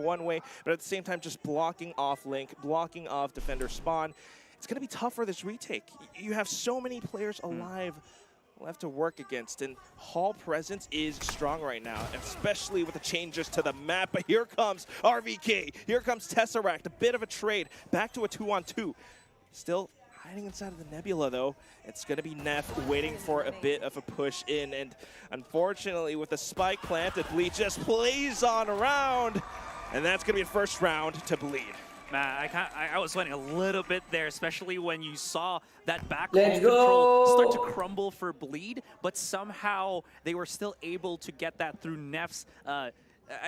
one way, but at the same time just blocking off Link, blocking off defender spawn. It's going to be tough for this retake. You have so many players alive left to work against, and Hall presence is strong right now, especially with the changes to the map. But here comes RVK, here comes Tesseract, a bit of a trade, back to a 2-on-2. Still hiding inside of the Nebula though. It's going to be Neff waiting for a bit of a push in, and unfortunately with the spike planted, Bleed just plays on around, and that's going to be a first round to Bleed. Man, I was sweating a little bit there, especially when you saw that back control start to crumble for Bleed, but somehow they were still able to get that through Neff's, I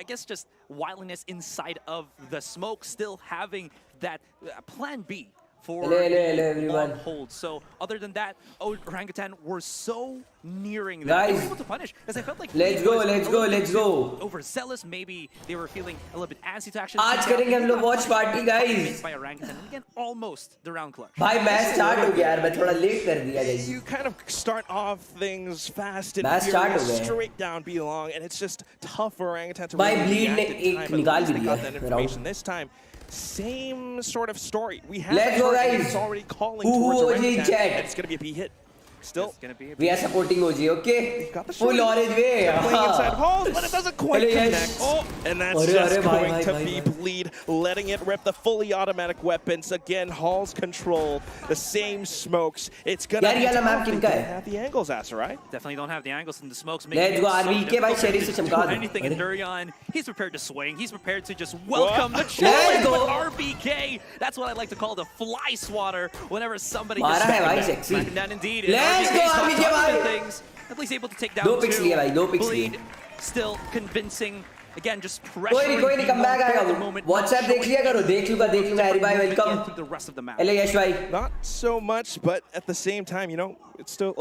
guess, just wildness inside of the smoke, still having that plan B for everyone hold. So other than that, Orangutan were so nearing that. They were able to punish, as I felt like let's go. overzealous. Maybe they were feeling a little bit antsy to actually. आज करेंगे हम लोग watch party guys. By Orangutan, and again almost the round clutch. भाई match start हो गया यार, मैं थोड़ा late कर दिया guys. You kind of start off things fast and furious, straight down B long, and it's just tough for Orangutan to really Bleed ने एक निकाल भी दिया that information this time. Same sort of story. We have let's go guys. Already calling towards Orangutan, and it's going to be a B hit. Still, we are supporting OG, okay? Full orange way. Playing inside halls, but it doesn't quite connect. Oh, and that's just going to be Bleed, letting it rip the fully automatic weapons. Again, Hall's control, the same smokes. It's going to have the angles, right? Definitely don't have the angles in the smokes. Let's go, RVK, by Sherry se chamka do. Anything in Durian, he's prepared to swing. He's prepared to just welcome the challenge. But RBK, that's what I like to call the fly swatter. Whenever somebody gets back down, indeed. Let's go, RBK, things. At least able to take down two. Bleed still convincing. Again, just pressuring. कोई नहीं come back आएगा. WhatsApp देख लिया करो, देख लूँगा हरी भाई, welcome. The rest of the map. Hello यश भाई. Not so much, but at the same time, you know, it's still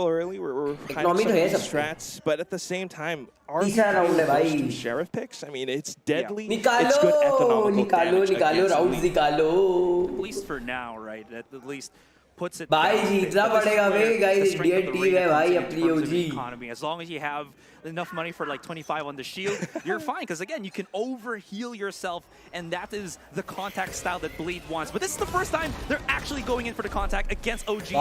early. We're hiding some strats, but at the same time, our sheriff picks. I mean, it's deadly. It's good economical damage. निकालो. At least for now, right? At least. Puts it भाई जीतना पड़ेगा भाई guys, Indian team है भाई अपनी OG. As long as you have enough money for like 25 on the shield, you're fine, because again you can overheal yourself, and that is the contact style that Bleed wants. But this is the first time they're actually going in for the contact against OG.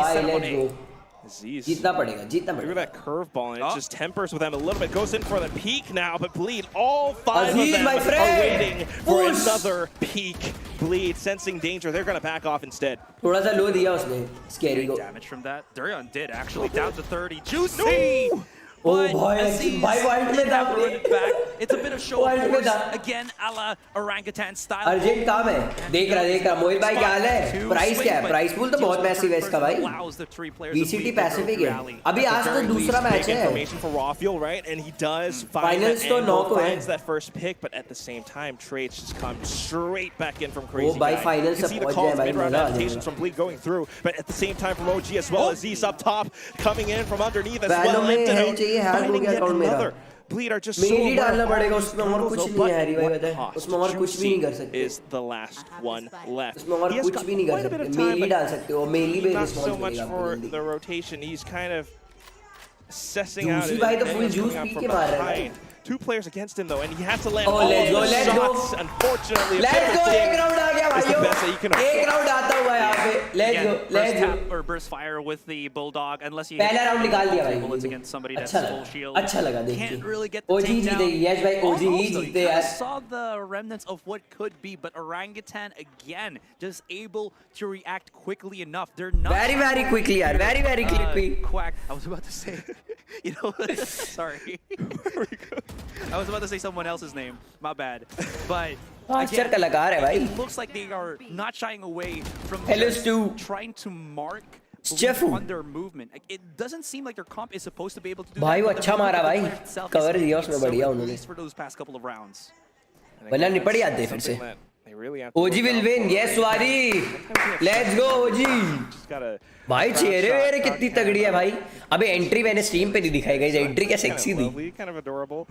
Let's जीतना पड़ेगा. Look at that curveball, and it just tempers with them a little bit. Goes in for the peak now, but Bleed, all five of them are waiting for another peak. Bleed, sensing danger, they're going to back off instead. थोड़ा सा low दिया उसने, scary को. Damage from that. Durian did actually down to 30. Juicy! No! Oh boy, wild में था. It's a bit of show of force again, a la Orangutan style. Urgent काम है. देख रहा मोहित भाई क्या हाल है? प्राइस क्या है? प्राइस पूल तो बहुत मैसिव है इसका भाई. VCT पैसिफिक है. अभी आज तो दूसरा मैच है. Information for Rawfuel, right? And he does find finds that first pick, but at the same time, trades just come straight back in from Crazy Guy. You can see the calls mid-round adaptations from Bleed going through, but at the same time from OG as well. Aziz up top, coming in from underneath as well. Finding yet another. Bleed are just so डालना पड़ेगा उसमें और कुछ नहीं है हरी भाई बता है उसमें और कुछ भी नहीं कर सकते is the last one left उसमें और कुछ भी नहीं कर सकते मेली डाल सकते हो मेली पे response so much for the rotation. He's kind of assessing out भाई तो फुल जूस पी के मार रहा है. Two players against him though, and he has to land all the shots. Unfortunately, let's go. एक round आ गया भाइयों. एक round आता हुआ यहाँ पे. Let's go. Or burst fire with the bulldog, unless you. पहला round निकाल दिया भाई. Bullets against somebody that's full shield. अच्छा लगा देख के. Can't really get the OG जीतेगी. यस भाई OG ही जीते यार. I saw the remnants of what could be, but Orangutan again just able to react quickly enough. They're not very quickly यार. Very quickly. Quack. I was about to say. You know, sorry. I was about to say someone else's name. My bad. But again, it looks like they are not shying away from trying to mark on their movement. It doesn't seem like their comp is supposed to be able to do भाई वो अच्छा मारा भाई. Cover दिया उसमें बढ़िया उन्होंने. For those past couple of rounds. वरना निपट जाते फिर से. OG will win. Yes, Wari. Let's go, OG. भाई चेहरे वेरे कितनी तगड़ी है भाई. अबे एंट्री मैंने स्ट्रीम पे नहीं दिखाई गई. एंट्री क्या सेक्सी थी.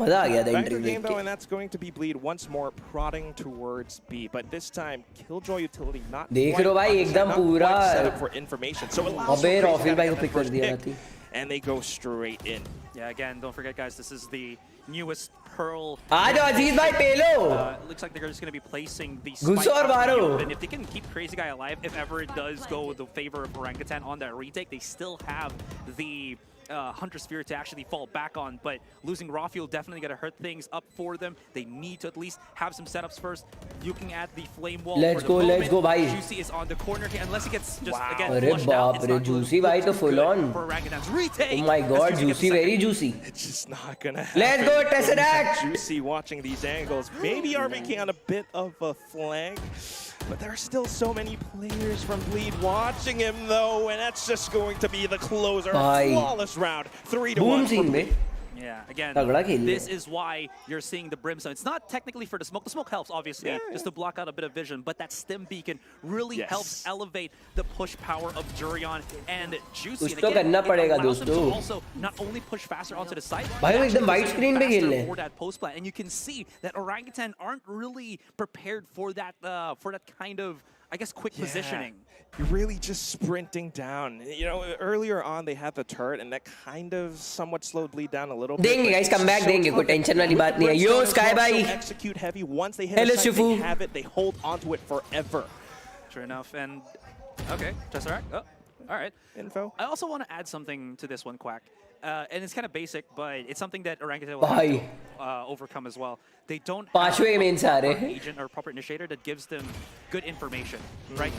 मजा आ गया था एंट्री देख के. And that's going to be Bleed once more prodding towards B, but this time Killjoy utility not. देख लो भाई एकदम पूरा. For information. So अबे रॉफिल भाई को पिक कर दिया थी. And they go straight in. Yeah, again, don't forget guys, this is the newest Pearl. आ जाओ अजीत भाई पेलो. Looks like they're just going to be placing the घुसो spike और out in the मारो. open. If they can keep Crazy Guy alive, if ever it does go the favor of Orangutan on that retake, they still have the Hunter Sphere to actually fall back on, but losing raw fuel definitely going to hurt things up for them. They need to at least have some setups first. Looking at the flame wall. Let's go, bhai. Juicy is on the corner here, unless he gets just again अरे flushed out. बाप रे, Juicy भाई तो full on. For Orangutan's retake. Oh my God, Juicy very juicy. It's just not gonna happen. Let's go, Tesseract. Juicy watching these angles. Maybe RBK on a bit of a flank. But there are still so many players from Bleed watching him, though, and that's just going to be the closer. Flawless round, 3-1 for Bleed. Yeah, again, this is why you're seeing the Brimstone. It's not technically for the smoke. The smoke helps, obviously, just to block out a bit of vision, but that stim beacon really helps elevate the push power of Jurion and Juicy. कुछ तो करना पड़ेगा दोस्तों. Also, not only push faster onto the site, भाई वो एकदम white screen पे खेल रहे हैं. For that post plant, and you can see that Orangutan aren't really prepared for that kind of, I guess, quick positioning. You're really just sprinting down. You know, earlier on they had the turret, and that kind of somewhat slowed Bleed down a little bit. देंगे guys, come back देंगे, कोई tension वाली बात नहीं है. Yo Sky भाई. Execute heavy. Once they hit it, they have it. They hold onto it forever. True enough. And okay, Tesseract. Oh, all right. Info. I also want to add something to this one, Quack. And it's kind of basic, but it's something that Orangutan will have to overcome as well. They don't have an agent or proper initiator that gives them good information, right?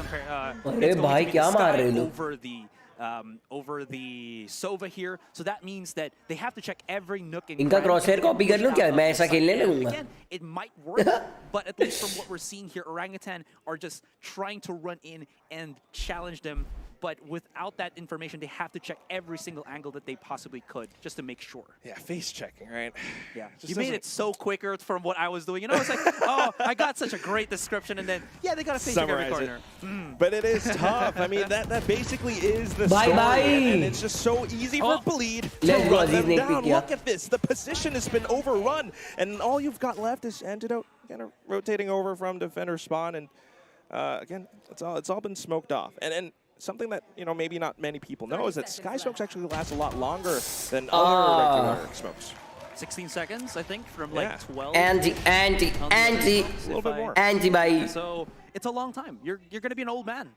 Over the Sova here, so that means that they have to check every nook and इनका crosshair copy कर लूं क्या? मैं ऐसा खेलने लगूंगा. Again, it might work, but at least from what we're seeing here, Orangutan are just trying to run in and challenge them. But without that information, they have to check every single angle that they possibly could, just to make sure. Yeah, face checking, right? Yeah, you made it so quicker from what I was doing. You know, it's like, oh, I got such a great description, and then, yeah, they got to face check every corner. But it is tough. I mean, that basically is the story, and it's just so easy for Bleed to run them down. Look at this. The position has been overrun, and all you've got left is Antidote kind of rotating over from defender spawn, and again, it's all been smoked off. And something that, you know, maybe not many people know is that Sky Smokes actually last a lot longer than other regular smokes. 16 seconds, I think, from like 12. Anti. A little bit more. Anti. So it's a long time. You're going to be an old man.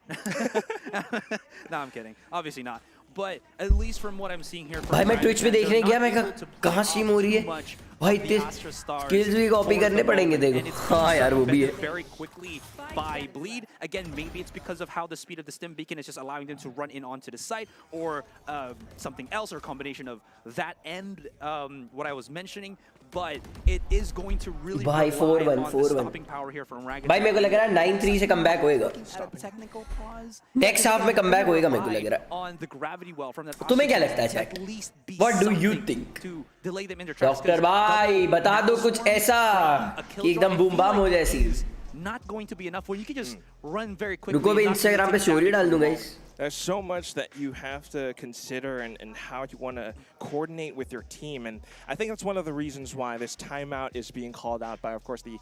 No, I'm kidding. Obviously not. But at least from what I'm seeing here, भाई मैं Twitch पे देखने गया, मैं कहाँ stream हो रही है भाई, इतने skills भी कॉपी करने पड़ेंगे देखो. हाँ यार वो भी है. Very quickly by Bleed. Again, maybe it's because of how the speed of the stim beacon is just allowing them to run in onto the site, or something else, or a combination of that and what I was mentioning. But it is going to really rely on the stopping power here from Orangutan. भाई मेरे को लग रहा है 9-3 से comeback होएगा. Next half में comeback होएगा मेरे को लग रहा है. On the gravity well from that. तुम्हें क्या लगता है chat? What do you think? To delay them in their tracks. Doctor भाई बता दो कुछ ऐसा कि एकदम बूम बाम हो जाए series. Not going to be enough when you can just run very quickly. रुको मैं Instagram पे स्टोरी डाल दूंगा इस. There's so much that you have to consider and how you want to coordinate with your team. And I think that's one of the reasons why this timeout is being called out by, of course, the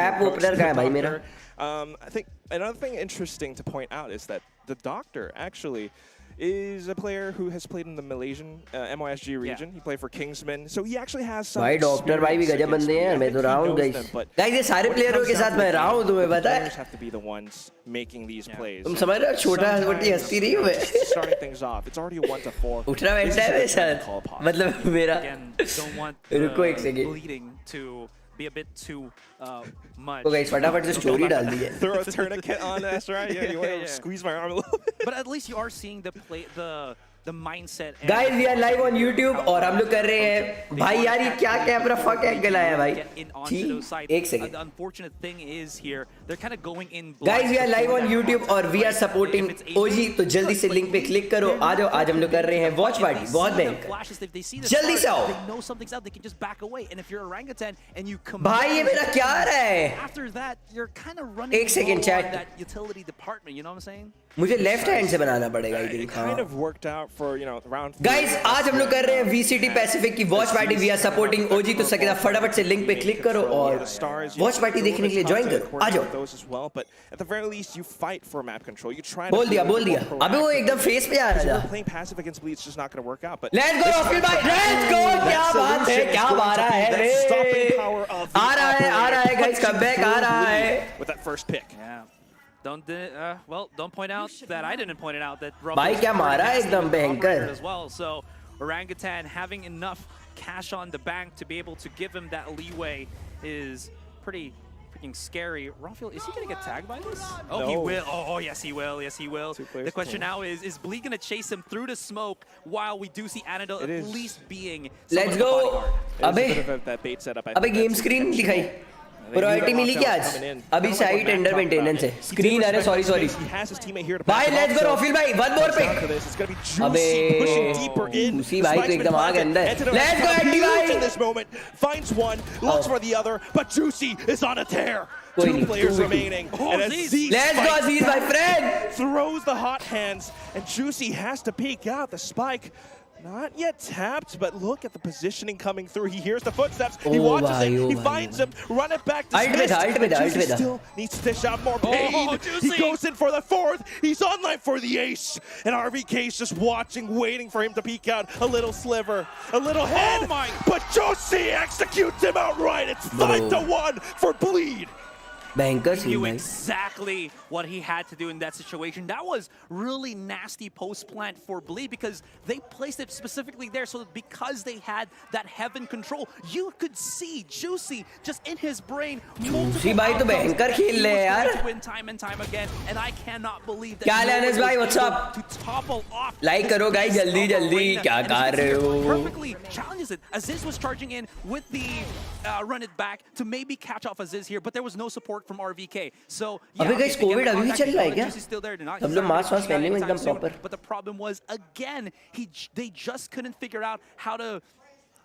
app opener guy, bhai mera. I think another thing interesting to point out is that the doctor actually is a player who has played in the Malaysian MOSG region. He played for Kingsman, so he actually has some. भाई doctor भाई भी गजब बंदे हैं. मैं तो रहा हूँ गाइस ये सारे प्लेयरों के साथ मैं रहा हूँ, तुम्हें पता है. Players have to be the ones making these plays. तुम समझ रहे हो छोटा छोटी हस्ती नहीं हूँ मैं. Starting things off, it's already 1-4. उठना बैठना है मेरे साथ. मतलब मेरा. Don't want रुको एक second. bleeding to be a bit too much. तो गाइस फटाफट से स्टोरी डाल दी है. Throw a tourniquet on us, right? Yeah, you want to squeeze my arm a little bit. But at least you are seeing the mindset. Guys, we are live on YouTube और हम लोग कर रहे हैं भाई यार ये क्या कैमरा फक एंगल आया भाई. एक second. The unfortunate thing is here they're kind of going in. Guys, we are live on YouTube और we are supporting OG, तो जल्दी से लिंक पे क्लिक करो. आ जाओ, आज हम लोग कर रहे हैं वॉच पार्टी. बहुत भयंकर. जल्दी से आओ. They know something's out, they can just back away. And if you're Orangutan and you come, भाई ये मेरा क्या आ रहा है? After that, you're kind of running. एक second chat. That utility department, you know what I'm saying? मुझे left hand से बनाना पड़ेगा. It kind of worked out for round 3. Guys आज हम लोग कर रहे हैं VCT पैसिफिक की watch party we are supporting OG तो सकेदा फटाफट से लिंक पे क्लिक करो और वॉच पार्टी देखने के लिए ज्वाइन करो आ जाओ बोल दिया अबे वो एकदम फेस पे आ रहा था लेट्स गो रॉफिल भाई लेट्स गो क्या बात है क्या मारा है रे आ रहा है गाइस कमबैक आ रहा है with that first pick. Yeah. Don't point out that I didn't point it out that भाई क्या मारा है एकदम भयंकर as well. So Orangutan having enough cash on the bank to be able to give him that leeway is pretty freaking scary. Rafael, is he going to get tagged by this? Oh, no. He will. Oh, yes, he will. Yes, he will. The question now is Bleed going to chase him through the smoke while we do see Anadol at least being Let's go. अबे game screen दिखाई priority मिली क्या आज अभी site under maintenance है screen अरे sorry भाई let's go रॉफिल भाई one more pick अबे उसी भाई तो एकदम आ गए अंदर लेट्स गो एंटी भाई finds one looks for the other but Juicy is on a tear. 2 players remaining and Aziz let's go Aziz my friend throws the hot hands and Juicy has to peek out the spike. Not yet tapped, but look at the positioning coming through. He hears the footsteps. He watches it. He finds him. Run it back to Smith. Juicy still needs to dish out more pain. He goes in for the 4th. He's online for the ace. And RVK's just watching, waiting for him to peek out. A little sliver, a little head. But Juicy executes him outright. It's 5-1 for Bleed. Banker knew exactly what he had to do in that situation. That was really nasty post plant for Bleed because they placed it specifically there so that because they had that heaven control, you could see Juicy just in his brain. Juicy भाई तो भयंकर खेल रहे हैं यार. Win time and time again, and I cannot believe that. क्या लेनेस भाई what's up? To topple off. Like करो guys जल्दी क्या कर रहे हो? Perfectly challenges it. Aziz was charging in with the run it back to maybe catch off Aziz here, but there was no support from RVK. So yeah, अबे guys Covid अभी भी चल रहा है क्या? सब लोग मास्क पहने हुए एकदम proper. But the problem was again they just couldn't figure out how to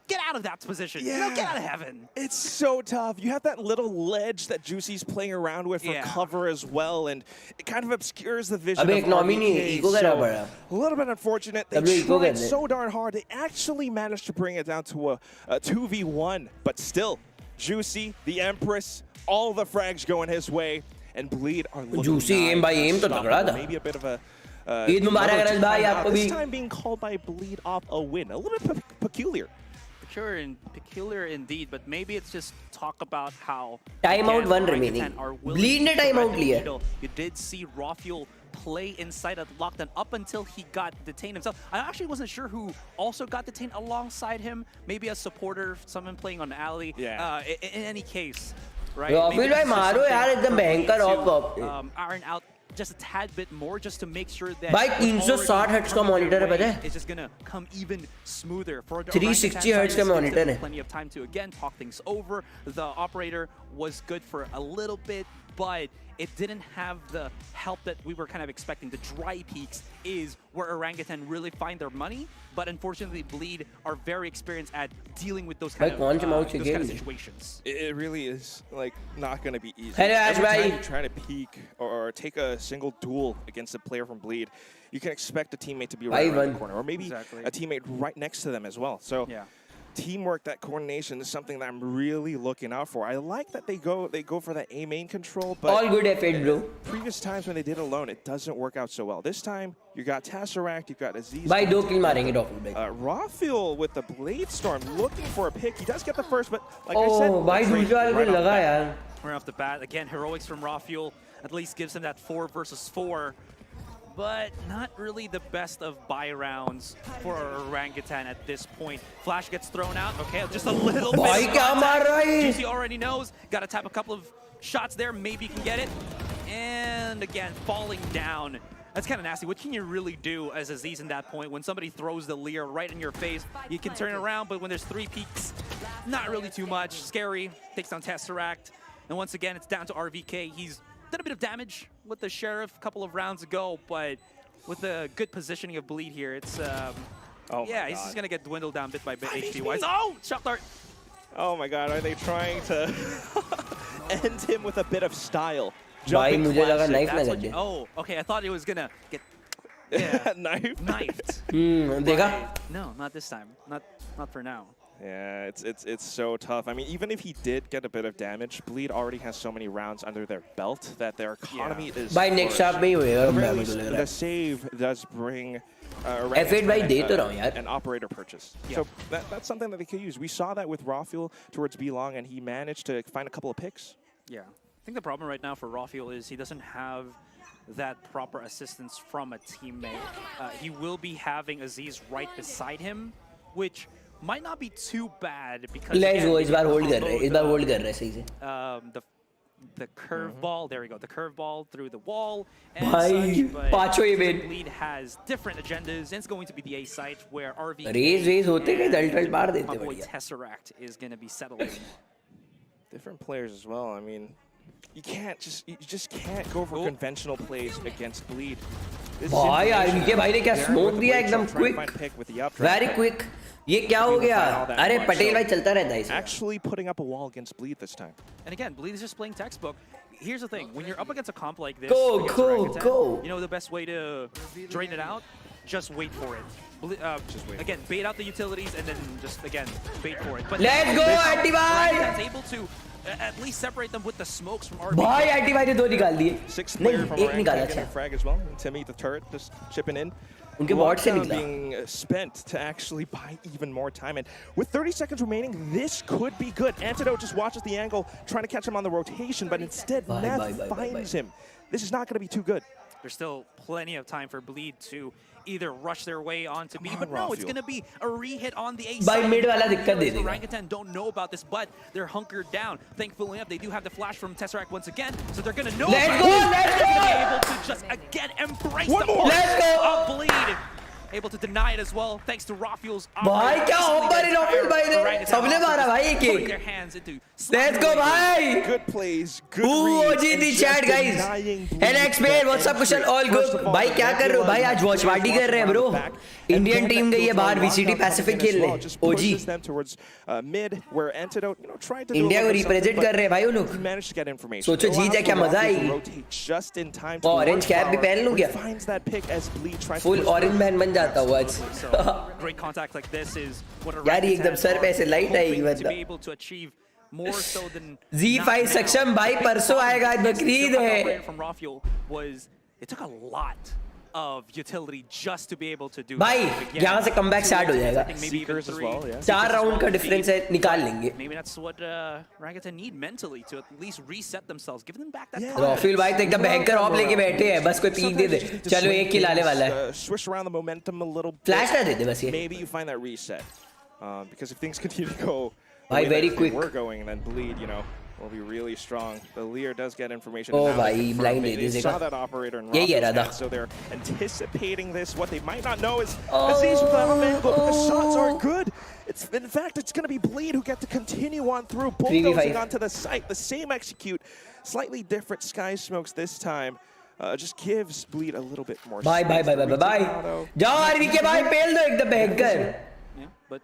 get out of that position. Yeah. Get out of heaven. It's so tough. You have that little ledge that Juicy's playing around with for cover as well, and it kind of obscures the vision. अबे एक nominee eco करा पड़ा. A little bit unfortunate. They tried so darn hard. They actually managed to bring it down to a 2v1, but still, Juicy, the Empress, all the frags going his way, and Bleed are looking Juicy aim by aim तो तगड़ा था. Maybe a bit of a Eid मुबारक रंज भाई आपको भी. This time being called by Bleed off a win. A little bit peculiar. Peculiar indeed, but maybe it's just talk about how timeout one remaining. Bleed ने timeout लिया. You did see Rafael play inside of lockdown up until he got detained himself. I actually wasn't sure who also got detained alongside him. Maybe a supporter, someone playing on alley. Yeah. In any case, right? Rafael भाई मारो यार एकदम भयंकर of iron out just a tad bit more just to make sure that भाई 360 hertz का monitor है पता है? It's just gonna come even smoother for 360 hertz का मॉनिटर है. Plenty of time to again talk things over. The operator was good for a little bit, but it didn't have the help that we were kind of expecting. The dry peaks is where Orangutan really find their money, but unfortunately Bleed are very experienced at dealing with those kind of situations. It really is like not going to be easy. Hello, Every time you try to peek or take a single duel against a player from Bleed, you can expect a teammate to be right around the corner, or maybe a teammate right next to them as well. So teamwork, that coordination is something that I'm really looking out for. I like that they go for that A main control, but all good effort, bro. Previous times when they did alone, it doesn't work out so well. This time, you got Tesseract, you got Aziz. भाई 2 kill मारेंगे Rafael भाई. Rafael with the Blade Storm looking for a pick. He does get the first, but like I said, भाई दूसरे वाले को लगा यार. Right off the bat, again, heroics from Rafael at least gives him that 4 versus 4. But not really the best of buy rounds for Orangutan at this point. Flash gets thrown out. Okay, just a little bit. भाई क्या मार रहा है? Juicy already knows. Got to tap a couple of shots there. Maybe you can get it. And again, falling down. That's kind of nasty. What can you really do as Aziz in that point when somebody throws the Lear right in your face? You can turn it around, but when there's 3 peaks, not really too much. Scary. Takes down Tesseract. And once again, it's down to RVK. He's done a bit of damage with the Sheriff a couple of rounds ago, but with the good positioning of Bleed here, it's he's just gonna get dwindled down bit by bit HP wise. Oh, shot dart. Oh my God, are they trying to end him with a bit of style? भाई मुझे लगा knife ना लग जाए. Oh, okay. I thought it was gonna get Yeah. Knifed. Knifed. देखा? No, not this time. Not for now. Yeah, it's so tough. I mean, even if he did get a bit of damage, Bleed already has so many rounds under their belt that their economy is. भाई next shot में ही होएगा. The save does bring F8 भाई दे तो रहा हूँ यार. an operator purchase. So that's something that they could use. We saw that with Rafael towards B-Long, and he managed to find a couple of picks. Yeah. I think the problem right now for Rafael is he doesn't have that proper assistance from a teammate. He will be having Aziz right beside him, which might not be too bad because Let's go. इस बार hold कर रहे हैं. इस बार hold कर रहे हैं सही से. The curveball, there we go. The curveball through the wall. And भाई पांचों ही such, win. but Bleed has different agendas, and it's going to be the A site where RV race होते हैं दल्टल मार देते my हैं boy बढ़िया. Tesseract is going to be settling. Different players as well. I mean, you just can't go for conventional plays against Bleed. भाई RV के भाई ने क्या स्मोक दिया एकदम quick, very quick. ये क्या हो गया? अरे पटेल भाई चलता रहता है इसमें. Actually putting up a wall against Bleed this time. And again, Bleed is just playing textbook. Here's the thing: when you're up against a comp like this, Go, against go, Orangutan, go. you know the best way to drain it out? Just wait for it. Just wait. Again, bait out the utilities and then just again bait for it. But Let's go, Anti-Bhai! Orangutan's able to at least separate them with the smokes from RB. भाई anti भाई ने दो निकाल दिए. Sixth player नहीं from एक निकाला Orangutan getting अच्छा. a frag as well. Timmy the turret just chipping in. उनके बॉट से Lockdown निकला. being spent to actually buy even more time. And with 30 seconds remaining, this could be good. Antidote just watches the angle, trying to catch him on the rotation, but instead Nev finds him. This is not going to be too good. There's still plenty of time for Bleed to either rush their way onto B, but no, it's going to be a re-hit on the A भाई side. Mid वाला दिक्कत दे देगा. Orangutan don't know about this, but they're hunkered down. Thankfully enough, they do have the flash from Tesseract once again, so they're going to know. Let's go, let's They're go! going to be able to just again embrace One the more. Let's go! of Bleed. Able to deny it as well, thanks to Rafael's. भाई क्या offer है Rafale भाई ने. सबने मारा भाई एक putting their एक. hands into. Let's go भाई. Good plays, good Ooh, reads, OG and the just chat guys. denying Bleed NX man, what's up Kusal? All First good. of all, भाई क्या कर रहे हो भाई? आज वॉच पार्टी कर रहे हैं bro. And Indian then team that गई है goes बाहर on VCT lockdown Pacific coming in as खेलने. well, just OG. pushes them towards mid, where Antidote, tried to do a India को little something, रिप्रेजेंट but कर रहे हैं भाई वो लोग. he managed to get information. सोचो जीत जाए क्या मजा Allows आएगी. to rotate just in time to Orange launch cap भी power, पहन लूं but क्या? finds that pick as Bleed tries to full push orange forward. Man बन जाता हूँ आज. So great contact like this is what यार ये एकदम Orangutan सर पे ऐसे are लाइट आएगी hoping to बंदा. be able to achieve more so than Z5 not now. सक्षम भाई परसों आएगा आज बकरीद The है. operator from Rafael was it took a lot of utility just to be able to do भाई that. Again, यहाँ से कमबैक स्टार्ट हो I जाएगा. think maybe even Seekers as three. well, yeah. 4 round का difference है निकाल लेंगे. Maybe that's what Orangutan need mentally to at least reset themselves, give them back that Yeah. confidence. Rafael भाई तो एकदम भयंकर ऑफ लेके बैठे हैं. बस कोई पीक दे दे. चलो एक किल आने वाला है. Swish around the momentum a little bit. Flash ना दे दे बस ये. Maybe you find that reset. Because if things continue to go the Bhai, way very that quick. we're going, then Bleed, will be really strong. The Lear does get information. Oh, Now they bhai, confirm blind they did saw देखा. that operator in यही है Rafael's Radha. hand, so they're anticipating this. What they might not know is Aziz with the arm angle, but the shots aren't good. In fact, it's going to be Bleed who get to continue on through, bulldozing 3v5. onto the site. The same execute, slightly different sky smokes this time. Just gives Bleed a little bit more Bye, bye, space. bye, bye, bye, bye. जाओ RV के भाई पेल दो एकदम भयंकर. Yeah, but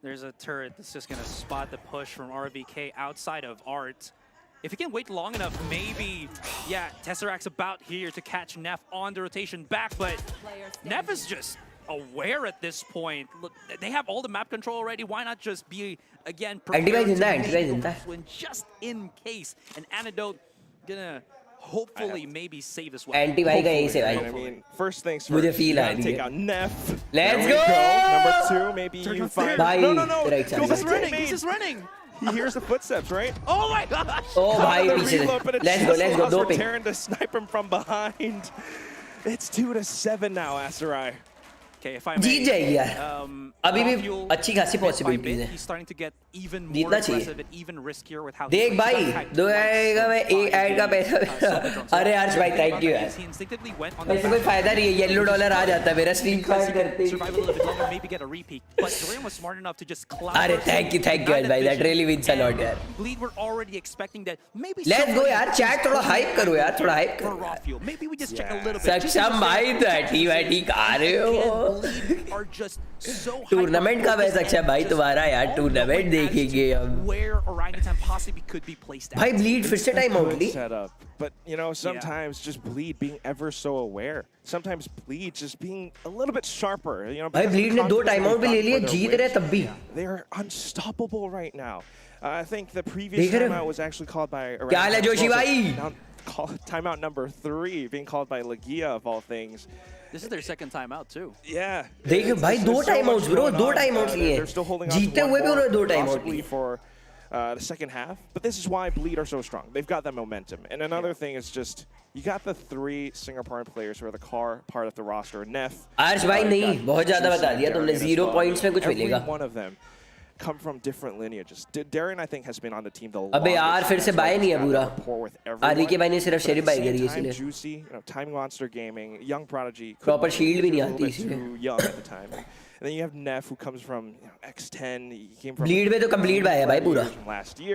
there's a turret that's just going to spot the push from RVK outside of Art. If he can wait long enough, maybe, yeah, Tesseract's about here to catch Neff on the rotation back, but Neff is just aware at this point. Look, they have all the map control already. Why not just be, again, prepared to make the win just in case? An Antidote gonna hopefully maybe save this one. Anti भाई का यही से भाई. I mean, first things मुझे first, feel you आ gotta रही take है. out Neff. Let's There we go! Number 2, maybe you find... भाई No. Right Go side. for He's the running! teammate. He's just running! He hears the footsteps, right? Oh my gosh! ओ भाई The पीछे reload, but से. it Let's go, just let's go. allows दो पे. Terran to snipe him from behind. It's 2-7 now, Asarai. Okay, if I Jeet may, जाएगी यार. अभी भी Rafael, अच्छी खासी bit by possibilities bit, हैं. he's starting to get even more जीतना चाहिए. aggressive and even riskier with how देख he भाई plays. He's दो done आएगा मैं twice एक ऐड का by the, पैसा. अरे हर्ष भाई थैंक यू यार. He instinctively went on वैसे the कोई back फायदा नहीं है. येलो डॉलर आ जाता है मेरा stream because he fight could करते survive a little bit longer, maybe get a repeat. But Dorian was smart enough to just cloud अरे burst thank you him, यार भाई. night That really vision, means a lot and यार. Bleed were already expecting that maybe Let's go somebody यार. Chat थोड़ा hype करो यार. थोड़ा hype for करो. Rafael. Maybe we just check a little bit. just सक्षम भाई तो ऐटी वैटी खा रहे हो. Bleed are just so tournament का वैसा अच्छा भाई तुम्हारा यार टूर्नामेंट देखेंगे हम where Orangutan possibly could be placed भाई at. Bleed फिर से टाइम आउट ली But you know, sometimes just Bleed being ever so aware. Sometimes Bleed just being a little bit sharper. You know, भाई Bleed ने 2 time out भी ले लिए जीत रहे तब भी. They are unstoppable right now. I think the previous timeout was actually called by. क्या हाल है जोशी भाई? Timeout number 3 being called by Legia of all things. This is their second timeout too. Yeah. देखो भाई 2 time outs bro 2 time outs लिए जीतते हुए भी उन्होंने 2 टाइम आउट लिए for the second half. But this is why Bleed are so strong. They've got that momentum. And another thing is just you got the 3 Singaporean players who are the car part of the roster. Neff. Aarsh भाई नहीं बहुत ज्यादा बता दिया तुमने 0 points में कुछ मिलेगा. Every one of them come from different lineages. Darren, I think, has been on the team the longest. अबे यार फिर से बाय नहीं है पूरा. आदि के भाई ने सिर्फ शेरिफ बाय करी है इसलिए. Juicy, you know, Time Monster Gaming, Young Prodigy. Proper shield भी नहीं आती इसलिए. Young at the time. And then you have Neff, who comes from X10. He came from. Bleed में तो complete बाय है भाई पूरा.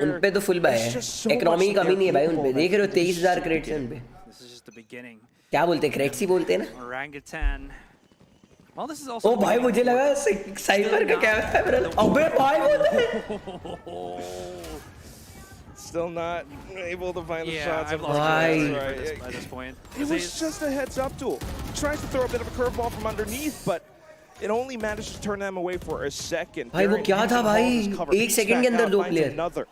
उन पे तो full बाय है. Economy कमी नहीं है भाई उन पे. देख रहे हो 23,000 क्रेडिट्स हैं उन पे. This is just the beginning. क्या बोलते हैं क्रेडिट्स ही बोलते हैं ना. Orangutan. Well, this is also. ओ भाई मुझे लगा साइफर का क्या है ब्रो. अबे भाई वो Still not able to find the shots. I've lost right. at this point. It was just a heads-up duel. Tries to throw a bit of a curveball from underneath, but it only managed to turn them away for a second. भाई वो क्या था भाई 1 second के अंदर 2 player. Another.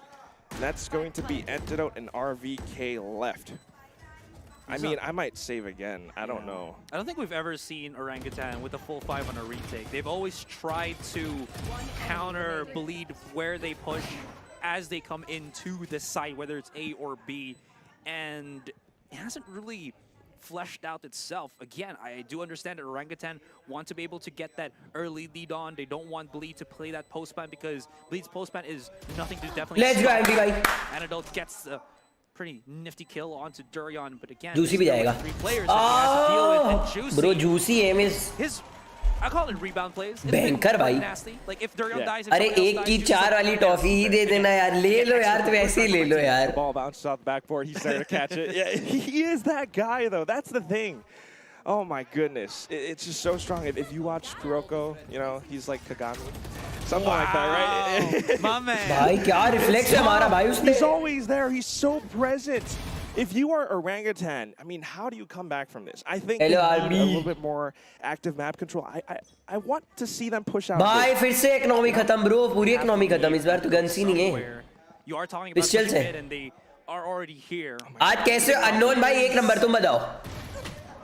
That's going to be antidote and RVK left. I mean, I might save again. I don't know. I don't think we've ever seen Orangutan with a full 5 on a retake. They've always tried to counter Bleed where they push as they come into the site, whether it's A or B. And it hasn't really fleshed out itself. Again, I do understand that Orangutan want to be able to get that early lead on. They don't want Bleed to play that post-ban because Bleed's post-ban is nothing to definitely Let's go, Andy, bhai. Antidote gets the pretty nifty kill onto Durian, but again, Juicy भी जाएगा. 3 players that he has to deal with, and Juicy. Bro, Juicy aim is. His, I call it rebound plays. भयंकर भाई. Nasty. Like if Durian dies, अरे एक की 4 वाली toffee ही दे देना यार. ले लो यार तुम ऐसे ही ले लो यार. Ball bounces off the backboard. He's there to catch it. Yeah, he is that guy though. That's the thing. Oh my goodness. It's just so strong. If you watch Kuroko, you know, he's like Kagami. Something like that, right? My man. भाई क्या reflex है हमारा भाई उसमें. He's always there. He's so present. If you are Orangutan, I mean, how do you come back from this? I think they need a little bit more active map control. I want to see them push out. भाई फिर से economy खत्म bro. पूरी economy खत्म. इस बार तो guns ही नहीं है. You are talking about Pistols है. and they are already here. आज कैसे अननोन भाई 1 नंबर तुम बताओ.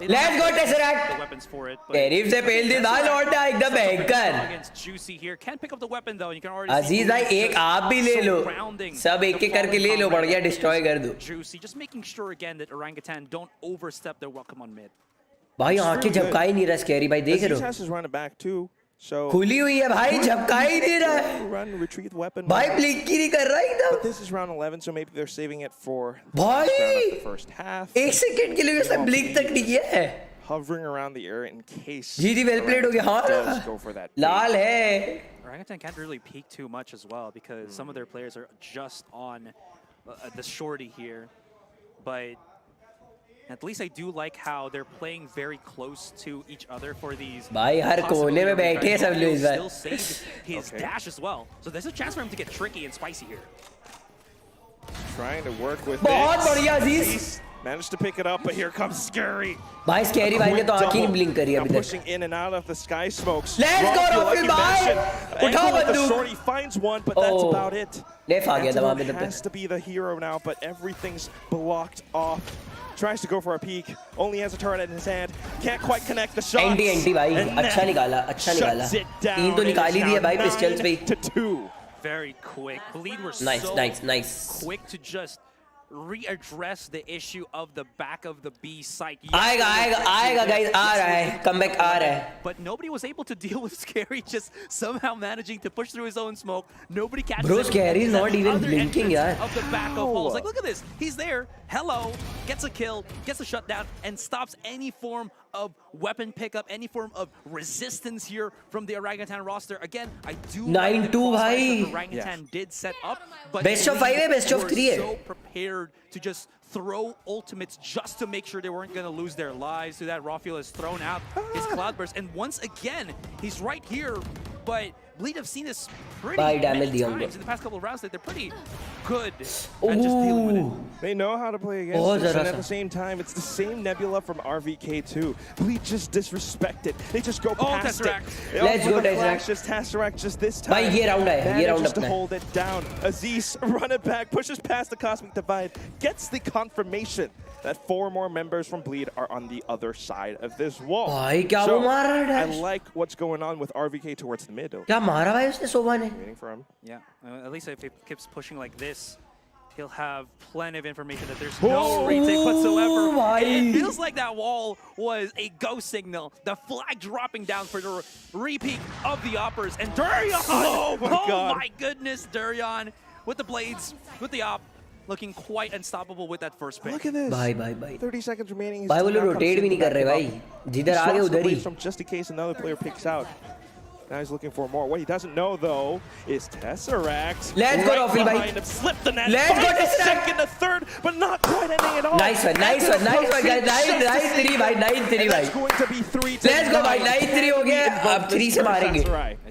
Let's go Tesseract. The weapons for it. Tariff से पहल दी दाल लौटा एकदम भयंकर. Against Juicy here. Can't pick up the weapon though. You can already. अजीज भाई एक आप भी ले लो. सब एक एक करके ले लो. बढ़िया डिस्ट्रॉय कर दो. Juicy just making sure again that Orangutan don't overstep their welcome on mid. भाई आंखें झपका ही नहीं रहा स्कैरी भाई देख रहे हो. Aziz has run it back too. So खुली हुई है भाई झपका ही नहीं रहा है. Run retrieve weapon. भाई ब्लिंक ही नहीं कर रहा एकदम. But this is round 11, so maybe they're saving it for भाई the first half. 1 सेकंड के लिए उसने ब्लिंक तक नहीं किया है. Hovering around the area in case. GD well played हो गया. हाँ go for that. लाल है. Orangutan can't really peek too much as well because some of their players are just on the shorty here. But at least I do like how they're playing very close to each other for these. भाई हर कोने में बैठे हैं सब लोग इस बार. Still saved his dash as well. So there's a chance for him to get tricky and spicy here. Trying to work with. बहुत बढ़िया अजीज. Managed to pick it up, but here comes Scary. भाई scary भाई ने तो आंखें ही blink करी अभी तक. Pushing in and out of the sky smokes. Let's go Rafi भाई. उठाओ बंदूक. Shorty finds one, but that's about it. लेफ आ गया था वहाँ पे तब Has to be the hero now, but everything's blocked off. Tries to go for a peek. Only has a turret in his hand. Can't quite connect the shots. Anti भाई अच्छा निकाला अच्छा निकाला. 3 तो निकाल ही दिया भाई पिस्टल्स पे. To 2. Very quick. Bleed were nice. quick to just readdress the issue of the back of the B site. आएगा guys आ रहा है. Comeback आ रहा है. But nobody was able to deal with Scary just somehow managing to push through his own smoke. Nobody catches Bro, him. Scary is not even blinking yaar. Of the back of walls. Like look at this. He's there. Hello. Gets a kill. Gets a shutdown and stops any form of weapon pickup, any form of resistance here from the Orangutan roster. Again, I do 9-2 like भाई. Orangutan did set up, but Best of 5 है best of 3 है. so prepared prepared to just throw ultimates just to make sure they weren't going to lose their lives. So that Raphael has thrown out his Cloudburst. And once again, he's right here. But Bleed have seen this pretty many times in the past couple of rounds that they're pretty good at just dealing with it. They know how to play against this, and at the same time, it's the same Nebula from RVK2. Bleed just disrespect it. They just go past it. Let's go, Tesseract. Just Tesseract just this time. Bhai, ye round hai. Ye round Manages to hold it down. Aziz, run it back, pushes past the Cosmic Divide, gets the confirmation that 4 more members from Bleed are on the other side of this wall. Bhai, kya So, wo maar raha hai I dash? like what's going on with RVK towards the middle. Kya mara bhai usne Sova ne? Waiting for him. Yeah, at least if he keeps pushing like this, he'll have plenty of information that there's no retake whatsoever. It feels like that wall was a ghost signal. The flag dropping down for the repeat of the Oppers. And Durian! Oh my goodness, Durian with the blades, with the op, looking quite unstoppable with that first pick. Look at this. Bye. 30 seconds remaining. Bhai, wo log rotate bhi nahi kar rahe bhai. Jidhar aa gaye udhar hi. From just in case another player picks out. Now he's looking for more. What he doesn't know, though, is Tesseract. Let's go, Rafi, bhai. Slip the net. Let's go, Tesseract. Second, a third, but not quite ending at all. Nice one, guys. Nice 3 bhai. 9-3 That's bhai. going to be 3. Let's go bhai. 9-3 ho gaya. Ab 3 se marenge.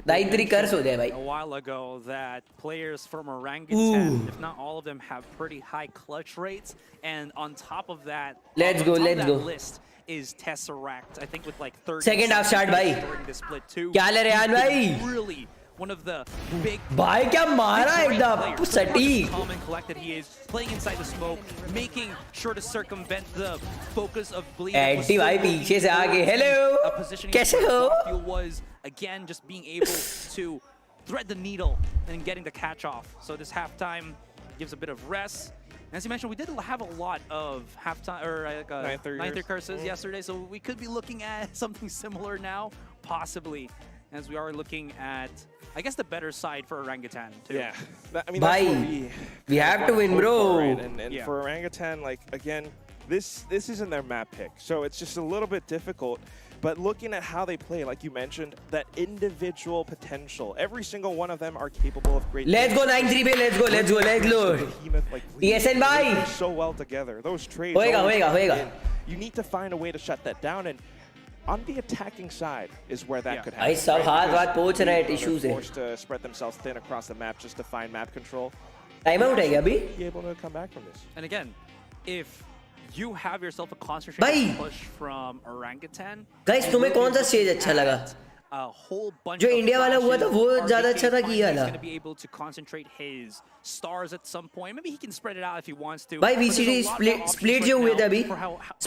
9-3 curse ho jaya bhai. A while ago that players from Orangutan, if not all of them, have pretty high clutch rates. And on top of that, let's go. list is Tesseract, I think with like 30 second half start bhai. during the split too. Kya le Rehan bhai? Really one of the big bhai kya mara ekdam sateek. Calm and collected he is, playing inside the smoke, making sure to circumvent the focus of Bleed. Anti bhai पीछे से आगे. Hello. कैसे हो? Was again just being able to thread the needle and getting the catch off. So this halftime gives a bit of rest. As you mentioned, we did have a lot of halftime or like, 9-3 curses yesterday, so we could be looking at something similar now, possibly, as we are looking at, I guess, the better side for Orangutan too. Yeah, I mean, bhai, we have to win, bro. And for Orangutan, like again, this isn't their map pick, so it's just a little bit difficult. But looking at how they play, like you mentioned, that individual potential, every single one of them are capable of great. Let's go 9-3 पे, let's go. ESN bhai. So well together. Those trades. होएगा. You need to find a way to shut that down, and on the attacking side is where that could happen. भाई सब हाथ पहुंच रहे हैं tissues है. Forced to spread themselves thin across the map just to find map control. Time out है क्या अभी? Be able to come back from this. And again, if you have yourself a concentrated push from Orangutan. Guys, तुम्हें कौन सा stage अच्छा लगा? A whole bunch जो India वाला हुआ था वो ज़्यादा अच्छा था कि ये वाला? He's going to be able to concentrate his stars at some point. Maybe he can spread it out if he wants to. भाई VCT split जो हुए थे अभी.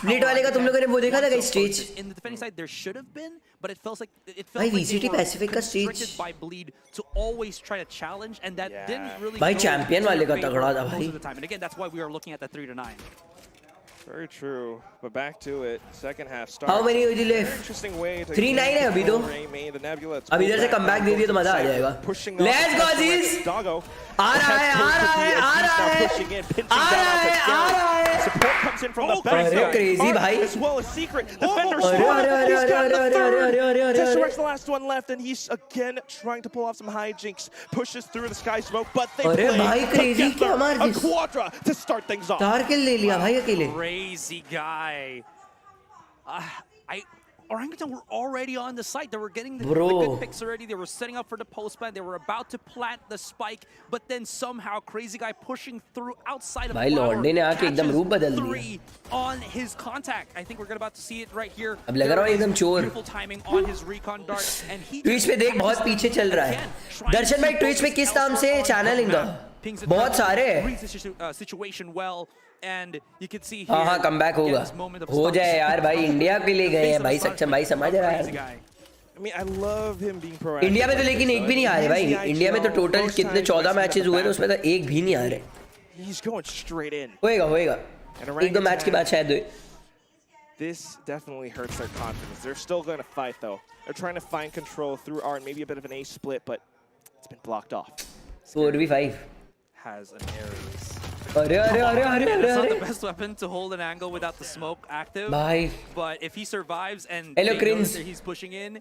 Split वाले का तुम लोगों ने वो देखा था क्या stage? In the defending side, there should have been, but it felt like भाई VCT Pacific का stage. Restricted by Bleed to always try to challenge, and that didn't really. भाई चैंपियन वाले का तगड़ा था भाई. And again, that's why we are looking at the 3-9. Very true, but back to it. Second half starts. How many OG left? Interesting way to 3-9 है अभी तो. अब इधर से comeback दे दिए तो मजा आ जाएगा. Let's go Aziz. आ रहा है. Support comes in from the back. अरे crazy भाई. As well as Secret. Defender spot. He's got the third. Tesseract's the last one left, and he's again trying to pull off some hijinks. Pushes through the sky smoke, but they play together. A quadra to start things off. 4 kill ले लिया भाई अकेले. Crazy guy. Orangutan were already on the site. They were getting the good picks already. They were setting up for the post plant. They were about to plant the spike, but then somehow Crazy Guy pushing through outside of भाई लॉन्डे ने आके एकदम रूप बदल दिया. On his contact. I think we're about to see it right here. अब लग रहा है एकदम चोर. Beautiful timing on his recon dart, and he Twitch पे देख बहुत पीछे चल रहा है. दर्शन भाई Twitch पे किस नाम से चैनल इनका? बहुत सारे हैं. Situation well. And you can see here, हाँ कमबैक होगा. हो जाए यार भाई इंडिया के लिए गए हैं भाई सक्षम भाई समझ रहा है. I mean, I love him being proactive. India में तो लेकिन एक भी नहीं आ रहे भाई. इंडिया में तो टोटल कितने 14 मैचेस हुए थे उसमें तो एक भी नहीं आ रहे. He's going straight in. होएगा. एक दो मैच के बाद शायद हुए. This definitely hurts their confidence. They're still going to fight though. They're trying to find control through R and maybe a bit of an ace split, but it's been blocked off. 4v5. Has an Ares. It's not the best weapon to hold an angle without the smoke active. Bye. But if he survives and Hello, he's pushing in,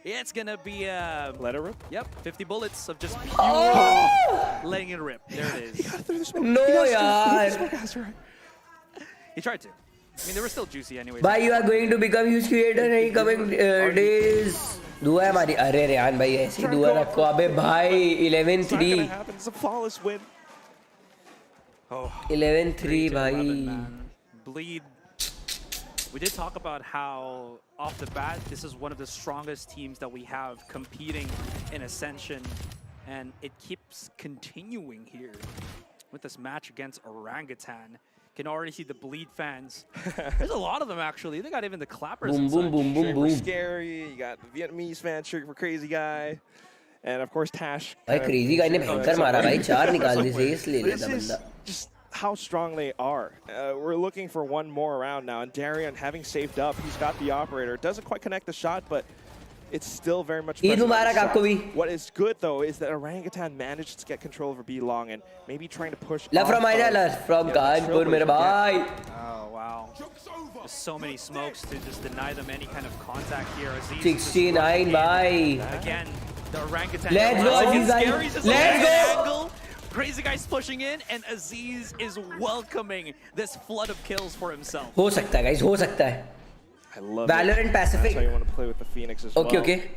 It's gonna be let it rip. Yep, 50 bullets of just pure letting it rip. There it is. No, yaar. He tried to. I mean, they were still juicy anyway. Bhai, you are going to become huge creator in coming days. दुआ है हमारी. अरे रेहान भाई ऐसी दुआ रखो. अबे भाई 11-3. It's a flawless win. 11-3 भाई. Bleed. We did talk about how off the bat this is one of the strongest teams that we have competing in Ascension, and it keeps continuing here with this match against Orangutan. Can already see the Bleed fans. There's a lot of them actually. They got even the clappers. Boom, boom, boom, boom, boom. Scary. You got the Vietnamese fan cheering for Crazy Guy, and of course Tash. भाई Crazy Guy ने भयंकर मारा भाई. 4 निकाल दी से इसलिए लेता बंदा. Just how strong they are. We're looking for one more round now, and Darian having saved up, he's got the operator. Doesn't quite connect the shot, but it's still very much. Eid Mubarak आपको भी. What is good though is that Orangutan managed to get control over B long and maybe trying to push. Love from Ida, from Kanpur, मेरे भाई. Oh wow! There's so many smokes to just deny them any kind of contact here. Aziz 69 bhai. Again, the Orangutan. Let's go, Aziz. Let's go. Crazy Guy's pushing in, and Aziz is welcoming this flood of kills for himself. हो सकता है guys, हो सकता है. I love Valorant it. Pacific. That's how you want to play with the Phoenix as well. Okay.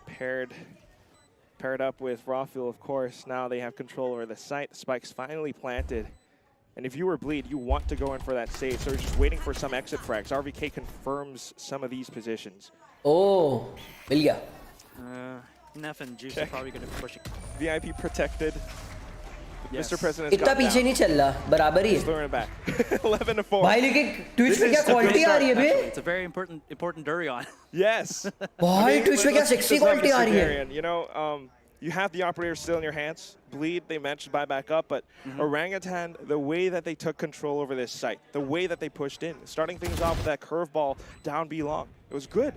Paired up with Rafael, of course. Now they have control over the site. The spike's finally planted. And if you were Bleed, you want to go in for that save. So you're just waiting for some exit frags. RVK confirms some of these positions. Oh, मिल गया. Neff and Juice are probably going to push it. VIP protected. Yes. Mr. President. इतना पीछे नहीं चल रहा, बराबर ही है. Throwing it back. 11-4. भाई लेकिन Twitch पे क्या quality आ रही है बे? It's a very important Durian. Yes. भाई Twitch पे क्या sexy quality आ रही है? You know, you have the operator still in your hands. Bleed, they mentioned buy back up, but Orangutan, the way that they took control over this site, the way that they pushed in, starting things off with that curveball down B long, it was good.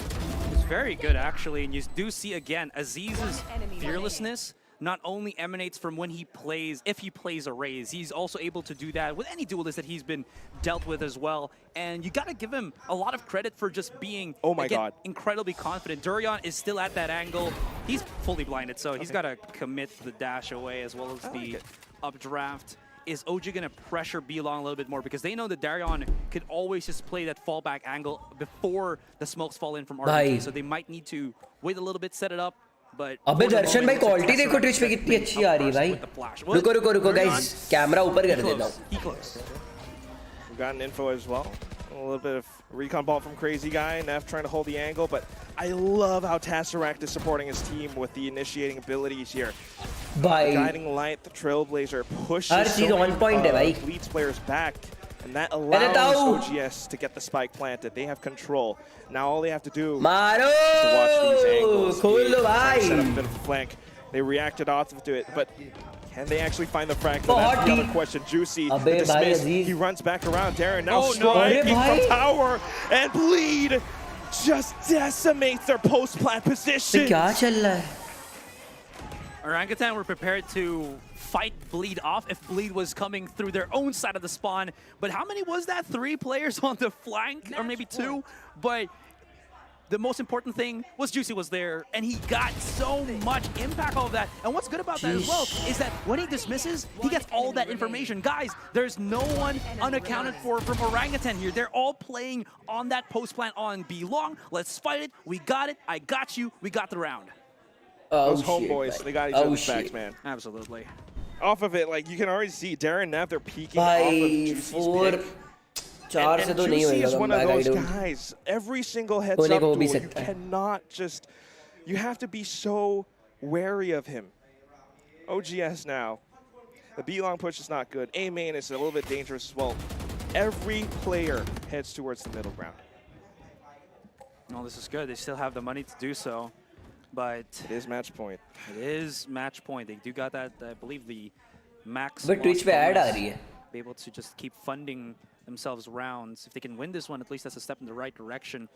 It's very good actually, and you do see again Aziz's fearlessness not only emanates from when he plays, if he plays a raise, he's also able to do that with any duelist that he's been dealt with as well. And you gotta give him a lot of credit for just being incredibly confident. Durian is still at that angle. He's fully blinded, so he's gotta commit the dash away as well as the updraft. Is OG gonna pressure B long a little bit more because they know that Darion could always just play that fallback angle before the smokes fall in from RBK, so they might need to wait a little bit, set it up. अबे दर्शन भाई quality देखो Twitch पे कितनी अच्छी आ रही है भाई. रुको गाइस, कैमरा ऊपर कर देता हूं. We've gotten info as well. A little bit of recon ball from Crazy Guy. Neff trying to hold the angle, but I love how Tesseract is supporting his team with the initiating abilities here. Bye. Guiding Light, the Trailblazer pushes हर चीज on point है भाई. Bleeds players back, and that allows OGS to get the spike planted. They have control. Now all they have to do is to watch these angles. खोल लो भाई. Set up a bit of a flank. They reacted off to it, but can they actually find the frag? That's the other question. Juicy, the dismiss. He runs back around. Darren now striking from tower, and Bleed just decimates their post-plant position. क्या चल रहा है? Orangutan were prepared to fight Bleed off if Bleed was coming through their own side of the spawn. But how many was that? 3 players on the flank, or maybe 2. But the most important thing was Juicy was there, and he got so much impact off of that. And what's good about that as well is that when he dismisses, he gets all that information. Guys, there's no one unaccounted for from Orangutan here. They're all playing on that post plant on B long. Let's fight it. We got it. I got you. We got the round. Those homeboys, they got each other's backs, man. Absolutely. Off of it, like you can already see Darren Neff, they're peeking off of Juicy's pick. And Juicy is one of those guys. Every single heads up duel, you cannot just, you have to be so wary of him. OGS now. The B-long push is not good. A main is a little bit dangerous as well. Every player heads towards the middle ground. No, this is good. They still have the money to do so. But it is match point. It is match point. They do got that, I believe, the max. But Twitch पे ad आ रही है. Be able to just keep funding themselves rounds. If they can win this one, at least that's a step in the right direction.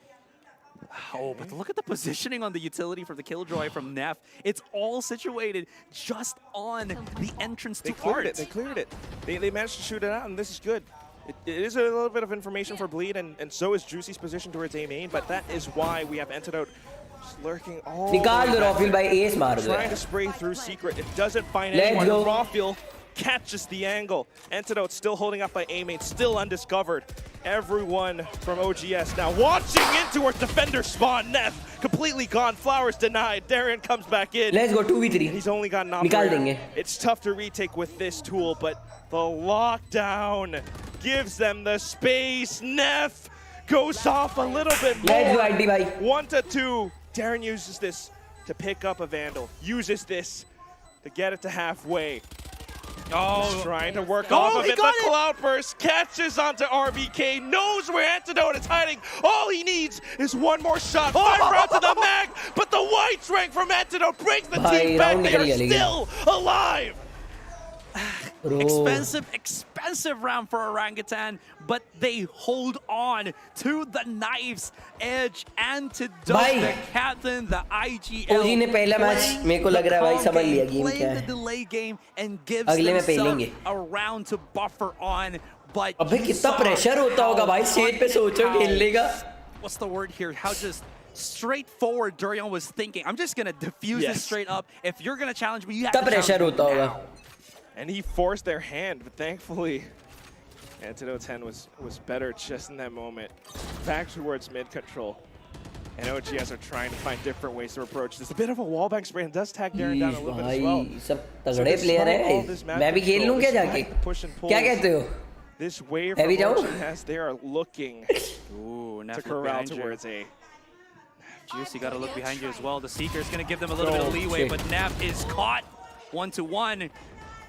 Oh, but look at the positioning on the utility for the Killjoy from Neff. It's all situated just on the entrance to Art. They cleared it. They managed to shoot it out, and this is good. It is a little bit of information for Bleed, and so is Juicy's position towards A main, but that is why we have Antidote Just lurking all निकाल the दो way रॉफिल back भाई S मार there. दो Trying to यार spray through secret. It doesn't find Let's anyone. go. Rafiel catches the angle. Antidote still holding up by A-Main, still undiscovered. Everyone from OGS now watching into our defender spawn. Neff completely gone. Flowers denied. Darren comes back in. Let's go 2v3 He's only got an निकाल operator. देंगे It's tough to retake with this tool, but the lockdown gives them the space. Neff goes off a little bit let's go more. ID भाई 1-2. Darren uses this to pick up a Vandal. Uses this to get it to halfway. He's trying to work off of he it. got The Cloudburst catches onto RBK, knows where Antidote is hiding. All he needs is one more shot. 5 rounds to the mag, but the white rank from Antidote brings the Bhai, team back. round They are nikal gaya still alive. Bro. Expensive round for Orangutan, but they hold on to the knife's edge. Antidote, Bhai. the captain, the IGL. ओजी ने पहला match मेरे को लग रहा है भाई समझ लिया गेम क्या playing the है delay game and gives अगले में पे themselves लेंगे a round to buffer on. But अबे you कितना saw प्रेशर होता होगा भाई स्टेज पे सोचो how- खेलने का What's the word here? How just straightforward Durian was thinking. I'm just gonna diffuse this Yes. straight up. If you're gonna challenge me, you have कितना to प्रेशर challenge me होता होगा now. And he forced their hand, but thankfully Antidote 10 was better just in that moment. Back towards mid control. And OGS are trying to find different ways to approach this. A bit of a wallbang spray and does tag Darren down a little bit as well. भाई सब तगड़े player हैं मैं भी खेल लूं क्या जाके क्या कहते हो This wave Heavy from down? OGS, they are looking Ooh, to Neff look corral behind you. towards A. Juice, you gotta look behind you as well. The Seeker's gonna give them a little bit of Oh, leeway, shit. but Neff is caught 1-1.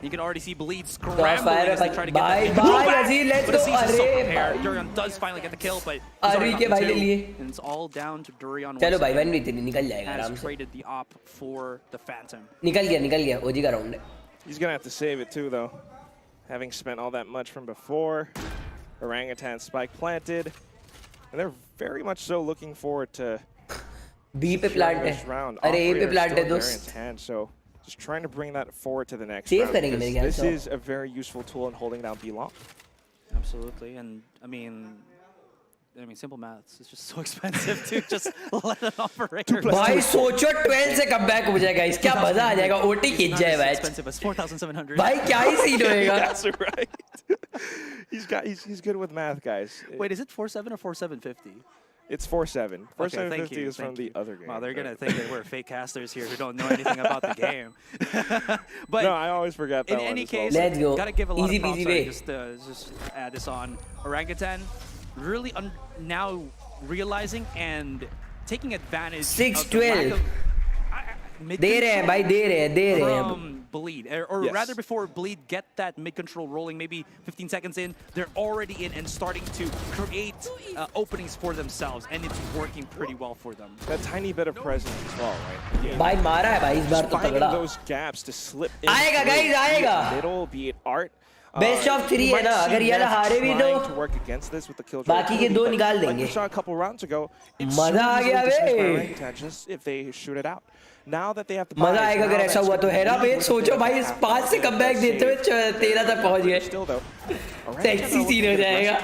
You can already see Bleed Crossfire, scrambling as they try to get bye, that. bye, Back! Aziz, let's But go. Aziz is so Arre, prepared. bhai. Durian does finally get the kill, but he's Arre already के gotten भाई ले two, लिए and it's all down to Durian. चलो once भाई again. 1v3 निकल जाएगा आराम Has से traded the op for the Phantom. निकल गया ओजी का राउंड है He's going to have to save it too, though. Having spent all that much from before. Orangutan spike planted. And they're very much so looking forward to B पे plant this है round. अरे A पे Operator plant है still in दोस्त Darren's hand, so just trying to bring that forward to the next Save round. करेंगे because मेरे ख्याल This से। is a very useful tool in holding down B-Long. Absolutely, and I mean, simple maths. It's just so expensive to just let an operator. भाई सोचो 12 से come back हो जाएगा इस क्या मजा आ जाएगा ओटी खींच Not जाए as मैच expensive as 4,700. भाई क्या ही सीन होएगा That's right. He's good with math, guys. Wait, is it 4.7 or 4.750? It's 4-7. Okay, 4-7-50 thank you, is from thank the you. other game. Wow, they're gonna think that we're fake casters here who don't know anything about the game. But No, I always forget that in one any as well. case, Let's go. gotta give a lot Easy of props. peasy Sorry, way. just add this on. Orangutan really now realizing and taking advantage. 6-12. of दे रहे हैं भाई दे रहे हैं from Bleed, or Yes. rather before Bleed get that mid control rolling, maybe 15 seconds in, they're already in and starting to create openings for themselves, and it's working pretty well for them. That tiny bit of presence as well, right? Yeah. भाई मारा है भाई इस बार तो Finding तगड़ा those gaps to slip in. आएगा, through, guys, be it आएगा। Middle, be it art. Best of 3 you है might ना, see अगर ये Neff हारे भी trying तो to work against this with the kill बाकी के दो but निकाल like देंगे। we saw a couple rounds ago, it's मजा so आ easily गया dismissed by bay. Orangutan just if they shoot it out. Now that they have to मजा आएगा अगर ऐसा हुआ तो है ना भाई सोचो भाई इस 5 से कम बैक देते हुए 13 तक पहुंच गए Still though, Sexy scene हो जाएगा।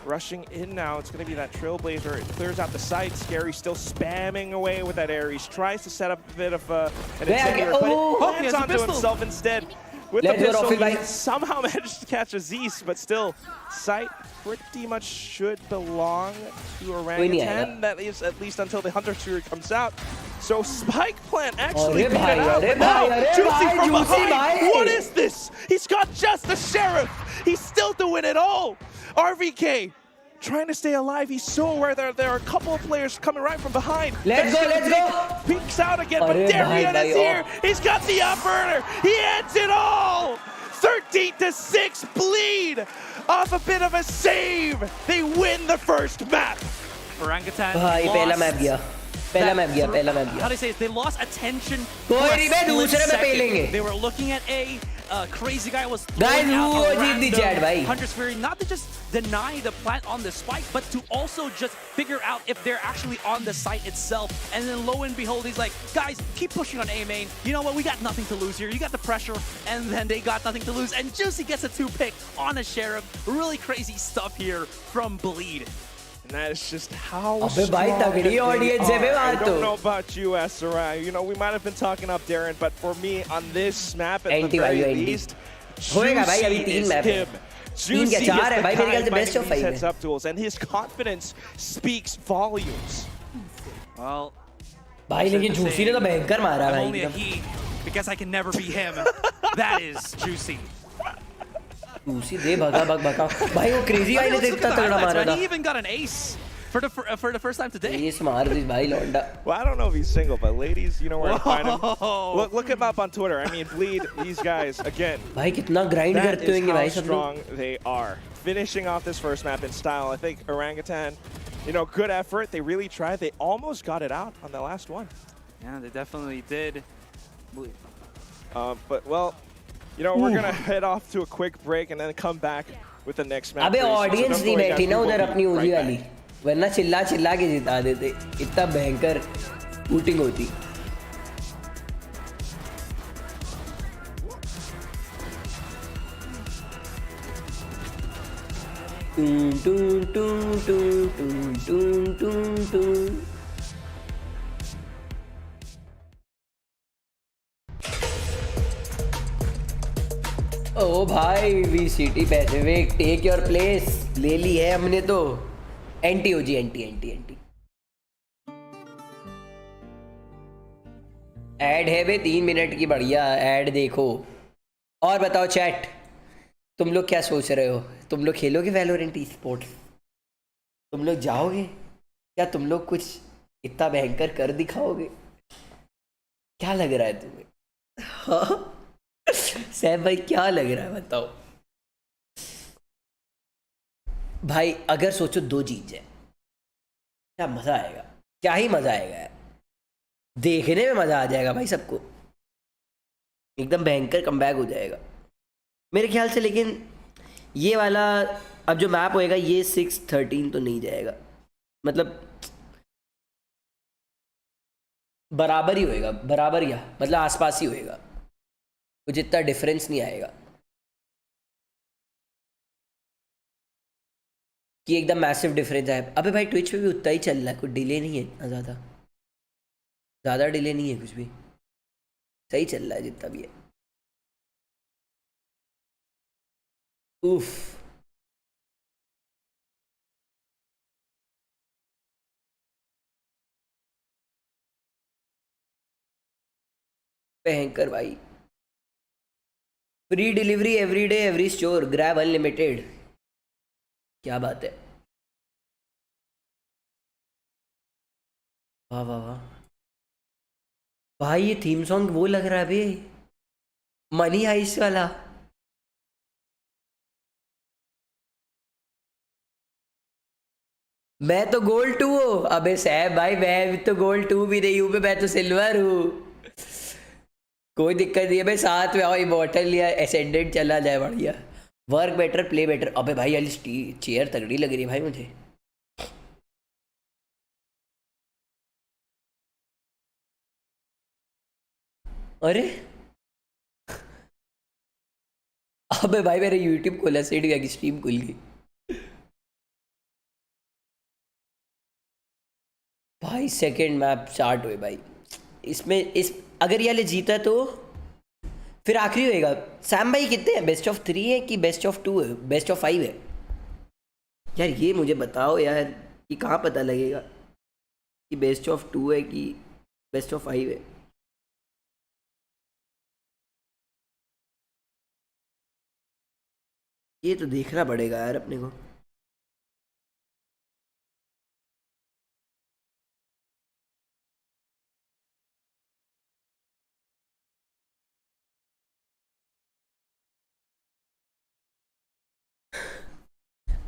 Rushing in now, it's going to be that Trailblazer. It clears out the site. Scary still spamming away with that Ares. Tries to set up a bit of an incendiary, but oh, it he has lands a onto pistol. himself instead. With Let's the go, pistol, Rafi, he bhai. somehow managed to catch Aziz, but still, site pretty much should belong to Orangutan. That is at least until the Hunter Shooter comes out. So Spike Plant actually Arre beat bhai, it out. arre But now, bhai, arre Juicy bhai, from Juicy behind. bhai. What is this? He's got just the Sheriff. He's still doing it all. RVK trying to stay alive. He's so aware that there are a couple of players coming right from behind. Let's go, let's go. Peeks out again, but Arre Darien bhai, is bhai, here. He's got the upburner. He ends it all. 13-6 Bleed off a bit of a save. They win the first map. Orangutan भाई पहला lost map गया पहला map गया पहला map How गया do I say it? They lost attention. कोई for a नहीं, मैं split दूसरे में second. पेलेंगे। They were looking at A. Crazy guy was Guys, throwing out who a achieved the random chat, bhai? Hunter's Fury, not to just deny the plant on the spike, but to also just figure out if they're actually on the site itself. And then lo and behold, he's like, guys, keep pushing on A main. You know what? We got nothing to lose here. You got the pressure, and then they got nothing to lose. And Juicy gets a 2-pick on a Sheriff. Really crazy stuff here from Bleed. And that is just how अबे भाई strong तगड़ी they audience है बे are. I वहाँ तो। don't know about you, Sarai. You know, we might have been talking up Darren, but for me, on this map, at the very least, होएगा भाई, अभी Juicy 3 is map है। him. 3 क्या Juicy 4 is है the भाई, मेरे ख्याल guy से best finding of these 5 है। heads-up duels, and his confidence speaks volumes. Well, भाई लेकिन जूसी ने तो भयंकर मारा I'm भाई only a एकदम। he because I can never be him. That is Juicy. Juicy दे भगा भाई वो क्रेजी आई ने Let's look इतना at the तगड़ा highlights, मारा man. था। He even got an ace for the first time today. ये मार दी भाई लौंडा। Well, I don't know if he's single, but ladies, you know where to find him. Whoa. Look him up on Twitter. I mean, Bleed, these guys, again, भाई कितना grind that करते is होंगे how भाई सब लोग। strong they are. Finishing off this first map in style. I think Orangutan, you know, good effort. They really tried. They almost got it out on the last one. Yeah, they definitely did. But, well, you know, we're going to head off to a quick break and then come back with the next map. अबे pretty soon. So audience don't नहीं worry, guys, बैठी ना we will उधर be अपनी ओजी right वाली, back. वरना चिल्ला के जिता देते। इतना भयंकर शूटिंग होती। टून टून टून टून टून टून टून। ओ भाई VCT Pacific take your place ले ली है हमने तो। एंटी ओजी एंटी ऐड है बे 3 मिनट की बढ़िया ऐड देखो। और बताओ चैट, तुम लोग क्या सोच रहे हो? तुम लोग खेलोगे वैलोरेंट ई-स्पोर्ट्स? तुम लोग जाओगे क्या? तुम लोग कुछ इतना भयंकर कर दिखाओगे? क्या लग रहा है तुम्हें? हाँ सैफ भाई क्या लग रहा है बताओ भाई। अगर सोचो 2 जीत जाए क्या मजा आएगा, क्या ही मजा आएगा यार। देखने में मजा आ जाएगा भाई सबको, एकदम भयंकर कमबैक हो जाएगा मेरे ख्याल से। लेकिन ये वाला अब जो मैप होएगा ये 6-13 तो नहीं जाएगा, मतलब बराबर ही होएगा, बराबर या मतलब आसपास ही होएगा, कुछ इतना डिफरेंस नहीं आएगा कि एकदम मैसिव डिफरेंस आए। अबे भाई ट्विच पे भी उतना ही चल रहा है, कुछ डिले नहीं है इतना ज़्यादा डिले नहीं है, कुछ भी सही चल रहा है जितना भी है। उफ भयंकर भाई। Free delivery every day every store, grab unlimited, क्या बात है। वाह वाह वाह भाई, ये थीम सॉन्ग वो लग रहा है बे, मनी हाइस्ट वाला। मैं तो गोल्ड 2 हूँ। अबे सैब भाई मैं तो गोल्ड 2 भी नहीं हूँ, मैं तो सिल्वर हूँ। कोई दिक्कत नहीं है भाई, साथ में आओ, इमॉर्टल या एसेंडेंट चला जाए बढ़िया। Work better play better. अबे भाई वाली चेयर तगड़ी लग रही है भाई मुझे। अरे अबे भाई मेरे यूट्यूब खोला, सेट गया कि स्ट्रीम खुल गई भाई। सेकंड मैप स्टार्ट हुए भाई, इसमें अगर ये वाले जीता तो फिर आखिरी होएगा। सैम भाई कितने हैं, बेस्ट ऑफ 3 है कि बेस्ट ऑफ 2 है, बेस्ट ऑफ 5 है? यार ये मुझे बताओ यार, कि कहाँ पता लगेगा कि बेस्ट ऑफ 2 है कि बेस्ट ऑफ 5 है। ये तो देखना पड़ेगा यार अपने को।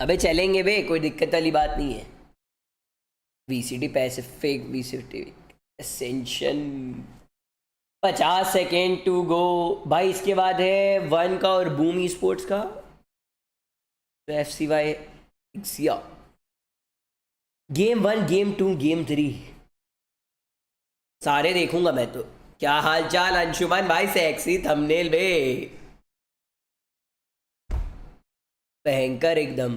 अबे चलेंगे बे, कोई दिक्कत वाली बात नहीं है। VCT Pacific, VCT Ascension, 50 second to go भाई। इसके बाद है 1 का और बूम ई स्पोर्ट्स का, तो FCY एक्सिया। गेम 1, गेम 2, गेम 3 सारे देखूंगा मैं तो। क्या हाल चाल अंशुमन भाई, सेक्सी थंबनेल बे, भयंकर एकदम।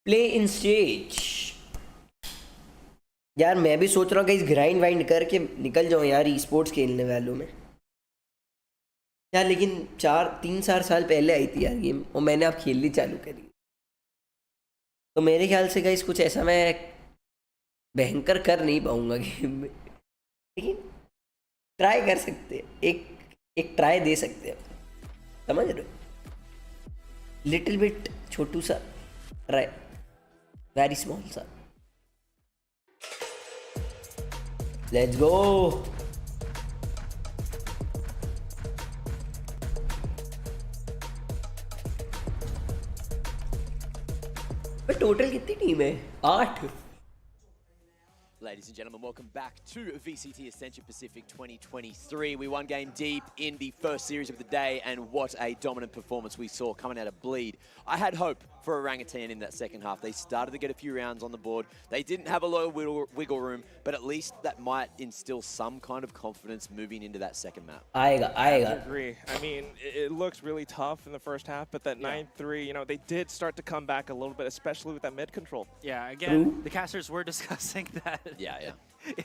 Play in stage. यार मैं भी सोच रहा हूँ कहीं ग्राइंड वाइंड करके निकल जाऊँ यार ई स्पोर्ट्स खेलने वालों में यार, लेकिन 3-4 साल पहले आई थी यार गेम और मैंने अब खेलनी चालू करी, तो मेरे ख्याल से गाइस कुछ ऐसा मैं भयंकर कर नहीं पाऊंगा गेम में, लेकिन ट्राई कर सकते हैं, एक ट्राई दे सकते हैं, समझ रहे हो, लिटिल बिट छोटू सा ट्राई, वेरी स्मॉल सा। Let's go. टोटल कितनी टीम है? 8। Ladies and gentlemen, welcome back to VCT Ascension Pacific 2023. We won game deep in the first series of the day, and what a dominant performance we saw coming out of Bleed. I had hope for Orangutan in that second half. They started to get a few rounds on the board. They didn't have a lot of wiggle room, but at least that might instill some kind of confidence moving into that second map. आएगा। I agree. I mean, it looks really tough in the first half, but that 9-3, you know, they did start to come back a little bit, especially with that mid control. Yeah, again, the casters were discussing that. Yeah.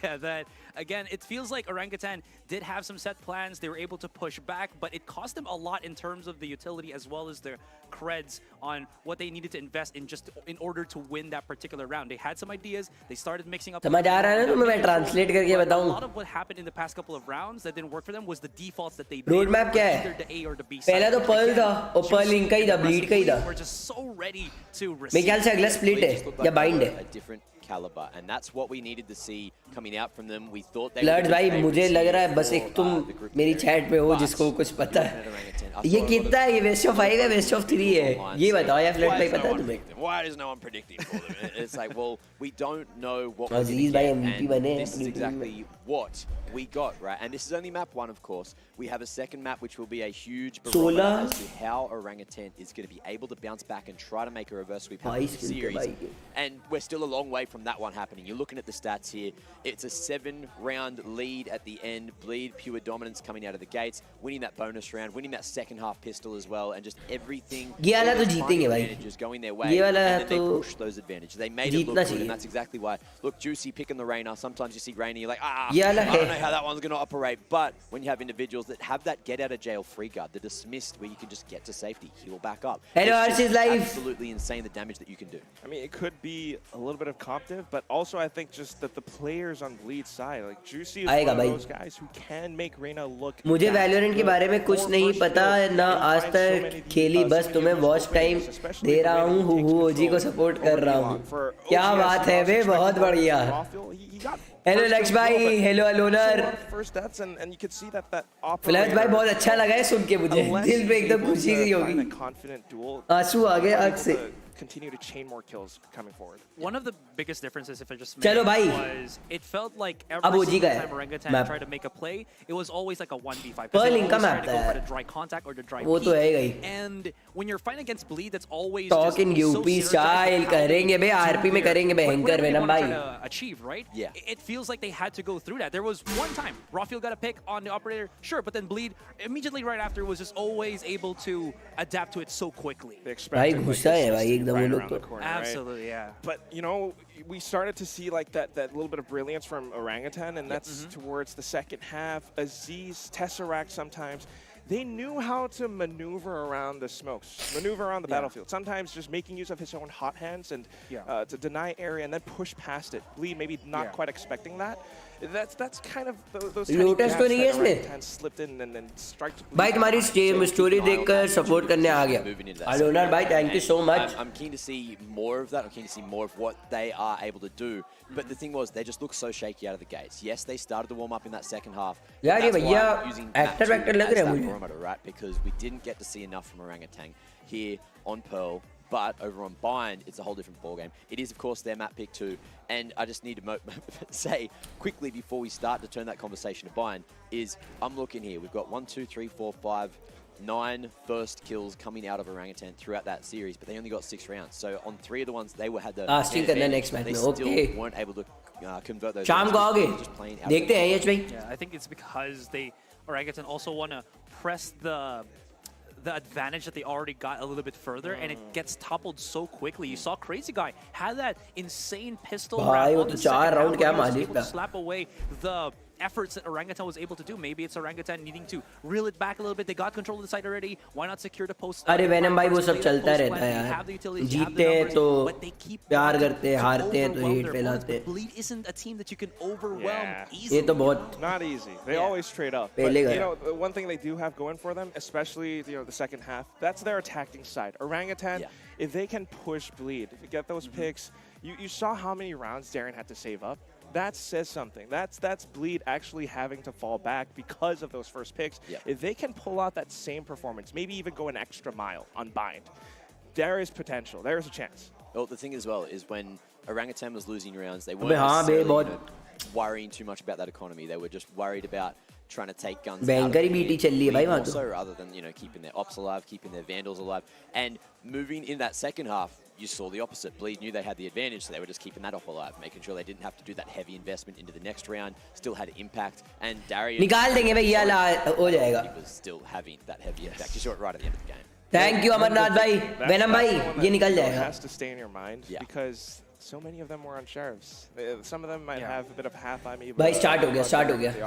Yeah, that again, it feels like Orangutan did have some set plans. They were able to push back, but it cost them a lot in terms of the utility as well as their creds on what they needed to invest in just in order to win that particular round. They had some ideas. They started mixing up. समझ आ रहा है ना? तो मैं translate करके बताऊं। A lot of what happened in the past couple of rounds that didn't work for them was the defaults that they road map क्या है? either the A or the B. पहला तो पर्ल था और Perl इनका ही था, bleed का ही था। We're just so ready to receive. मेरे ख्याल से अगला स्प्लिट है या बाइंड है। A different caliber, and that's what we needed to see coming out from them. We thought they flood भाई मुझे लग रहा है बस एक तुम मेरी चैट पे हो जिसको कुछ पता है। ये कितना है? ये बेस्ट ऑफ 5 है, बेस्ट ऑफ 3 है? ये बताओ यार फ्लड भाई, पता है तुम्हें? Why is no one predicting for them? It's like, well, we don't know what we're Aziz going भाई to MVP get, बने and हैं this is अपनी टीम में। exactly what we got, right? And this is only map 1, of course. We have a second map, which will be a huge barometer as to how Orangutan is going to be able to bounce back and try to make a reverse sweep happen in the series. And we're still a long way from that one happening. You're looking at the stats here. It's a 7-round lead at the end. Bleed, pure dominance coming out of the gates, winning that bonus round, winning that second half pistol as well, and just everything. ये वाला तो जीतेंगे भाई। Advantages going their way, ये वाला and then they तो push those advantages. They made it look good, and that's exactly why. Look, Juicy picking the Rainer. Sometimes you see Rainer, you're like, I don't know how that one's going to operate. But when you have individuals that have that get out of jail free guard, the dismissed, where you can just get to safety, heal back up. Hello, it's Archie's live. absolutely insane the damage that you can do. I mean, it could be a little bit of competitive, but also I think just that the players on Bleed's side, like Juicy is one of those guys who can make Reina look. मुझे Valorant के बारे में कुछ नहीं पता ना, आज तक खेली, बस तुम्हें वॉच टाइम दे रहा हूँ, हु जी को सपोर्ट कर रहा हूँ। क्या बात है बे, बहुत बढ़िया। हेलो लक्ष्य भाई, हेलो अलोनर। फ्लैश भाई बहुत अच्छा लगा है सुन के, मुझे दिल पे एकदम खुशी सी होगी, आंसू आ गए आंख से। Continue to chain more kills coming forward. One of the biggest differences, if I just चलो भाई, was it felt like every single time Orangutan tried to make a play, it was always like a 1v5. Pearl इनका map था यार, the dry contact or the dry वो तो है ही। And when you're fighting against Bleed, that's always talk in UP style करेंगे बे, RP में करेंगे भयंकर वेनम भाई। Achieve, right? Yeah. It feels like they had to go through that. There was one time Rafael got a pick on the operator, sure, but then Bleed immediately right after was just always able to adapt to it so quickly. भाई गुस्सा है भाई एकदम वो लोग तो। Absolutely, yeah. But you know, we started to see like that little bit of brilliance from Orangutan, and that's towards the second half. Aziz, Tesseract sometimes. They knew how to maneuver around the smokes, maneuver around the battlefield. Sometimes just making use of his own hot hands and to deny area and then push past it. Bleed maybe not quite expecting that. That's kind of those lotus तो नहीं है इसमें। slipped in and then strike. भाई तुम्हारी story देखकर support करने आ गया। अलोनर भाई thank you so much. I'm keen to see more of that. I'm keen to see more of what they are able to do. But the thing was, they just looked so shaky out of the gates. Yes, they started to warm up in that second half. यार ये भैया actor लग रहे हैं मुझे। Right, because we didn't get to see enough from Orangutan here on Pearl. But over on Bind, it's a whole different ballgame. It is, of course, their map pick too. And I just need to say quickly before we start to turn that conversation to Bind is I'm looking here. We've got 1, 2, 3, 4, 5, 9 first kills coming out of Orangutan throughout that series, but they only got 6 rounds. So on 3 of the ones they had the next match, they still weren't able to convert those. शाम को आओगे? देखते हैं यश भाई। Yeah, I think it's because Orangutan also want to press the advantage that they already got a little bit further, and it gets toppled so quickly. You saw Crazy Guy had that insane pistol round on the second round, where he was able to slap away the efforts that Orangutan was able to do. Maybe it's Orangutan needing to reel it back a little bit. They got control of the site already. Why not secure the post? अरे venom भाई वो सब चलता रहता है यार. जीतते हैं तो प्यार करते हैं, हारते हैं तो हेट फैलाते हैं. Bleed isn't a team that you can overwhelm easily. ये तो बहुत not easy. They always trade up. But, you know, the one thing they do have going for them, especially the second half, that's their attacking side. Orangutan, if they can push Bleed, if you get those picks, you saw how many rounds Darren had to save up. That says something. That's Bleed actually having to fall back because of those first picks. If they can pull out that same performance, maybe even go an extra mile on Bind, there is potential. There is a chance. Well, the thing as well is when Orangutan was losing rounds, they weren't necessarily worrying too much about that economy. They were just worried about trying to take guns out of the also, rather than keeping their ops alive, keeping their vandals alive, and moving in that second half. You saw the opposite. Bleed knew they had the advantage, so they were just keeping that op alive, making sure they didn't have to do that heavy investment into the next round. Still had impact, and Darius was still having that heavy impact. You saw it right at the end of the game. Thank you, Amarnath bhai. Venom bhai, ये निकल जाएगा. Has to stay in your mind because so many of them were on sheriffs. Some of them might have a bit of half IME. भाई start हो गया.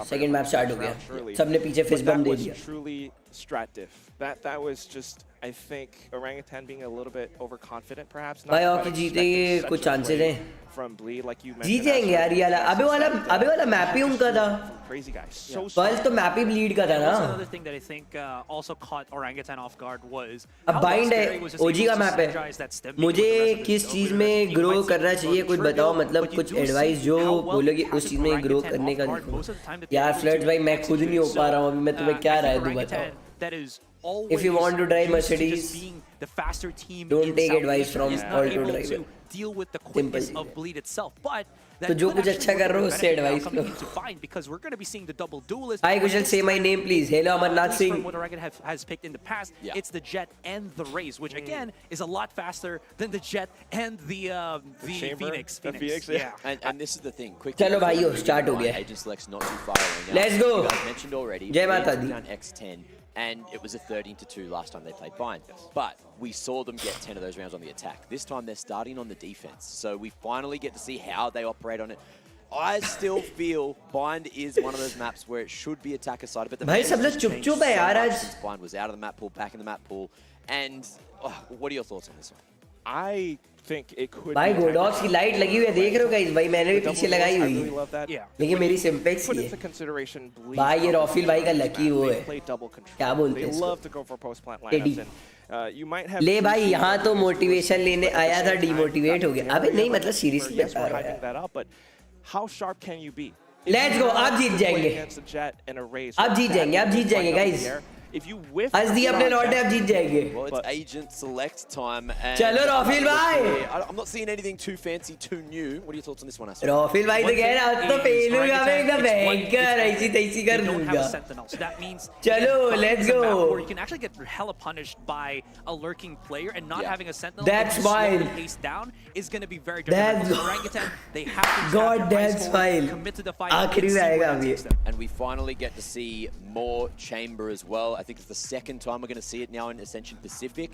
Second map start हो गया. सबने पीछे fist bump दे दिया. Truly strat diff. That was just, I think, Orangutan being a little bit overconfident, perhaps. भाई और जीते ये कुछ chances हैं. From Bleed, like you mentioned. जीत जाएंगे यार ये वाला. अबे वाला map ही उनका था. Crazy guy. So Pulse तो map ही Bleed का था ना. Another thing that I think also caught Orangutan off guard was अब Bind है, OG का map है. मुझे किस चीज में grow करना चाहिए कुछ बताओ, मतलब कुछ advice जो बोलोगे उस चीज में grow करने का देखो. यार Floods भाई मैं खुद नहीं हो पा रहा हूँ अभी, मैं तुम्हें क्या राय दूँ बताओ. If you want to drive Mercedes, don't take advice from auto driver. Deal with the quickness of Bleed itself, but तो जो कुछ अच्छा कर रहे हो उससे advice low. because we're going to be seeing the double duelist. Hi Kushal, say my name please. Hello Amarnath Singh. What Orangutan has picked in the past, it's the Jet and the Raze, which again is a lot faster than the Jet and the Phoenix. And this is the thing. चलो भाइयों start हो गया. Agent select's not too far away now. Let's go. You guys mentioned already. जय माता दी. X10. And it was a 13-2 last time they played Bind. But we saw them get 10 of those rounds on the attack. This time they're starting on the defense. So we finally get to see how they operate on it. I still feel Bind is one of those maps where it should be attacker-sided, but the भाई सब लोग चुप-चुप है यार आज. Bind was out of the map pool, back in the map pool. And what are your thoughts on this one? I think it could. भाई Godox की light लगी हुई है, देख रहे हो गाइस? भाई मैंने भी पीछे लगाई हुई है. लेकिन मेरी सिंपेक्स ही है. भाई ये रॉफिल भाई का लकी वो है. क्या बोलते हैं इसको? ले भाई यहाँ तो मोटिवेशन लेने आया था, डिमोटिवेट हो गया. अबे नहीं मतलब सीरियसली बता रहा है. How sharp can you be? Let's go. आप जीत जाएंगे. आप जीत जाएंगे. आप जीत जाएंगे गाइस. If you whiff, आज दी अपने लौटे आप जीत जाएंगे. Well, it's agent select time. चलो रॉफिल भाई. I'm not seeing anything too fancy, too new. What are your thoughts on this one? रॉफिल भाई तो कह रहा है तो पेलूंगा मैं एकदम भयंकर ऐसी तैसी कर दूंगा. चलो let's go. You can actually get hella punished by a lurking player, and not having a sentinel. That's fine. Face down is going to be very difficult. Orangutan, they have to God, that's fine. Commit to the fight. आखिरी में आएगा अभी. And we finally get to see more chamber as well. I think it's the second time we're going to see it now in Ascension Pacific.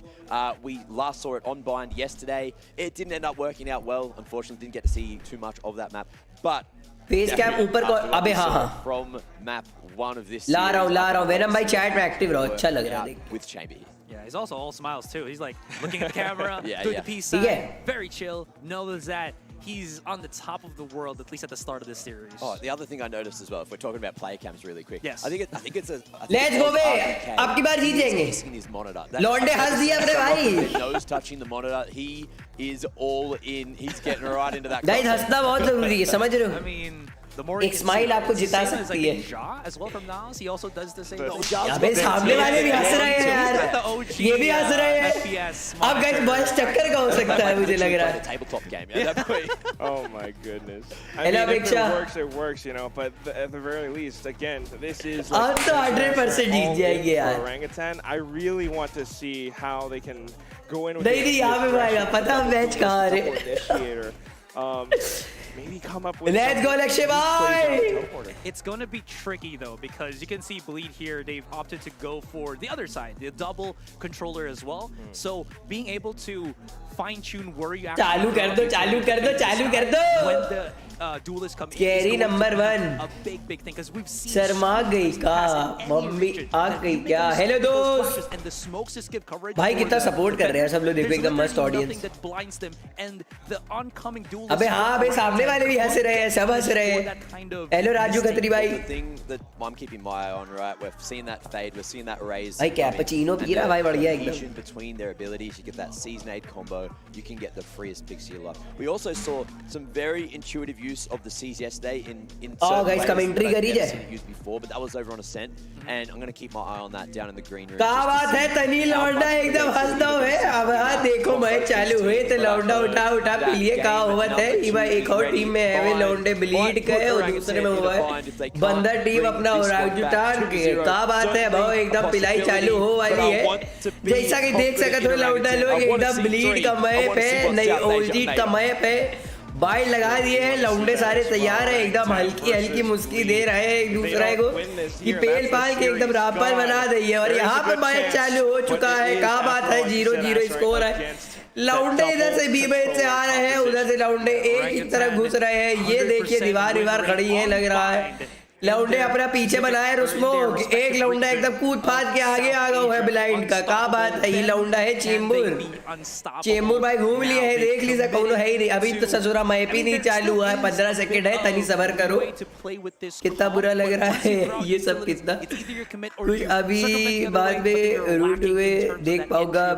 We last saw it on Bind yesterday. It didn't end up working out well. Unfortunately, didn't get to see too much of that map. But face cam ऊपर को अबे हाँ from map 1 of this. ला रहा हूँ venom भाई chat में active रहो. अच्छा लग रहा है with chamber here. Yeah, he's also all smiles too. He's like looking at the camera, doing the peace sign, very chill. Knows that he's on the top of the world, at least at the start of this series. Oh, the other thing I noticed as well, if we're talking about player cams really quick. Yes. I think it's a. Let's go, bhai. Ab ki baar jeet jayenge. His monitor. Lorde has diya apne bhai. Nose touching the monitor. He is all in. He's getting right into that. Guys, हंसना बहुत ज़रूरी है, समझ रहे हो? I mean, the more एक smile आपको जिता सकती है. As well from Nas, he also does the same. अबे सामने वाले भी हंस रहे हैं यार. ये भी हंस रहे हैं. अब guys बॉयज टक्कर का हो सकता है मुझे लग रहा है. Tabletop game. Yeah, oh my goodness. I mean, if it works, you know. But at the very least, again, this is. अब तो 100% जीत जाएंगे यार. Orangutan, I really want to see how they can go in with. नहीं यहाँ पे भाई पता match कहाँ है. maybe come up with. Let's go, Lakshay bhai! It's going to be tricky though, because you can see Bleed here, they've opted to go for the other side, the double controller as well. So being able to fine-tune where you actually चालू कर दो when the duelists come Scary in, number one. a big thing, because we've seen Sharma गई का mummy आ गई क्या hello दोस्त and the smokes just give coverage. भाई कितना सपोर्ट कर रहे हैं सब लोग देखो एकदम मस्त audience that blinds them, and the oncoming duelists. अबे हाँ बे सामने वाले भी हंस रहे हैं सब हंस रहे हैं हेलो राजू खत्री भाई The thing that I'm keeping my eye on, right? We've seen that fade, we've seen that raise. भाई कैपुचिनो पी रहा भाई बढ़िया एकदम between their abilities, you get that seasonade combo, you can get the freest picks of your life. We also saw some very intuitive use of the C's yesterday in certain guys, ways commentary that I've करी never जाए seen it used before, but that was over on Ascent, and I'm going to keep my eye on that down in the green room. क्या बात है तनी लौंडा एकदम हंसता है अब हाँ देखो मैच चालू हुए तो लौंडा उठा पी लिए कहा हुआ है ये भाई एक और टीम में है वे लौंडे ब्लीड गए और दूसरे में हुआ है बंदर टीम अपना ओरांगुटान के क्या बात है भाई एकदम पिलाई चालू हो वाली है जैसा कि देख सकते हो लौंडा लोग एकदम ब्लीड का मैप है नहीं ओल्डी का मैप है बाइट लगा दिए हैं लौंडे सारे तैयार है एकदम हल्की हल्की मुस्की दे रहे हैं एक दूसरे को कि पेल पाल के एकदम रापर बना दी है और यहाँ पर मैच चालू हो चुका है क्या बात है 0-0 स्कोर है लौंडे इधर से बी बेच से आ रहे हैं उधर से लौंडे एक ही तरफ घुस रहे हैं ये देखिए दीवार खड़ी है लग रहा है लौंडे अपना पीछे बनाए रुस्मोक एक लौंडा एकदम कूद फाद के आगे आ गया है ब्लाइंड का क्या बात है ये लौंडा है चेंबूर भाई घूम लिए है देख लीजिए कौन है ही नहीं अभी तो ससुरा मैप ही नहीं चालू हुआ है 15 सेकंड है तनी सबर करो कितना बुरा लग रहा है ये सब कितना कुछ अभी बाद में रूट हुए देख पाऊंगा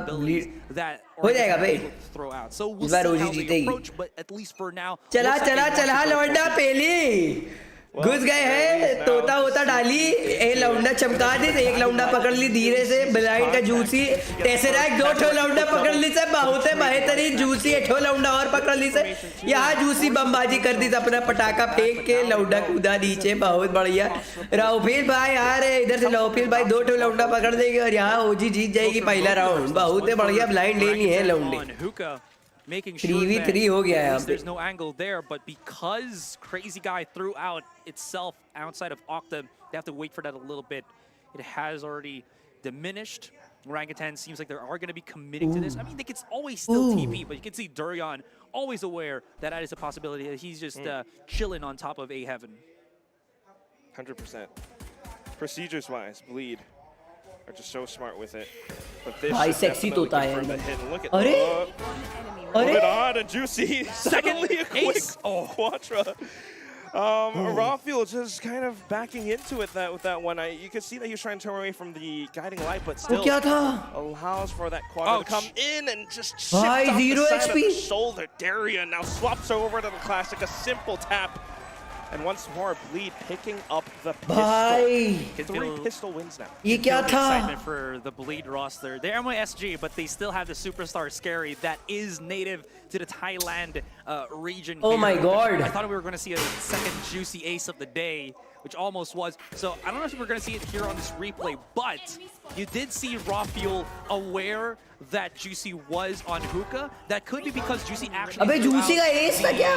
हो जाएगा भाई इस बार ओजी जीतेगी चला लौंडा पहली घुस गए हैं तोता होता डाली एक लौंडा चमका दी एक लौंडा पकड़ ली धीरे से ब्लाइंड का जूसी टेसरैक्ट 2 लौंडा पकड़ ली से बहुत है बेहतरीन जूसी 8 लौंडा और पकड़ ली से यहाँ जूसी बमबाजी कर दी अपना पटाखा फेंक के लौंडा कूदा नीचे बहुत बढ़िया राउफिल भाई आ रहे इधर से राउफिल भाई 2 लौंडा पकड़ देंगे और यहाँ ओजी जीत जाएगी पहला राउंड बहुत बढ़िया ब्लाइंड लेनी है लौंडे making sure 3v3 हो गया है there's no angle there, but because Crazy Guy threw out itself outside of Octa, they have to wait for that a little bit. It has already diminished. Orangutan seems like they are going to be committing to this. I mean, they can always still TP, but you can see Durian always aware that that is a possibility. That he's just chilling on top of A Heaven. 100%. Procedures-wise, Bleed are just so smart with it. But this भाई sexy तोता है look at Move it on and Juicy. Suddenly a quick quadra. Rafiel just kind of backing into it with that one. You could see that he was trying to turn away from the guiding light, but still allows for that quadra to come in and just shift off the side of the shoulder. Darian now swaps over to the classic, a simple tap. And once more, Bleed picking up the pistol. 3 pistol wins now. ये क्या था? Excitement for the Bleed roster. They're MYSG, but they still have the superstar Scary that is native to the Thailand region. Oh my god. I thought we were going to see a second juicy ace of the day, which almost was. So I don't know if we're going to see it here on this replay, but you did see Rafiel aware that Juicy was on hookah. That could be because Juicy actually अबे Juicy का ace था क्या?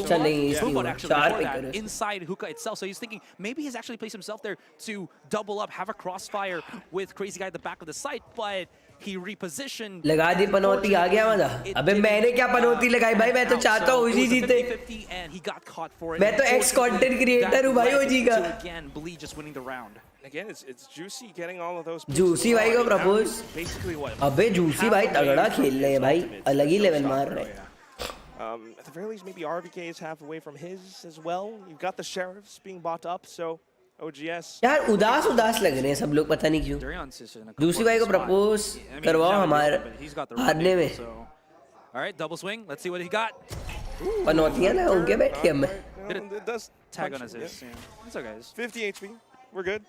चल नहीं ace नहीं हुआ inside hookah itself. So he's thinking maybe he's actually placed himself there to double up, have a crossfire with Crazy Guy at the back of the site, but he repositioned. लगा दी पनौती आ गया मजा अबे मैंने क्या पनौती लगाई भाई मैं तो चाहता हूँ उसी जीते मैं तो एक्स कंटेंट क्रिएटर हूँ भाई ओजी का again Bleed just winning the round. Again, it's Juicy getting all of those. Juicy भाई को प्रपोज अबे Juicy भाई तगड़ा खेल रहे हैं भाई अलग ही लेवल मार रहे हैं At the very least, maybe RVK is half away from his as well. You've got the sheriffs being bought up, so OGS. यार उदास लग रहे हैं सब लोग पता नहीं क्यों Juicy भाई को प्रपोज करवाओ हमारे हारने में All right, double swing. Let's see what he got. पनौतियां ना उनके बैठ के हम It does tag on his ace. It's okay, guys. 50 HP. We're good.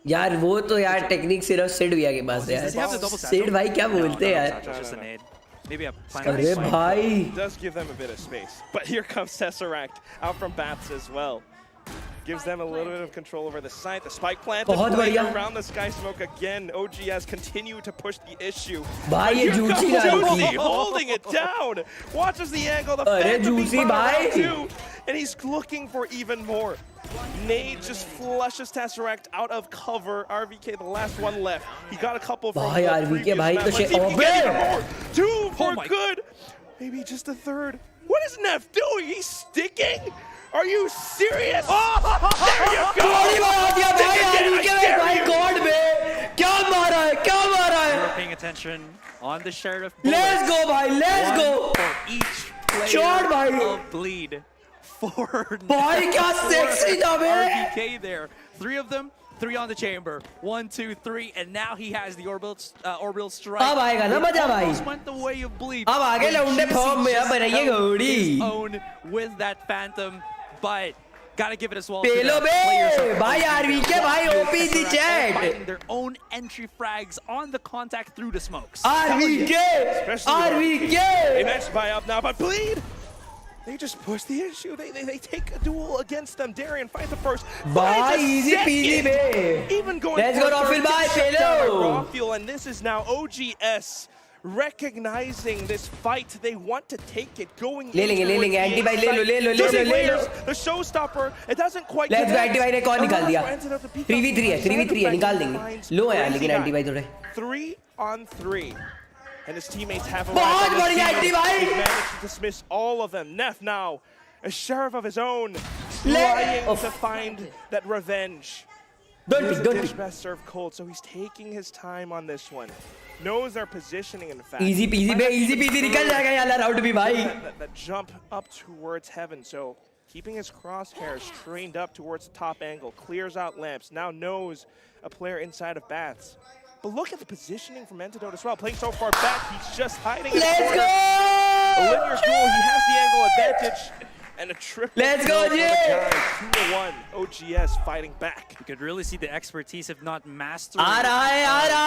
यार वो तो यार टेक्निक सिर्फ सिड भैया के पास है यार सिड भाई क्या बोलते हैं यार अरे भाई does give them a bit of space, but here comes Tesseract out from Bats as well. Gives them a little bit of control over the site. The spike plant around the sky smoke again. OGS continue to push the issue. Bhai, Juicy holding it down. Watches the angle. The Phantom and he's looking for even more. Nade just flushes Tesseract out of cover. RVK, the last one left. He got a couple from the previous map. Two for good. Maybe just a third. What is Neff doing? He's sticking? Are you serious? Oh, there you go! You're paying attention on the sheriff. Let's go, bhai. Let's go. For each player of Bleed. Four RVK there. Three of them. 3 on the chamber. 1, 2, 3, and now he has the orbital strike. Almost went the way of Bleed. His own with that Phantom, but gotta give it as well to the players. Fighting their own entry frags on the contact through the smokes. RVK! They matched buy up now, but Bleed! They just push the issue. They take a duel against them. Darian finds the first. Easy peasy, babe. Even going. Let's go, Rafael. Bye, Rafael. And this is now OGS recognizing this fight. They want to take it. Going. Le anti-buy the showstopper. It doesn't quite. Let's go. Anti-buy ने कौन निकाल दिया? 3v3 है निकाल देंगे. Low है लेकिन anti-buy थोड़े. 3-on-3. And his teammates have managed to dismiss all of them. Neff now, a sheriff of his own, trying to find that revenge. Don't pick. Best served cold, so he's taking his time on this one. Knows their positioning, in fact. Easy peasy, nikal jayega yaar round bhi bhai. That jump up towards heaven, so keeping his crosshairs trained up towards the top angle, clears out lamps, now knows a player inside of Baths. But look at the positioning from Antidote as well. Playing so far back, he's just hiding. Let's go! A linear duel, he has the angle advantage. And a triple. Let's go, Jay! 2-1, OGS fighting back. You could really see the expertise, if not mastery. aa raha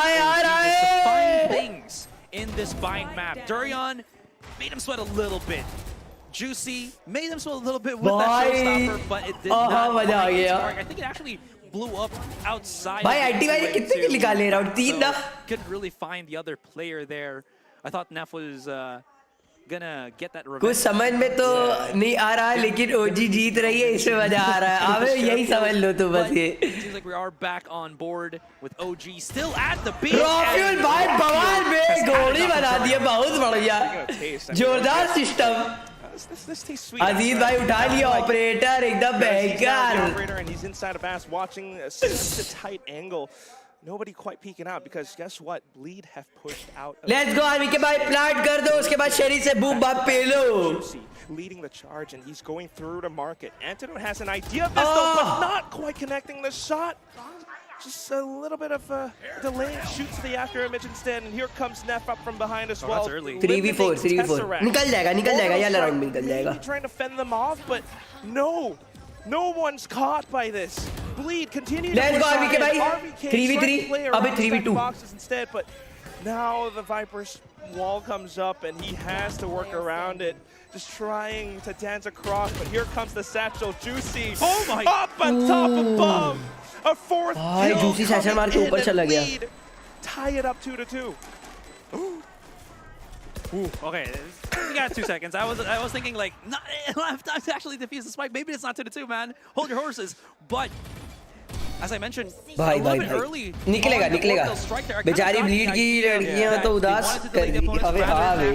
hai. To find things in this bind map. Durian made him sweat a little bit. Juicy made him sweat a little bit with that showstopper, but it did not find its mark. I think it actually blew up outside. Bhai anti-buy ne kitne kill nikale round 3 na. Couldn't really find the other player there. I thought Neff was gonna get that revenge. कुछ समझ में तो नहीं आ रहा लेकिन OG जीत रही है इसमें मजा आ रहा है. अब यही समझ लो तो बस ये. Seems like we are back on board with OG still at the beat. Rafael भाई बवाल में गोली बना दी है बहुत बढ़िया. जोरदार system. This tastes sweet. Aziz भाई उठा लिया ऑपरेटर एकदम भयंकर. Operator, and he's inside of Bass watching such a tight angle. Nobody quite peeking out because guess what? Bleed have pushed out. Let's go army के भाई plant कर दो उसके बाद शेरी से बूम बाप पे लो. Leading the charge and he's going through to market. Antidote has an idea of this though, but not quite connecting the shot. Just a little bit of a delay. Shoots the after image instead, and here comes Neff up from behind as well. That's early. 3v4 निकल जाएगा ये वाला round निकल जाएगा. Trying to fend them off, but no one's caught by this. Bleed continues. Let's go RVK भाई. 3v3 अबे 3v2 boxes instead, but now the Viper's wall comes up and he has to work around it. Just trying to dance across, but here comes the satchel. Juicy up on top of bomb. A fourth kill. Juicy satchel मार के ऊपर चला गया. Tie it up 2-2. Okay, we got 2 seconds. I was thinking like, enough time to actually defuse the spike. Maybe it's not 2-2, man. Hold your horses. But as I mentioned, a little bit early. निकलेगा. बेचारी Bleed की लड़कियां तो उदास करेगी. अबे हाँ बे.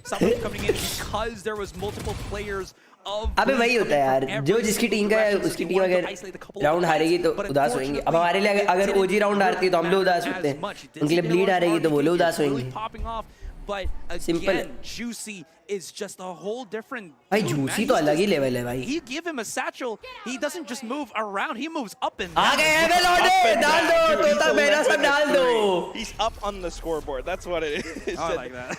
Someone coming in because there was multiple players of. अबे वही होता है यार. जो जिसकी टीम का है उसकी टीम अगर राउंड हारेगी तो उदास होंगे. अब हमारे लिए अगर OG राउंड हारती है तो हम लोग उदास होते हैं. उनके लिए Bleed हारेगी तो वो लोग उदास होंगे. But again, Juicy is just a whole different. भाई Juicy तो अलग ही लेवल है भाई. He give him a satchel. He doesn't just move around. He moves up and down. आ गए हैं लौटे. डाल दो. तो तक मेरा सब डाल दो. He's up on the scoreboard. That's what it is. I like that.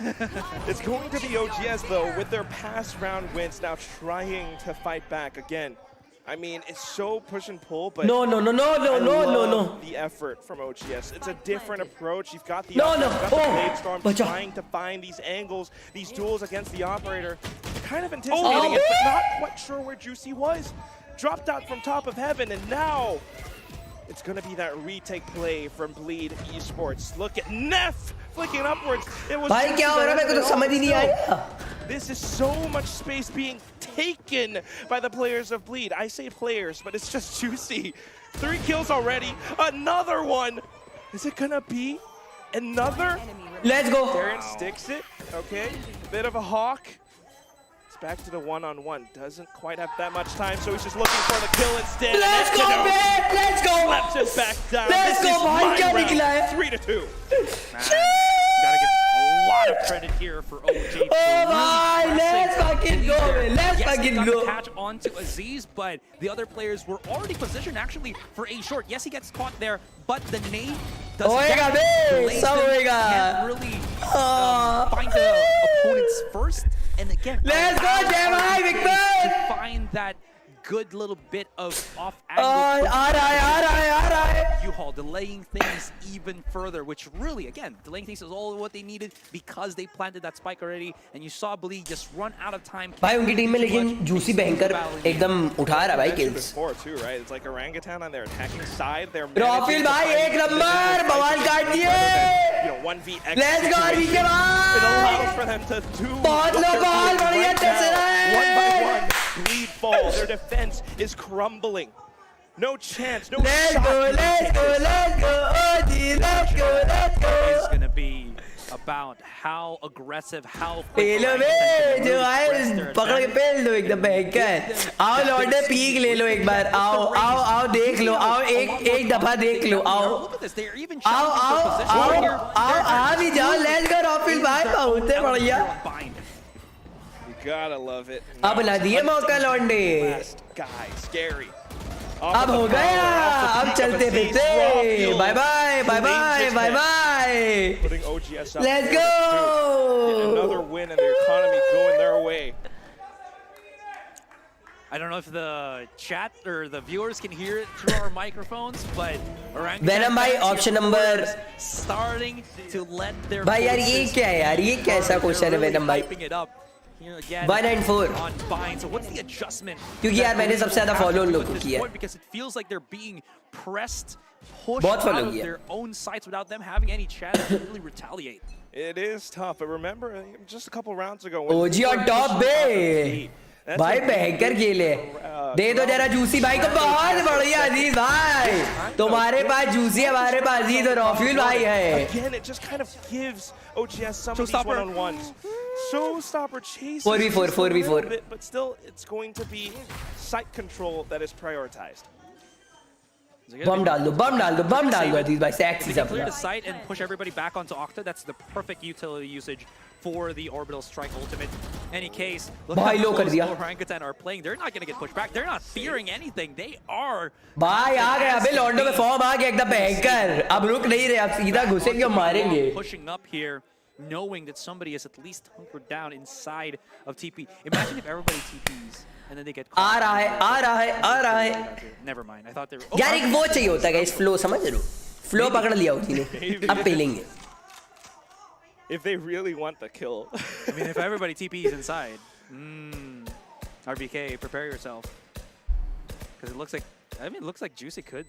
It's going to be OGS though with their past round wins now trying to fight back again. I mean, it's so push and pull, but no. The effort from OGS. It's a different approach. You've got the Blade Storm trying to find these angles, these duels against the operator. Kind of anticipating it, but not quite sure where Juicy was. dropped out from top of heaven, and now it's going to be that retake play from Bleed Esports. Look at Neff flicking upwards. It was भाई क्या हो रहा है मेरे को तो समझ ही नहीं आया. This is so much space being taken by the players of Bleed. I say players, but it's just Juicy. 3 kills already. Another one. Is it gonna be another? Let's go. Darren sticks it. Okay. Bit of a hawk. It's back to the one-on-one. Doesn't quite have that much time, so he's just looking for the kill instead. Let's go, man. Let's go. Slaps it back down. Let's This go, is भाई my क्या round. निकला है? 3-2. Gotta give a lot of credit here for OG. Oh my, let's fucking go, man. Let's yes, fucking got go. the catch onto Aziz, but the other players were already positioned actually for a short. Yes, he gets caught there, but the nade doesn't होएगा बे, सब होएगा. can't really find the opponents first. And again, Let's go, Jai bhai, Victor. to find that good little bit of off angle. आ रहा है. U-Haul delaying things even further, which really, again, delaying things is all what they needed because they planted that spike already, and you saw Bleed just run out of time. भाई उनकी team में लेकिन juicy भयंकर एकदम उठा रहा भाई kills. Before too, right? It's like Orangutan on their attacking side. They're रॉफिल भाई एक नंबर बवाल काट दिए. 1v. Let's go अरवी के बाद. It allows for them to do बहुत लोग बॉल बढ़िया चल रहा है. 1-by-1. Bleed fall. Their defense is crumbling. No chance. No Let's shot. go, let's go, let's go, OG, let's go, let's go. It's going to be about how aggressive, how quick पेलो बे जो आए पकड़ के पेल दो एकदम भयंकर. आओ लौंडे पीक ले लो एक बार. आओ आओ आओ देख लो. आओ एक दफा देख लो. आओ आओ आओ आओ आओ आ भी जाओ. Let's go रॉफिल भाई बहुत है बढ़िया. You gotta love it. अब ला दिए मौका लौंडे. Last guy, scary. अब हो गया. अब चलते फिरते. Bye bye bye bye bye bye. Putting OGS up. Let's Get go. another win and the economy going their way. I don't know if the chat or the viewers can hear it through our microphones, but Orangutan Venom भाई option number starting to let their भाई यार ये क्या है यार. ये कैसा question है Venom भाई. hyping it up. Here again 1 and 4. on Bind. So what's the adjustment? क्योंकि यार मैंने सबसे ज्यादा follow उन लोगों को किया है. Because it feels like they're being pressed, pushed बहुत out follow of किया. their own sites without them having any chance to really retaliate. It is tough, but remember, just a couple rounds ago. OG on top बे. भाई भयंकर खेल है. दे दो जरा juicy भाई को. बहुत बढ़िया अजीज भाई. तुम्हारे पास जूसी हमारे पास अजीज और रॉफिल भाई है. Again, it just kind of gives OGS some of these one-on-ones. Showstopper chases 4v4, just a little 4v4. bit, but still, it's going to be site control that is prioritized. बम डाल दो बम डाल दो बम डाल दो अजीज भाई. sexy If they सब clear the site and push everybody back onto Octa, that's the perfect utility usage for the Orbital Strike ultimate. Any case, look भाई how लो कर close दिया. Orangutan are playing. They're not going to get pushed back. They're not fearing anything. They are. भाई आ गया अबे लॉन्डो में form आ गया एकदम भयंकर. अब रुक नहीं रहे. अब सीधा घुसेंगे और मारेंगे. Pushing up here, knowing that somebody is at least hunkered down inside of TP. Imagine if everybody TPs and then they get आ रहा है आ रहा है आ रहा है. Never mind. I thought they were. यार एक वो चाहिए होता है गाइस. फ्लो समझ रहे हो. फ्लो पकड़ लिया उसी ने. अब पेलेंगे. If they really want the kill. I mean, if everybody TPs inside, RBK, prepare yourself. Because it looks like, I mean, it looks like Juicy could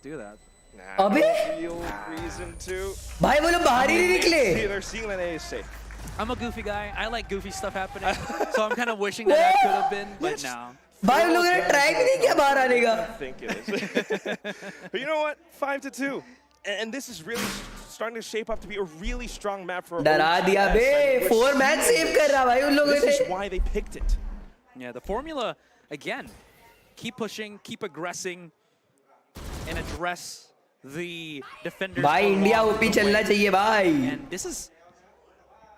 do that. Nah, अबे? no real reason to. भाई वो लोग बाहर ही नहीं निकले. See, they're seeing that A is safe. I'm a goofy guy. I like goofy stuff happening. So I'm kind of wishing that that could have been, but no. भाई उन लोगों ने ट्राई भी नहीं किया बाहर आने का. I think it is. But you know what? 5-2. And this is really starting to shape up to be a really strong map for डरा दिया बे. which 4 मैच सेव कर रहा भाई उन लोगों This is ने. why they picked it. Yeah, the formula, again, keep pushing, keep aggressing, and address the defenders. भाई India OP चलना चाहिए भाई. And this is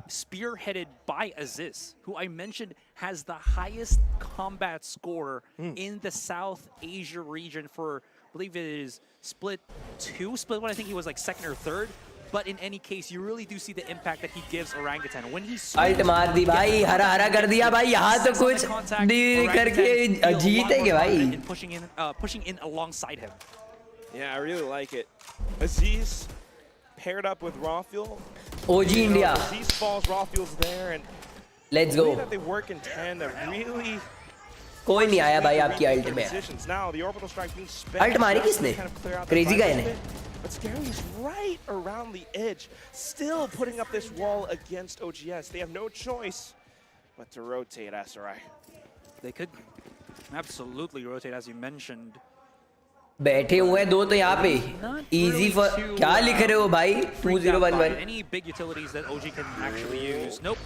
spearheaded by Aziz, who I mentioned has the highest combat score in the South Asia region for, I believe it is Split 1, I think he was like 2nd or 3rd. But in any case, you really do see the impact that he gives Orangutan. When he ult मार दी भाई. हरा हरा कर दिया भाई. यहाँ तो कुछ डी करके जीतेंगे भाई. Pushing in alongside him. Yeah, I really like it. Aziz paired up with Rawfuel. OG India. Aziz falls, Rawfuel's there, and Let's the way go. that they work in tandem really कोई नहीं आया भाई आपकी alt में. Alt मारी किसने? Crazy guy ने. But Scary's right around the edge, still putting up this wall against OGS. They have no choice but to rotate SRI. They could absolutely rotate, as you mentioned. बैठे हुए हैं दो तो यहाँ पे. Easy for क्या लिख रहे हो भाई? 2011. Any big utilities that OG can actually use? Nope.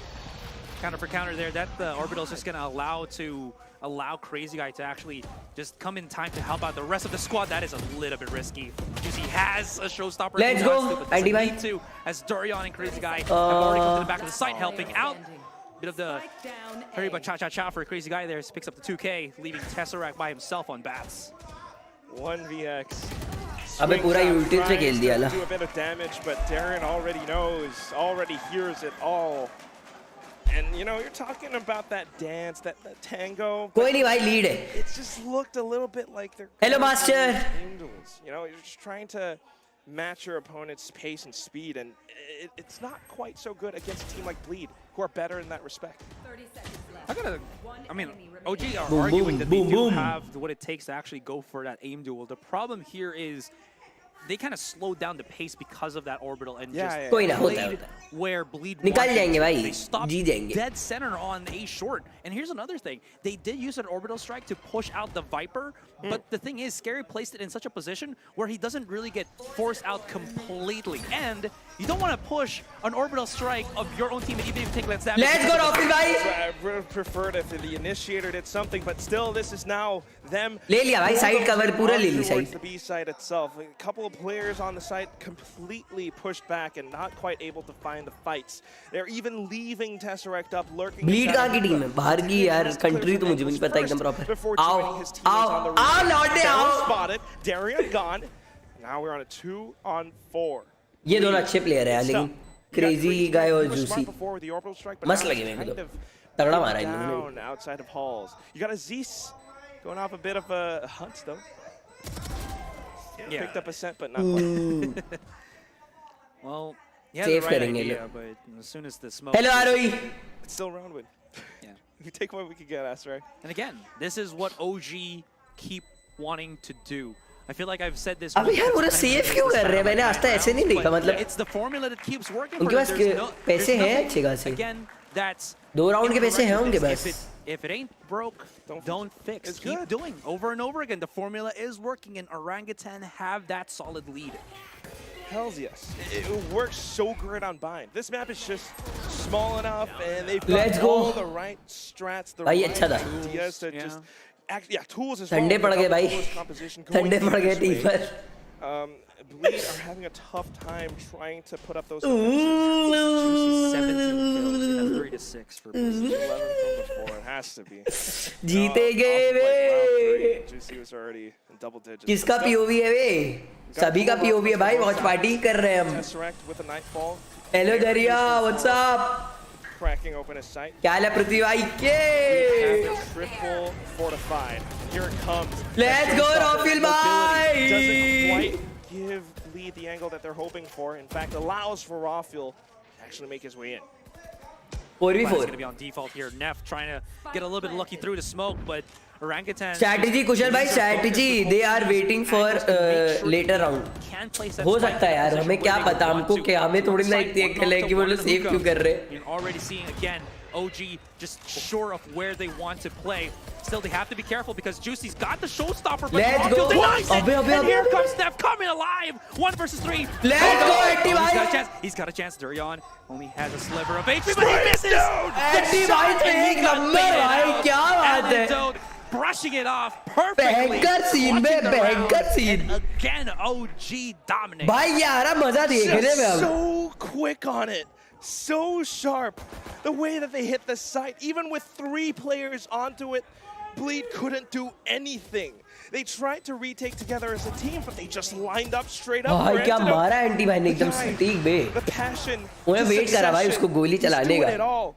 Counter for counter there. That the orbital is just going to allow Crazy Guy to actually just come in time to help out the rest of the squad. That is a little bit risky. Juicy has a showstopper. Let's go, Andy bhai. As Dorian and Crazy Guy have already come to the back of the site, helping out. Bit of the hurry but cha-cha-cha for Crazy Guy there. Picks up the 2K, leaving Tesseract by himself on bats. 1vx. अबे पूरा ulti से खेल दिया ला. Do a bit of damage, but Darren already knows, already hears it all. And you know, you're talking about that dance, that tango. कोई नहीं भाई lead है. It just looked a little bit like they're. Hello master. Angels. You know, you're just trying to match your opponent's pace and speed, and it's not quite so good against a team like Bleed, who are better in that respect. I mean, OG are arguing that they do have what it takes to actually go for that aim duel. The problem here is they kind of slowed down the pace because of that orbital and just played where Bleed they stopped dead center on the A short. And here's another thing. They did use an orbital strike to push out the Viper, but the thing is, Scary placed it in such a position where he doesn't really get forced out completely. And you don't want to push an orbital strike of your own team, even if you take less damage. Let's go, Rafil bhai! I would have preferred if the initiator did something, but still, this is now them. ले लिया भाई, side cover पूरा ले ली towards side. the B side itself. A couple of players on the side completely pushed back and not quite able to find the fights. They're even leaving Tesseract up, lurking. Bleed कहाँ की team है? बाहर की यार, country तो मुझे भी नहीं पता एकदम proper. आओ लौटे आओ. Spotted. Darian gone. Now we're on a 2-on-4. ये दोनों अच्छे player हैं लेकिन Crazy Guy और Juicy मस्त लगे मेरे को. तगड़ा मारा इन लोगों ने. Outside of halls. You got a Zeus going off a bit of a hunt though. Yeah. Picked up a scent, but not quite. Well, yeah, the right idea, but as soon as the smoke. Hello, Aroi. It's still Roundwood. Yeah. We take what we can get, us, right? And again, this is what OG keep wanting to do. I feel like I've said this. अबे यार पूरा safe क्यों कर रहे हैं? मैंने आज तक ऐसे नहीं देखा मतलब. It's the formula that keeps working. उनके पास पैसे हैं अच्छे खासे. Again, that's 2 राउंड के पैसे हैं उनके पास. If it ain't broke, don't fix. It's Keep good. doing over and over again. The formula is working, and Orangutan have that solid lead. Hells yes. It works so great on Bind. This map is just small enough, and they've got all the right strats, the right ideas to just act. Yeah, tools as well. ठंडे पड़ गए भाई. ठंडे पड़ गए team पर. Bleed are having a tough time trying to put up those. Juicy 17 kills in a 3-6 for Bleed. 11 from before. It has to be. जीतेंगे वे. Juicy was already in double digits. किसका POV है वे? सभी का POV है भाई. watch party कर रहे हैं हम. Tesseract with a nightfall. Hello Daria, what's up? Cracking open his sight. क्या हाल है पृथ्वी भाई के? Triple fortified. Here it comes. Let's go Rafil bhai. Doesn't quite give Bleed the angle that they're hoping for. In fact, allows for Rafil to actually make his way in. 4v4. It's going to be on default here. Neff trying to get a little bit lucky through the smoke, but Orangutan. Strategy कुशल भाई strategy. They are waiting for later round. हो सकता है यार. हमें क्या पता हमको क्या हमें थोड़ी ना इतनी अक्ल है कि वो लोग save क्यों कर रहे हैं. Already seeing again OG just sure of where they want to play. Still, they have to be careful because Juicy's got the showstopper. But Let's go. And here comes Steph coming alive. 1 versus 3. Let's go, Andy bhai. He's got a chance. Durion only has a sliver of HP, but he misses. Andy bhai तो एक number भाई क्या बात है. Brushing it off perfectly. भयंकर scene में भयंकर scene. Again, OG dominates. भाई यार मजा देखने में अब. So quick on it. So sharp. The way that they hit the site, even with 3 players onto it, Bleed couldn't do anything. They tried to retake together as a team, but they just lined up straight up. भाई क्या मारा anti भाई ने एकदम सटीक बे. The passion. उन्हें wait करा भाई उसको गोली चलाने का.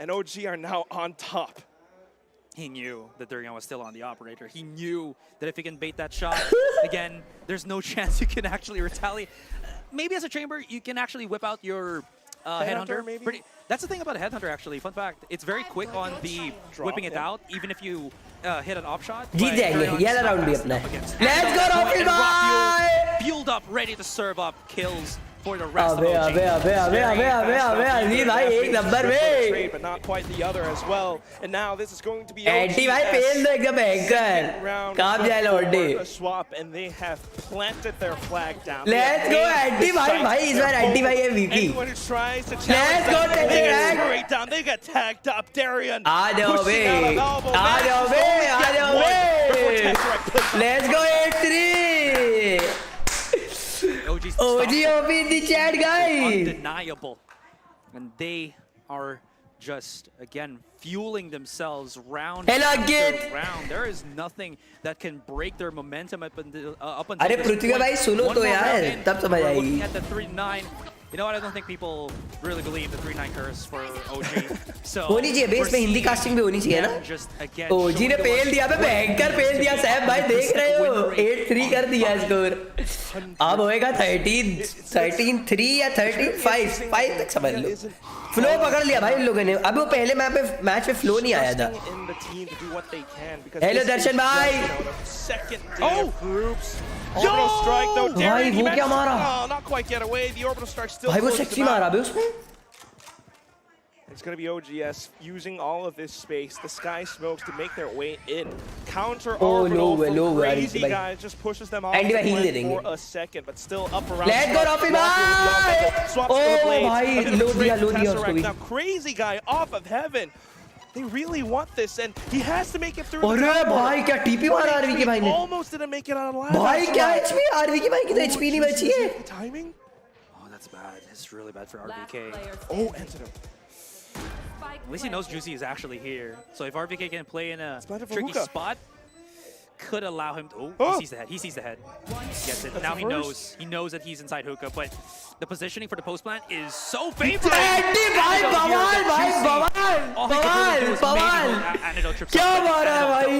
And OG are now on top. He knew that Durian was still on the operator. He knew that if he can bait that shot, again, there's no chance you can actually retaliate. Maybe as a chamber, you can actually whip out your Headhunter. maybe? That's the thing about a Headhunter, actually. Fun fact, it's very quick on the whipping it out, even if you hit an off shot. जीत जाएंगे ये round भी अपना है. Let's go Rocky bhai. Fueled up, ready to serve up kills for the rest of अबे OG. Ajit भाई एक number में. But not quite the other as well. And now this is going to be anti भाई पेल दो एकदम भयंकर. काम जाए लौंडे. Swap and they have planted their flag down. Let's go anti भाई इस बार एंटी भाई है VP. Anyone who tries to Let's challenge go them, they get Tesseract. straight down. They get tagged up. Darian आ जाओ बे. pushing out of elbow. Uh Manages जाओ to bay. only uh get जाओ one before bay. Tesseract plays up. Let's go 8-3. OG's OG OP in the chat guys. undeniable. And they are just, again, fueling themselves round Hello, after Git. round. There is nothing that can break their momentum up until अरे this Prithvi point. भाई सुनो One तो more यार round in, तब समझ we're आएगी. looking at the 3-9. You know what? I don't think people really believe the 3-9 curse for OG. So होनी चाहिए बेस में हिंदी कास्टिंग भी होनी चाहिए ना. just again OG ने पेल दिया बे भयंकर पेल दिया साहब भाई देख रहे हो 8-3 कर दिया स्कोर. अब होएगा 13-3 या 13-5 तक समझ लो. फ्लो पकड़ लिया भाई इन लोगों ने. अब वो पहले मैच में फ्लो नहीं आया था. हेलो दर्शन भाई. Orbital strike though. भाई वो क्या मारा? Oh, not quite get away. The orbital strike still. भाई वो closes सेक्सी them out. मारा बे उसमें. It's going to be OGS using all of this space, the sky smokes to make their way in. Counter orbital from crazy guys just pushes them off Andy the heal plane देंगे. for a second, but still up around. Let's go Rafi भाई. Swaps to the blades. भाई A bit of a low break दिया for उसको Tesseract. भी. Now crazy guy off of heaven. They really want this, and he has to make it through. अरे भाई क्या TP मारा RV के भाई ने. Almost didn't make it out alive. भाई क्या एचपी आरवी के भाई की तो एचपी नहीं बची है. Timing? Oh, that's bad. It's really bad for RVK. Oh, enter him. At least he knows Juicy is actually here. So if RVK can play in a better for tricky hookah. spot, could allow him to... Oh. He sees the head. He sees the head. Gets it. Now he knows. He knows that he's inside hookah, but the positioning for the post plant is so favorable. Anti भाई बवाल भाई बवाल बवाल क्या मारा है भाई.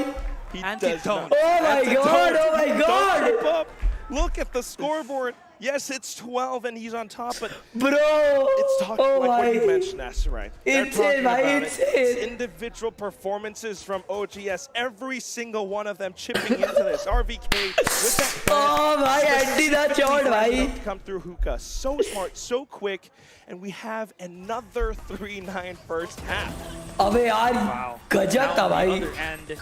Anti-tone. Oh my god. Look at the scoreboard. Yes, it's 12 and he's on top, but Bro. it's talking Oh like what you my. mentioned, Asteroid. They're Insane, talking bhai, about insane. It's individual performances from OGS, every single one of them chipping into this. RVK with that Oh भाई anti दा चोट भाई. come through hookah. So smart, so quick, and we have another 3-9 first half. अबे यार गजब था भाई. And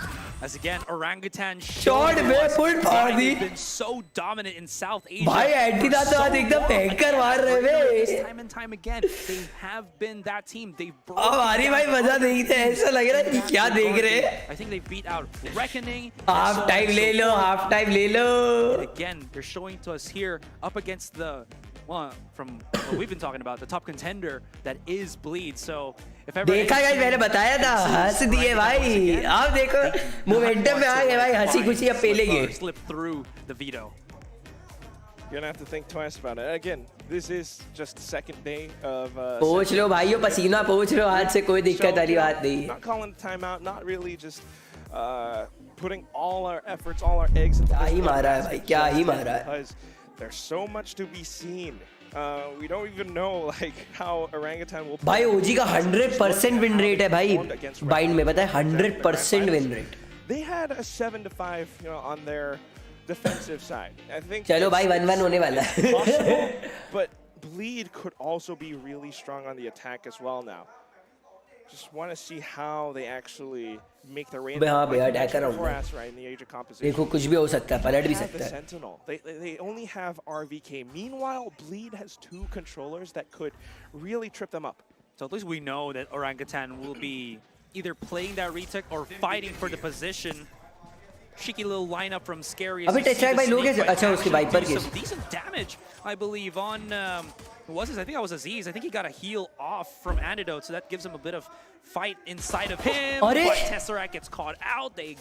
as again, Orangutan shot में फुट फाड़ दी. been so dominant in South Asia. भाई एंटी दा तो आज एकदम भयंकर मार रहे बे. Time and time again, they have been that team. They've अब हमारी भाई मजा नहीं थे. ऐसा लग रहा है कि क्या देख रहे हैं. I think they beat out Reckoning. Half time ले लो हाफ टाइम ले लो. Again, they're showing to us here up against the from what we've been talking about, the top contender that is Bleed. So if ever देखा guys मैंने बताया था हंस दिए भाई. आप देखो मोमेंटम में आ गए भाई. हंसी खुशी अब पेलेंगे. slip through the veto. You're gonna have to think twice about it. Again, this is just the second day of. पोंछ लो भाइयों पसीना पोंछ लो हाथ से कोई दिक्कत वाली बात नहीं. Not calling a timeout, not really just putting all our efforts, all our eggs into क्या this ही one मारा है basket भाई क्या ही just मारा है. because there's so much to be seen. We don't even know like how Orangutan will. भाई ओजी का 100% win rate है भाई बाइंड में. पता है 100% win rate. They had a 7-5, you know, on their defensive side. I think. चलो भाई 1-1 होने वाला है. Possible, but Bleed could also be really strong on the attack as well now. Just want to see how they actually make their way in. हाँ भैया attack कर रहा हूँ. In the age of composition. देखो कुछ भी हो सकता है पलट भी They have the सकता है. Sentinel. They only have RVK. Meanwhile, Bleed has 2 controllers that could really trip them up. So at least we know that Orangutan will be either playing that retake or fighting for the position. Cheeky little lineup from Scary. अबे टेस्ट्रैक भाई लोग हैं अच्छा उसके wiper के. Some decent damage, I believe, on who was this? I think that was Aziz. I think he got a heal off from Antidote, so that gives him a bit of fight inside of him. अरे But Tesseract gets caught out. They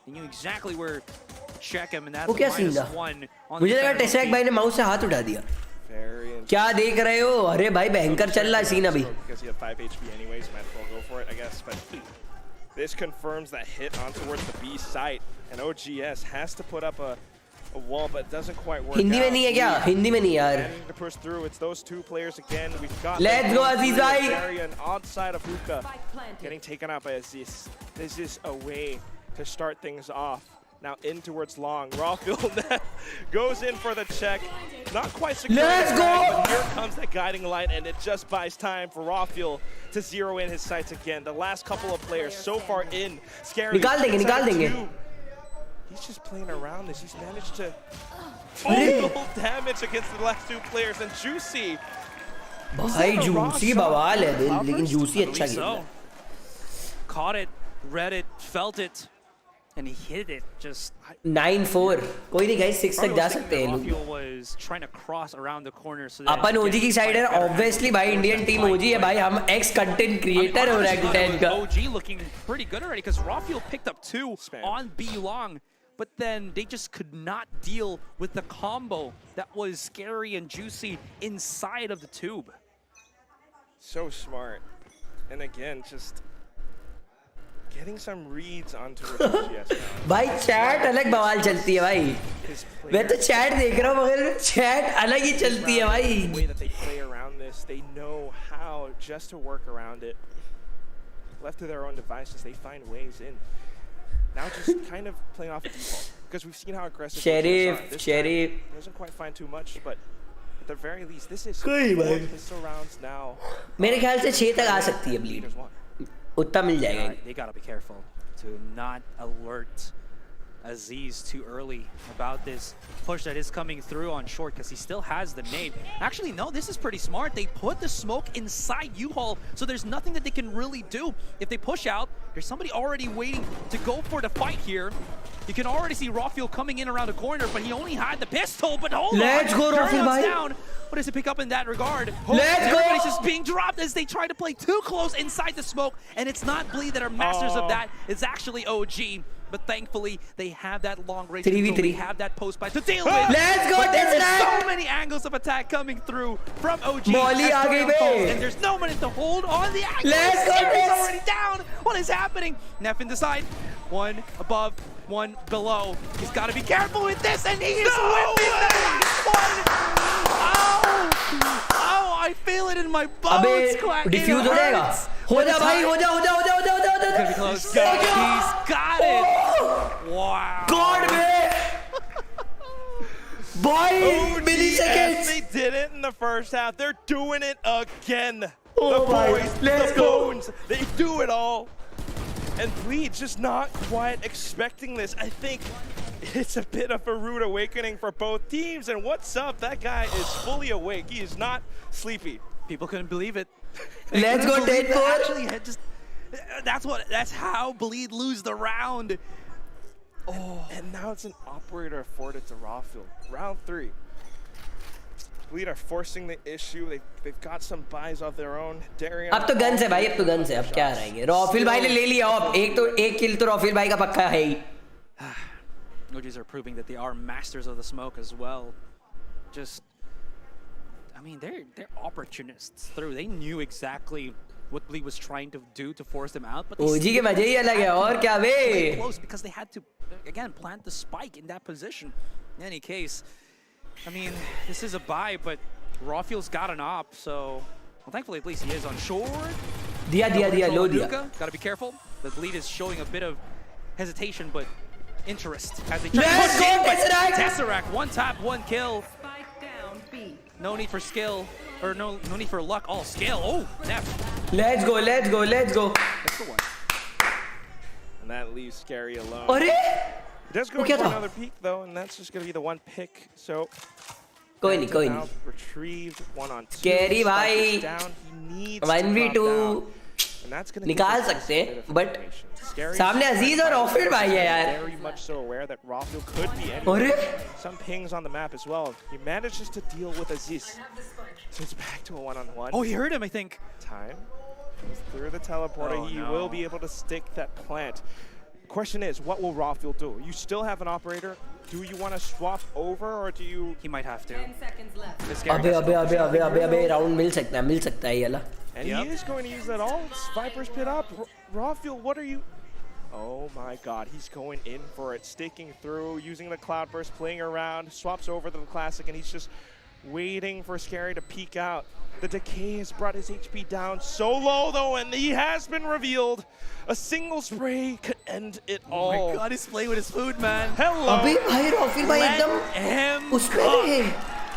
knew exactly where to check him, and that's वो क्या scene था? -1 on मुझे the लगा penalty. टेस्ट्रैक भाई ने mouse से हाथ उठा दिया. Very क्या देख रहे हो? अरे भाई भयंकर चल रहा है सीन अभी. Because he had 5 HP anyways, might as well go for it, I guess. But this confirms that hit on towards the B site, and OGS has to put up a a wall, but it doesn't quite work. Hindi में नहीं है क्या? हिंदी में नहीं यार. Managing to push through. It's those two players again. We've got. Let's go, Aziz bhai. And onside of Hookah getting taken out by Aziz. This is a way to start things off. Now in towards long. Rawfield goes in for the check. Not quite secure. Let's go! But here comes the guiding light, and it just buys time for Rawfield to zero in his sights again. The last couple of players so far in. Scary. निकाल देंगे. He's just playing around this. He's managed to total damage against the last two players. And Juicy. भाई Juicy बवाल है, लेकिन Juicy अच्छा खेला. Caught it, read it, felt it. And he hit it just 9-4. कोई नहीं guys, 6 तक जा सकते हैं लोग. was trying to cross around the corner so upon OG की साइड है obviously भाई. इंडियन टीम OG है भाई. हम ex content creator हो Orangutan का. OG looking pretty good already because Rawfield picked up 2 on B long, but then they just could not deal with the combo that was Scary and Juicy inside of the tube. So smart. And again, just getting some reads onto GS now. भाई chat अलग बवाल चलती है भाई. मैं तो chat देख रहा हूँ मगर chat अलग ही चलती है भाई. The way that they play around this, they know how just to work around it. Left to their own devices, they find ways in. Now just kind of playing off default because we've seen how aggressive. Sheriff doesn't quite find too much, but at the very least, this is कोई 4 pistol rounds now. मेरे ख्याल से 6 तक आ सकती है bleed. उतना मिल जाएगा. They gotta be careful to not alert Aziz too early about this push that is coming through on short because he still has the nade. Actually, no, this is pretty smart. They put the smoke inside U-Haul, so there's nothing that they can really do. If they push out, there's somebody already waiting to go for the fight here. You can already see Rawfield coming in around the corner, but he only had the pistol. But hold Let's on, go, Rawfield, bhai. down. What does it pick up in that regard? Let's go! Everybody's just being dropped as they try to play too close inside the smoke, and it's not Bleed that are masters of that. It's actually OG. But thankfully, they have that long range. 3v3. They have that post by to deal with. Let's go, There's so many angles of attack coming through from OG. Molly as आगे Torian पे. falls, and there's no one to hold on the angle. Let's go, He's Tess. already down. What is happening? Neff in the side. One above, one below. He's got to be careful with this, and he is whipping the last one. Oh, I feel it in my bones. अबे diffuse हो जाएगा. हो जा भाई, हो जा. Gonna be close. He's got it. Wow. God man. Boy, milliseconds. They did it in the first half. They're doing it again. Oh the my, boys, let's the go. bones, they do it all. And Bleed's just not quite expecting this. I think it's a bit of a rude awakening for both teams. And what's up? That guy is fully awake. He is not sleepy. People couldn't believe it. Let's go, 10-4. Actually, that's how Bleed lose the round. Oh, and now it's an operator afforded to Rawfield. Round 3. Bleed are forcing the issue. They've got some buys of their own. Darian. अब तो guns है भाई, अब तो guns है. अब क्या रहेंगे? Rawfield भाई ने ले लिया. अब एक किल तो Rawfield भाई का पक्का है ही. OGs are proving that they are masters of the smoke as well. I mean, they're opportunists through. They knew exactly what Bleed was trying to do to force them out, but OG के मजे ही अलग है. और क्या बे? Close because they had to again plant the spike in that position. In any case, I mean, this is a buy, but Rawfield's got an op, so well, thankfully at least he is on short. दिया लो दिया. Gotta be careful. The Bleed is showing a bit of hesitation, but interest as they try Let's to go, push in, but Tesseract! Tesseract, one tap, one kill. No need for skill, or no need for luck, all skill. Oh, Neff. Let's go. That's the one. And that leaves Scary alone. अरे? He does go for another peek though, and that's just going to be the one pick. So कोई नहीं. now retrieved 1-on-2. Scary भाई. Down. He needs 1v2 to and that's going to निकाल सकते हैं, but सामने अजीज और Rawfield भाई है यार. Very much so aware that Rawfield could be anywhere. अरे? Some pings on the map as well. He manages to deal with Aziz. So it's back to a 1-on-1. Oh, he heard him, I think. Time. Through the teleporter, he will be able to stick that plant. Question is, what will Rawfield do? You still have an operator. Do you want to swap over, or do you? He might have to. 10 seconds left. अबे round मिल सकता है ये वाला. And he is going to use that all. Viper's pit up. Rawfield, what are you? Oh my god, he's going in for it, sticking through, using the Cloudburst, playing around, swaps over to the Classic, and he's just waiting for Scary to peek out. The Decay has brought his HP down so low though, and he has been revealed. A single spray could end it all. Oh my god, he's playing with his food, man. Hello! अबे भाई रॉफिल भाई एकदम उसमें रहे.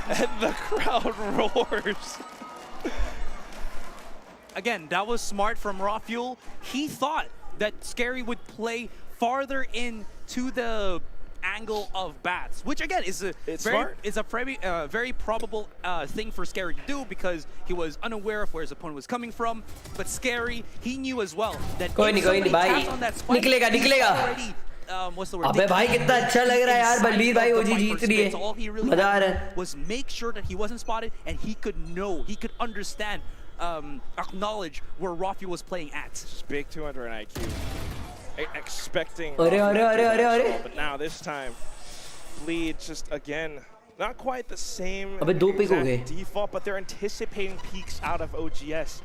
And the crowd roars. Again, that was smart from Rafuel. He thought that Scary would play farther into the angle of bats, which again is a very probable thing for Scary to do because he was unaware of where his opponent was coming from. But Scary, he knew as well that if somebody taps on that spike, निकलेगा. what's the word? अबे भाई कितना अच्छा लग रहा है यार. बलबीर भाई ओजी जीत रही है. All he really मजा आ रहा had है. was make sure that he wasn't spotted and he could know, he could understand, acknowledge where Rafi was playing at. Just big 200 IQ. Expecting अरे but now this time Bleed just again not quite the same अबे दो pick हो गए. default, but they're anticipating peaks out of OGS.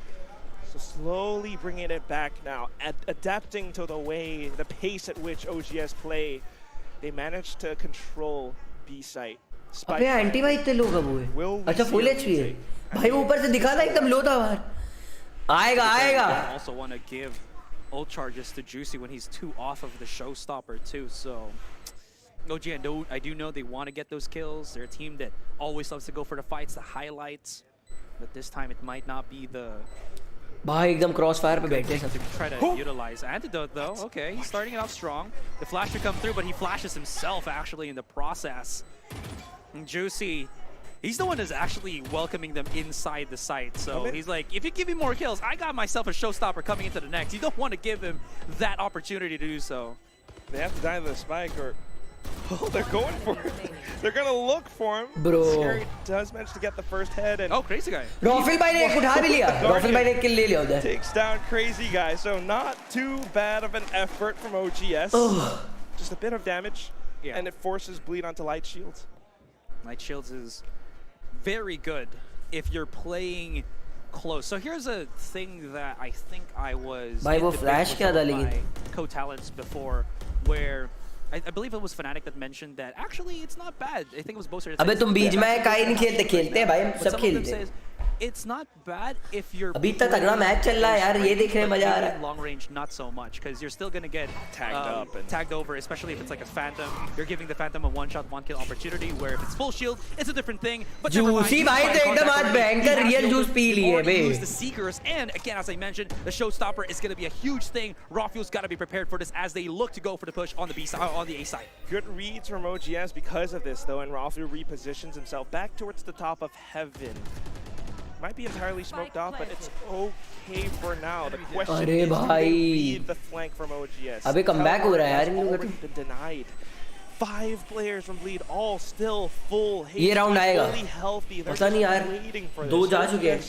So slowly bringing it back now, adapting to the way, the pace at which OGS play. They managed to control B site. अबे anti भाई इतने लो कब हुए? अच्छा full HP है भाई. वो ऊपर से दिखा था एकदम लो था बाहर. आएगा. Also want to give ult charges to Juicy when he's too off of the showstopper too. So OG, I do know they want to get those kills. They're a team that always loves to go for the fights, the highlights. But this time it might not be the भाई एकदम crossfire पे बैठे सब. to try to utilize. Antidote though, okay, he's starting it off strong. The flash should come through, but he flashes himself actually in the process. And Juicy, he's the one that's actually welcoming them inside the site. So he's like, if you give me more kills, I got myself a showstopper coming into the next. You don't want to give him that opportunity to do so. They have to die to the spike or... Oh, they're going for it. They're going to look for him. Bro. Scary does manage to get the first head. And oh, Crazy Guy. रॉफिल भाई ने एक उठा भी लिया. रॉफिल भाई ने एक किल ले लिया उधर. Takes down Crazy Guy. So not too bad of an effort from OGS. Just a bit of damage. Yeah. And it forces Bleed onto Light Shields. Light Shields is very good if you're playing close. So here's a thing that I think I was भाई वो flash क्या था लेकिन? co-talents before, where I believe it was Fnatic that mentioned that actually it's not bad. I think it was Boaster. अबे तुम बीच में काहे नहीं खेलते हैं भाई, हम सब खेलते हैं. It's not bad if you're अभी तक तगड़ा मैच चल रहा है यार, ये देखने में मजा आ रहा है. Long range, not so much, because you're still gonna get tagged up and tagged over, especially if it's like a Phantom. You're giving the Phantom a one-shot, one-kill opportunity. Where if it's full shield, it's a different thing. But Juicy भाई तो एकदम आज भयंकर real juice P लिए बे. Use the Seekers, and again, as I mentioned, the showstopper is gonna be a huge thing. Rafuel's got to be prepared for this as they look to go for the push on the B side, on the A side. Good reads from OGS because of this, though, and Rafuel repositions himself back towards the top of heaven. Might be entirely smoked off, but it's okay for now. The question is, do they leave the flank from OGS? अबे comeback हो रहा है यार इन लोगों का. Been denied. 5 players from Bleed, all still full. ये round आएगा. Fully healthy. They're पता नहीं यार. waiting for दो this. जा चुके हैं.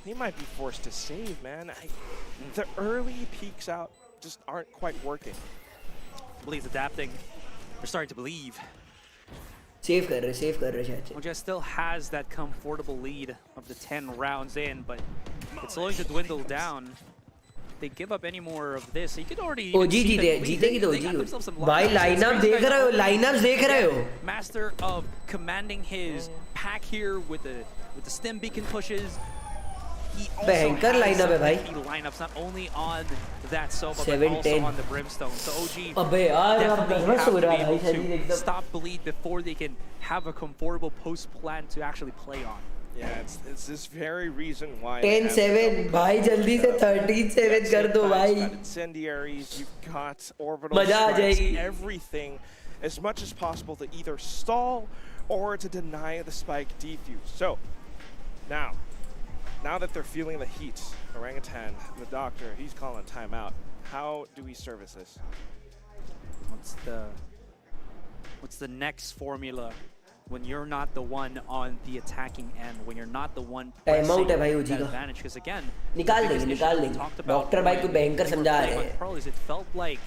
They might be forced to save, man. The early peaks out just aren't quite working. Bleed's adapting. They're starting to believe. Save कर रहे शायद. OGS still has that comfortable lead of the 10 rounds in, but it's slowing to dwindle down. If they give up any more of this, you could already OG जीतेगी तो OG. भाई lineup देख रहे हो. Master of commanding his pack here with the stem beacon pushes. He also भयंकर lineup है भाई. key lineups not only on that Sova but 7, also 10. on the Brimstone. So OG अबे यार अब definitely नर्वस have हो to रहा be है भाई able शरीर to एकदम. stop Bleed before they can have a comfortable post plan to actually play on. Yeah, it's this very reason why. 10-7 भाई जल्दी से 13-7 कर दो भाई. Incendiaries, you've got orbital मजा आ strikes, जाएगी. everything as much as possible to either stall or to deny the spike defuse. So now that they're feeling the heat, Orangutan, the doctor, he's calling timeout. How do we service this? What's the next formula when you're not the one on the attacking end, when you're not the one pressing that advantage? Because again, निकाल देंगे. Doctor भाई को भयंकर समझा रहे हैं. It felt like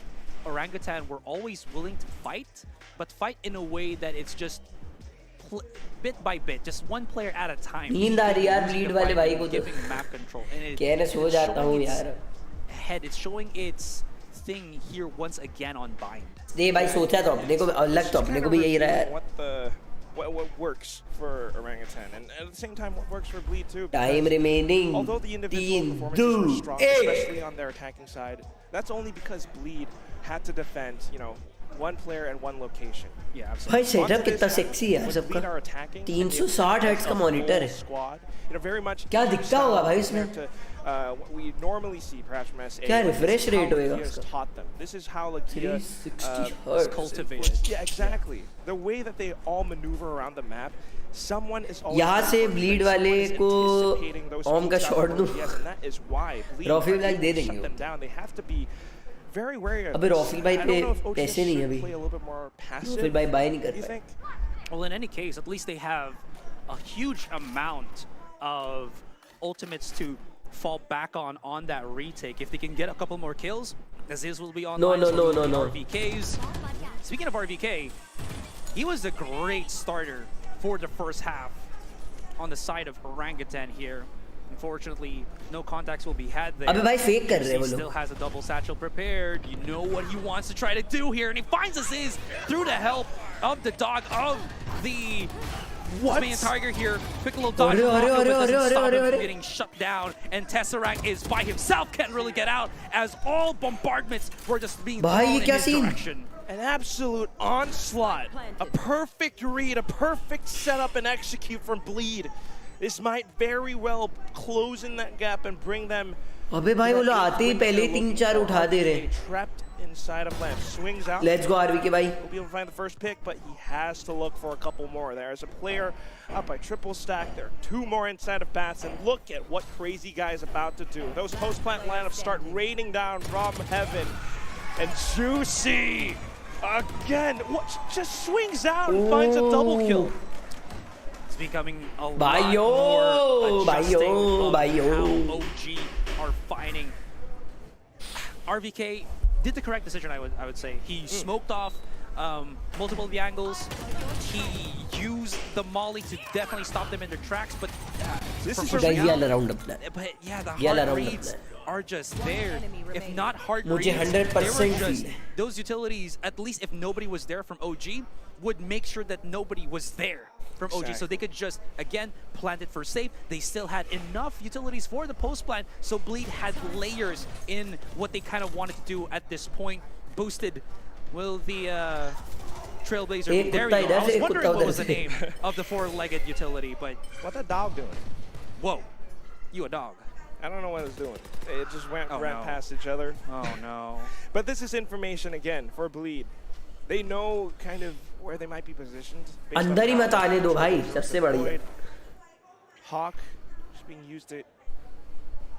Orangutan were always willing to fight, but fight in a way that it's just bit by bit, just one player at a time. नींद आ रही यार Bleed वाले भाई को तो. Giving map control, and कहने सो जाता हूँ यार. It's showing its thing here once again on Bind. ये भाई सोचा तो अपने को अलग तो अपने को भी यही रहा है. What works for Orangutan, and at the same time, what works for Bleed too. Time remaining. Although the individual performances were strong, especially on their attacking side, that's only because Bleed had to defend, you know, one player and one location. Yeah, absolutely. भाई setup कितना sexy है सबका. 360 hertz का monitor है. क्या दिखता होगा भाई इसमें? What we normally see perhaps from SA. क्या refresh rate होएगा उसका? Taught them. This is how Lakia 360 hertz cultivated. Yeah, exactly. The way that they all maneuver around the map, someone is always यहाँ से bleed वाले को ओम का shot दूं. Yes, and that is why Bleed रॉफी like दे देंगे. shut them down. They have to be very wary of अबे रॉफी भाई पे पैसे नहीं है अभी. रॉफी भाई बाय नहीं कर पाए. Well, in any case, at least they have a huge amount of ultimates to fall back on that retake. If they can get a couple more kills, Aziz will be on. No. RVKs. Speaking of RVK, he was a great starter for the first half on the side of Orangutan here. Unfortunately, no contacts will be had there. अबे भाई fake कर रहे हैं वो लोग. He still has a double satchel prepared. You know what he wants to try to do here, and he finds Aziz through the help of the dog of the Tasmanian Tiger here. Quick little dodge, but doesn't stop him from getting shut down. And Tesseract is by himself, can't really get out as all bombardments were just being thrown in his direction. An absolute onslaught, a perfect read, a perfect setup and execute from Bleed. This might very well close in that gap and bring them. अबे भाई वो लोग आते ही पहले ही 3-4 उठा दे रहे. Trapped inside of lamp, swings out. Let's go RVK भाई. Will be able to find the first pick, but he has to look for a couple more. There's a player up by triple stack. There are 2 more inside of bats, and look at what Crazy Guy is about to do. Those post plant lineups start raining down from heaven, and Juicy again just swings out and finds a double kill. It's becoming a lot more adjusting of how OG are fighting. RVK did the correct decision, I would say. He smoked off multiple of the angles. He used the molly to definitely stop them in their tracks, but this is yell around up there. But yeah, the hard reads are just there. If not hard reads, मुझे 100% just those utilities, at least if nobody was there from OG, would make sure that nobody was there from OG, so they could just again plant it for safe. They still had enough utilities for the post plant, so Bleed had layers in what they kind of wanted to do at this point. Boosted. Will the Trailblazer be there? We go. I was wondering what was the name of the 4-legged utility, but what that dog doing? Whoa, you a dog? I don't know what it's doing. It just ran past each other. Oh no! But this is information again for Bleed. They know kind of where they might be positioned. अंदर ही मत आने दो भाई, सबसे बढ़िया. Hawk just being used to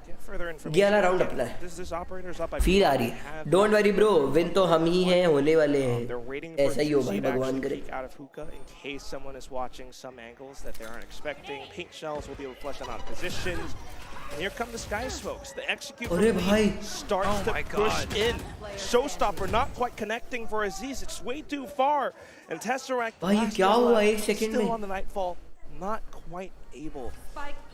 get further information. Gala round अपना है. This operator's up. Feel आ रही है. Don't worry bro, win तो हम ही हैं, होने वाले हैं. ऐसा ही हो भाई, भगवान करे. Out of hookah in case someone is watching some angles that they aren't expecting. Paint shells will be able to flush them out of positions. And here come the Sky Smokes. The execute starts to push in. Showstopper not quite connecting for Aziz. It's way too far. And Tesseract still on the Nightfall. Not quite able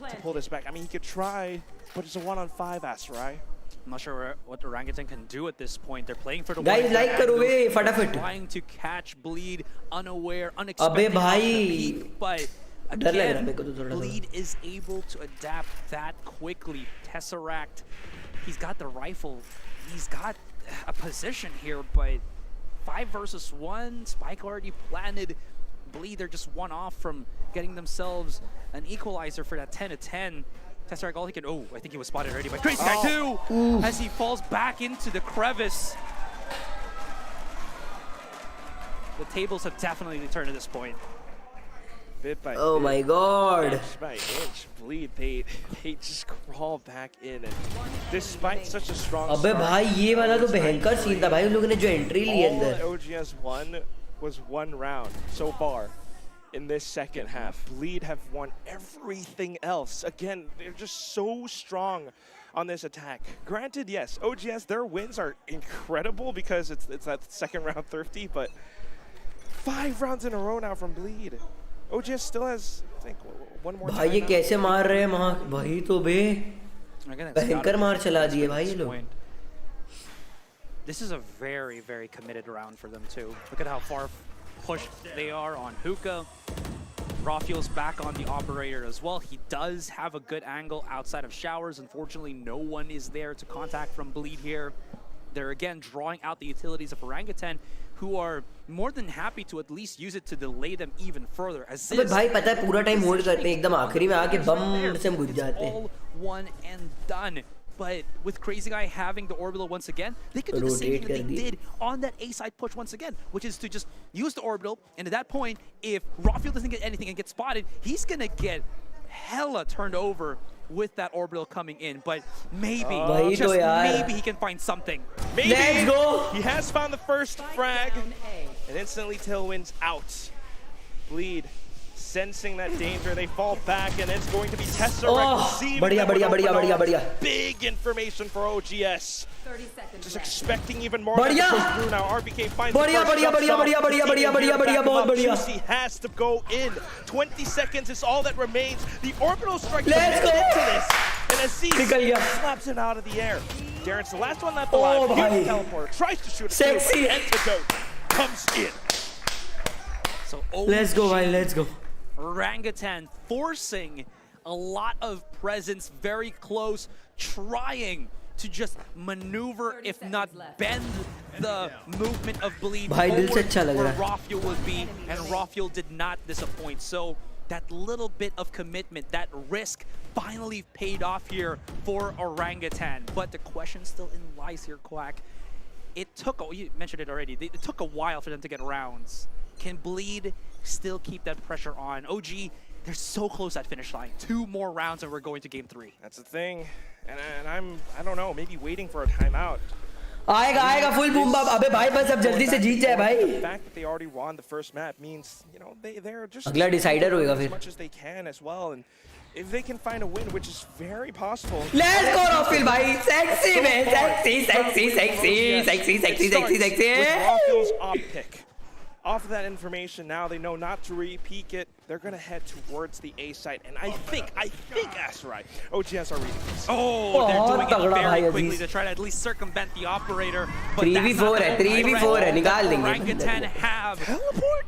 to pull this back. I mean, he could try, but it's a 1-on-5, Asarai. I'm not sure what Orangutan can do at this point. They're playing for the guys, like करो वे फटाफट. Trying to catch Bleed unaware, unexpected peak, but again, Bleed is able to adapt that quickly. Tesseract, he's got the rifle, he's got a position here, but 5 versus 1, Spike already planted. Bleed, they're just 1 off from getting themselves an equalizer for that 10-10. Tesseract, all he can, I think he was spotted already by Crazy Guy too, as he falls back into the crevice. The tables have definitely turned at this point. Bit by oh bit, my god. Inch by inch, Bleed, they just crawl back in, and despite such a strong अबे भाई ये वाला तो भयंकर scene था भाई, उन लोगों ने जो एंट्री ली अंदर. All OGS won was 1 round so far in this second half. Bleed have won everything else. Again, they're just so strong on this attack. Granted, yes, OGS, their wins are incredible because it's that second round thrifty, but 5 rounds in a row now from Bleed. OGS still has, I think, 1 more. भाई ये कैसे मार रहे हैं वहाँ भाई, तो बे भयंकर मार चला दिए भाई ये लोग. This is a very, very committed round for them too. Look at how far pushed they are on Hookah. Rafiel's back on the operator as well. He does have a good angle outside of showers. Unfortunately, no one is there to contact from Bleed here. They're again drawing out the utilities of Orangutan, who are more than happy to at least use it to delay them even further. As अबे भाई पता है पूरा time hold करते हैं एकदम आखिरी में आके बम से हम घुस जाते हैं. All one and done. But with Crazy Guy having the orbital once again, they could do the same thing that they did on that A-side push once again, which is to just use the orbital, and at that point, if Rafiel doesn't get anything and gets spotted, he's gonna get hella turned over with that orbital coming in. But maybe, just maybe he can find something. Maybe. Let's go! He has found the first frag, and instantly Tailwind's out. Bleed. Sensing that danger, they fall back, and it's going to be Tesseract receiving big information for OGS. 30 seconds Just left. expecting even more to push through now. RBK finds the first Juicy has to go in. 20 seconds is all that remains. The orbital strike Let's go! into this, and Aziz slaps it out of the air. Darren's the last one left alive. Huge teleporter tries to shoot it. Sexy Antidote comes in. So let's go, bhai, let's go. Orangutan forcing a lot of presence very close, trying to just maneuver, if not bend the movement of Bleed forward where Rafiel would be, and Rafiel did not disappoint. So that little bit of commitment, that risk finally paid off here for Orangutan. But the question still lies here, Quack. It took, you mentioned it already, it took a while for them to get rounds. Can Bleed still keep that pressure on? OG, they're so close at finish line. 2 more rounds and we're going to game 3. That's the thing. And I don't know, maybe waiting for a timeout. आएगा full boom bap. अबे भाई बस अब जल्दी से जीत जाए भाई. The fact that they already won the first map means, you know, they're just अगला decider होएगा as फिर. much as they can as well, and if they can find a win, which is very possible. Let's go Rafiel भाई. Sexy man, sexy. With Rafiel's op pick. Off of that information, now they know not to re-peek it. They're going to head towards the A site, and I think Asteroid, OGS are reading this. Oh, they're doing it very quickly to try to at least circumvent the operator. But 3v4 है, 3v4 है, निकाल देंगे. Orangutan have teleport.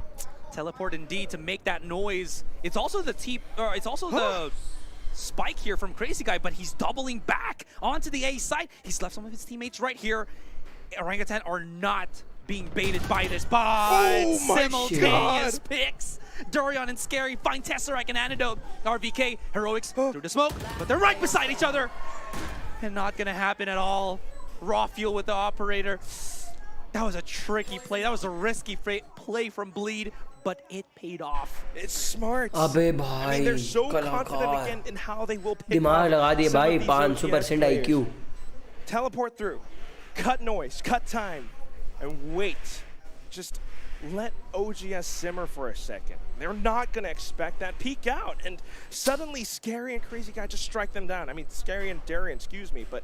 Teleport indeed to make that noise. It's also the the spike here from Crazy Guy, but he's doubling back onto the A site. He's left some of his teammates right here. Orangutan are not being baited by this, but simultaneous picks. Dorian and Scary find Tesseract and Antidote. RBK, Heroics through the smoke, but they're right beside each other. And not gonna happen at all. Rafiel with the operator. That was a tricky play. That was a risky play from Bleed, but it paid off. It's smart. अबे भाई, I mean, they're so confident again in how they will pick दिमाग लगा दिए some भाई, of these 500% OGS IQ. Teleport through, cut noise, cut time, and wait. Just let OGS simmer for a second. They're not going to expect that. Peek out, and suddenly Scary and Crazy Guy just strike them down. I mean, Scary and Darian, excuse me, but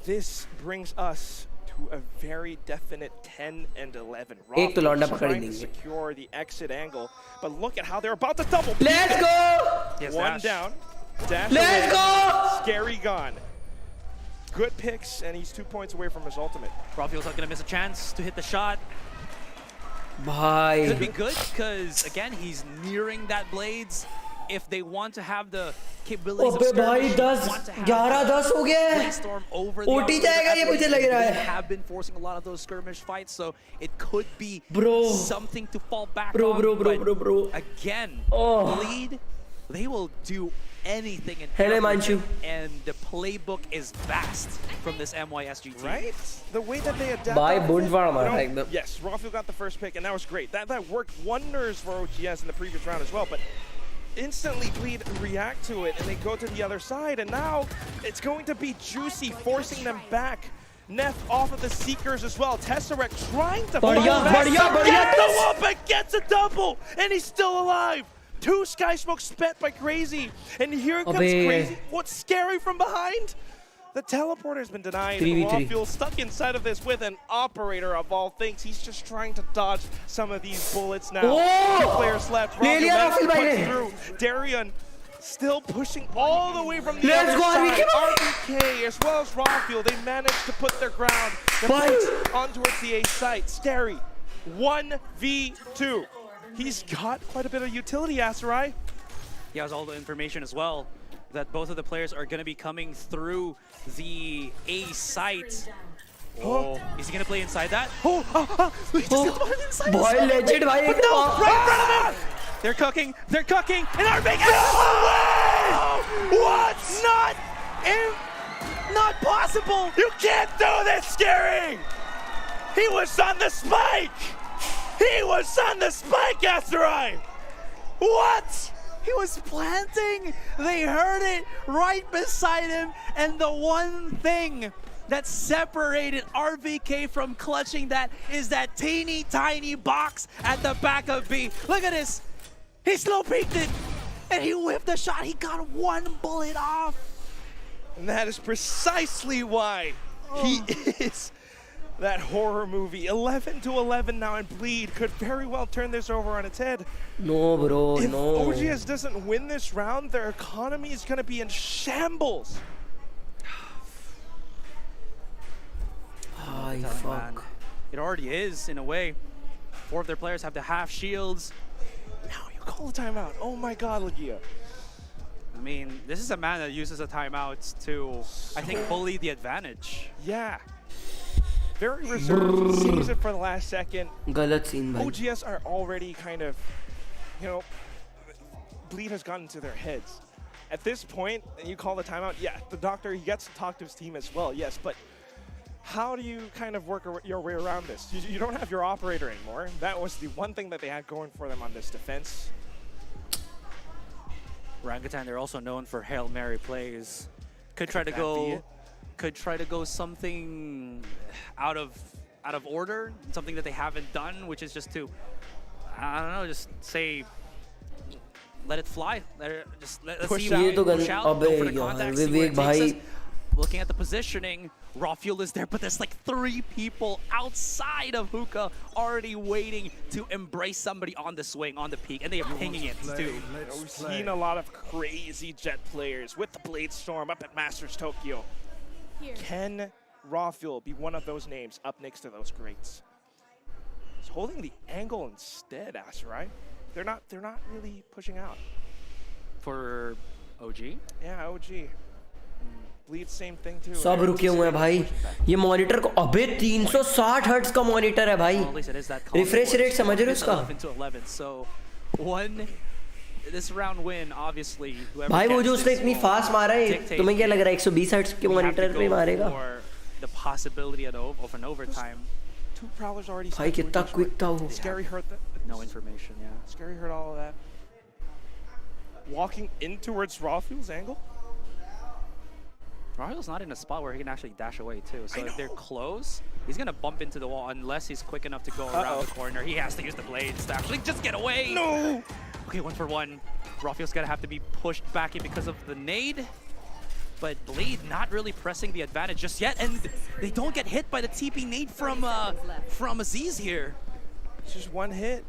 this brings us to a very definite 10 and 11. एक तो लौंडा पकड़ trying to देंगे. secure the exit angle, but look at how they're about to double. Let's go! Yes, One Dash. down. Dash Let's away. go! Scary gone. Good picks, and he's 2 points away from his ultimate. Rafiel's not gonna miss a chance to hit the shot. भाई Could be good, because again, he's nearing that blades. If they want to have the capabilities of अबे skirmish, भाई 10 want to have 11-10 हो गया है. Blazestorm over the OT operator जाएगा ये at मुझे least. लग रहा They है. have been forcing a lot of those skirmish fights, so it could be Bro. something to fall back Bro, on. bro, bro, but bro, bro. Again, Oh. Bleed, they will do anything and Hello, everything, Manchu. and the playbook is vast from this MYSG team. Right? The way that they adapt. भाई off बुंड it, फाड़ you मारा know, एकदम. yes, Rafiel got the first pick, and that was great. That worked wonders for OGS in the previous round as well, but instantly Bleed react to it, and they go to the other side, and now it's going to be Juicy forcing them back. Neff off of the Seekers as well. Tesseract trying to get the whoop and gets a double, and he's still alive. 2 Sky Smokes spent by Crazy, and here comes Crazy. What's Scary from behind? The teleporter's been denied. 3v3. Rafiel stuck inside of this with an operator of all things. He's just trying to dodge some of these bullets now. Oh! 2 players left. ले लिया Rafiel Rafiel भाई punches ने. through. Darian Still pushing all the way from the Let's other go, side. RBK. RBK as well as Rawfield, they managed to put their ground. The points on towards the A site. Scary. 1v2. He's got quite a bit of utility, Asarai. He has all the information as well that both of the players are going to be coming through the A site. Oh, is he going to play inside that? He just got the ball inside the Boy, side. legend, bhai. But no, right in front of him. They're cooking, and RBK. No way! What? Not possible. You can't do this, Scary. He was on the spike. Asarai. What? He was planting. They heard it right beside him. And the one thing that separated RBK from clutching that is that teeny tiny box at the back of B. Look at this. He slow peeked it and he whipped the shot. He got one bullet off. And that is precisely why he is that horror movie. 11-11 now, and Bleed could very well turn this over on its head. No, bro, If no. OGS doesn't win this round, their economy is going to be in shambles. Ay, Man, fuck. it already is, in a way. 4 of their players have the half shields. Now you call a timeout. Oh my God, Lagia. I mean, this is a man that uses the timeouts to, I think, bully the advantage. Yeah. Very reserved, saves it for the last second. Galat scene, bhai. OGS are already kind of, you know, Bleed has gotten to their heads. At this point, and you call the timeout, yeah, the doctor, he gets to talk to his team as well, yes, but how do you kind of work your way around this? You don't have your operator anymore. That was the one thing that they had going for them on this defense. Orangutan, they're also known for Hail Mary plays. Could try to that be it? go something out of order, something that they haven't done, which is just to, I don't know, just say, let it fly. Let's Push see out. ये तो push out, go for the अबे यार, contact, see where it Vivek takes भाई. us. Looking at the positioning, Rawfield is there, but there's like 3 people outside of Hookah already waiting to embrace somebody on the swing, on the peak, and they are pinging it too. We've seen a lot of crazy Jet players with the Blade Storm up at Masters Tokyo. Can Rawfield be one of those names up next to those greats? He's holding the angle instead, Asarai. They're not really pushing out. For OG? Yeah, OG. Bleed same thing too. सब रुके हुए हैं भाई. ये monitor को अबे 360 hertz का monitor है भाई. Well, at least it is that refresh rate समझ रहे हो उसका? 11 to 11. So this round win, obviously, whoever भाई वो gets जो उसने this इतनी will फास्ट मारा है, dictate तुम्हें क्या it. लग रहा है 120 हर्ट्ज के We have to मॉनिटर पे go मारेगा? for the possibility of an overtime. 2 prowlers already. भाई कितना क्विक था वो. Scary heard that. No information, yeah. Scary heard all of that. Walking in towards Rawfield's angle. Rahil's not in a spot where he can actually dash away too. So if they're close, he's gonna bump into the wall unless he's quick enough to go around the corner. He has to use the blades to actually just get away. No! Okay, 1 for 1. Rawfield's gonna have to be pushed back in because of the nade. But Bleed not really pressing the advantage just yet, and they don't get hit by the TP nade from Aziz here. It's just one hit.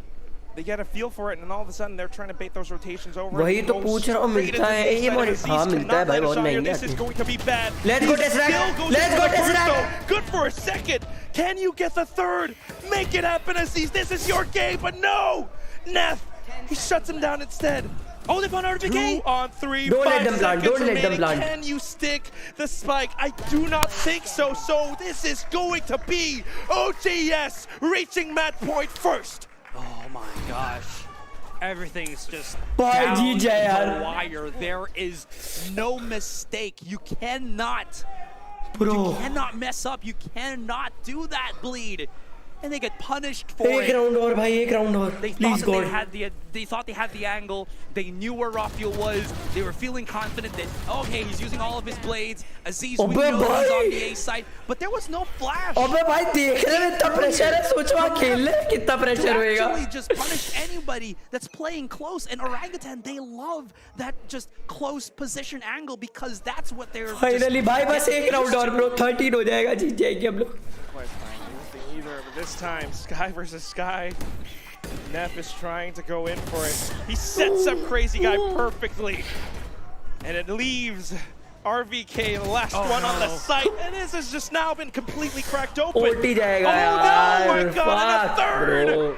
They get a feel for it, and all of a sudden they're trying to bait those rotations over. वही तो पूछ रहा हूँ, मिलता है ये monitor? हाँ मिलता है भाई, बहुत महंगा. This is going to be bad. Let's go Tesseract. Let's go Tesseract. Good for a second. Can you get the third? Make it happen, Aziz. This is your game, but no. Neff, he shuts him down instead. Oh, they found RBK. 2 on 3. Don't let 5 them plant. seconds Don't let them remaining. plant. Can you stick the spike? I do not think so. So this is going to be OGS reaching match point first. Oh my gosh. Everything's just Bye, down DJ, the yaar. wire. There is no mistake. You cannot mess up. You cannot do that, Bleed. And they get punished for एक it. Round और भाई, एक round और. They Please thought God. they thought they had the angle. They knew where Rawfield was. They were feeling confident that, okay, he's using all of his blades. Aziz, we अबे know he's भाई. on the A side, but there was no flash. अबे भाई देखने में इतना pressure है, सोचो वहाँ खेलने में कितना प्रेशर To होएगा. actually just punish anybody that's playing close. And Orangutan, they love that just close position angle because that's what they're Finally भाई बस एक राउंड और bro, 13 हो जाएगा, जीत जाएंगे हम लोग. Quite fine. Anything either, but this time, Sky versus Sky. Neff is trying to go in for it. He sets up Crazy Guy perfectly. And it leaves RVK, the last one on the site, and this has just now been completely cracked open. OT जाएगा Oh no, my यार. God, and a third! Bro.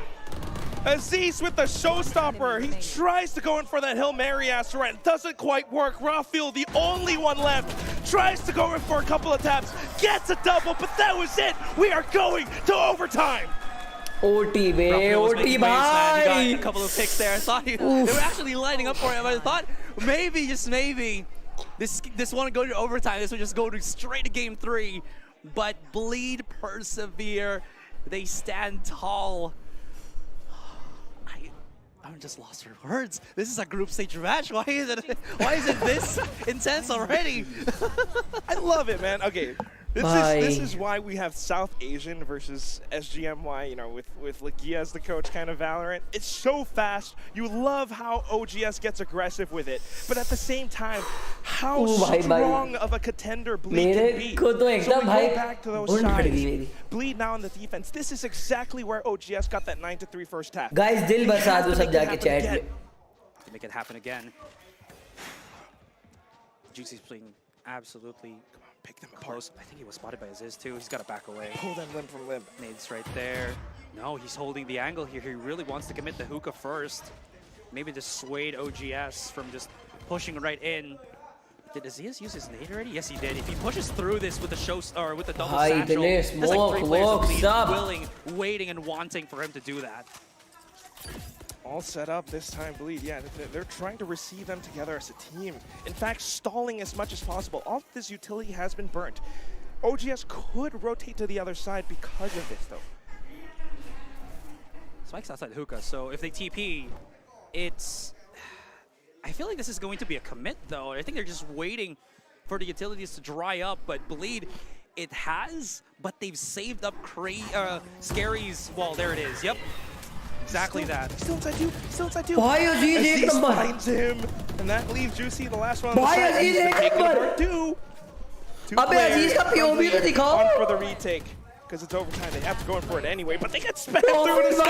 Aziz with the showstopper. He tries to go in for that Hail Mary after it. Doesn't quite work. Rafael, the only one left, tries to go in for a couple of taps. Gets a double, but that was it. We are going to overtime. OT bhai, Rafael was OT making waves, man. He got a bhai. couple of picks there. I thought they were actually lining up for him. I thought maybe, just maybe, this won't go to overtime. This will just go to straight to game 3. But Bleed persevere. They stand tall. I'm just lost for words. This is a group stage match. Why is it this intense already? I love it, man. Okay. This is why we have South Asian versus SGMY, you know, with Lagia as the coach, kind of Valorant. It's so fast. You love how OGS gets aggressive with it. But at the same time, how strong of a contender Bleed can be. So we go back to those sides. Bleed now on the defense. This is exactly where OGS got that 9-3 first half. Guys, दिल बसा दो सब जाके chat में. To make it happen again. Juicy's playing absolutely. Pick them close. I think he was spotted by Aziz too. He's got to back away. Pull them limb from limb. Nades right there. No, he's holding the angle here. He really wants to commit the hookah first. Maybe dissuade OGS from just pushing right in. Did Aziz use his nade already? Yes, he did. If he pushes through this with the with the double satchel, there's like 3 players of Bleed willing, waiting, and wanting for him to do that. All set up this time, Bleed. Yeah, they're trying to receive them together as a team. In fact, stalling as much as possible. All of this utility has been burnt. OGS could rotate to the other side because of this, though. Spike's outside hookah, so if they TP, it's... I feel like this is going to be a commit, though. I think they're just waiting for the utilities to dry up, but Bleed, it has, but they've saved up Scary's... Well, there it is. Yep. Exactly that. Still inside you. Still inside you. Why is he Aziz finds him, and that leaves Juicy the last one on the Why side. is he Take it apart. Abbe Aziz ka POV to dikhao. On for the retake, because it's overtime. They have to go in for it anyway, but they get spammed through the smoke.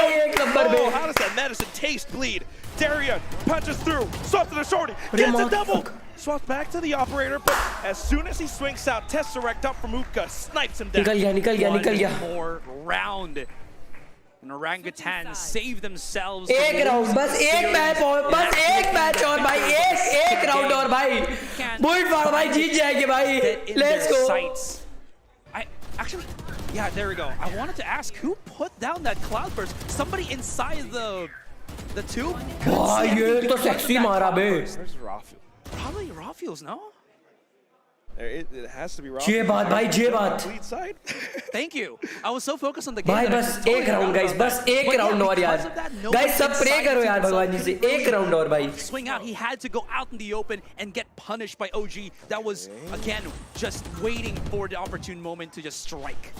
Oh, how does that medicine taste, Bleed? Darian punches through, swaps to the shorty, gets a double. Swaps back to the operator, but as soon as he swings out, Tesseract up from Uka, snipes him down. निकल गया. One more round. And Orangutan save themselves. एक round बस एक match और बस एक match और भाई एक राउंड और भाई बुलेट फाड़ भाई जीत जाएंगे भाई. Let's go. Yeah, there we go. I wanted to ask who put down that cloud burst. Somebody inside the tube. वाह ये तो sexy मारा बे. Where's Rafael? Probably Rafael's, no? It has to be Rafael. ये बात भाई ये बात. Thank you. I was so focused on the game. भाई बस एक राउंड गाइस बस एक राउंड और यार. गाइस सब प्रे करो यार भगवान जी से एक राउंड और भाई. Swing out. He had to go out in the open and get punished by OG. That was again just waiting for the opportune moment to just strike.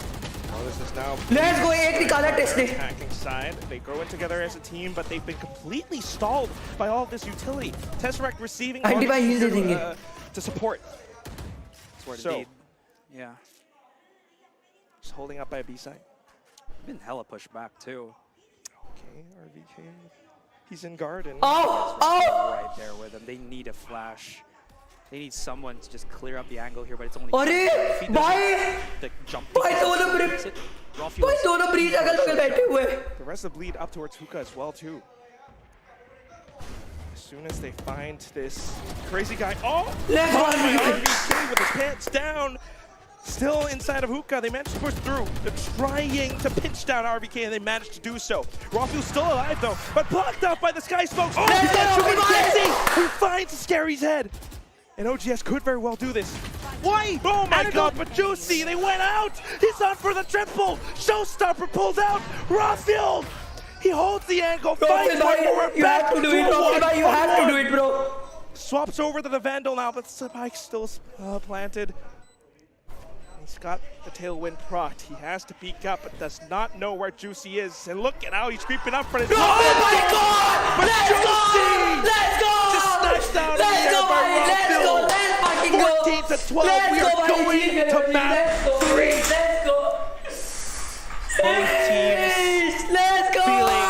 Oh, this is now. Let's go. एक निकाला test ने. Attacking side. They go in together as a team, but they've been completely stalled by all of this utility. Tesseract receiving to support. So, yeah. Just holding up by a B side. Been hella pushed back too. Okay, RVK. He's in garden. Oh! Right there with him. They need a flash. They need someone to just clear up the angle here, but it's only. अरे भाई! The jump. भाई दोनों breach अगल-बगल बैठे हुए. The rest of the Bleed up towards hookah as well too. As soon as they find this crazy guy, Let's go RVK with his pants down, still inside of hookah. They managed to push through. They're trying to pinch down RVK, and they managed to do so. Rafael's still alive though, but blocked off by the Sky Smokes. Oh, who finds Scary's head? And OGS could very well do this. Why? Oh my God! But Juicy, they went out. He's on for the triple. Showstopper pulled out. Rafael. He holds the angle, finds one more, you have to do it, you have to do it, bro. Swaps over to the Vandal now, but Spike's still planted. He's got the tailwind proc. He has to peek up, but does not know where Juicy is. And look at how he's creeping up for his. Oh my God! But Let's Juicy go! Let's go! Just snatched down Let's in the go, air by let's go! Rafael. Let's fucking go! 14-12. We are going to map 3. Let's go! Both teams Let's go! feeling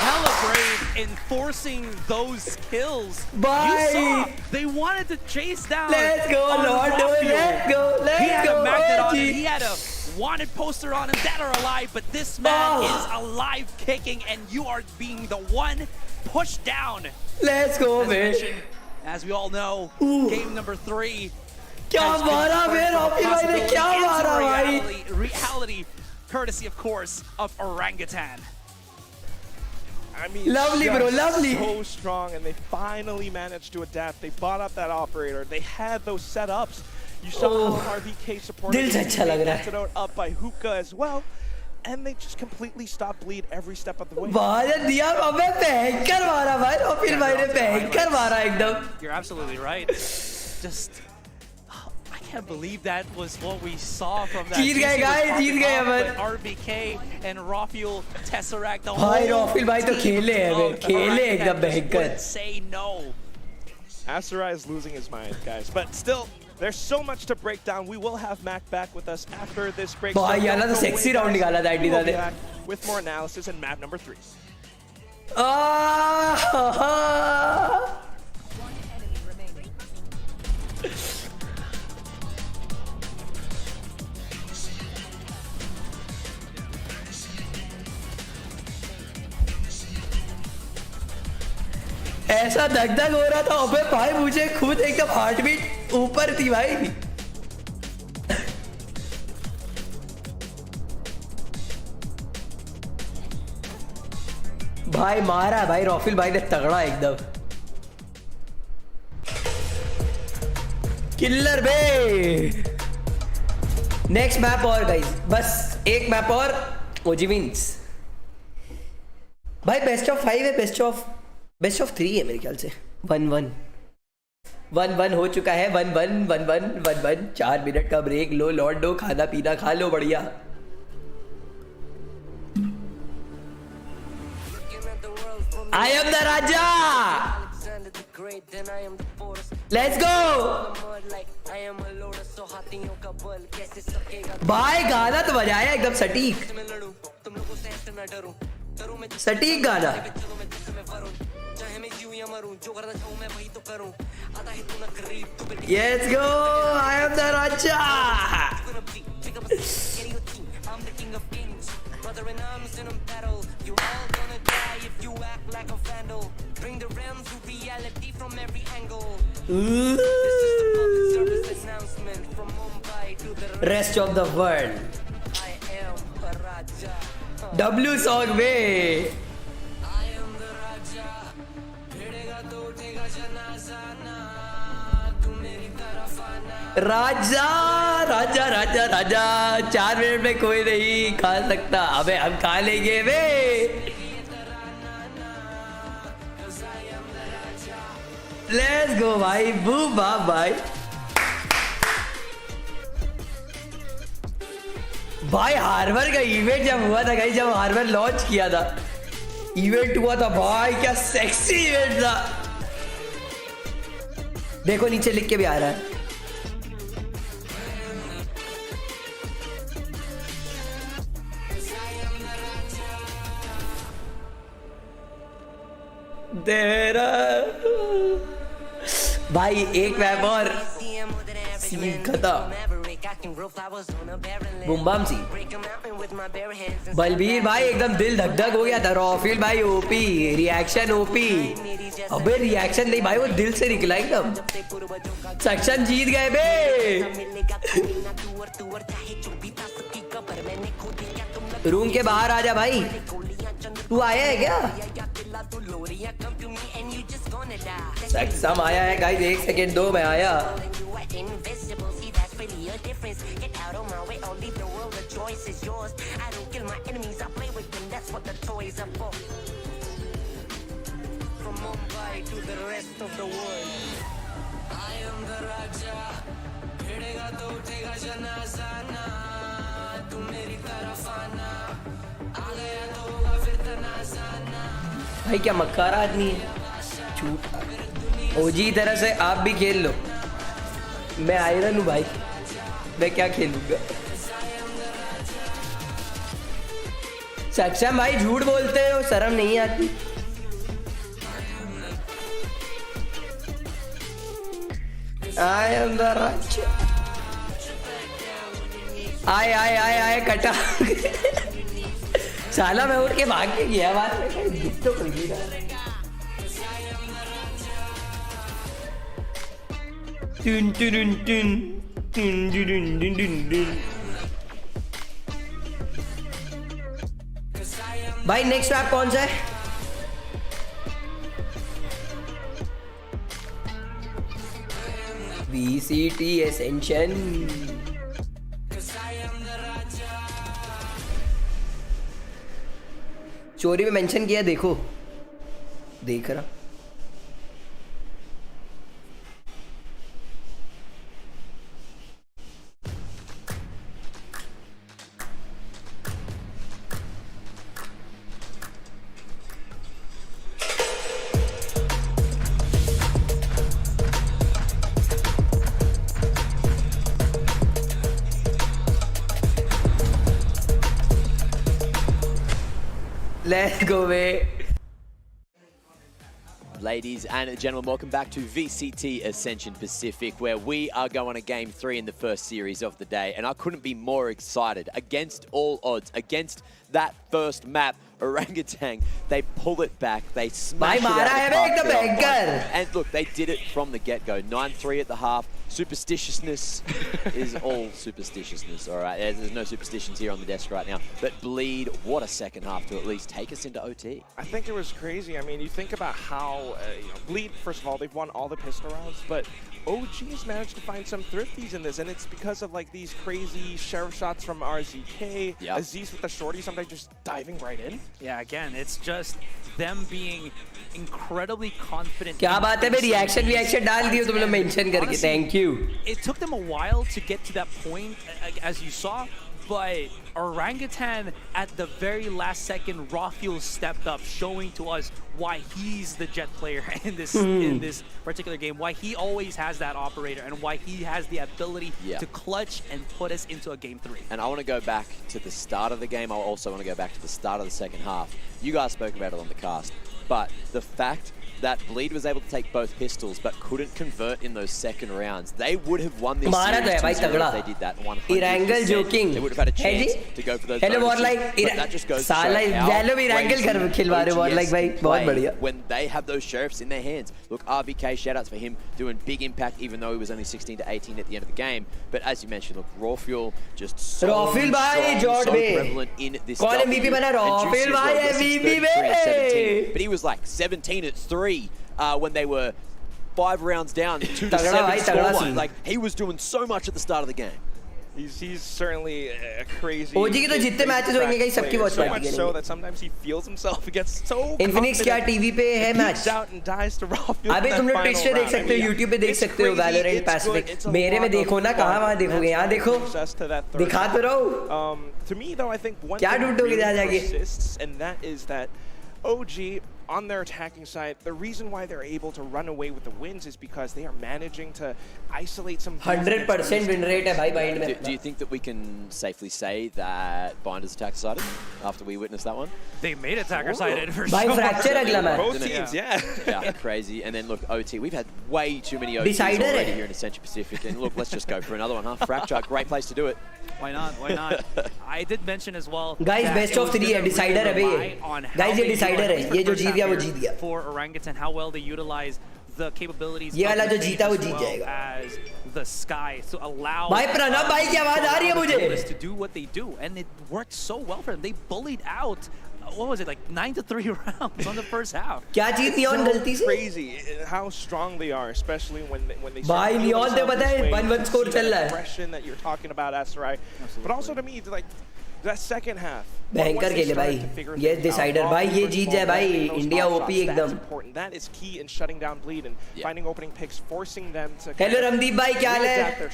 hella brave enforcing those kills. Bye. You saw they wanted to chase down. Let's go, Lord. Let's go. He had Let's a magnet go. on him. He had a wanted poster on him, dead or alive, but this man is alive kicking, and you are being the one pushed down. Let's go, man. As we all know, game number 3. क्या मारा बे रॉफी भाई ने, क्या मारा भाई. Reality, courtesy of course of Orangutan. I mean, lovely, bro, lovely. So strong, and they finally managed to adapt. They bought up that operator. They had those setups. You saw how RVK supported. दिल से अच्छा लग रहा है. Up by Hookah as well, and they just completely stopped bleed every step of the way. बाहर दिया अबे भयंकर मारा भाई रॉफी भाई ने, भयंकर मारा एकदम. You're absolutely right. Just I can't believe that was what we saw from that. जीत गए guys, जीत गए अपन. RVK and Rafael Tesseract. The भाई whole रॉफी भाई तो खेले हैं बे, खेले एकदम भयंकर. Say no. Asarai is losing his mind, guys, but still. There's so much to break down. We will have Mac back with us after this break. भाई यार ना तो sexy round निकाला था आईडी ने. With more analysis and map number 3. ऐसा धक-धक हो रहा था अबे भाई, मुझे खुद एकदम हार्ट बीट ऊपर थी भाई. भाई मारा भाई रॉफिल भाई ने तगड़ा एकदम. किलर बे. नेक्स्ट मैप और गाइस, बस एक मैप और ओजी विंस. भाई बेस्ट ऑफ 5 है, बेस्ट ऑफ 3 है मेरे ख्याल से. 1-1 हो चुका है. 1-1 4 मिनट का ब्रेक लो, लौट दो, खाना पीना खा लो बढ़िया. I am the Raja. Let's go. भाई गाना तो बजाया एकदम सटीक गाना. Let's go. I am the Raja. Brother in arms in a battle, you all gonna die if you act like a vandal. Bring the realms to reality from every angle. This is the public service announcement from Mumbai to the rest of the world. I am a Raja. W song में. I am the Raja. भिड़ेगा तो उठेगा जनाजा ना, तू मेरी तरफ आना. राजा राजा राजा राजा. 4 minute में कोई नहीं खा सकता. अबे हम खा लेंगे बे. लेट्स गो भाई. बू बाप भाई. भाई हार्बर का इवेंट जब हुआ था गाइस, जब हार्बर लॉन्च किया था, इवेंट हुआ था भाई, क्या सेक्सी इवेंट था. देखो नीचे लिख के भी आ रहा है. तेरा भाई एक मैप और सीन खत्म. बुम्बाम सी. बलबीर भाई एकदम दिल धक धक हो गया था. रॉफिल भाई ओपी, रिएक्शन ओपी. अबे रिएक्शन नहीं भाई, वो दिल से निकला एकदम. सेक्शन जीत गए बे. रूम के बाहर आ जा भाई. तू आया है क्या? सक्षम आया है गाइस. 1 सेकेंड दो, मैं आया. भाई क्या मक्कारा आदमी है. छूट ओजी तरह से आप भी खेल लो. मैं आयरन हूँ भाई, मैं क्या खेलूंगा. सक्षम भाई झूठ बोलते हो, शर्म नहीं आती. I am the Raja. आए कटा साला मैं उठ के भाग के गया बात में दुख तो कर दिया टुन टुन टुन टुन टुन टुन टुन भाई नेक्स्ट मैप कौन सा है VCT Ascension चोरी में मेंशन किया देखो देख रहा Let's go, man. Ladies and gentlemen, welcome back to VCT Ascension Pacific, where we are going to Game 3 in the first series of the day. And I couldn't be more excited. Against all odds, against that first map, Orangutan, they pull it back, they smash it out of the park. And look, they did it from the get-go. 9-3 at the half. Superstitiousness is all superstitiousness, all right? There's no superstitions here on the desk right now. But Bleed, what a second half to at least take us into OT. I think it was crazy. I mean, you think about how Bleed, first of all, they've won all the pistol rounds, but OG's managed to find some thrifties in this, and it's because of like these crazy sheriff shots from RZK, yep. Aziz with the shorty, sometimes just diving right in. Yeah, again, it's just them being incredibly confident. क्या बात है, मैं reaction डाल दियो तुम लोग mention करके, thank you. It took them a while to get to that point, as you saw, but Orangutan at the very last second, Rafuel stepped up, showing to us why he's the jet player in this particular game, why he always has that operator, and why he has the ability to clutch and put us into a Game 3. And I want to go back to the start of the game. I also want to go back to the start of the second half. You guys spoke about it on the cast, but the fact that Bleed was able to take both pistols but couldn't convert in those second rounds. They would have won this series 2-0 if they did that 100%. Irangle joking. They would have had a chance to go for those bonuses, but that just goes to show how crazy when they have those sheriffs in their hands. Look, RVK, shoutouts for him doing big impact even though he was only 16 to 18 at the end of the game. But as you mentioned, look, Rafuel just so strong, so prevalent in this W. And Juicy as well, yes, it's 33 and 17, but he was like 17 at 3. When they were 5 rounds down, 2-7 scoreline. Like, he was doing so much at the start of the game. He's certainly a crazy. OG की तो जितने matches होंगे कहीं सबकी watch so much so that sometimes he feels himself. He gets so Infinix क्या TV पे है match? अबे तुम लोग ट्विच पे देख सकते हो, यूट्यूब पे देख सकते हो Valorant Pacific. मेरे में देखो ना, कहाँ वहाँ देखोगे? यहाँ देखो. दिखा तो रहो. To me though, I think one क्या ढूंढोगे जा जाके? And that is that OG on their attacking side, the reason why they're able to run away with the wins is because they are managing to isolate some 100% win rate है भाई Bind में. Do you think that we can safely say that Binder's attack sided after we witnessed that one? They made attacker sided for sure. By fracture अगला match. Both teams, yeah, crazy. And then look, OT, we've had way too many OTs already here in Ascension Pacific. And look, let's just go for another one, huh? Fracture, great place to do it. Why not? Why not? I did mention as well. Guys, best of 3 है, decider है भाई. Guys, ये decider है. ये जो जीत गया वो जीत गया. For Orangutan, how well they utilize the capabilities ये वाला जो जीता वो जीत जाएगा. As the sky to allow भाई प्रणव भाई की आवाज आ रही है मुझे. To do what they do, and it worked so well for them. They bullied out. What was it, like 9-3 rounds on the first half? क्या चीज Neon गलती से? Crazy how strong they are, especially when they. भाई Neon दे पता है 1-1 score चल रहा है. Aggression that you're talking about, Asarai. But also to me, like that second half. भयंकर खेले भाई. ये डिसाइडर भाई, ये जीत जाए भाई. इंडिया ओपी एकदम. That is key in shutting down Bleed and finding opening picks, forcing them to. Hello रमदीप भाई, क्या हाल है?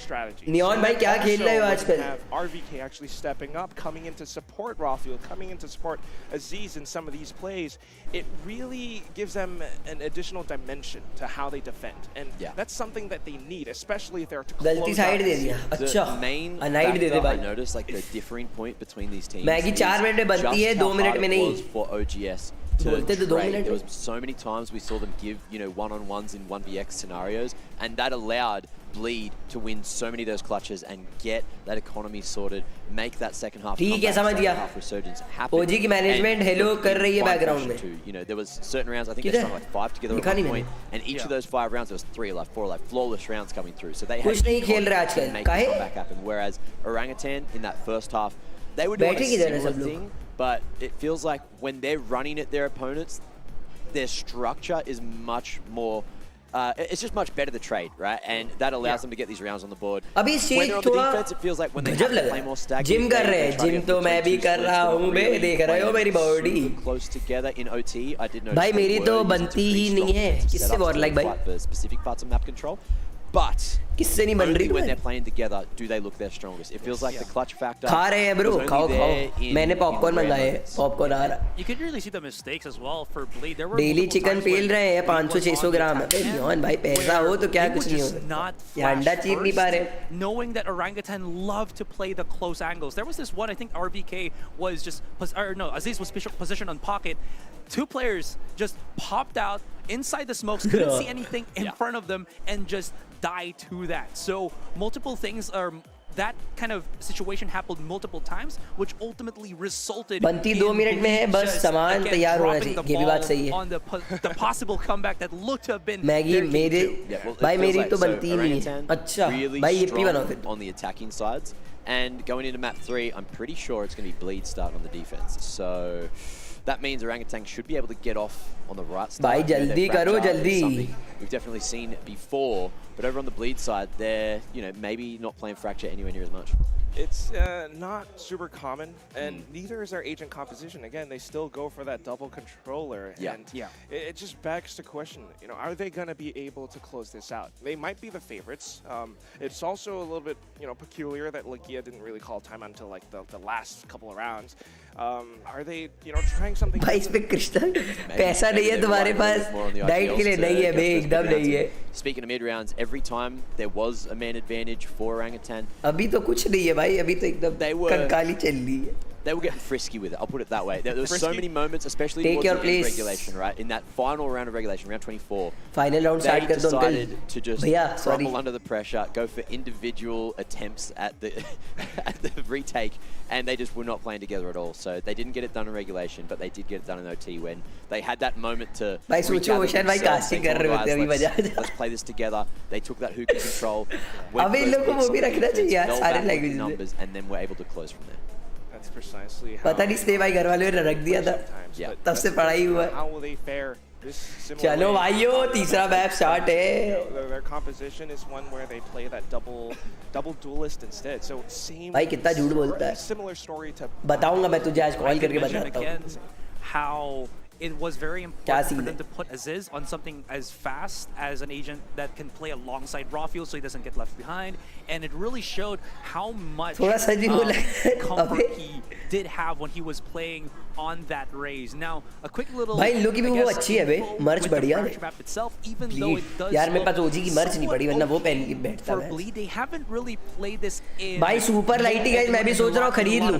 Neon भाई क्या खेल रहे हो आजकल? RVK actually stepping up, coming in to support Rafuel, coming in to support Aziz in some of these plays. It really gives them an additional dimension to how they defend, and that's something that they need, especially if they're to close out. गलती side दे दिया. अच्छा. The main factor I noticed, like the differing point between these teams. Maggi 4 minute में बनती है, 2 minute में नहीं. For OGS to बोलते तो 2 trade. Minute There was so many times we saw them give, you know, one-on-ones in 1vx scenarios, and that allowed Bleed to win so many of those clutches and get that economy sorted, make that second half ठीक है, comeback, समझ second गया। half resurgence happen. ओजी की management hello कर रही है background में। Too. You know, there was certain rounds, I think they started like 5 together at one point, and each of those 5 rounds there was 3 alive, 4 alive, flawless rounds coming through. So they had कुछ नहीं खेल रहे to आजकल, make the काहे? comeback happen. Whereas Orangutan in that first half, they were doing a बैठे किधर है similar सब लोग? thing, but it feels like when they're running at their opponents, their structure is much more. It's just much better to trade, right? And that allows them to get these rounds on the board. अभी When stage they're on the थोड़ा defense, it feels like when they गजब have to लग play रहा more है। stagnant, gym कर रहे हैं, gym तो मैं भी कर रहा हूँ बे, देख रहे हो मेरी body. close together in OT. I did notice भाई they मेरी were तो using बनती some ही pretty नहीं है। strong किससे setups वॉर to लाइक भाई? fight for specific parts of map control. But किससे नहीं बन only रही when भाई? they're playing together do they look their strongest. It feels like the clutch factor. खा रहे हैं ब्रो, was only खाओ there खाओ। in- मैंने in पॉपकॉर्न rare मंगाए, moments. पॉपकॉर्न आ रहा। You could really see the mistakes as well for Bleed. There were डेली multiple चिकन times पेल when रहे हैं Bleed was 500-600 on the gram. attack अबे end यार भाई पैसा where हो तो क्या they कुछ would नहीं हो just not सकता। ये अंडा flash चीर नहीं पा रहे। first, knowing that Orangutan loved to play the close angles. There was this one, I think RVK was just, or no, Aziz was positioned on pocket. 2 players just popped out inside the smokes, couldn't see anything in front of them, and just died to that. So multiple things are. That kind of situation happened multiple times, which ultimately resulted बनती in 2 minute में है, Bleed बस just, सामान again, तैयार होना dropping चाहिए। the ये भी बात ball सही है। on the possible comeback that looked to have been Maggi their game मेरे too. Yeah, well, it भाई feels मेरी like- तो so बनती ही नहीं है। Orangutan अच्छा really भाई ये भी बनाओ strong फिर। on the attacking sides, and going into map 3, I'm pretty sure it's going to be Bleed starting on the defense. So that means Orangutan should be able to get off on the right side. भाई You know, their जल्दी करो, fracture is जल्दी। something we've definitely seen before, but over on the Bleed side, they're, you know, maybe not playing Fracture anywhere near as much. It's not super common, and neither is their agent composition. Again, they still go for that double controller, and it just begs the question, you know, are they going to be able to close this out? They might be the favorites. It's also a little bit, you know, peculiar that Lagia didn't really call time until like the last couple of rounds. Are they, you know, trying something? भाई इस पे crystal पैसा नहीं है तुम्हारे पास diet के लिए नहीं है बे एकदम नहीं है। Speaking of mid rounds, every time there was a man advantage for Orangutan, अभी तो कुछ नहीं है भाई, अभी तो एकदम They were- कंकाली चल रही है। they were getting frisky with it. I'll put it that way. There was so many moments, especially Take towards your the end of place. regulation, right? In that final round of regulation, round 24, final round they start कर दो decided uncle. to just भैया sorry. crumble under the pressure, go for individual attempts at the at the retake, and they just were not playing together at all. So they didn't get it done in regulation, but they did get it done in OT when they had that moment to भाई सोचो regather ocean भाई themselves. Casting They कर told रहे होते guys, अभी मजा आ let's जाए। play this together. They took that hookah control. went अबे for इन those लोग को picks वो भी on the रखना defense, चाहिए यार, fell सारे back with the languages में। numbers, and then were able to close from there. That's precisely how. पता नहीं स्टे भाई घर वालों ने रख दिया था, sometimes, Yeah. but तब से that's पढ़ाई हुआ है। How will they fare this similar चलो way? भाइयों तीसरा मैप स्टार्ट है। Their composition is one where they play that double duelist instead. So same. भाई कितना झूठ बोलता है। Similar story to. बताऊंगा मैं तुझे आज कॉल करके Vision बताता again हूँ। how it was very important क्या for scene them है? to put Aziz on something as fast as an agent that can play alongside Rafiel so he doesn't get left behind, and it really showed how much थोड़ा सा जी बोला comfort अबे he did have when he was playing on that raise. Now, a quick little भाई इन लोग की भी I वो guess, अच्छी है बे, info मर्च with the बढ़िया है। Fracture map itself, even though it does यार मेरे पास look ओजी की मर्च नहीं पड़ी वरना वो पहन के बैठता for मैं। Bleed, they haven't really played this in भाई सुपर लाइट ही गाइस मैं भी सोच रहा हूँ खरीद लूँ।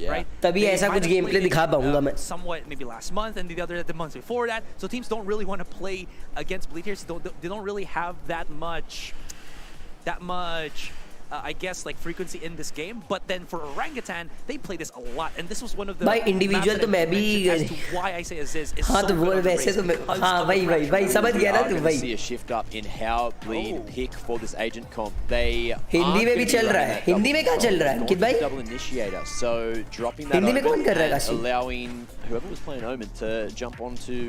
Yeah. तभी ऐसा कुछ गेमप्ले दिखा पाऊंगा मैं। Somewhat maybe last month and the other the months before that. So teams don't really want to play against Bleed here. So they don't really have that much I guess like frequency in this game. But then for Orangutan, they play this a lot, and this was one of the भाई individual maps तो मैं that I भी- mentioned as to why I say Aziz is हाँ so तो वो good on the वैसे race तो मैं because हाँ of the भाई Fracture भाई map. समझ We गया ना are तू going to see भाई। a shift up in how Bleed pick for this agent comp. They Hindi में भी चल रहा है, हिंदी में कहाँ चल रहा है अंकित भाई? double initiator, so dropping that Hindi में कौन Omen कर रहा है and Kashi? allowing whoever was playing Omen to jump onto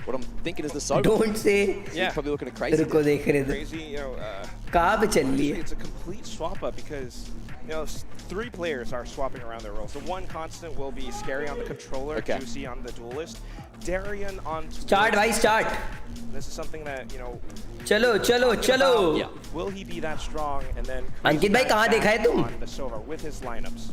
what I'm thinking is the Sober. Don't say Yeah. Probably looking at crazy. रुको देख रहे थे Crazy, you know. कहाँ पे चल रही है। It's a complete swap up because, you know, 3 players are swapping around their roles. The one constant will be Scary on the controller, Okay. Juicy on the duelist, Darian on. Start भाई start. This is something that, you know. चलो चलो चलो। Yeah. Will he be that strong? And then. अंकित भाई कहाँ देखा है तुम? On the Sova with his lineups.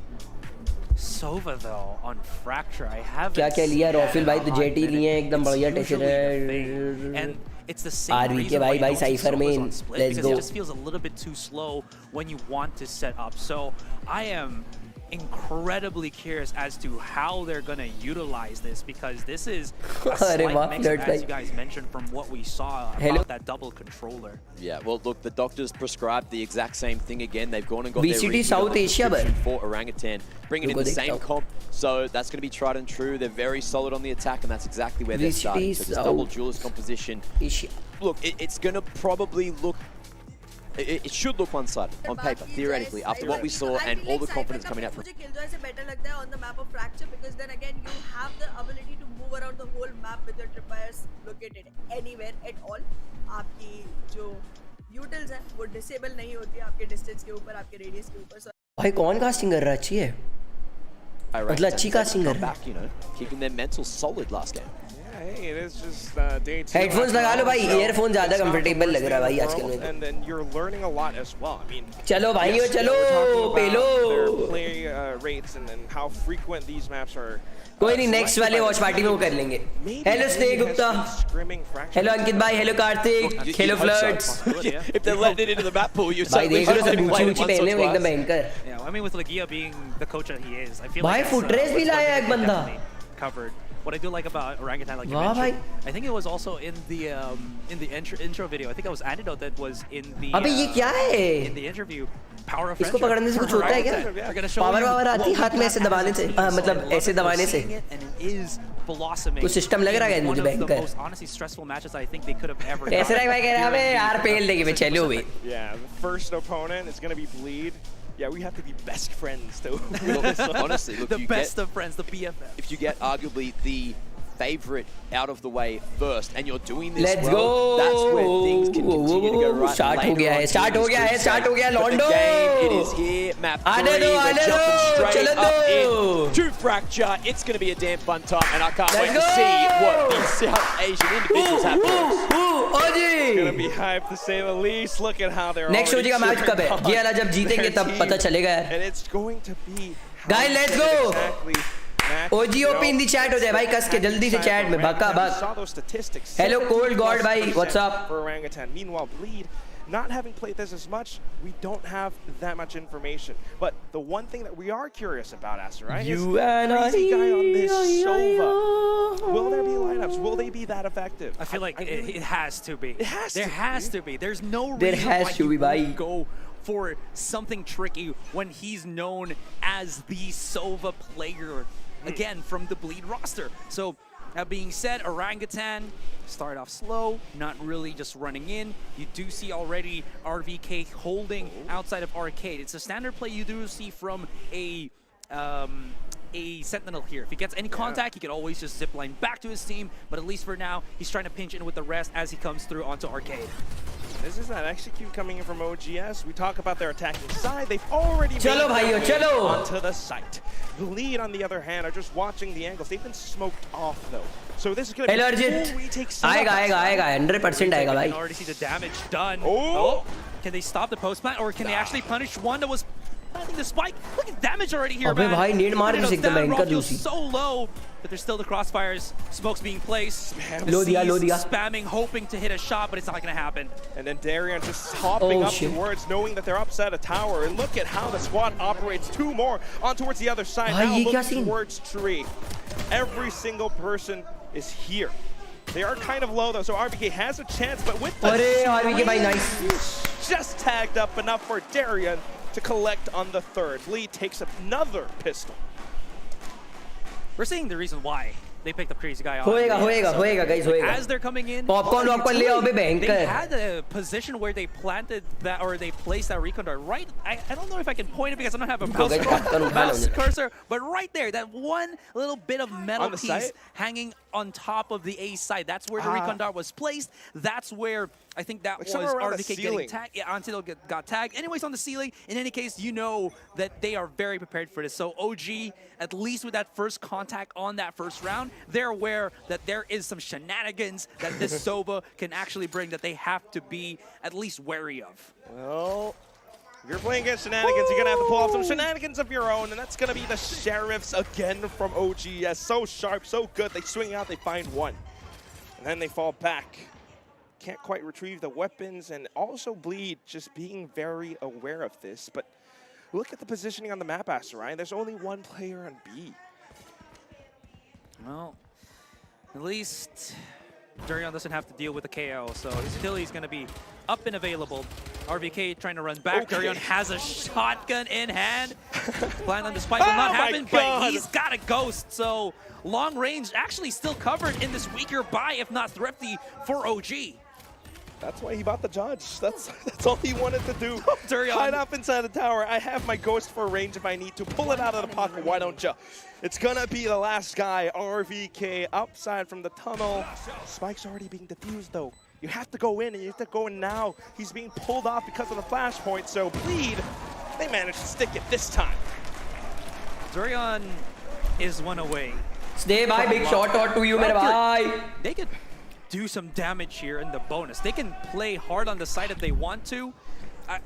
Sova though on Fracture, I haven't. क्या क्या लिया seen रॉफिल भाई तो that जेटी on लिए Minute. एकदम बढ़िया It's टेंशन usually the है। thing. And it's the same RV के reason भाई why you भाई don't see Cypher Sovas main, on split, let's because go। it just feels a little bit too slow when you want to set up. So I am incredibly curious as to how they're going to utilize this, because this is a slight mix, as you guys mentioned, from what we saw about that double controller. Yeah, well, look, the doctors prescribed the exact same thing again. They've gone and got VCT their South Asia for Orangutan, bringing in the same comp. So that's going to be tried and true. They're very solid on the attack, and that's exactly where they're starting. So this double duelist composition. Look, it's going to probably look... It should look one-sided on paper, theoretically, after what we saw and all the confidence coming out from. better on the map of Fracture, because then again you have the ability to move around the whole map with your tripwires located anywhere at all. आपकी जो utils हैं वो disable नहीं होती आपके distance के ऊपर, आपके radius के ऊपर. भाई कौन कास्टिंग कर रहा है? अच्छी है, मतलब अच्छी कास्टिंग कर रहा है. Keeping their mental solid last game. Hey, it is just day 2. Headphones लगा लो भाई, ईयरफोन ज्यादा कंफर्टेबल लग रहा है भाई आजकल में. And then you're learning a lot as well. I mean, चलो भाइयों चलो पेलो. Their play rates and then how frequent these maps are. कोई नहीं, नेक्स्ट वाले वॉच पार्टी में वो कर लेंगे. हेलो स्नेक गुप्ता, हेलो अंकित भाई, hello Kartik, hello flirts. If they're letting it into the map pool, you भाई देख लो सब ऊंची ऊंची पहले में एकदम भयंकर. Yeah, I mean with Legia being the coach that he is, I feel भाई like फुट रेस भी लाया एक बंदा. Covered. What I do like about Orangutan, like you mentioned, I think it was also in the intro video. I think it was Antidote that was in the अबे ये क्या है? in the interview. Power of इसको friendship. पकड़ने से कुछ होता है क्या? पावर आती है हाथ में ऐसे दबाने से, मतलब ऐसे दबाने से. कुछ सिस्टम लग रहा है मुझे भयंकर. Honestly, stressful matches I think they could have ever. ऐसे रह भाई कह रहा है अबे यार पेल देगी मैं चलो भी. Yeah, the first opponent is going to be Bleed. Yeah, we have to be best friends though. Honestly, look, the best of friends, the BFF. If you get arguably the favorite out of the way first, and you're doing this Let's well, go. that's where things can continue to go right. Start हो गया है, start हो गया है, start हो गया है, Londo. It is here, map 3. We're jumping straight up into Fracture. It's going to be a damn fun time, and I can't wait to see what these South Asian individuals have for us. It's going to be hype to say the least. Look at how they're Next OG का match कब है? ये वाला जब जीतेंगे तब पता चलेगा यार. And it's going to be. Guys, let's go. OGOP in the chat हो जाए भाई, कस के जल्दी से चैट में भागा भाग. Hello Cold God भाई, what's up? For Orangutan. Meanwhile, Bleed, not having played this as much, we don't have that much information. But the one thing that we are curious about, Aster, right? You and I. Crazy guy on this Sova. Will there be lineups? Will they be that effective? I feel like it has to be. It has there to has be. to be. There's no reason There has why to be, you bhai. would go for something tricky when he's known as the Sova player. Again, from the Bleed roster. So, that being said, Orangutan start off slow, not really just running in. You do see already RVK holding outside of Arcade. It's a standard play you do see from a Sentinel here. If he gets any contact, he can always just zipline back to his team, but at least for now, he's trying to pinch in with the rest as he comes through onto Arcade. This is that execute coming in from OGS. We talk about their attacking side. They've already made Chalo their bhaiyo, way chalo. onto the site. Bleed, on the other hand, are just watching the angles. They've been smoked off, though. So this is going to be a full retake. आएगा 100% आएगा भाई. You can already see the damage done. Oh! Can they stop the post plant, or can they actually punish one that was planting the spike? Look at damage already here, अबे man. भाई नेड मार भी सकते हैं भयंकर Raw दूसरी. so low, but there's still the crossfires. Smokes being placed. लो दिया. Spamming, hoping to hit a shot, but it's not going to happen. And then Darian just hopping up towards, knowing that they're upside a tower. And look at how the squad operates. 2 more on towards the other side. Now looking towards tree. Every single person is here. They are kind of low though, so RVK has a chance, but with the RVK भाई nice. Just tagged up enough for Darian to collect on the 3rd. Bleed takes another pistol. We're seeing the reason why they picked up Crazy Guy on. होएगा guys, होएगा. As they're coming in, Popcorn ले आओ बे भयंकर. they had a position where they planted that, or they placed that recon dart right. I don't know if I can point it because I don't have a mouse cursor, but right there, that one little bit of metal piece hanging on top of the A side. That's where the recon dart was placed. That's where I think that was RVK getting tagged. Yeah, until it got tagged. Anyways, on the ceiling. In any case, you know that they are very prepared for this. So OG, at least with that first contact on that first round, they're aware that there is some shenanigans that this Sova can actually bring that they have to be at least wary of. Well, if you're playing against shenanigans, you're going to have to pull off some shenanigans of your own, and that's going to be the Sheriffs again from OGS. So sharp, so good. They swing out, they find one. And then they fall back. Can't quite retrieve the weapons, and also Bleed just being very aware of this. But look at the positioning on the map, Aster Ryan. There's only one player on B. Well, at least Durian doesn't have to deal with the KO, so still he's going to be up and available. RVK trying to run back. Okay. Durian has a shotgun in hand. Plan on the spike will not happen, but he's got a ghost, so long range actually still covered in this weaker buy, if not thrifty, for OG. That's why he bought the judge. That's all he wanted to do. Durian. Hide up inside the tower. I have my ghost for range if I need to. Pull it out of the pocket. Why don't you? It's gonna be the last guy. RVK upside from the tunnel. Spike's already being defused though. You have to go in, and you have to go in now. He's being pulled off because of the flashpoint. So Bleed, they managed to stick it this time. Durian is one away. Stay by, big shot out to you, my bhai. They could do some damage here in the bonus. They can play hard on the side if they want to.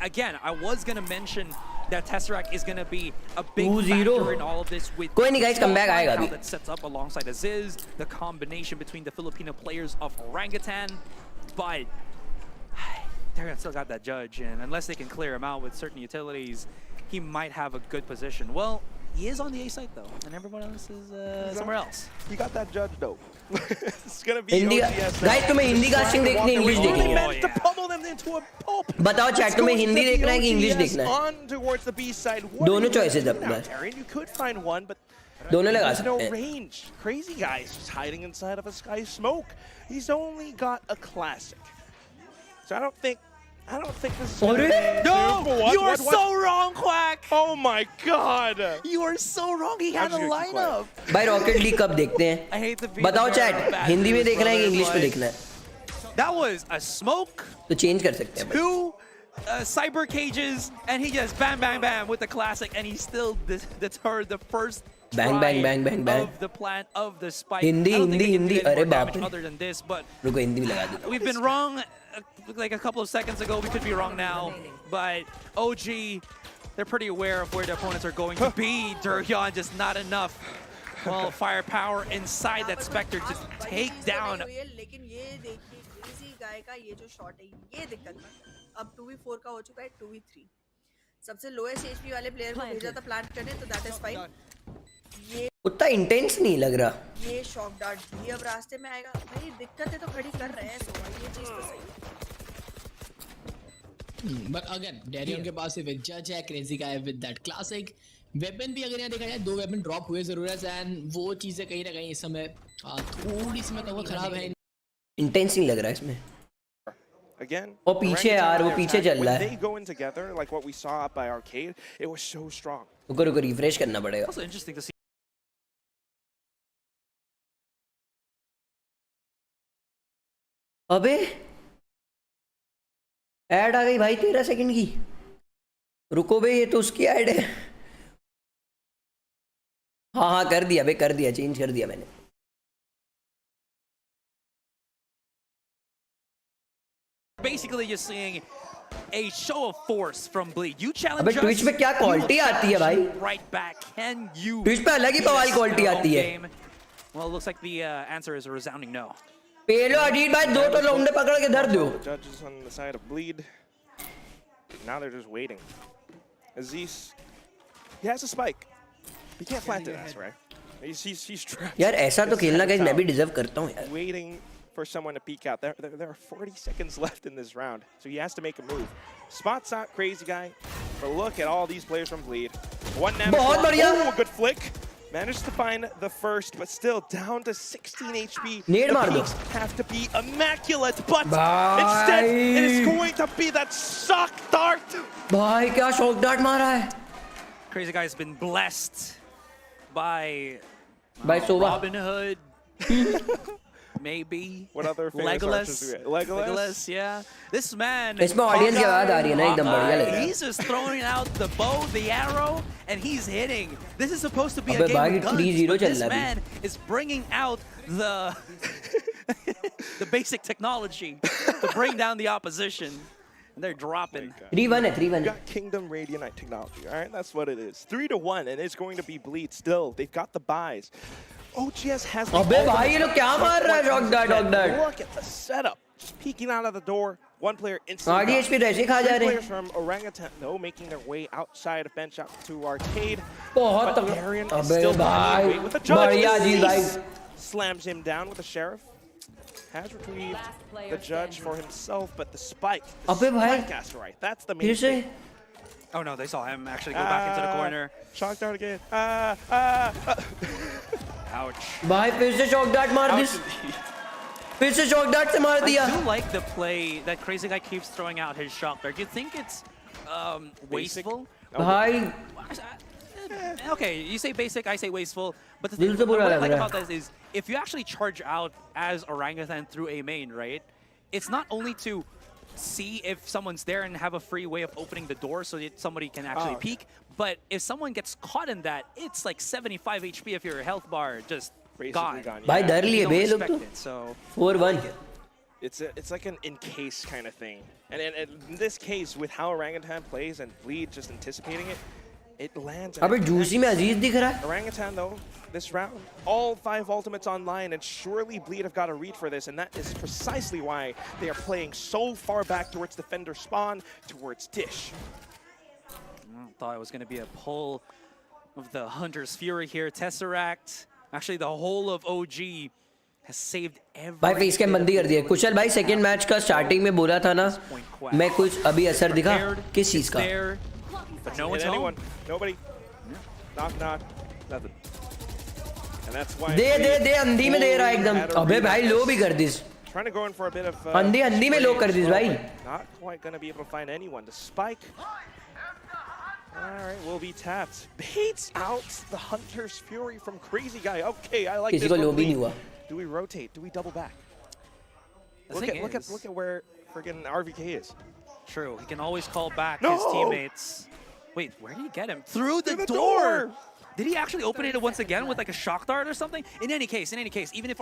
Again, I was going to mention that Tesseract is going to be a big factor in all of this with कोई नहीं guys, come back आएगा how अभी. that sets up alongside Aziz, the combination between the Filipino players of Orangutan, but they're still got that judge, and unless they can clear him out with certain utilities, he might have a good position. Well, he is on the A side though, and everyone else is somewhere else. He got that judge though. It's gonna be Hindi OGS now. Guys तुम्हें Hindi casting देखनी है English देखनी They है managed to pummel them into a pulp. बताओ chat तुम्हें हिंदी देखना है कि इंग्लिश देखना है On towards the B side. What दोनों are you choices doing अपने now, pass Taryn? You could find one, but दोनों लगा there's no सकते हैं range. Crazy guys just hiding inside of a sky smoke. He's only got a classic, so I don't think this is gonna be No, you are so wrong, Quack. Oh my God! You are so wrong. He had a lineup. भाई rocket league कब देखते हैं I hate the बताओ chat Hindi में देखना है कि English में देखना है That was a smoke, तो चेंज कर सकते हैं भाई. two cyber cages, and he just bam, bam, bam with the classic, and he still deterred the first Bang, bang, bang, bang, bang. of the plant of the spike. Hindi I don't think Hindi they can do Hindi any अरे more बाप damage रे other than this, but रुको हिंदी में लगा देता we've been wrong like a couple of seconds ago. We could be wrong now, but OG, they're pretty aware of where their opponents are going to be. Durian just not enough. Well, firepower inside that Spectre to take down. लेकिन ये देखिए crazy guy का ये जो shot है ये दिक्कत है. अब 2v4 का हो चुका है 2v3. सबसे lowest HP वाले player को भेजा था plant करने तो that is fine. ये उतना इंटेंस नहीं लग रहा ये शॉक डार्ट भी अब रास्ते में आएगा. भाई दिक्कतें तो खड़ी कर रहे हैं सोवा, ये चीज तो सही है. But again, Darion के पास सिर्फ एक जज है, क्रेजी का है with that classic. वेपन भी अगर यहाँ देखा जाए 2 वेपन ड्रॉप हुए जरूर है एंड वो चीजें कहीं ना कहीं इस समय थोड़ी सी मैं कहूँगा खराब है. इंटेंस नहीं लग रहा इसमें Again, वो पीछे यार वो पीछे चल रहा when है they go in together, like what we saw up by Arcade, it was so strong. रुको रुको रिफ्रेश करना पड़ेगा Also interesting to see. अबे ऐड आ गई भाई 13 सेकंड की रुको बे ये तो उसकी ऐड है हाँ हाँ कर दिया बे कर दिया चेंज कर दिया मैंने Basically just seeing a show of force from Bleed. You challenge अबे ट्विच पे क्या क्वालिटी आती है भाई right back. Can you Twitch पे अलग ही बवाल क्वालिटी आती है Well, it looks like the answer is a resounding no. पेलो अजीत भाई दो तो लौंडे पकड़ के धर दो The judges on the side of Bleed. Now they're just waiting. Aziz, he has a spike. He can't plant it, that's right. He's trapped. यार ऐसा तो खेलना गाइस मैं भी डिजर्व करता हूँ यार Waiting for someone to peek out. There are 40 seconds left in this round, so he has to make a move. Spot's not crazy guy, but look at all these players from Bleed. One now. बहुत बढ़िया Oh, a good flick. Managed to find the first, but still down to 16 HP. Nade The मार दो peaks have to be immaculate, but Bye. instead it is going to be that suck dart. भाई क्या shock dart मारा है Crazy Guy has been blessed by भाई सोवा Robin Hood. Maybe. What other famous Legolas? archers do we have? Legolas? Yeah. This man. इसमें audience की आवाज आ रही है ना एकदम बढ़िया लग रहा है He's just throwing out the bow, the arrow, and he's hitting. This is supposed to be a अबे game भाई of guns, 3-0 but चल this रहा है man is bringing out the basic technology to bring down the opposition. And they're dropping. 3-1 है 3-1 You है got Kingdom Radiant technology, all right? That's what it is. 3-1, and it's going to be Bleed still. They've got the buys. OGS has the अबे ultimate भाई ये लोग क्या मार रहा है support. Rock dart Look at the setup. Just peeking out of the door. One player instantly आगे HP तो ऐसे खा जा Three रहे players from Orangutan, though, making their way outside of bench out to arcade. बहुत But तगड़ा Darian is अबे still भाई finding a way with the judge. बढ़िया जी भाई Slams him down with the sheriff. Has retrieved the judge for himself, but the spike. अबे भाई Right. That's the main फिर से thing. Oh no, they saw him actually go back into the corner. Shock dart again. Ouch. भाई फिर से shock dart मार दी फिर से शॉक डार्ट से मार दिया I do like the play that Crazy Guy keeps throwing out his shock dart. Do you think it's wasteful? भाई Okay, you say basic, I say wasteful. But the दिल thing से बुरा what I लग like रहा है about this is if you actually charge out as Orangutan through a main, right? It's not only to see if someone's there and have a free way of opening the door so that somebody can actually peek, but if someone gets caught in that, it's like 75 HP if your health bar just gone. भाई डर लिए You bay don't लोग expect तो it, so 4-1 It's like an in-case kind of thing. And in this case, with how Orangutan plays and Bleed just anticipating it, it lands. अबे juicy में अजीज दिख रहा है Orangutan, though, this round, all 5 ultimates online, and surely Bleed have got a read for this, and that is precisely why they are playing so far back towards Defender spawn, towards Dish. I thought it was going to be a pull of the Hunter's Fury here. Tesseract, actually the whole of OG has saved every. भाई face cam बंदी कर दिया कुशल भाई second match का starting में बोला था ना मैं कुछ अभी असर दिखा किस चीज का But no one's anyone, home. nobody, knock, nothing. And that's why दे अंधी में दे रहा है एकदम अबे भाई लो भी कर this trying to go in for a bit of अंधी में लो कर दिस भाई not quite going to be able to find anyone. The spike, all right, will be tapped. Baits out the Hunter's Fury from Crazy Guy. Okay, I like किसी this को one. लो भी नहीं हुआ Do we rotate? Do we double back? The Look thing at where friggin' RVK is. True, he can always call back No! his teammates. Wait, where did he get him? Through the the door! door! Did he actually open it once again with like a shock dart or something? In any case, even if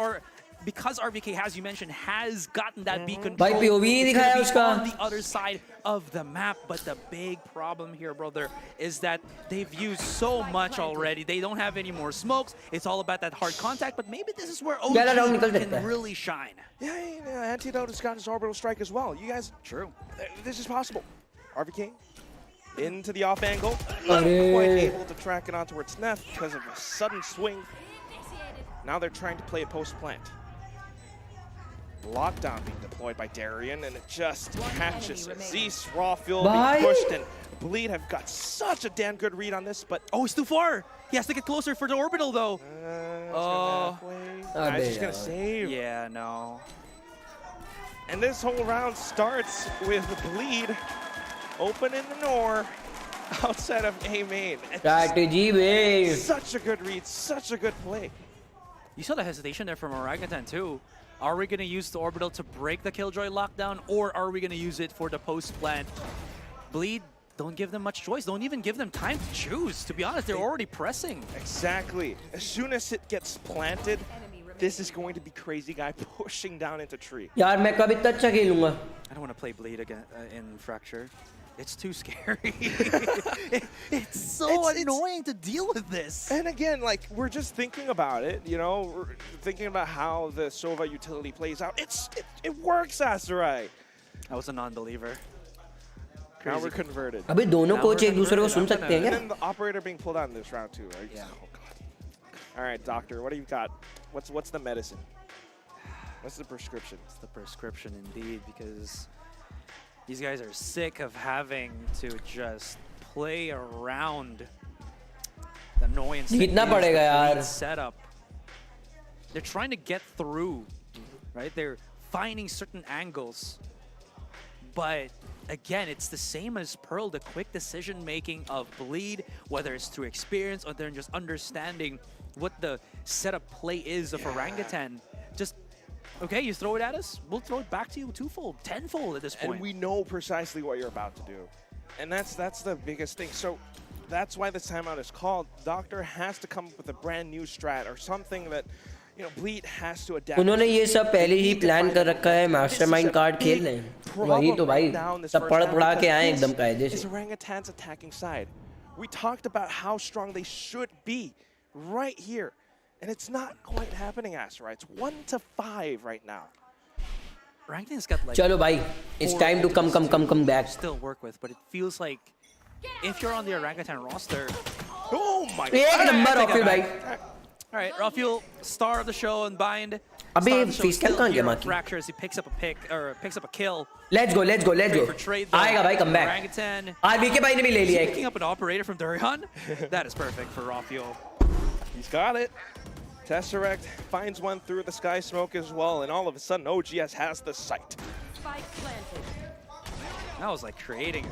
because RVK, as you mentioned, has gotten that B control, भाई POV नहीं it's दिखाया gonna be उसका on the other side of the map. But the big problem here, brother, is that they've used so much already. They don't have any more smokes. It's all about that hard contact. But maybe this is where OG can really shine. Yeah, Antidote has got his orbital strike as well. You guys, True. This is possible. RVK into the off angle, not quite able to track it on towards Neff because of a sudden swing. Now they're trying to play it post plant. Lockdown being deployed by Darian, and it just catches Zeus. Raw fuel being pushed, and Bleed have got such a damn good read on this, but oh, it's too far. He has to get closer for the orbital, though. He's just gonna save. Yeah, no. And this whole round starts with Bleed opening the door outside of A main. strategy base Such a good read, such a good play. You saw the hesitation there from Orangutan too. Are we going to use the orbital to break the Killjoy lockdown, or are we going to use it for the post plant? Bleed, don't give them much choice. Don't even give them time to choose. To be honest, they're already pressing. Exactly. As soon as it gets planted, this is going to be Crazy Guy pushing down into tree. यार मैं कब इतना अच्छा खेलूंगा I don't want to play Bleed again in Fracture. It's too scary. It's so annoying to deal with this. And again, like, we're just thinking about it, you know, we're thinking about how the Sova utility plays out. It works, Asarai. I was a non-believer. Now we're converted. अबे दोनों coach एक दूसरे को सुन सकते हैं And क्या then the operator being pulled out in this round too, right? Yeah. Oh, God. All right, doctor, what do you got? What's the medicine? What's the prescription? It's the prescription indeed, because these guys are sick of having to just play around the annoyance जीतना पड़ेगा यार setup. They're trying to get through, right? They're finding certain angles, but again, it's the same as Pearl, the quick decision making of Bleed, whether it's through experience or they're just understanding what the setup play is of Orangutan. Just, okay, you throw it at us, we'll throw it back to you twofold, tenfold at this point. And we know precisely what you're about to do. And that's the biggest thing. So that's why this timeout is called. Doctor has to come up with a brand new strat or something that, you know, Bleed has to adapt. उन्होंने ये सब पहले ही plan कर रखा है mastermind card खेल रहे हैं वही तो भाई सब पढ़ पढ़ा के आए एकदम कायदे से Orangutan's attacking side. We talked about how strong they should be right here. And it's not quite happening, Asura. It's 1-5 right now. Orangutan's got like चलो भाई, it's time to come back. still work with, but it feels like if you're on the Orangutan roster, Oh my एक god. Number take it Rafael भाई. back. All right, Rafael, star of the show and bind. अबे Star of the show face still कहाँ गया here माँ on की? Fractures, he picks up a pick or picks up a kill. Let's go. Great for trade, though. आएगा भाई comeback. Orangutan RVK भाई ने भी ले लिया एक. picking up an operator from Durian. That is perfect for Rafael. He's got it. Tesseract finds one through the sky smoke as well, and all of a sudden OGS has the sight. That was like creating,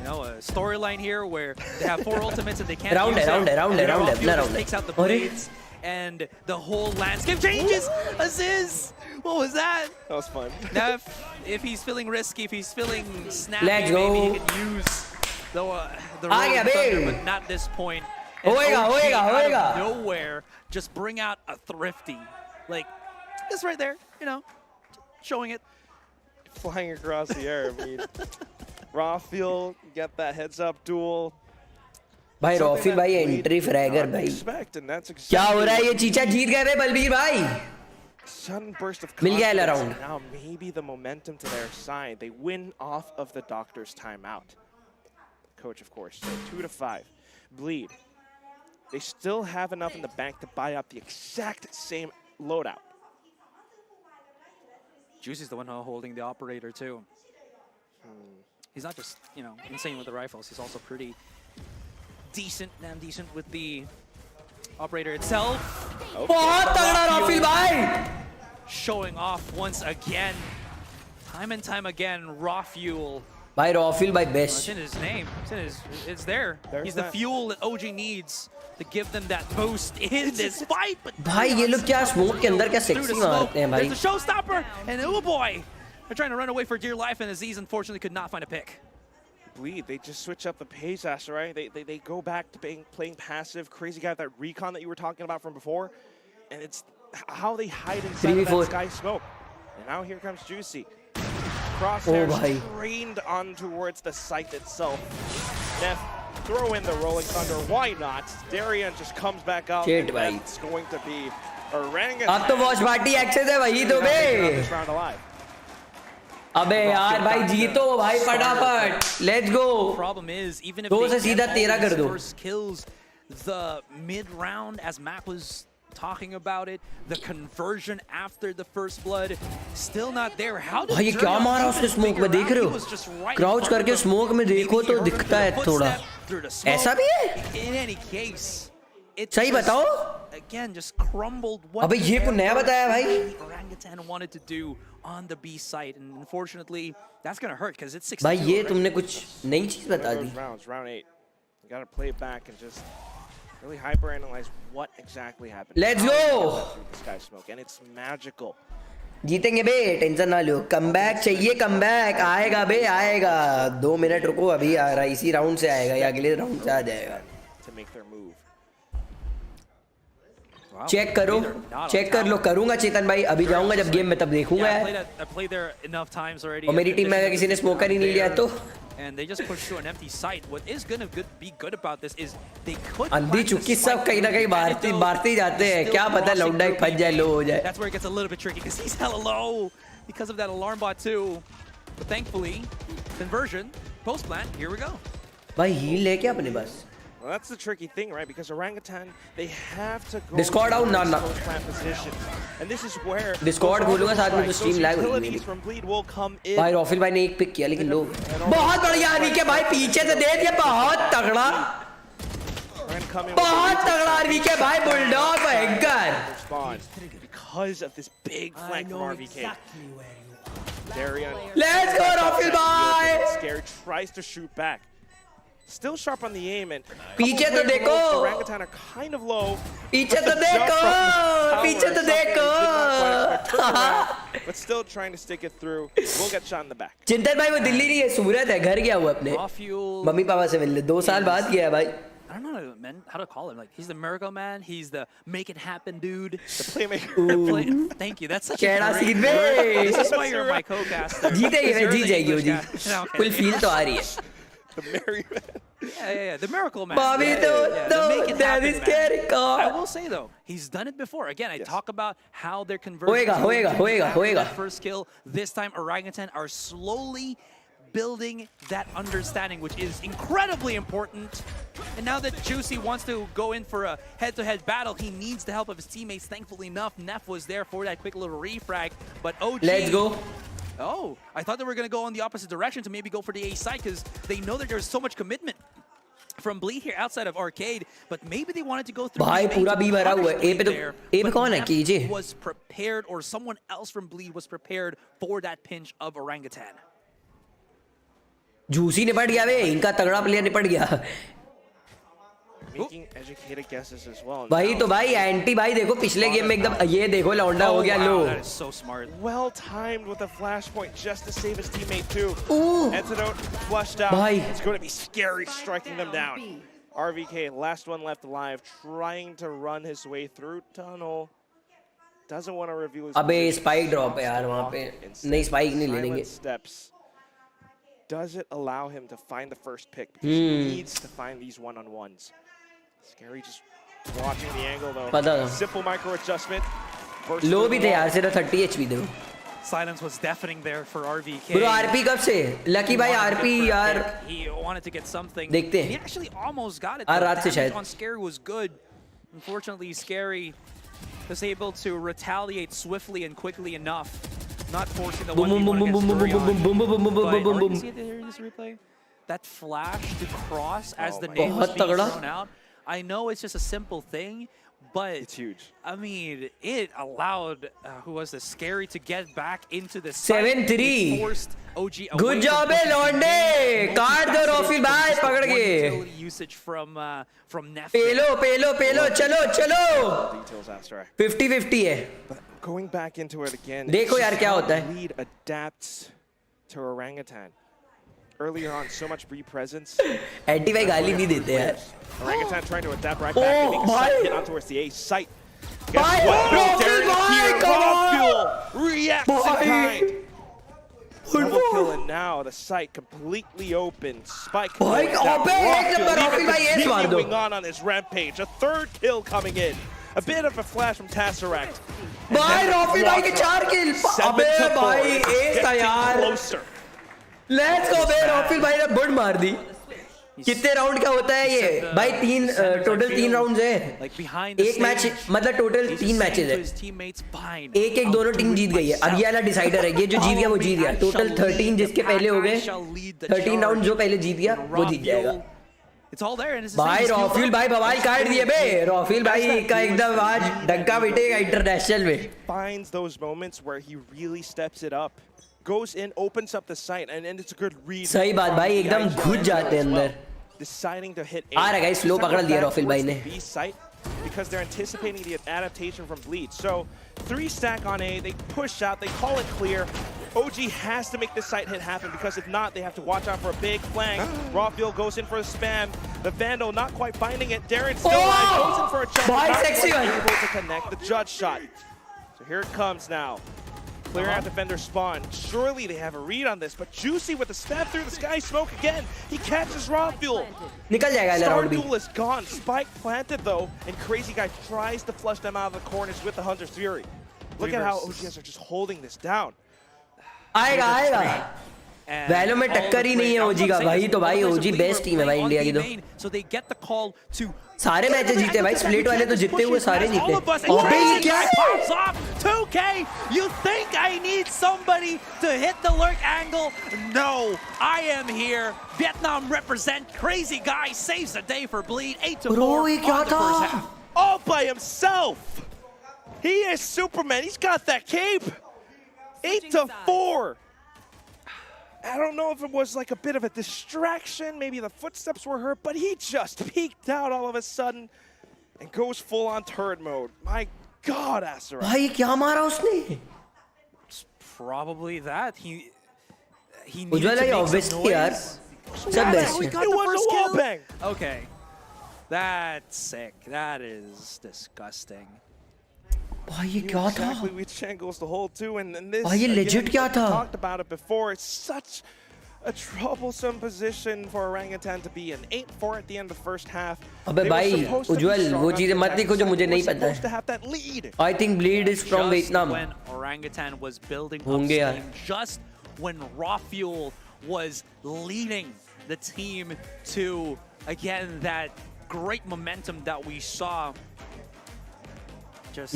a storyline here where they have 4 ultimates and they can't Round use it, round them. it, round And it, then round it, Rafael round just it. takes out the Sorry? blades, and the whole landscape changes. Aziz, what was that? That was fun. Now, if he's feeling risky, if he's feeling snappy, Let's maybe he go. can use the गया Rolling Thunder, बे. but not this point. And होएगा, OG होएगा, out of होएगा. nowhere, just bring out a thrifty, like this right there, showing it. Flying across the air. I mean, Rafael get that heads up duel. भाई Something रॉफिल that भाई we entry did fragger not भाई. expect, and that's क्या हो रहा है exactly ये चीचा जीत गए बे बलबीर भाई. sudden burst of मिल गया confidence. round. Now maybe the momentum to their side. They win off of the doctor's timeout. Coach, of course, so 2-5. Bleed. They still have enough in the bank to buy up the exact same loadout. Juicy's the one holding the operator too. He's not just, insane with the rifles. He's also pretty damn decent with the operator itself. बहुत तगड़ा रॉफिल भाई. Showing off once again. Time and time again, raw fuel. भाई रॉफिल भाई It's best. in his name. It's there. There's He's the that. fuel that OG needs to give them that boost in this fight. But भाई ये लोग क्या smoke के अंदर क्या through the sexy smoke, मारते हैं भाई. there's a showstopper, and oh boy, they're trying to run away for dear life, and Aziz unfortunately could not find a pick. Bleed, they just switch up the pace, Asher, right? They go back to playing passive. Crazy guy, that recon that you were talking about from before. And it's how they hide inside of that 3v4. sky smoke. And now here comes Juicy. Oh, Crosshairs bhai. trained on towards the site itself. Neff, throw in the Rolling Thunder. Why not? Darian just comes back out. Shit, and bhai. that's going to be Orangutan. अब तो watch party access है वही तो बे. This round alive. अबे यार भाई जीतो भाई फटाफट. Let's go. Problem is, even if दो they से सीधा get all 13 कर these दो. first kills, the mid round, as Matt was talking about it, the conversion after the first blood, still not there. How did भाई ये क्या Durian मारा even उसने स्मोक में figure देख out? रहे He हो. was just right in crouch front करके of them. स्मोक में Maybe देखो he तो heard दिखता है the थोड़ा. footstep through the smoke. ऐसा भी है. In any case, it सही just, बताओ. again, just crumbled what अबे ये को नया बताया भाई. Orangutan wanted to do on the B site, and unfortunately, that's gonna hurt because it's 62. भाई ये already. तुमने कुछ नई चीज बता दी. Those rounds, round 8. You got to play it back and just really hyper-analyze what exactly happened. Let's How they go! get that through the sky smoke, and it's magical. जीतेंगे बे tension ना लो. Comeback चाहिए comeback आएगा बे आएगा. 2 minute रुको अभी आ रहा है. इसी राउंड से आएगा या अगले राउंड से आ जाएगा. To make their move. Wow. Check करो. They're not चेक on कर लो. top. kरूंगा चेतन भाई. अभी जाऊंगा जब गेम में तब देखूंगा Yeah, यार. I played there enough times already. और मेरी टीम में अगर किसी ने स्मोकर ही नहीं लिया तो And they just pushed through an empty site. What is going to be good about this is they could अंधी find the चुक्की सब spike कहीं ना कहीं through the मारते ही जाते हैं. still क्या पता crossing लौंडा through फंस जाए, BP. लो हो जाए. That's where it gets a little bit tricky because he's hella low because of that alarm bot too. But thankfully, conversion, post plant, here we go. भाई हील है क्या अपने पास. Well, that's the tricky thing, right? Because Orangutan, they have to go Discord out, towards ना. those plant positions. And this is where Discord those खोलूंगा साथ में तो those stream lag होगी utilities मेरी. from Bleed will come in. भाई रॉफिल भाई ने एक पिक किया लेकिन लो. बहुत बढ़िया आरवी के भाई पीछे से दे दिया. बहुत तगड़ा. And come in बहुत तगड़ा आरवी के भाई. बुलडॉग भयंकर. respond because of this big flank from RVK. Darian. Let's go रॉफिल भाई. Scared, tries to shoot back. Still sharp on the aim and पीछे तो देखो. Orangutan are kind of low. पीछे But तो the jump देखो. from power पीछे is तो something they did देखो. not quite expect. Turn around, but still trying to stick it through. We'll get shot in the back. चिंतन भाई वो दिल्ली नहीं है सूरत है. घर गया वो अपने Raw fuel. मम्मी पापा से मिलने 2 साल बाद गया है भाई. I don't know, man, how to call him. Like, he's the miracle man. He's the make it happen dude. The playmaker. Thank you. That's such a कैड़ा great सीन word. में. This is why you're my co-caster. जीतेगी Because मैं you're Jeet the जाएगी वो English जी. guy. Okay. Full feel तो आ रही है. The merry man. Yeah. The miracle man. Bobby the make it that happen is man. scary. I will say though, he's done it before. Again, I talk about how they're converting. That first kill. This time, Orangutan are slowly building that understanding, which is incredibly important. And now that Juicy wants to go in for a head-to-head battle, he needs the help of his teammates. Thankfully enough, Neff was there for that quick little refrag. But OG... Let's go. Oh, I thought they were going to go in the opposite direction to maybe go for the A side because they know that there's so much commitment from Bleed here outside of Arcade, but maybe they wanted to go through. भाई पूरा B भरा हुआ है. A पे कौन है? कीजिए. Was prepared, or someone else from Bleed was prepared for that pinch of Orangutan. Juicy निपट गया बे. इनका तगड़ा प्लेयर निपट गया. Making educated guesses as well. भाई तो भाई एंटी भाई देखो पिछले गेम में एकदम ये देखो लौंडा हो गया लो. That is so smart. Well timed with a flashpoint just to save his teammate too. Antidote flushed out. Bhai. It's going to be scary striking them down. RVK, last one left alive, trying to run his way through tunnel. Doesn't want to reveal his अबे spike drop है यार वहाँ पे. नहीं spike नहीं ले लेंगे. Steps. Does it allow him to find the first pick? Because he needs to find these one-on-ones. Scary just watching the angle though. Simple micro adjustment. Low भी थे यार, सिर्फ 30 HP थे. Silence was deafening there for RVK. Bro RP कब से? Lucky भाई RP यार. He wanted to get something. देखते हैं. He actually almost got it. रात से शायद. On Scary was good. Unfortunately, Scary was able to retaliate swiftly and quickly enough, not forcing the one against see it here in this replay? That flash to cross as the name was being thrown out. I know it's just a simple thing, but it's huge. I mean, it allowed who was this Scary to get back into the 7-3. Forced OG. Good job, लौंडे. काट दो रॉफिल भाई पकड़ के. Usage from Neff. पेलो चलो. Details after. 50-50 है. Going back into it again. देखो यार क्या होता है. Lead adapts to Orangutan. Earlier on, so much Bree presence. Anti भाई गाली भी देते हैं. Orangutan trying to adapt right back and make a side hit on towards the A site. Guess what? Reacts in kind. Double kill, and now the site completely open. Spike continuing on his rampage. A third kill coming in. A bit of a flash from Tesseract. भाई रॉफी भाई के 4 किल. अबे भाई एक था यार. Let's go बे. रॉफिल भाई ने बुड मार दी. कितने राउंड का होता है ये भाई? टोटल 3 राउंड्स है. एक मैच मतलब टोटल 3 मैचेस है. एक दोनों टीम जीत गई है. अब ये वाला डिसाइडर है. ये जो जीत गया वो जीत गया. टोटल 13 जिसके पहले हो गए. 13 राउंड जो पहले जीत गया वो जीत जाएगा. भाई रॉफिल भाई बवाल काट दिए बे. रॉफिल भाई का एकदम आज डंका बिटेगा इंटरनेशनल में. Finds those moments where he really steps it up. Goes in, opens up the site, and it's a good read. सही बात भाई, एकदम घुस जाते हैं अंदर. Deciding to hit आ रहा गाइस, स्लो पकड़ लिया रॉफिल भाई ने. Because they're anticipating the adaptation from Bleed. So 3 stack on A, they push out, they call it clear. OG has to make this site hit happen, because if not, they have to watch out for a big flank. Rawfield goes in for a spam. The Vandal not quite finding it. Darren still alive, goes in for a jump, not quite able to connect the judge shot. So here it comes now. Clearing out defender spawn. Surely they have a read on this, but Juicy with the stab through the sky smoke again. He catches Rawfield. निकल जाएगा इधर round भी. Star Duel is gone. Spike planted though, and Crazy Guy tries to flush them out of the corners with the Hunter's Fury. Look at how OGS are just holding this down. आएगा. वैलो में टक्कर ही नहीं है ओजी का भाई. तो भाई ओजी best team है भाई इंडिया की. तो सारे मैचेस जीते भाई. स्प्लिट वाले तो जीते हुए सारे जीते. अबे ये क्या है? 2K, you think I need somebody to hit the lurk angle? No, I am here. Vietnam represent. Crazy Guy saves the day for Bleed. 8-4 Bro, ये क्या था? All by himself. He is Superman. He's got that cape. 8-4. I don't know if it was like a bit of a distraction. Maybe the footsteps were hurt, but he just peeked out all of a sudden and goes full on turret mode. My God, Asura. भाई क्या मारा उसने? Probably that. He उज्ज्वल भाई obviously यार. सब best. It was a wall bang. Okay. That's sick. That is disgusting. भाई ये क्या था? Exactly which angles to hold to, and this. भाई ये legit क्या था? Talked about it before. It's such a troublesome position for Orangutan to be in. 8-4 at the end of the first half. अबे भाई उज्जवल वो चीजें मत लिखो जो मुझे नहीं पता है. I think Bleed is from Vietnam. When Orangutan was building up होंगे यार. steam, just when Raw Fuel was leading the team to again that great momentum that we saw.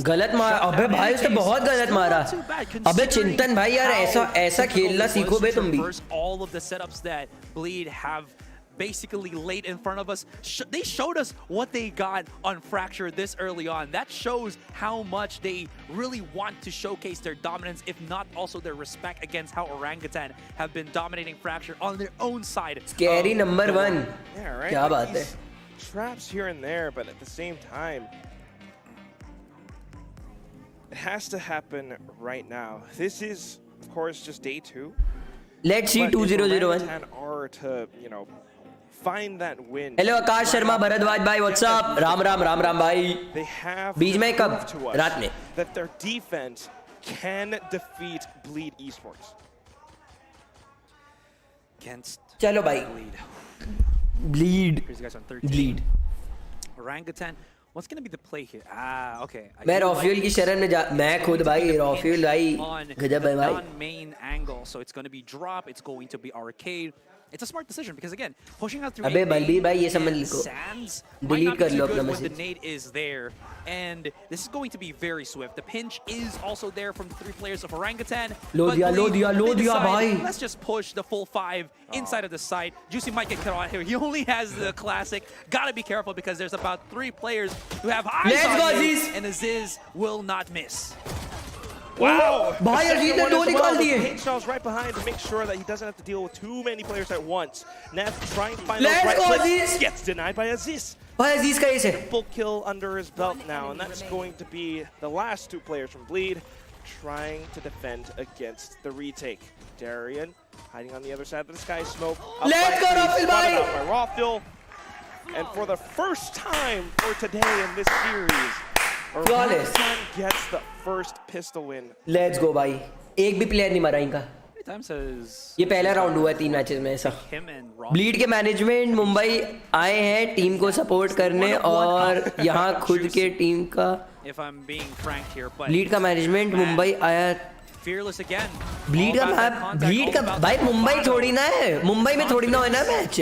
गलत मारा अबे भाई उसने बहुत गलत मारा. अबे चिंतन भाई यार ऐसा खेलना सीखो बे तुम भी. All of the setups that Bleed have basically laid in front of us, they showed us what they got on Fracture this early on. That shows how much they really want to showcase their dominance, if not also their respect against how Orangutan have been dominating Fracture on their own side. Scary number 1. Yeah, right. क्या बात है. Traps here and there, but at the same time, it has to happen right now. This is, of course, just day 2. Let's see 2001. Are to, find that win. Hello आकाश शर्मा भरद्वाज भाई, what's up? Ram भाई. They have बीच में कब? रात में. That their defense can defeat Bleed Esports. चलो भाई. Bleed. Bleed. Orangutan. What's going to be the play here? Okay. मैं रॉफ्यूल की शरण में मैं खुद भाई रॉफ्यूल भाई गजब है भाई. Main angle, so it's going to be drop. It's going to be arcade. It's a smart decision because again, pushing out through अबे बलबीर भाई ये सब मत लिखो. Delete कर लो अपना message. The nade is there, and this is going to be very swift. The pinch is also there from the 3 players of Orangutan. लो दिया भाई. Let's just push the full 5 inside of the site. Juicy might get cut out here. He only has the classic. Gotta be careful because there's about 3 players who have eyes on you, and Aziz will not miss. Wow! भाई अजीत ने 2 निकाल दिए. Paintshell's right behind to make sure that he doesn't have to deal with too many players at once. Nev trying to find Let's those go, right Aziz. Gets denied by Aziz. भाई अजीज का इसे. Full kill under his belt now, and that's going to be the last 2 players from Bleed trying to defend against the retake. Darian hiding on the other side of the sky smoke. Let's go, Rafil bhai! By Rafil. And for the first time for today in this series, Orangutan gets the first pistol win. Let's go भाई. एक भी player नहीं मरा इनका. ये पहला round हुआ है 3 मैचेस में ऐसा. ब्लीड के मैनेजमेंट मुंबई आए हैं टीम को सपोर्ट करने और यहाँ खुद के टीम का ब्लीड का मैनेजमेंट मुंबई आया. ब्लीड का भाई मुंबई थोड़ी ना है. मुंबई में थोड़ी ना हो ना मैच.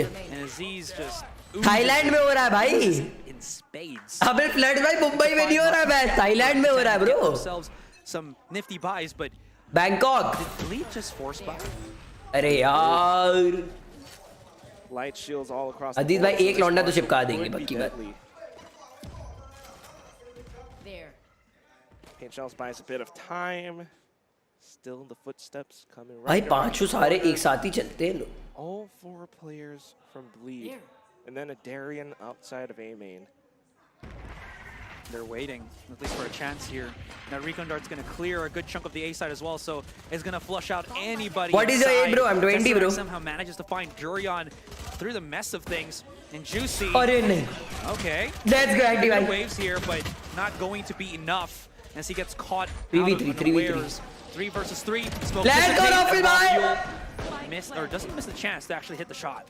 थाईलैंड में हो रहा है भाई. अबे फ्लड भाई मुंबई में नहीं हो रहा है मैच. थाईलैंड में हो रहा है bro. Some nifty buys, but Bangkok. did Bleed just force buy? अरे यार. Light shields all across. Ajit भाई एक लौंडा तो चिपका देंगे पक्की बात. Paintshell buys a bit of time. Still the footsteps coming right. भाई 5 सारे एक साथ ही चलते हैं लोग. All 4 players from Bleed. And then a Darian outside of A main. They're waiting, at least for a chance here. Now Recon Dart's going to clear a good chunk of the A side as well, so it's going to flush out anybody. What is your A, bro? I'm 20, bro. Somehow manages to find Jurion through the mess of things. And Juicy. Okay. Let's go, activate. Waves here, but not going to be enough as he gets caught 3v3. 3 versus 3. Smoke Let's go, Rafil bhai! Doesn't miss the chance to actually hit the shot.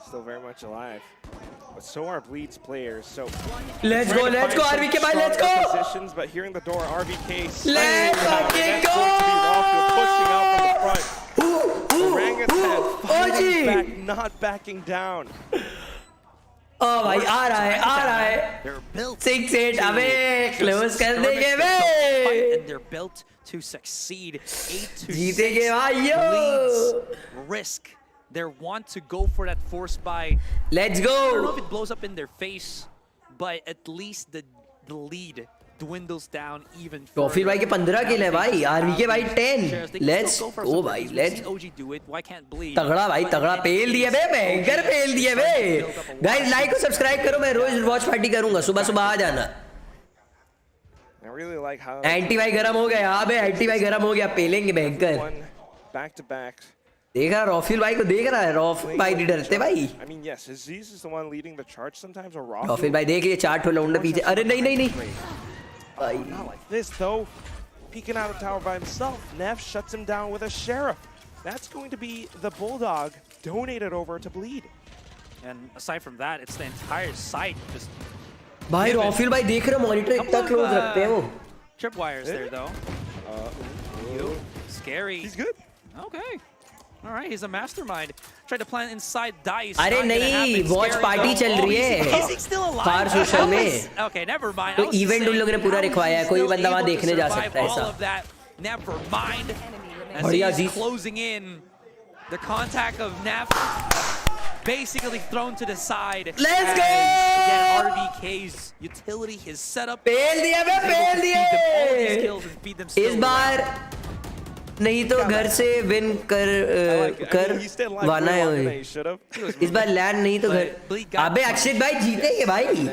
Still very much alive. But so are Bleed's players. So let's go, RVK bhai, let's go! Positions, but here in the door, RVK. Let's fucking go! Pushing out from the front. Orangutan fighting back, not backing down. Oh भाई आ रहा है. 6-8 अबे close कर देंगे बे. And they're built to succeed. 8-6. जीतेंगे भाइयों. Risk. They want to go for that force buy. Let's go. I don't know if it blows up in their face, but at least the lead dwindles down even further. Rafil भाई के 15 किल है भाई. RVK भाई 10. Let's go भाई. Let's OG do it. Why can't Bleed? तगड़ा भाई तगड़ा. पेल दिए बे. भयंकर पेल दिए बे. Guys like और सब्सक्राइब करो. मैं रोज वॉच पार्टी करूंगा. सुबह आ जाना. I really like how anti भाई गरम हो गया. हाँ बे एंटी भाई गरम हो गया. पेलेंगे भयंकर. Back to back. देख रहा रॉफिल भाई को देख रहा है. रॉफिल भाई नहीं डरते भाई. I mean yes, Aziz is the one leading the charge sometimes or रॉफिल भाई देख लिए 4 ठो लौंडा पीछे. अरे नहीं. Not like this though. Peeking out of tower by himself. Nev shuts him down with a sheriff. that's going to be the Bulldog donated over to Bleed. And aside from that, it's the entire site just. भाई रॉफिल भाई देख रहे हो monitor इतना close रखते हैं वो. Tripwires there though. Scary. He's good. Okay. All right, he's a mastermind. Tried to plant inside dice. अरे नहीं, वॉच पार्टी चल रही है. Is he still alive? Far social में. Okay, never mind. तो इवेंट उन लोगों ने पूरा रखवाया है, कोई बंदा वहाँ देखने जा सकता है ऐसा. Never mind. As बढ़िया he's ji. closing in, the contact of Nef basically thrown to the side. Let's go! Again, RBK's utility, his setup. पेल दिया बे, पेल दिए. इस बार नहीं तो घर से विन कर वाना है. इस बार लैंड नहीं तो घर. अबे अक्षित भाई जीतेंगे भाई.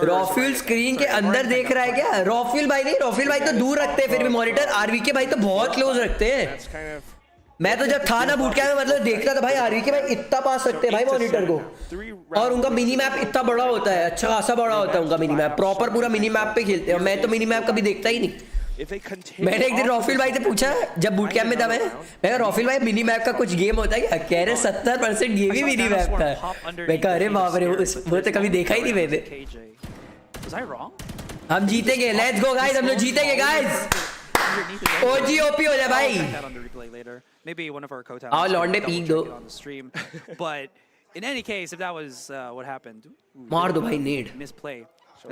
रॉफिल स्क्रीन के अंदर देख रहा है क्या? रॉफिल भाई नहीं, रॉफिल भाई तो दूर रखते हैं फिर भी मॉनिटर. आरवीके भाई तो बहुत क्लोज रखते हैं. मैं तो जब था ना बूट कैंप में मतलब देख रहा था भाई आरवीके भाई इतना पास रखते हैं भाई मॉनिटर को. और उनका मिनी मैप इतना बड़ा होता है, अच्छा खासा बड़ा होता है उनका मिनी मैप. प्रॉपर पूरा मिनी मैप पे खेलते हैं. मैं तो मिनी मैप कभी देखता ही नहीं. मैंने एक दिन रॉफिल भाई से पूछा जब बूट कैंप में था मैं कहा रॉफिल भाई मिनी मैप का कुछ गेम होता है क्या? कह रहे 70% गेम ही मिनी मैप का. मैं कह अरे बाप रे वो तो कभी देखा ही नहीं मैंने. हम जीतेंगे. लेट्स गो गाइस, हम लोग जीतेंगे गाइस. ओजी ओपी हो जाए भाई. Maybe one of our co-towns. आओ लौंडे पीक दो. On the stream. But in any case, if that was what happened, मार दो भाई need. misplay.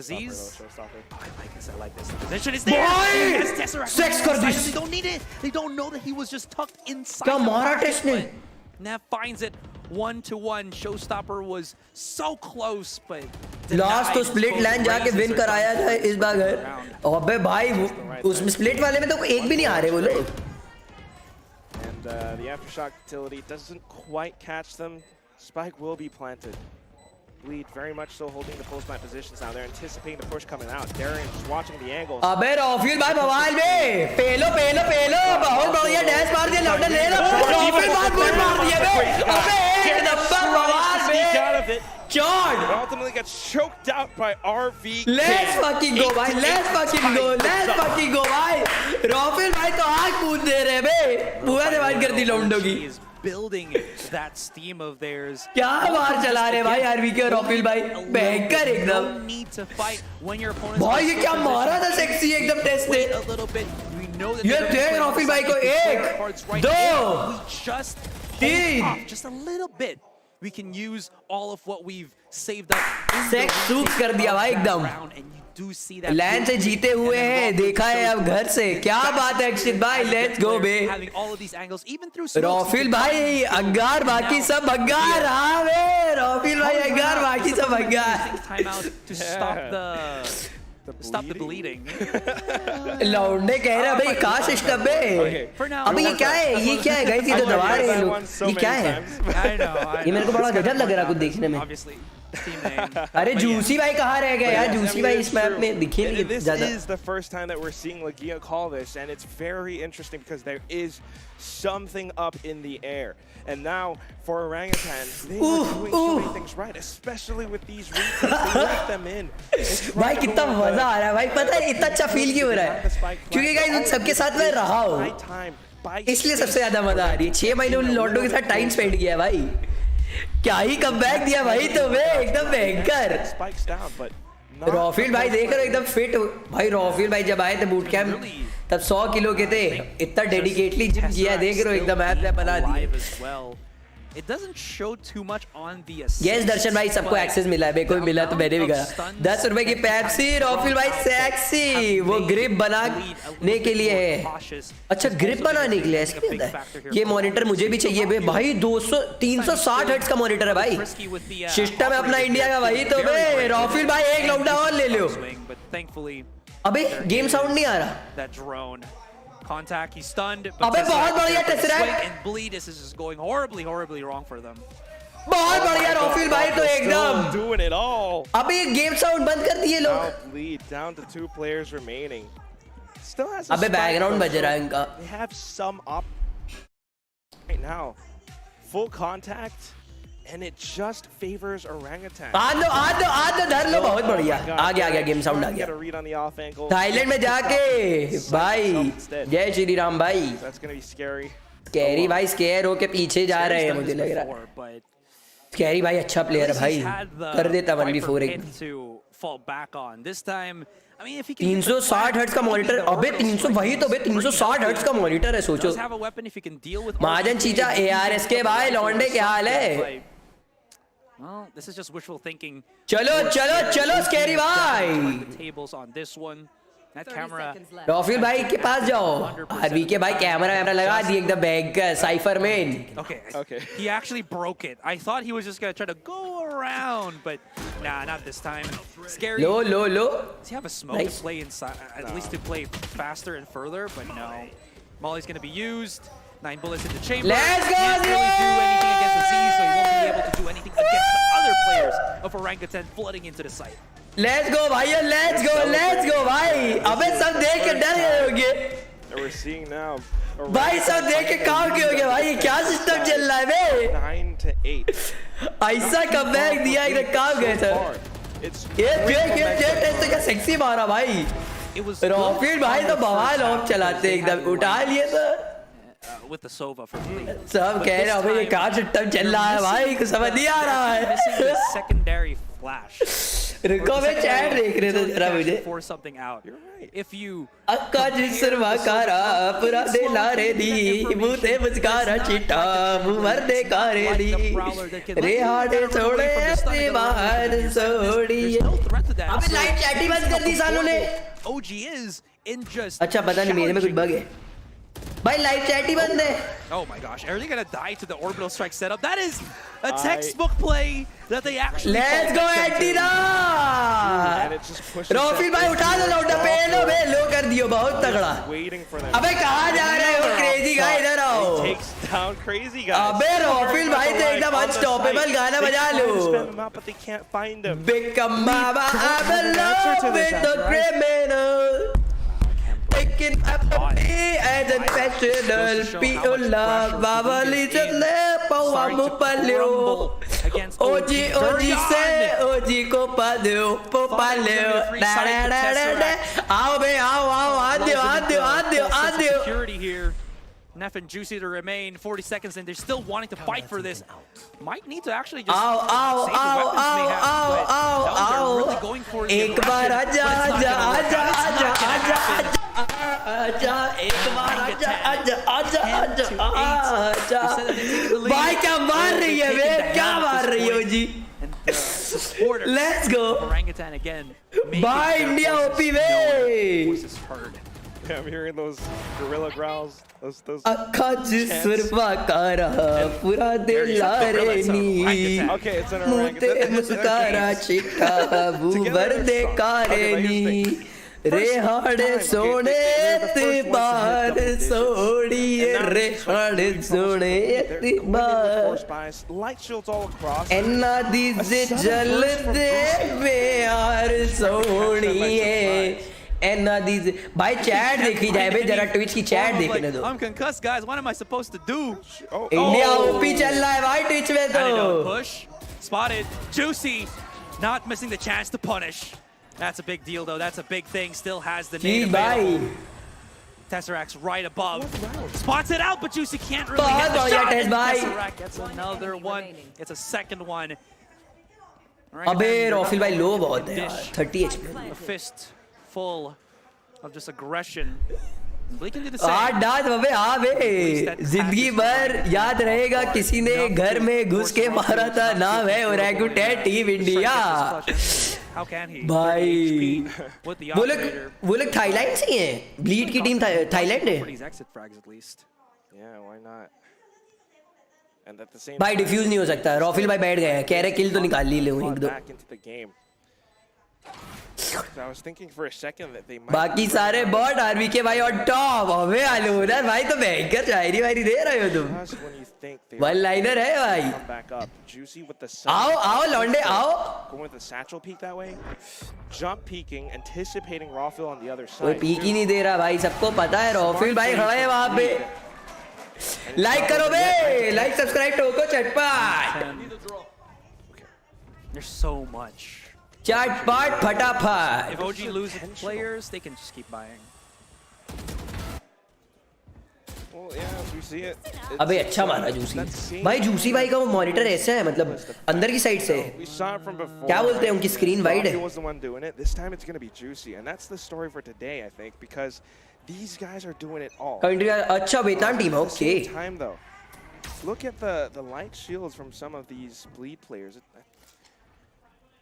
Aziz, I like this. The position is there. Boy! Tesseract. Sex कर this. They don't need it. They don't know that he was just tucked inside. क्या the मारा pocket, test ने? but Nev finds it 1-1. Showstopper was so close, but last तो split land जाके win कराया था इस बार घर. अबे भाई उसमें स्प्लिट वाले में तो एक भी नहीं आ रहे वो लोग. And the aftershock utility doesn't quite catch them. Spike will be planted. Bleed very much so holding the post-plant positions now. They're anticipating the push coming out. Darian just watching the angles. अबे रॉफिल भाई mobile में पेलो पेलो पेलो बहुत बढ़िया dash मार दिया. लौटा ले लो. रॉफिल भाई गोल मार दिया बे. अबे एक नंबर मोबाइल में. Charge! Ultimately gets choked out by RVK. Let's fucking go भाई. Let's fucking go. Let's fucking go भाई. रॉफिल भाई तो आग कूद दे रहे बे. पूरा डिवाइड कर दी लौंडों की. building that steam of theirs. क्या बार चला रहे भाई आरवीके और रॉफिल भाई. भयंकर एकदम. No need to fight when your opponent. भाई ये क्या मारा था सेक्सी एकदम टेस्ट में. A little bit. We know that. ये देख रॉफिल भाई को 1 2 just 3 just a little bit. We can use all of what we've saved up. Sex soup कर दिया भाई एकदम. लैंड से जीते हुए हैं. देखा है अब घर से. क्या बात है अक्षित भाई. लेट्स गो बे. रॉफिल भाई अंगार बाकी सब भंगार. हाँ बे रॉफिल भाई अंगार बाकी सब भंगार. Stop the bleeding. लौंडे कह रहे हैं भाई कहाँ सिस्टम पे. अभी ये क्या है? ये क्या है गाइस? ये तो दबा रहे हैं लोग. ये क्या है? ये मेरे को बड़ा गजब लग रहा कुछ देखने में. अरे जूसी भाई कहाँ रह गए यार? जूसी भाई इस मैप में दिखे नहीं ज़्यादा. This is the first time that we're seeing Lagia call this, and it's very interesting because there is something up in the air. And now for Orangutan, they are doing so many things right, especially with these retakes. They let them in. भाई कितना मजा आ रहा है भाई. पता है इतना अच्छा फील क्यों हो रहा है? क्योंकि गाइस उन सबके साथ मैं रहा हूँ, इसलिए सबसे ज्यादा मजा आ रही है. 6 महीने उन लॉन्डो के साथ टाइम स्पेंड किया भाई. क्या ही कमबैक दिया भाई तुम्हें. एकदम भयंकर. रॉफिल भाई देख रहे हो एकदम फिट भाई. रॉफिल भाई जब आए थे बूट कैंप तब 100 किलो के थे. इतना डेडिकेटली जिम किया. देख रहे हो एकदम ऐप बना दिए. It doesn't show too much on the yes Darshan भाई सबको एक्सेस मिला है. मेरे को भी मिला तो मैंने भी कहा. 10 रुपए की पेप्सी. रॉफिल भाई सेक्सी. वो ग्रिप बनाने के लिए है. अच्छा ग्रिप बनाने के लिए ऐसे होता है. ये मॉनिटर मुझे भी चाहिए बे भाई. 360 हर्ट्ज का मॉनिटर है भाई. सिस्टम है अपना इंडिया का भाई. तो बे रॉफिल भाई एक लॉकडाउन और ले लो. अबे गेम साउंड नहीं आ रहा. Contact, he's stunned. अबे बहुत बढ़िया tesseract. And bleed, this is just going horribly wrong for them. बहुत बढ़िया रॉफिल भाई तो एकदम. Doing it all. अबे गेम साउंड बंद कर दिए लोग. Bleed down to 2 players remaining. Still has. अबे बैकग्राउंड बज रहा है इनका. They have some up right now. Full contact. And it just favors Orangutan. आ दो धर लो. बहुत बढ़िया. आ गया गेम साउंड आ गया. थाईलैंड में जाके भाई. जय श्री राम भाई. That's gonna be scary. Scary भाई स्केयर होके पीछे जा रहे हैं मुझे लग रहा है. स्कैरी भाई अच्छा प्लेयर है भाई, कर देता 1v4 एक. 360 हर्ट्ज का मॉनिटर. अबे 300 वही तो बे 360 हर्ट्ज का मॉनिटर है. सोचो महाजन चीचा ARS के भाई लौंडे क्या हाल है. चलो चलो चलो स्कैरी भाई. रॉफिल भाई के पास जाओ. आरवी के भाई कैमरा लगा दिए एकदम बैग का साइफर में. Okay. He actually broke it. I thought he was just gonna try to go around, but nah, not this time. Scary. Low. Does he have a smoke to play inside? At least to play faster and further, but no. Molly's gonna be used. 9 bullets in the chamber. Let's go! He can't really do anything against the Z, so he won't be able to do anything against the other players of Orangutan flooding into the site. Let's go भाई, let's go भाई. अबे सब देख के डर गए होंगे. We're seeing now. भाई सब देख के काम के हो गया भाई. ये क्या सिस्टम चल रहा है बे. 9-8. ऐसा कमबैक दिया एकदम काम गए सर. ये टेस्ट का सेक्सी मारा भाई. रॉफिल भाई तो बवाल ऑफ चलाते एकदम. उठा लिए तो with the Sova for Bleed. सब कह रहे हैं ये क्या सिस्टम चल रहा है भाई, कुछ समझ नहीं आ रहा है. Missing the secondary flash. रुको मैं चैट देख रहे थे जरा मुझे. Force something out. If you अक्का जिसरवा कारा पूरा दे लारे दी मुते मुस्कारा चिट्टा मुमर दे कारे दी रे हाडे छोड़े अपने बाहर छोड़ी. अबे लाइव चैट ही बंद कर दी सालों ने. OG is in just. अच्छा पता नहीं मेरे में कुछ बग है भाई. लाइव चैट ही बंद है. Oh my gosh, are they gonna die to the orbital strike setup? That is a textbook play that they actually. Let's go Antida. रॉफिल भाई उठा दो लौटा पे लो कर दियो. बहुत तगड़ा. अबे कहाँ जा रहे हो क्रेजी गाय, इधर आओ. अबे रॉफिल भाई तो एकदम अनस्टॉपेबल गाना बजा लो. Become mama, I'm in love with the criminal. Taking up me as a professional. People love Babali Chale Pawamu Palio. OG से OG को पालो पालो. आओ बे आओ आदियो. Security here. Neff and Juicy to remain. 40 seconds and they're still wanting to fight for this. Might need to actually just save the weapons they have. But now they're really going for it. एक बार आजा भाई क्या मार रही है बे, क्या मार रही हो जी. Let's go. Orangutan again. Bye India OP bे. Voices heard. Yeah, I'm hearing those gorilla growls. Those. अक्का जिसरवा कारा पूरा दिल लारे नी Okay, it's an मुते मुस्कारा चिट्टा बुबर दे कारे नी रे हाड़े सोने ते बार सोड़िए रे हाड़े सोने ते बार. Light shields all across. एन्ना दीजे जल दे बेयार सोड़िए. एन्ना दीजे भाई चैट देखी जाए बे जरा. ट्विच की चैट देखने दो. I'm concussed, guys. What am I supposed to do? India OP चल रहा है भाई ट्विच में तो. Push. Spotted. Juicy. Not missing the chance to punish. That's a big deal, though. That's a big thing. Still has the nade available. Tesseract's right above. Spots it out, but Juicy can't really hit the shot. And Tesseract gets another one. It's a second one. अबे रॉफिल भाई लो बहुत है यार. 30 HP. A fist full of just aggression. Dance बबे हाँ बे. जिंदगी भर याद रहेगा किसी ने घर में घुस के मारा था. नाम है ओरैंगुटैन टीम इंडिया. भाई वो लोग थाईलैंड से ही हैं. ब्लीड की टीम थाईलैंड है भाई. डिफ्यूज नहीं हो सकता. रॉफिल भाई बैठ गए कह रहे किल तो निकाल ली ले एक दो. बाकी सारे बॉट आरवी के भाई ऑन टॉप. अबे आलूनर भाई तो भयंकर शायरी दे रहे हो तुम. वन लाइनर है भाई. आओ लौंडे आओ. कोई पीक ही नहीं दे रहा भाई. सबको पता है रॉफिल भाई खड़ा है वहां पे. लाइक करो बे. लाइक सब्सक्राइब ठोको चटपट. There's so much. चटपट फटाफट. If OG loses players, they can just keep buying. Well, yeah, as we see it. अबे अच्छा मारा जूसी भाई, जूसी भाई का वो मॉनिटर ऐसा है मतलब अंदर की साइड से We saw it from before. क्या बोलते हैं उनकी स्क्रीन वाइड He है. was the one doing it. This time it's going to be Juicy, and that's the story for today, I think, because these guys are doing it all. Country अच्छा वेतन team है. At the okay same time, though, look at the light shields from some of these bleed players. I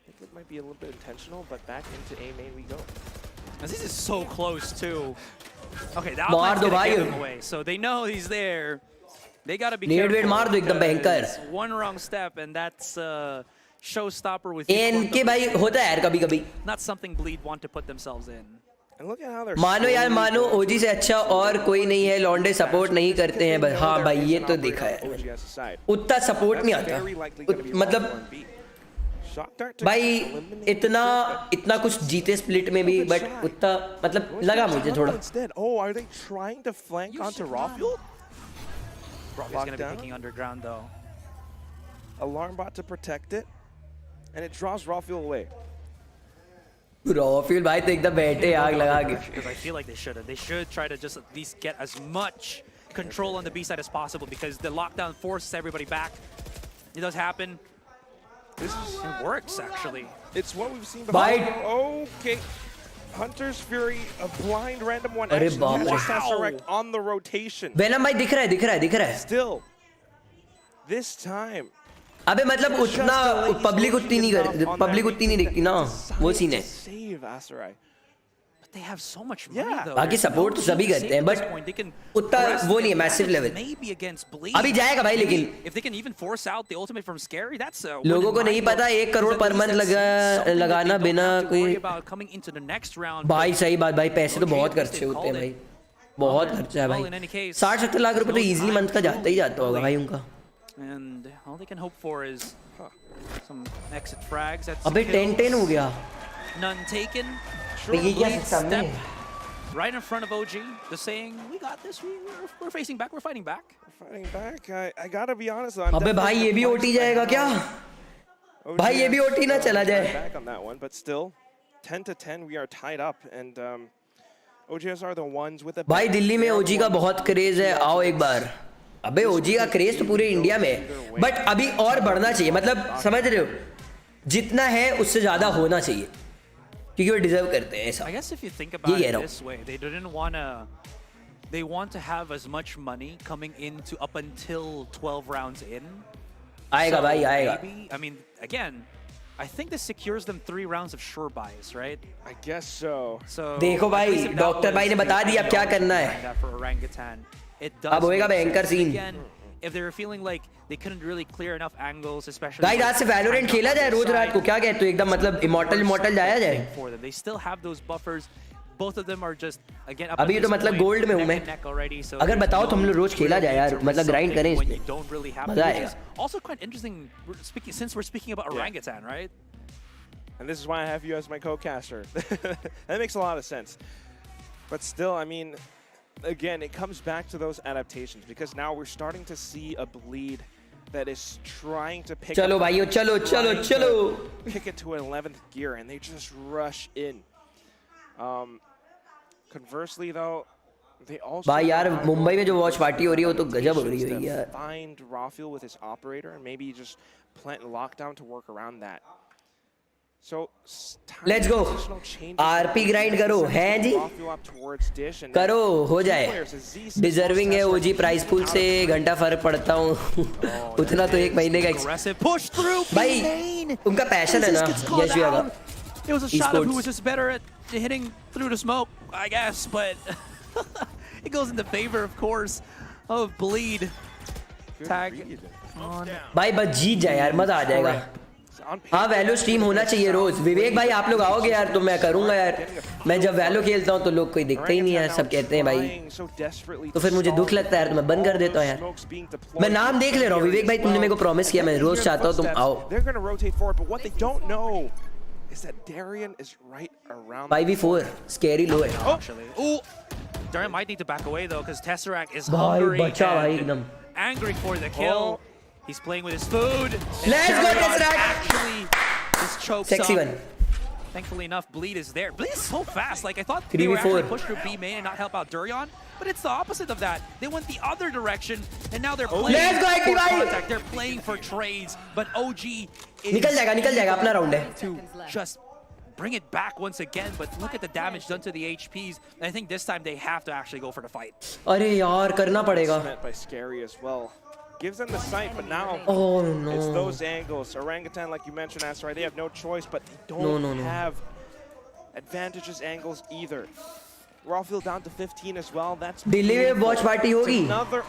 think it might be a little bit intentional, but back into A main we go. This is so close too. Okay, that मार दो gonna भाई. give him away, so they know he's there. They gotta be नेट careful. Wait मार दो एकदम भयंकर. because One wrong step and that's showstopper with इनके भाई होता है यार कभी कभी. not something Bleed want to put themselves in. And look at how they're मानो यार slowly मानो building ओजी से अच्छा और कोई नहीं है. लॉन्डे सपोर्ट नहीं करते हैं बस. हाँ भाई ये तो देखा है. OGS side. उतना सपोर्ट नहीं That's आता. very likely going to be मतलब 1v1B. Shock dart to भाई eliminate इतना कुछ जीते स्प्लिट में भी बट उतना मतलब लगा मुझे थोड़ा. Instead. Oh, are they trying to flank onto Rafuel? He's gonna be picking underground though. Alarm bot to protect it, and it draws Rafuel away. रॉफिल भाई तो एकदम बैठे आग लगा के. Because I feel like they should try to just at least get as much control on the B side as possible because the lockdown forces everybody back. It does happen. It works actually. It's what we've seen before. Bite. Okay. Hunter's Fury, a blind random one. अरे Actually, बाप रे. catches Sasarek on the rotation. Venom भाई दिख रहा है. Still, this time. अबे मतलब उतना पब्लिक उतनी नहीं दिखती ना. वो सीन है. Save Asarai. But they have so much money Yeah. though. बाकी सपोर्ट तो सभी करते हैं बट उतना वो नहीं है massive level. Maybe against Bleed. अभी जाएगा भाई लेकिन If they can even force out the ultimate from Scary, that's लोगों को नहीं पता 1 करोड़ पर मंथ लगाना बिना कोई. coming into the next round. भाई सही बात भाई, पैसे तो बहुत खर्चे होते हैं भाई. बहुत खर्चा है भाई. 60-70 लाख रुपए तो इजीली मंथ का जाता ही जाता होगा भाई उनका. And all they can hope for is some exit frags. That's अबे 10-10 हो गया. none taken. ये क्या Bleed सिस्टम step है. right in front of OG, just saying, we got this. We're facing back. We're fighting back. Fighting back. I gotta be honest. I'm अबे भाई ये भी ओटी जाएगा क्या? भाई ये भी ओटी ना चला जाए. Back on that one, but still, 10-10, we are tied up, and OGS are the ones with the. भाई दिल्ली में ओजी का बहुत क्रेज है. आओ एक बार. अबे ओजी का क्रेज तो पूरे इंडिया में है बट अभी और बढ़ना चाहिए. मतलब समझ रहे हो जितना है उससे ज्यादा होना चाहिए क्योंकि वो डिजर्व करते हैं ऐसा. I guess if you think about it this way, they didn't wanna. They want to have as much money coming into up until 12 rounds in. आएगा भाई आएगा. Maybe, I mean, again, I think this secures them 3 rounds of sure buys, right? I guess so. So देखो भाई doctor भाई ने बता दिया अब क्या करना है. For Orangutan. It does. अब होएगा भयंकर scene. Again, if they were feeling like they couldn't really clear enough angles, especially. Guys आज से वैलोरेंट खेला जाए रोज रात को. क्या कहते हो एकदम मतलब इमॉर्टल जाया जाए. They still have those buffers. Both of them are just again. अभी तो मतलब गोल्ड में हूँ मैं. अगर बताओ तो हम लोग रोज खेला जाए यार. मतलब ग्राइंड करें इस पे. मजा आएगा. Also quite interesting since we're speaking about Orangutan, right? And this is why I have you as my co-caster. That makes a lot of sense. But still, I mean, again, it comes back to those adaptations because now we're starting to see a Bleed that is trying to pick चलो भाइयों चलो pick it to an 11th gear, and they just rush in. Conversely, though, they also भाई यार मुंबई में जो watch party हो रही है वो तो गजब हो रही है यार. Find Rafuel with his operator and maybe just plant lockdown to work around that. So let's go. RP grind करो हैं जी. करो हो जाए. डिजर्विंग है ओजी प्राइस पूल से. घंटा फर्क पड़ता हूँ उतना तो 1 महीने का. भाई उनका पैशन है ना यशविया का. It was a shot of who was just better at hitting through the smoke, I guess, but it goes in the favor, of course, of Bleed. Tag on. भाई बस जीत जाए यार मजा आ जाएगा. हाँ वैलो स्ट्रीम होना चाहिए रोज. विवेक भाई आप लोग आओगे यार तो मैं करूंगा यार. मैं जब वैलो खेलता हूँ तो लोग कोई दिखता ही नहीं है. सब कहते हैं भाई तो फिर मुझे दुख लगता है यार. तो मैं बंद कर देता हूँ यार. मैं नाम देख ले रहा हूँ. विवेक भाई तुमने मेरे को प्रॉमिस किया मैं रोज चाहता हूँ तुम आओ. Is that Darian is right around 5v4 scary low है. Ooh, Darian might need to back away though because Tesseract is भाई hungry बचा भाई and एकदम. angry for the kill. He's playing with his food. Let's go Tesseract. Actually, just chokes Sexy up. one. Thankfully enough, Bleed is there. Bleed is so fast. Like, I thought 3v4. they were actually pushed through B main and not help out Durian, but it's the opposite of that. They went the other direction, and now they're playing Let's go, for Active contact. They're playing for trades, but OG is निकल जाएगा अपना round है. to just bring it back once again, but look at the damage done to the HPs. And I think this time they have to actually go for the fight. अरे यार करना पड़ेगा. Met by Scary as well. Gives them the sight, but now Oh no. it's those angles. Orangutan, like you mentioned, Asteroid, they have no choice, but they don't have advantages angles either. Rawfield down to 15 as well. That's Delhi में watch party होगी.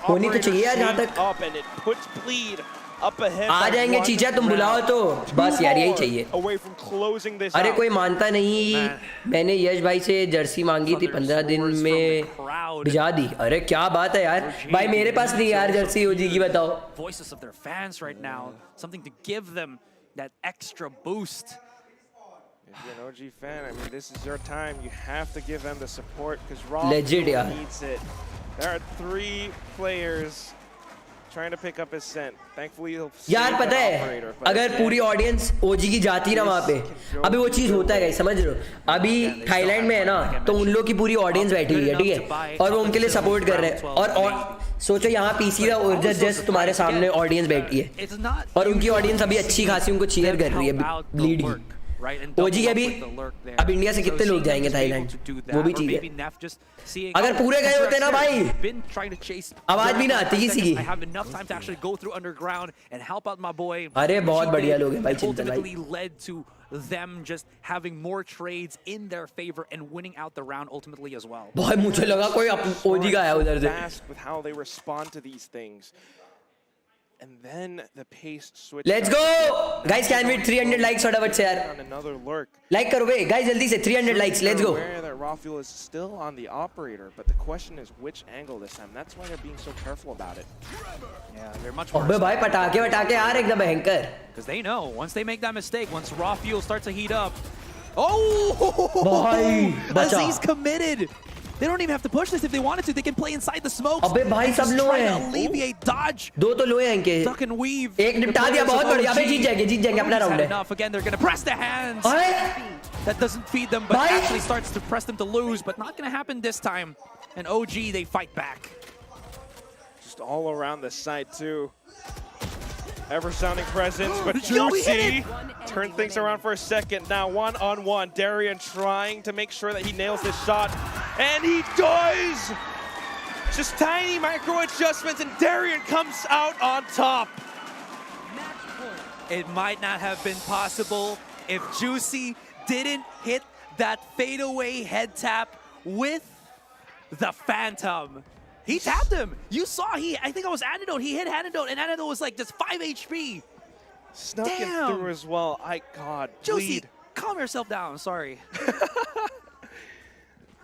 होनी तो चाहिए यार जहाँ तक. Up and it puts Bleed up ahead. आ जाएंगे चीचा तुम बुलाओ तो बस यार यही चाहिए. Away from closing this अरे out. कोई मानता नहीं. मैंने यश भाई से जर्सी मांगी थी 15 दिन में भिजा दी. अरे क्या बात है यार. भाई मेरे पास नहीं यार जर्सी ओजी की बताओ. Voices of their fans right now, something to give them that extra boost. If you're an OG fan, I mean, this is your time. You have to give them the support because Raw Legit, yeah. needs it. There are 3 players trying to pick up his scent. Thankfully, he'll यार पता है अगर पूरी audience ओजी की जाती ना वहाँ पे अभी वो चीज होता है समझ रहे हो. अभी थाईलैंड में है ना तो उन लोग की पूरी ऑडियंस बैठी हुई है ठीक है और वो उनके लिए सपोर्ट कर रहे हैं और सोचो यहाँ पीसी का जस्ट तुम्हारे सामने ऑडियंस बैठी है और उनकी ऑडियंस अभी अच्छी खासी उनको चीयर कर रही है ब्लीड की. ओजी अभी अब इंडिया से कितने लोग जाएंगे थाईलैंड वो भी चीज है. अगर पूरे गए होते ना भाई आवाज भी ना आती किसी की. अरे बहुत बढ़िया लोग हैं भाई चिंतन भाई. Them just having more trades in their favor and winning out the round ultimately as well. बहुत मुझे लगा कोई ओजी का आया उधर से. Fast with how they respond to these things. And then the pace switch. Let's go! Guys, can we 300 likes फटाफट से यार. Another lurk. Like करो बे guys जल्दी से 300 likes. Let's go. Aware that Rawfield is still on the operator, but the question is which angle this time. That's why they're being so careful about it. Yeah, they're much more. अबे भाई पटाखे यार एकदम भयंकर. Because they know once they make that mistake, once Rawfield starts to heat up. Oh! भाई बचा. Aziz committed. They don't even have to push this if they wanted to. They can play inside the smokes. अबे भाई सब लो Trying to हैं. alleviate dodge. 2 तो लो हैं इनके. Duck and weave. एक निपटा दिया बहुत बढ़िया. अबे जीत जाएंगे अपना राउंड है. Enough again. They're gonna press their hands. That doesn't feed them, but actually starts to press them to lose. But not gonna happen this time. And OG, they fight back. Just all around the side too. Ever-sounding presence, but Yo, he hit Juicy turn things around for a second. Now 1-on-1, Darian trying to make sure that he nails this shot, and he does! Just tiny micro adjustments, and Darian comes out on top. It might not have been possible if Juicy didn't hit that fadeaway head tap with the Phantom. He tapped him. You saw I think it was Antidote. He hit Antidote, and Antidote was like just 5 HP. Snuck him through as well. God, Juicy, Bleed. calm yourself down. Sorry.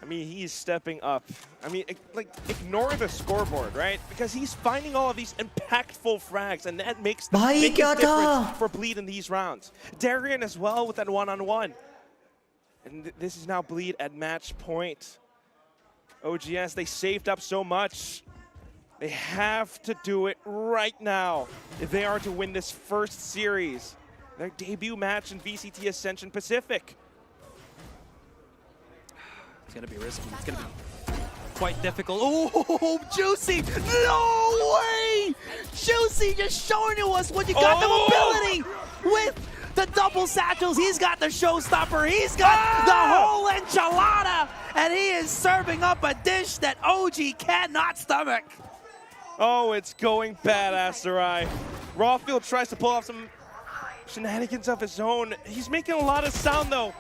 I mean, he's stepping up. I mean, like, ignore the scoreboard, right? Because he's finding all of these impactful frags, and that makes the biggest difference for Bleed in these rounds. Darian as well with that one-on-one. And this is now Bleed at match point. OGS, they saved up so much. They have to do it right now if they are to win this first series. Their debut match in VCT Ascension Pacific. It's gonna be risky. It's gonna be quite difficult. Oh, Juicy! No way! Juicy just showing to us what you got the mobility with the double satchels. He's got the showstopper. He's got the whole enchilada. And he is serving up a dish that OG cannot stomach. Oh, it's going bad, Asterai. Rawfield tries to pull off some shenanigans of his own. He's making a lot of sound, though.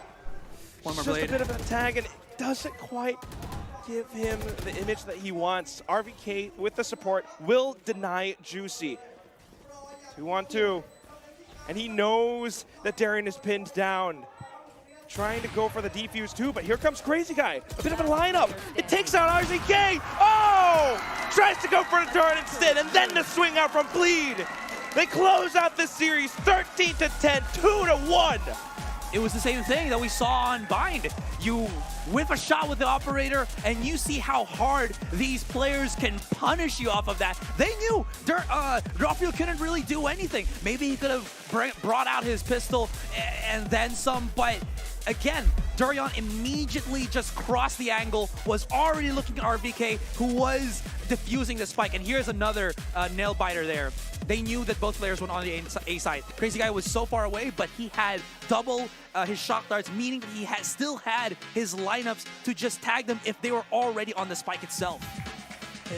One more just blade. A bit of a tag, and it doesn't quite give him the image that he wants. RVK, with the support, will deny Juicy. 2-on-2. And he knows that Darian is pinned down. Trying to go for the defuse too, but here comes Crazy Guy. A bit of a lineup. It takes out RZK. Oh! Tries to go for the turn instead, and then the swing out from Bleed. They close out this series 13-10, 2-1. It was the same thing that we saw on Bind. You whiff a shot with the operator, and you see how hard these players can punish you off of that. They knew Rawfield couldn't really do anything. Maybe he could have brought out his pistol and then some, but again, Durian immediately just crossed the angle, was already looking at RVK, who was diffusing the spike. And here's another nail biter there. They knew that both players went on the A side. Crazy Guy was so far away, but he had double his shock darts, meaning that he still had his lineups to just tag them if they were already on the spike itself.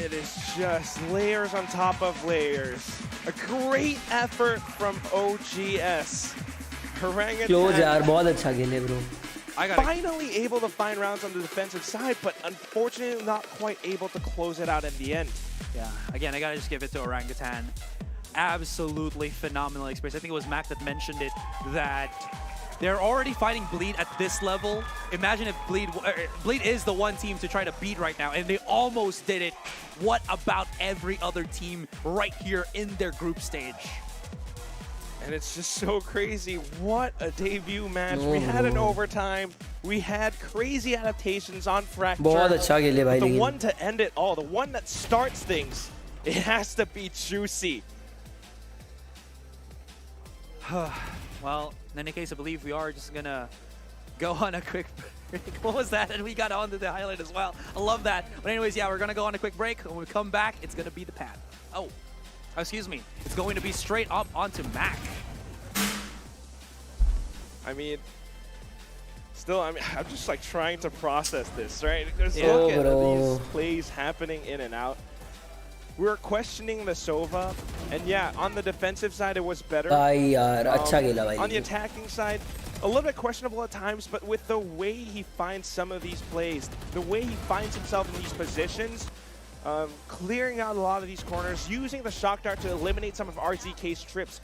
It is just layers on top of layers. A great effort from OGS. Orangutan close यार बहुत अच्छा खेले bro. Finally able to find rounds on the defensive side, but unfortunately not quite able to close it out in the end. Yeah, again, I gotta just give it to Orangutan. Absolutely phenomenal experience. I think it was Mac that mentioned it, that they're already fighting Bleed at this level. Imagine if Bleed is the one team to try to beat right now, and they almost did it. What about every other team right here in their group stage? And it's just so crazy. What a debut match. We had an overtime. We had crazy adaptations on Fracture. बहुत अच्छा खेले भाई. But the one to end it all, the one that starts things, it has to be Juicy. Well, in any case, I believe we are just gonna go on a quick break. What was that? And we got onto the highlight as well. I love that. But anyways, yeah, we're gonna go on a quick break. When we come back, it's gonna be the pad. Oh, excuse me. It's going to be straight up onto Mac. I mean, still, I'm just like trying to process this, right? There's these plays happening in and out. We're questioning the Sova, and yeah, on the defensive side, it was better. On the attacking side, a little bit questionable at times, but with the way he finds some of these plays, the way he finds himself in these positions, clearing out a lot of these corners, using the shock dart to eliminate some of RZK's trips,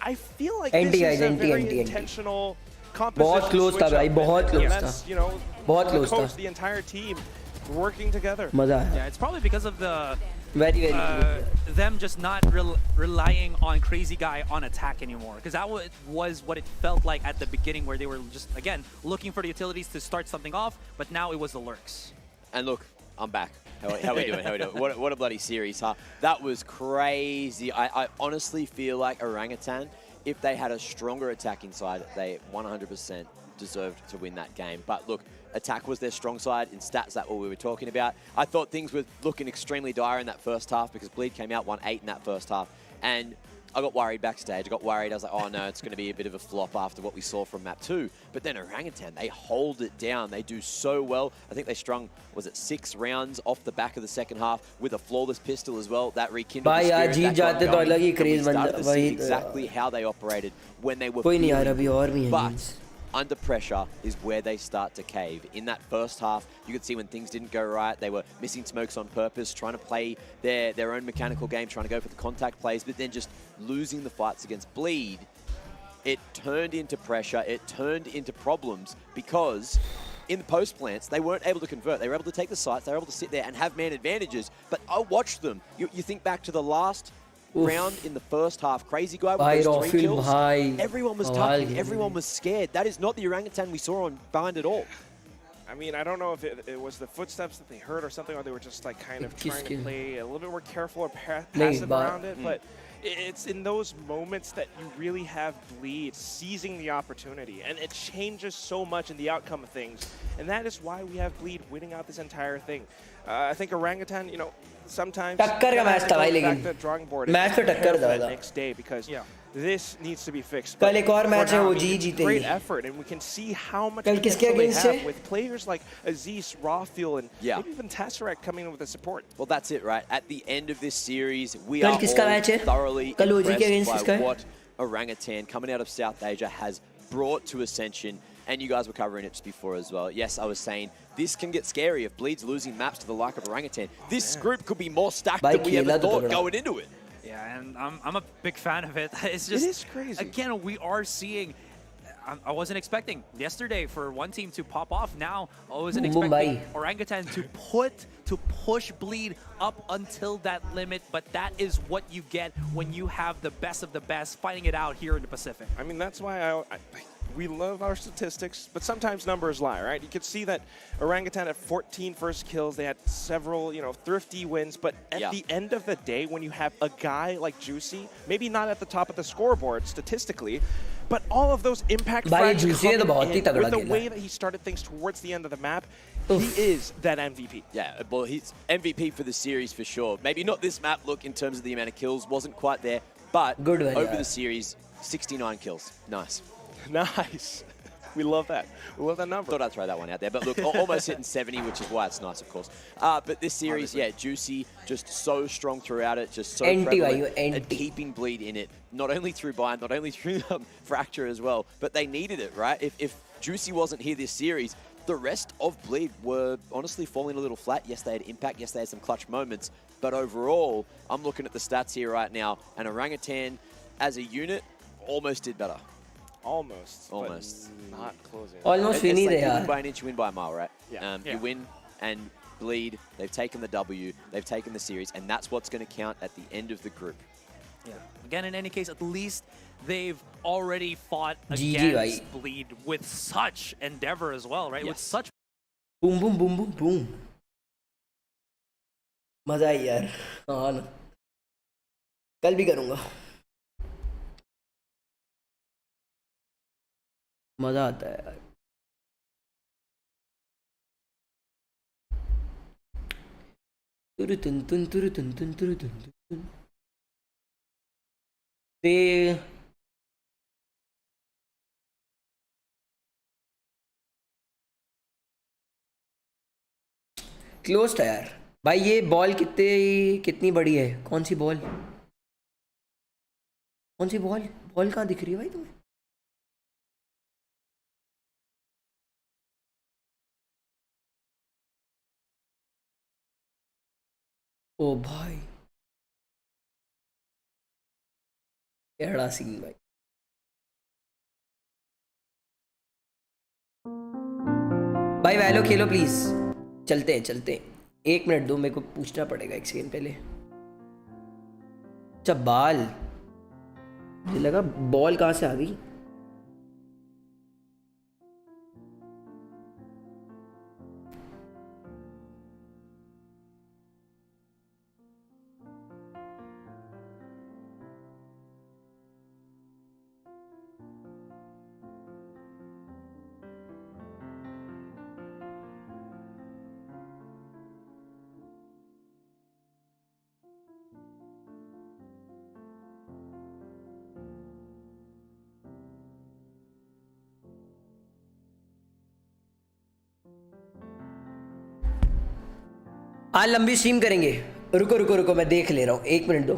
I feel like this is a very intentional composition. बहुत close था भाई, बहुत close था. You know, बहुत close था. The entire team working together. मजा आया. Yeah, it's probably because of the very them just not relying on Crazy Guy on attack anymore, because that was what it felt like at the beginning, where they were just again looking for the utilities to start something off, but now it was the lurks. And look, I'm back. How we doing? How we doing? What a bloody series, huh? That was crazy. I honestly feel like Orangutan, if they had a stronger attacking side, they 100% deserved to win that game. But look, attack was their strong side. In stats, that's what we were talking about. I thought things were looking extremely dire in that first half because Bleed came out 1-8 in that first half. And I got worried backstage. I got worried. I was like, oh no, it's going to be a bit of a flop after what we saw from map 2. But then Orangutan, they hold it down. They do so well. I think they strung, was it 6 rounds off the back of the second half with a flawless pistol as well. That rekindled the spirit. We started to see exactly how they operated when they were but under pressure is where they start to cave. In that first half, you could see when things didn't go right, they were missing smokes on purpose, trying to play their own mechanical game, trying to go for the contact plays, but then just losing the fights against Bleed. It turned into pressure, it turned into problems, because in the post plants, they weren't able to convert. They were able to take the sites, they were able to sit there and have man advantages, but I watched them. You think back to the last round in the first half, Crazy Guy with those 3 kills, everyone was tucking, everyone was scared. That is not the Orangutan we saw on Bind at all. I mean, I don't know if it was the footsteps that they heard or something, or they were just like kind of trying to play a little bit more careful or passive around it, but it's in those moments that you really have Bleed seizing the opportunity, and it changes so much in the outcome of things, and that is why we have Bleed winning out this entire thing. I think Orangutan, you know, sometimes टक्कर का match था भाई, लेकिन match तो टक्कर था next day, because this needs to be fixed. कल एक और मैच है, वो जीते great effort, and we can see how much potential they have with players like Aziz, Rawfuel, and maybe even Tesseract coming in with the support. Well, that's it, right? At the end of this series, we are all thoroughly impressed by what Orangutan coming out of South Asia has brought to Ascension. And you guys were covering it just before as well. Yes, I was saying this can get scary if Bleed's losing maps to the like of Orangutan. This group could be more stacked than we ever thought going into it. Yeah, and I'm a big fan of it. It's just, it is crazy. Again, we are seeing, I wasn't expecting yesterday for one team to pop off. Now I wasn't expecting Orangutan to push Bleed up until that limit, but that is what you get when you have the best of the best fighting it out here in the Pacific. I mean, that's why we love our statistics, but sometimes numbers lie, right? You could see that Orangutan had 14 first kills. They had several, you know, thrifty wins, but at the end of the day, when you have a guy like Juicy, maybe not at the top of the scoreboard statistically, but all of those impact भाई frags juicy ने तो बहुत ही तगड़ा with the खेला way है। that he started things towards the end of the map, he is that MVP. Yeah, well, he's MVP for the series for sure. Maybe not this map, look, in terms of the amount of kills, wasn't quite there, but Good one, over yeah. the series, 69 kills. Nice. Nice. We love that. We love that number. Thought I'd throw that one out there, but look, almost hitting 70, which is why it's nice, of course. But this series, yeah, Juicy, just so strong throughout it, just so prevalent, and keeping Bleed in it, not only through Bind, not only through Fracture as well, but they needed it, right? If Juicy wasn't here this series, the rest of Bleed were honestly falling a little flat. Yes, they had impact. Yes, they had some clutch moments. But overall, I'm looking at the stats here right now, and Orangutan, as a unit, almost did better. Almost. Almost. But not closing. Almost we need like it, you win yaar. by an inch, you win by a mile, right? Yeah. You win and Bleed, they've taken the W, they've taken the series, and that's what's going to count at the end of the group. Yeah. Again, in any case, at least they've already fought GG, against bhai. Bleed with such endeavor as well, right? With such Boom, boom, boom, boom, boom. मजा आई यार। हाँ ना। कल भी करूँगा। मजा आता है यार। तुरु तुन तुन तुरु तुन तुन तुरु तुन तुन तुन। ते क्लोज्ड है यार। भाई ये बॉल कितनी बड़ी है? कौन सी बॉल? कौन सी बॉल? बॉल कहाँ दिख रही है भाई तुम्हें? ओ भाई केड़ा सीन भाई। भाई वैलो खेलो प्लीज। चलते हैं। 1 मिनट दो, मेरे को पूछना पड़ेगा 1 सेकंड पहले। अच्छा बाल, मुझे लगा बॉल कहाँ से आ गई। आज लंबी स्ट्रीम करेंगे। रुको मैं देख ले रहा हूँ, 1 मिनट दो।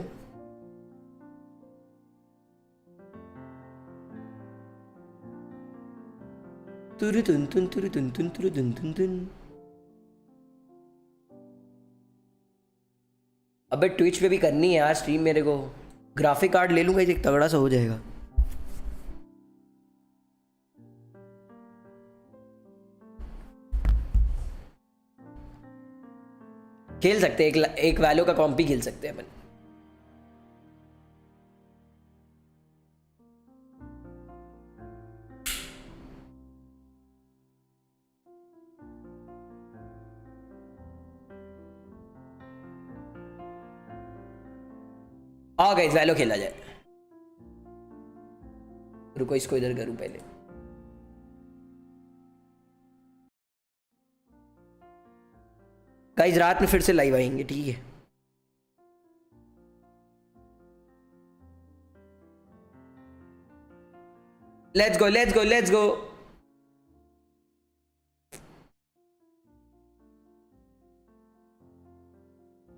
तुरु तुन तुन तुरु तुन तुन तुरु तुन तुन तुन। अबे ट्विच पे भी करनी है यार स्ट्रीम मेरे को। ग्राफिक कार्ड ले लूंगा, एक तगड़ा सा हो जाएगा। खेल सकते हैं, एक वैलो का कॉम्प भी खेल सकते हैं अपन। आ गाइस वैलो खेला जाए। रुको इसको इधर करूं पहले। गाइस रात में फिर से लाइव आएंगे, ठीक है? Let's go.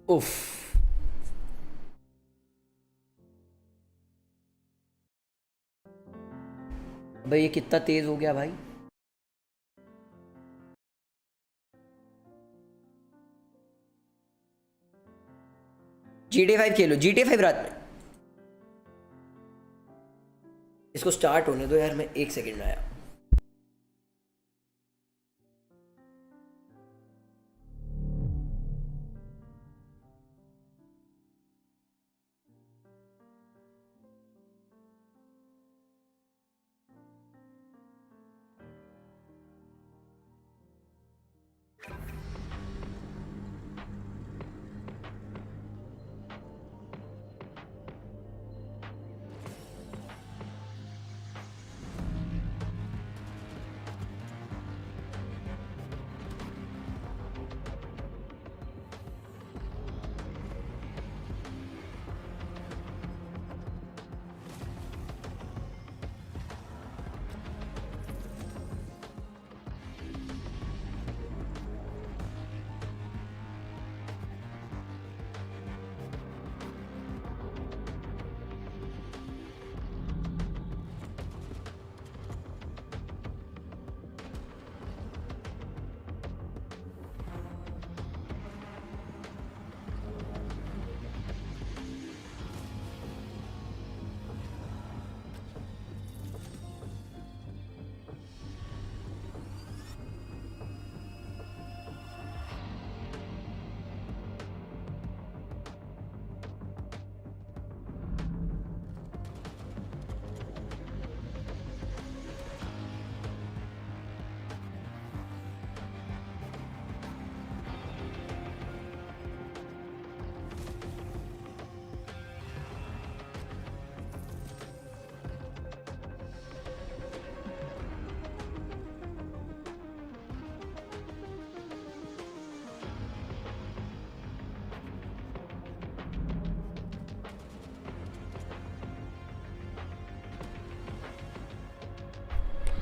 उफ भाई ये कितना तेज हो गया भाई। GTA 5 खेलो, GTA 5 रात में। इसको स्टार्ट होने दो यार, मैं 1 सेकंड में आया।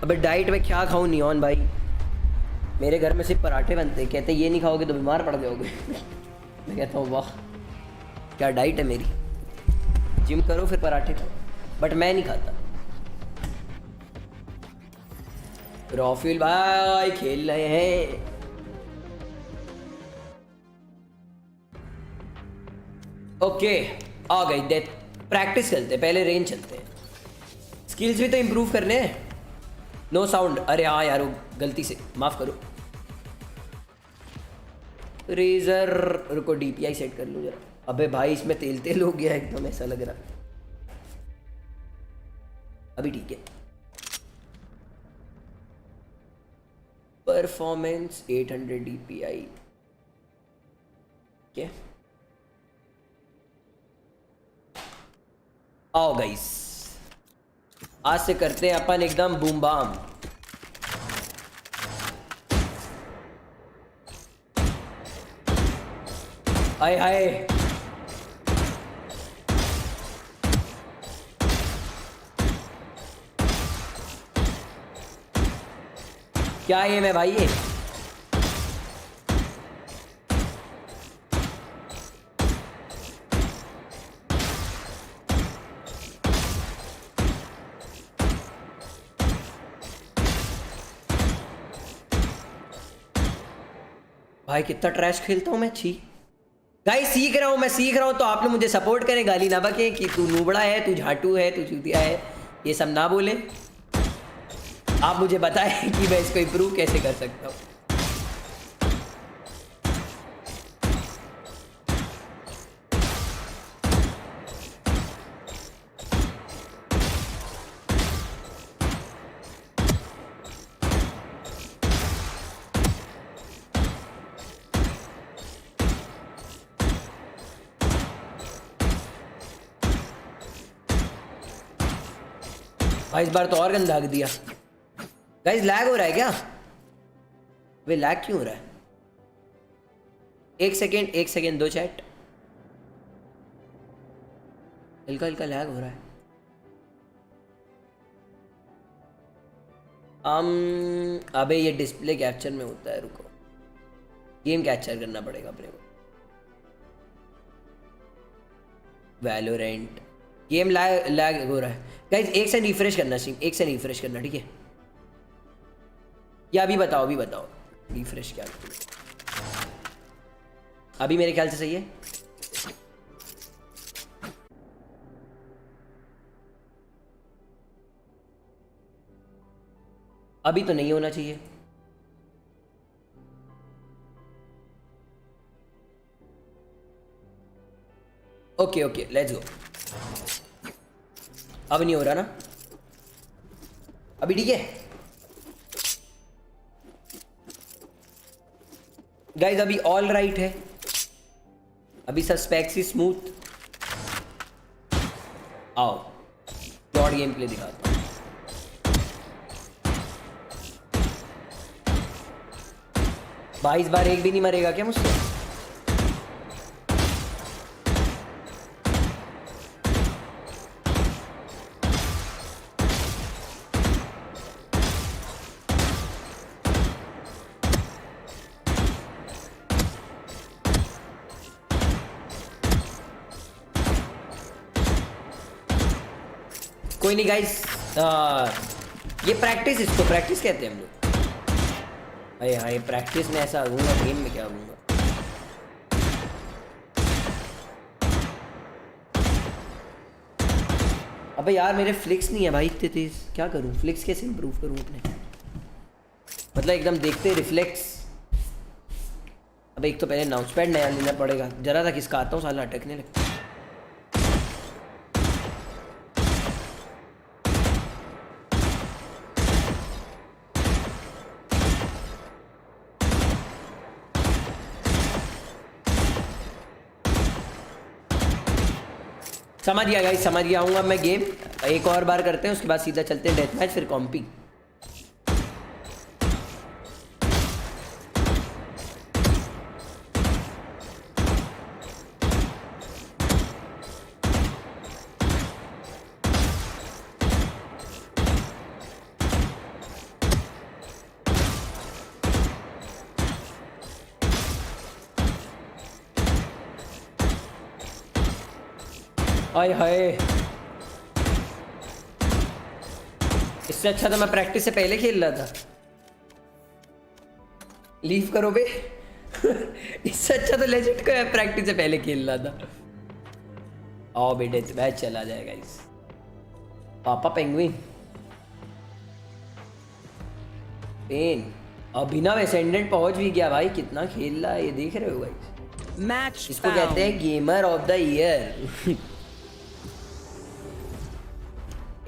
अबे डाइट में क्या खाऊं नियॉन भाई? मेरे घर में सिर्फ पराठे बनते हैं, कहते ये नहीं खाओगे तो बीमार पड़ जाओगे। मैं कहता हूँ वाह क्या डाइट है मेरी, जिम करो फिर पराठे खाओ, बट मैं नहीं खाता। रॉफिल भाई खेल रहे हैं। ओके आ गई डेथ। प्रैक्टिस करते हैं, पहले रेंज चलते हैं। स्किल्स भी तो इम्प्रूव करने हैं। नो साउंड, अरे हाँ यार वो गलती से, माफ करो। रेजर रुको डीपीआई सेट कर लूँ जरा। अबे भाई इसमें तेल तेल हो गया एकदम, ऐसा लग रहा है। अभी ठीक है। Performance 800 DPI. क्या आओ गाइस, आज से करते हैं अपन एकदम बूम बाम। हाय हाय क्या ये मैं भाई ये भाई कितना ट्रैश खेलता हूँ मैं। छी गाइस सीख रहा हूँ, मैं सीख रहा हूँ, तो आप लोग मुझे सपोर्ट करें, गाली ना बके कि तू नूबड़ा है, तू झाटू है, तू चूतिया है, ये सब ना बोले। आप मुझे बताएं कि मैं इसको इम्प्रूव कैसे कर सकता हूँ। भाई इस बार तो और गंदा दिया। गाइस लैग हो रहा है क्या? वे लैग क्यों हो रहा है? एक सेकेंड दो चैट। हल्का हल्का लैग हो रहा है। अबे ये डिस्प्ले कैप्चर में होता है, रुको गेम कैप्चर करना पड़ेगा अपने को। वैलोरेंट गेम लैग हो रहा है गाइस। एक से रिफ्रेश करना चाहिए, एक से रिफ्रेश करना, ठीक है? या अभी बताओ रिफ्रेश क्या? अभी मेरे ख्याल से सही है। अभी तो नहीं होना चाहिए। Okay let's go. अब नहीं हो रहा ना? अभी ठीक है गाइस, अभी ऑल राइट है, अभी सस्पेक्सी स्मूथ। आओ डॉट गेम प्ले दिखाता हूं। भाई इस बार एक भी नहीं मरेगा क्या मुझसे? कोई नहीं गाइस, ये प्रैक्टिस, इसको प्रैक्टिस कहते हैं हम लोग। अरे हाँ, ये प्रैक्टिस में ऐसा आऊँगा, गेम में क्या आऊँगा? अबे यार मेरे फ्लिक्स नहीं है भाई इतने तेज, क्या करूँ? फ्लिक्स कैसे इंप्रूव करूँ अपने? मतलब एकदम देखते रिफ्लेक्स। अबे एक तो पहले माउस पैड नया लेना पड़ेगा, जरा तक इसका आता हूँ साला अटकने लगता है। समझ गया गाइस, समझ गया। आऊँगा मैं गेम एक और बार करते हैं, उसके बाद सीधा चलते हैं डेथ मैच, फिर कॉम्पी। आय हाय, इससे अच्छा तो मैं प्रैक्टिस से पहले खेल रहा था। लीव करो बे। इससे अच्छा तो लेजेंड को प्रैक्टिस से पहले खेल रहा था। आओ बेटे, मैच चला जाएगा इस पापा पेंगुइन पेन। अभिनव एसेंडेंट पहुंच भी गया भाई, कितना खेल रहा है ये देख रहे हो भाई। मैच इसको कहते हैं गेमर ऑफ द ईयर।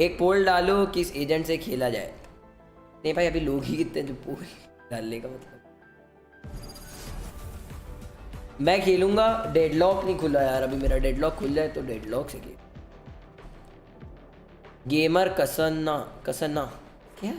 एक पोल डालो किस एजेंट से खेला जाए। नहीं भाई, अभी लोग ही कितने जो पोल डालने का मतलब। मैं खेलूंगा, डेडलॉक नहीं खुला यार अभी मेरा। डेडलॉक खुल जाए तो डेडलॉक से खेल। गेमर कसन्ना क्या?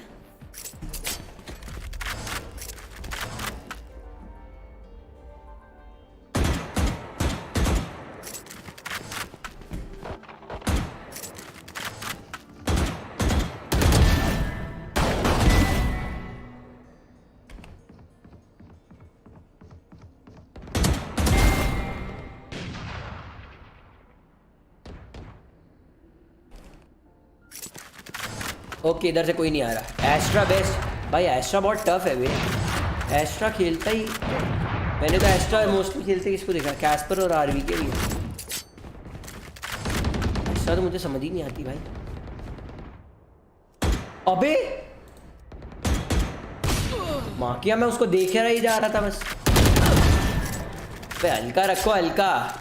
ओके, इधर से कोई नहीं आ रहा। एस्ट्रा बेस्ट भाई, एस्ट्रा बहुत टफ है भाई। एस्ट्रा खेलता ही, मैंने तो एस्ट्रा मोस्टली खेलते किसको देखा, कैस्पर और आरवी के भी। एस्ट्रा तो मुझे समझ ही नहीं आती भाई। अबे माँ किया, मैं उसको देख रहा ही जा रहा था बस। हल्का रखो हल्का।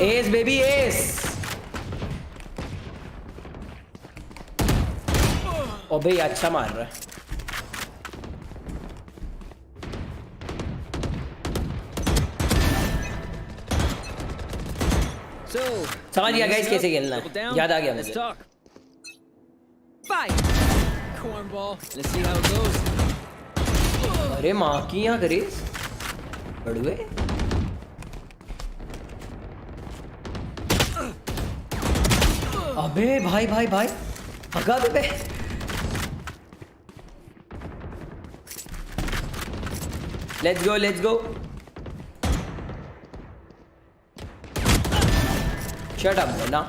S baby S. ओ भाई अच्छा मार रहा है। समझ गया गाइस कैसे खेलना है, याद आ गया मुझे। अरे माँ की यहाँ करे बड़ुए। अबे भाई भाई भाई भगा दे बे। Let's go let's go. Shut up ना।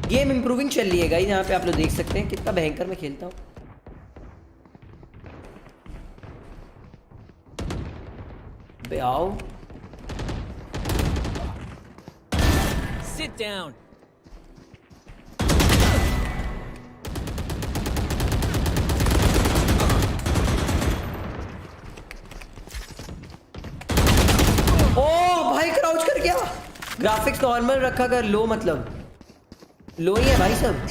गेम इंप्रूविंग चल रही है गाइस, यहाँ पे आप लोग देख सकते हैं कितना भयंकर मैं खेलता हूँ। बे आओ। Sit down. ओ भाई क्राउच कर गया। ग्राफिक्स नॉर्मल रखा कर, लो मतलब लो ही है भाई सब।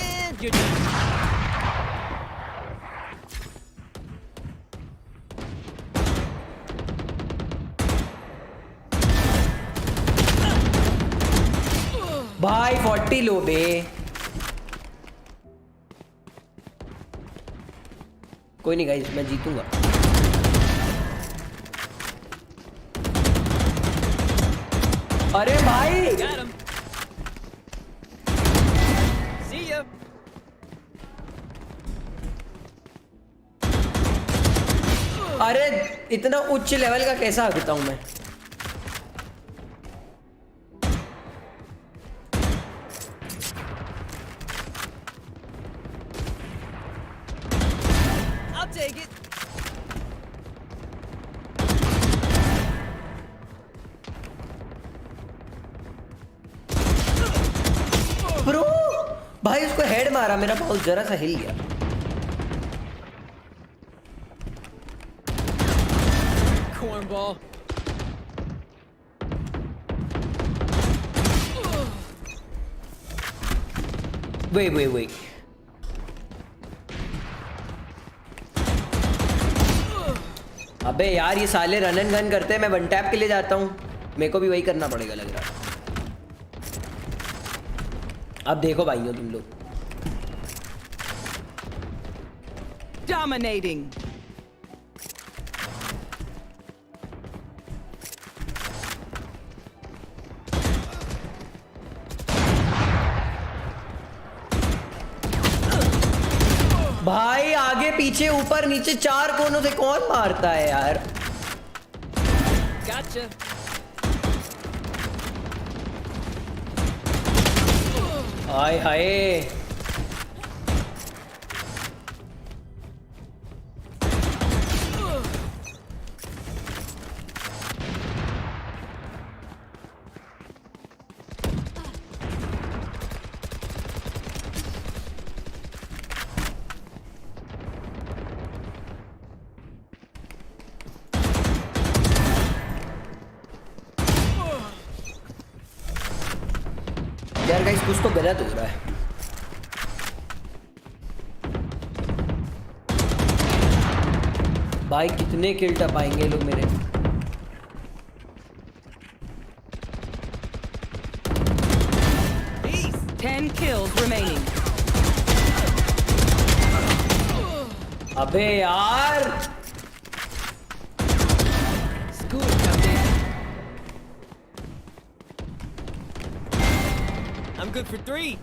भाई 40 लो बे। कोई नहीं गाइस, मैं जीतूंगा। अरे भाई See ya. अरे इतना उच्च लेवल का कैसा हकता हूं मैं। I'll take it. ब्रो भाई उसको हेड मारा, मेरा माउस जरा सा हिल गया। Cornball. Wait. अबे यार ये साले रन एंड गन करते हैं, मैं वन टैप के लिए जाता हूँ। मेरे को भी वही करना पड़ेगा लग रहा है। अब देखो भाइयों तुम लोग। Dominating. भाई आगे पीछे ऊपर नीचे 4 कोनों से कौन मारता है यार? Gotcha. हाय हाय यार गाइस कुछ तो गलत हो रहा है। भाई कितने किल टपाएंगे लोग मेरे? Peace. 10 kills remaining. अबे यार Scoot coming in. I'm good for 3.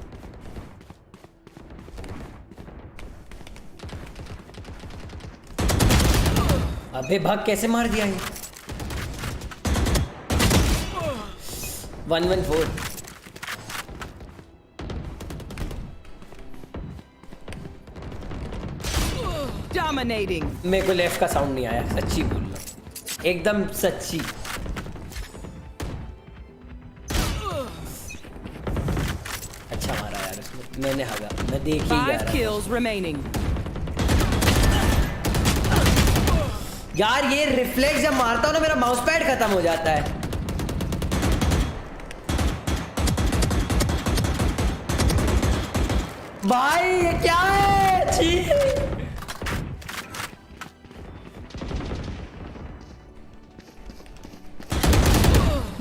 अबे भाग कैसे मार दिया ये? 114 Dominating. मेरे को लेफ्ट का साउंड नहीं आया, सच्ची बोल रहा हूं, एकदम सच्ची। अच्छा मारा यार उसने, मैंने हागा, मैं देख ही 5 गया। kills remaining. यार ये रिफ्लेक्स जब मारता हूँ ना मेरा माउस पैड खत्म हो जाता है। भाई ये क्या है? छी।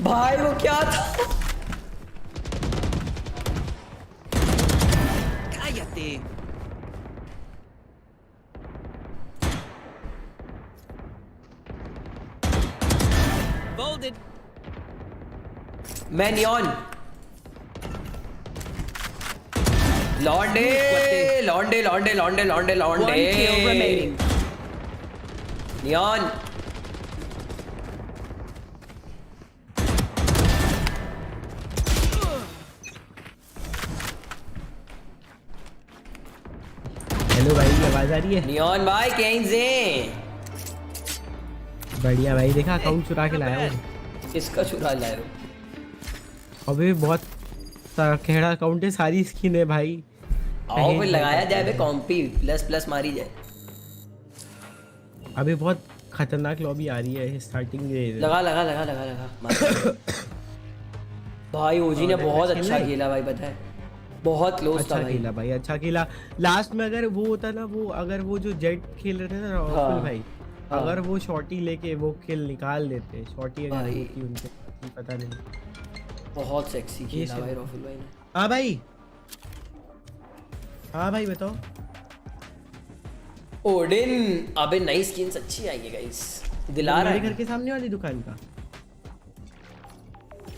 भाई वो क्या था? Cállate. Folded. मैं नियॉन लॉन्डे लॉन्डे लॉन्डे लॉन्डे लॉन्डे 1 kill लॉन्डे remaining. नियॉन हेलो भाई, आवाज आ रही है? नियॉन भाई कहीं से? बढ़िया भाई, देखा अकाउंट चुरा के लाया हूँ। किसका चुरा लाए हो? अबे बहुत तगड़ा अकाउंट है, सारी स्किन है भाई। आओ फिर लगाया जाए बे, कॉम्पी प्लस प्लस मारी जाए। अबे बहुत खतरनाक लॉबी आ रही है स्टार्टिंग में। लगा लगा लगा लगा लगा मार। भाई ओजी ने बहुत अच्छा खेला भाई, पता है बहुत क्लोज था अच्छा भाई। खेला भाई, अच्छा खेला। लास्ट में अगर वो होता ना, वो अगर वो जो जेट खेल रहे थे ना राहुल भाई, अगर वो शॉटी लेके वो किल निकाल देते, शॉटी अगर होती उनके, पता नहीं। बहुत सेक्सी खेला भाई राहुल भाई ने। हाँ भाई, हाँ भाई बताओ। ओडिन, अबे नई स्किन्स अच्छी आई है गाइस, दिला रहा है। घर के सामने वाली दुकान का।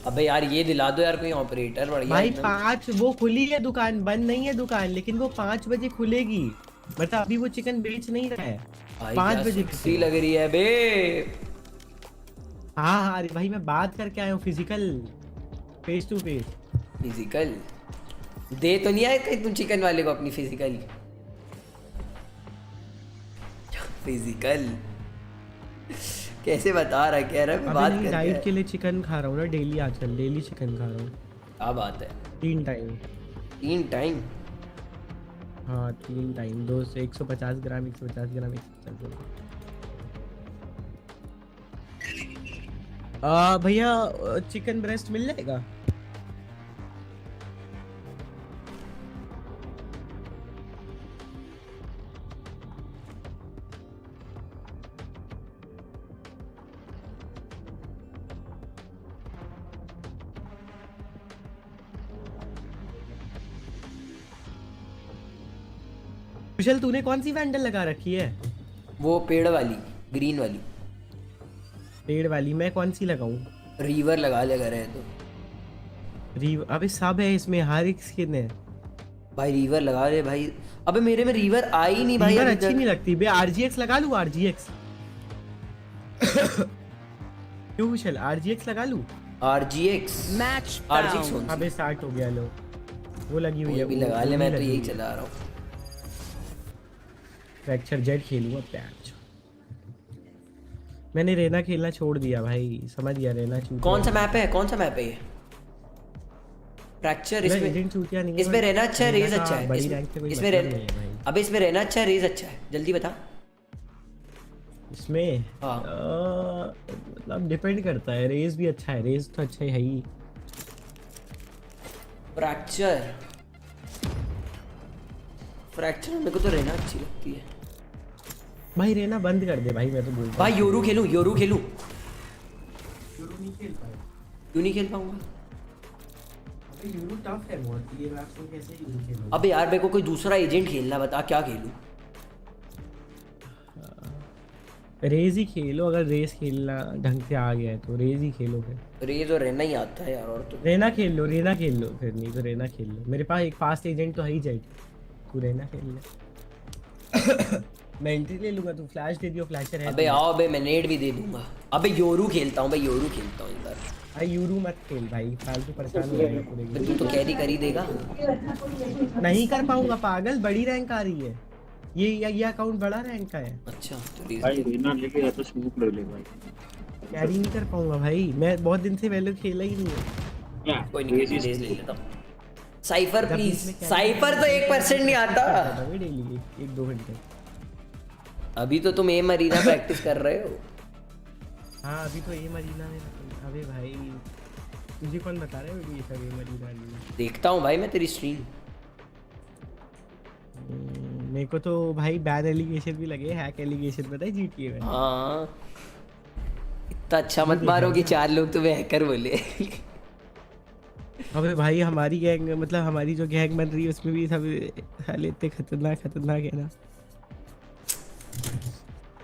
अबे यार ये दिला दो यार कोई ऑपरेटर बढ़िया भाई 5 वो खुली है दुकान, बंद नहीं है दुकान, लेकिन वो 5 बजे खुलेगी। मतलब अभी वो चिकन बेच नहीं रहा है, 5 बजे सी लग रही है बे। हाँ हाँ, अरे भाई मैं बात करके आया हूँ physical, face to face. Physical दे तो नहीं आए कहीं तुम चिकन वाले को अपनी फिजिकल? फिजिकल कैसे बता रहा है, कह रहा है मैं बात कर डाइट के लिए चिकन खा रहा हूँ ना डेली, आजकल डेली चिकन खा रहा हूँ। क्या बात है? 3 टाइम? 3 टाइम? हाँ 3 टाइम, 2 से 150 ग्राम 150 ग्राम 150 ग्राम। भैया चिकन ब्रेस्ट मिल जाएगा? कुशल तूने कौन सी वैंडल लगा रखी है? वो पेड़ वाली, ग्रीन वाली। पेड़ वाली? मैं कौन सी लगाऊं? रिवर लगा ले अगर है तो। रिवर? अबे सब है इसमें, हर एक स्किन है। भाई रिवर लगा रहे भाई। अबे मेरे में रिवर आई नहीं भाई। रिवर अच्छी नहीं लगती बे। आरजीएक्स लगा लूं? आरजीएक्स क्यों कुशल? आरजीएक्स लगा लूं? आरजीएक्स Match आरजीएक्स found. अबे स्टार्ट हो गया लो, वो लगी हुई है। भी लगा ले, मैं तो यही चला रहा हूँ। फ्रैक्चर जेट खेलूंगा पैच। मैंने रेना खेलना छोड़ दिया भाई, समझ गया रेना चूतिया। कौन सा मैप है? कौन सा मैप है ये? फ्रैक्चर इसमें रहना अच्छा है, रेज अच्छा है। इसमें रहना, अबे इसमें रहना अच्छा है, रेज अच्छा है, जल्दी बता। इसमें हाँ मतलब डिपेंड करता है। रेज भी अच्छा है, रेज तो अच्छा ही है ही। फ्रैक्चर मेरे को तो रहना अच्छी लगती है भाई। रहना बंद कर दे भाई, मैं तो बोलता हूं भाई। योरू खेलूं? योरू नहीं खेल पाए। क्यों नहीं खेल पाऊंगा? अबे योरू टफ है बहुत, ये मैप को कैसे यूज खेलूं? अबे यार मेरे को कोई दूसरा एजेंट खेलना, बता क्या खेलूं? रेज ही खेलो, अगर रेस खेलना ढंग से आ गया है तो रेज ही खेलो फिर। रेज और रहना ही आता है यार। और तो रेना खेल लो, रेना खेल लो फिर, नहीं तो रेना खेल लो। मेरे पास एक फास्ट एजेंट तो है ही जेट, तू रेना खेल ले। मैं एंट्री ले लूंगा, तू फ्लैश दे दियो, फ्लैशर है। अबे आओ बे, मैं नेट भी दे दूंगा। अबे योरू खेलता हूँ भाई, योरू खेलता हूँ एक बार। भाई यूरू मत खेल भाई, फालतू परेशान हो जाएगा पूरे। तू तो कैरी कर ही देगा। नहीं कर पाऊंगा पागल, बड़ी रैंक आ रही है। ये अकाउंट बड़ा रैंक का है। अच्छा तो भाई रेना लेके आता स्मोक ले ले भाई। कैरी नहीं कर पाऊंगा भाई, मैं बहुत दिन से वैल्यू खेला ही नहीं है। कोई नहीं, रेज ले लेता हूं। साइफर प्लीज, साइफर तो 1% नहीं आता डेली 1-2 घंटे। अभी तो तुम एम अरीना प्रैक्टिस कर रहे हो। हाँ अभी तो एम अरीना में। अबे भाई तुझे कौन बता रहा है ये सब एम अरीना? देखता हूँ भाई मैं तेरी स्ट्रीम। मेरे को तो भाई बैन एलिगेशन भी लगे, हैक एलिगेशन पता है जीटीए में। हाँ इतना अच्छा मत मारो कि 4 लोग तुम्हें हैकर बोले। अबे भाई हमारी गैंग, मतलब हमारी जो गैंग बन रही है उसमें भी सब साले इतने खतरनाक है ना।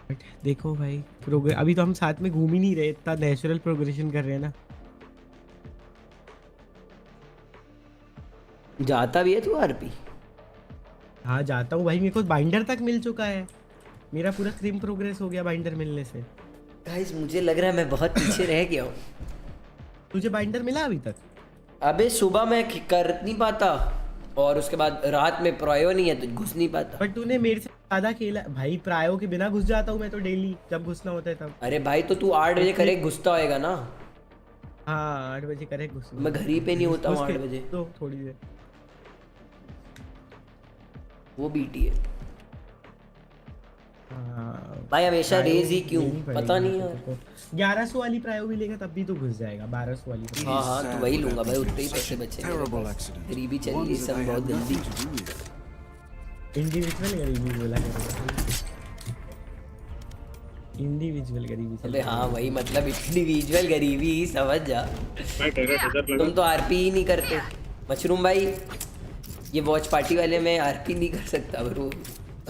बट देखो भाई अभी तो हम साथ में घूम ही नहीं रहे, इतना नेचुरल प्रोग्रेशन कर रहे हैं ना। जाता भी है तू आरपी? हाँ जाता हूँ भाई, मेरे को बाइंडर तक मिल चुका है। मेरा पूरा क्रीम प्रोग्रेस हो गया बाइंडर मिलने से। गाइस मुझे लग रहा है मैं बहुत पीछे रह गया हूँ। तुझे बाइंडर मिला अभी तक? अबे सुबह मैं कर नहीं पाता और उसके बाद रात में प्रायो नहीं है तो घुस नहीं पाता। बट तूने मेरे से ज्यादा खेला भाई, प्रायो के बिना घुस जाता हूँ मैं तो डेली, जब घुसना होता है तब। अरे भाई तो तू 8 बजे करे घुसता होएगा ना? हाँ 8 बजे करे घुसना। मैं घर ही पे नहीं होता हूँ 8 बजे तो थोड़ी देर। वो बीटी है भाई हमेशा रेज ही क्यों पता नहीं यार। 1100 वाली प्रायो भी लेगा तब भी तो घुस जाएगा। 1200 वाली। हाँ हाँ तो वही लूंगा भाई, उतने ही पैसे बचेंगे। गरीबी चल रही सब बहुत जल्दी। इंडिविजुअल गरीबी बोला करेगा, इंडिविजुअल गरीबी। अबे हाँ वही मतलब इंडिविजुअल गरीबी ही समझ जा। तुम तो आरपी ही नहीं करते मशरूम भाई। ये वॉच पार्टी वाले में आरपी नहीं कर सकता ब्रो,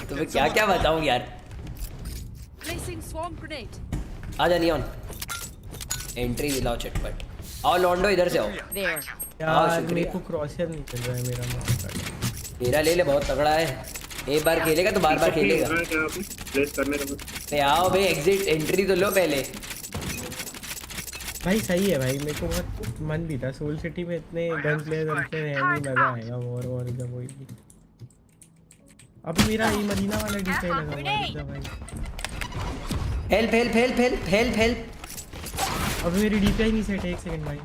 तो मैं क्या क्या बताऊं यार। आजा नियॉन, एंट्री दिलाओ चटपट। आओ लॉन्डो इधर से आओ। यार मेरे को क्रॉसर नहीं चल रहा है मेरा। मेरा ले ले बहुत तगड़ा है, एक बार खेलेगा तो बार बार खेलेगा। आओ भाई एग्जिट एंट्री तो लो पहले। भाई सही है भाई, मेरे को बहुत मन भी था सोल सिटी में इतने गन प्लेयर बनते हैं, नहीं मजा आएगा और जब वही। अब मेरा ये मदीना वाला डिफाई लगा हुआ है भाई। Help help help help help help. अब मेरी डीपीआई नहीं सेट है, 1 सेकंड भाई।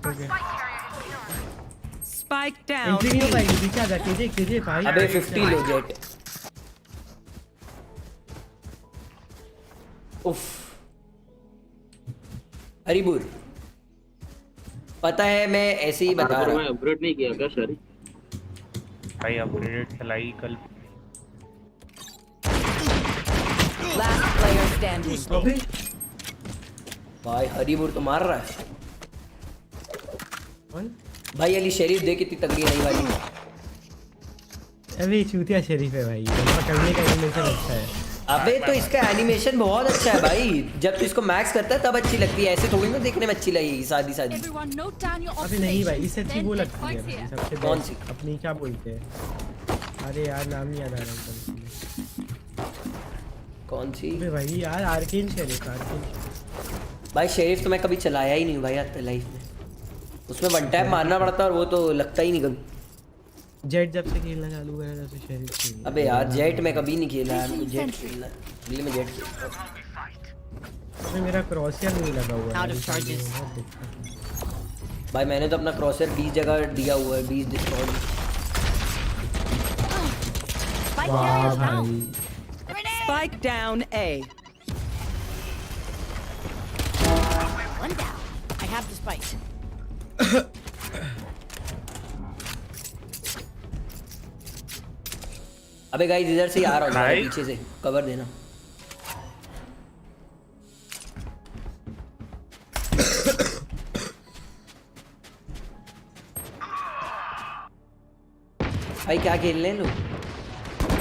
Okay spike down. एंट्री नहीं हो पाएगी, पीछे आ जा केजे भाई। अबे 50 लो जेट। उफ हरीबुर पता है मैं ऐसे ही बता रहा हूँ। अपग्रेड नहीं किया क्या सर? भाई अपग्रेड चलाई कल। Last player standing. भाई हरीबुर तो मार रहा है। भाई अली शरीफ देख कितनी तगड़ी नहीं वाली। अबे चूतिया शरीफ है भाई, पकड़ने का एनिमेशन अच्छा है। अबे तो इसका एनिमेशन बहुत अच्छा है भाई, जब तू इसको मैक्स करता है तब अच्छी लगती है, ऐसे थोड़ी ना देखने में अच्छी लगेगी सादी। अबे नहीं भाई, इससे अच्छी वो लगती है भाई सबसे। कौन सी? अपनी क्या बोलते हैं, अरे यार नाम नहीं याद आ रहा एकदम। कौन सी? अबे भाई यार आर्केन शेरिफ, आर्केन भाई शेरिफ तो मैं कभी चलाया ही नहीं भाई आज तक लाइफ में, उसमें वन टैप मारना पड़ता है और वो तो लगता ही नहीं कभी। जेट जब से खेलना चालू करा तब से शेरिफ खेल। अबे यार जेट मैं कभी नहीं खेला है, मुझे जेट खेलना है, दिल्ली में जेट खेलता हूं। अबे मेरा क्रॉसयर नहीं लगा हुआ है भाई, मैंने तो अपना क्रॉसर 20 जगह दिया हुआ है, 20 डिस्कॉर्ड। वाह भाई। Spike down A. One down. I have the spike. अबे गाइस इधर से ही आ रहा हूँ, पीछे से कवर देना। भाई क्या खेल रहे हैं लोग?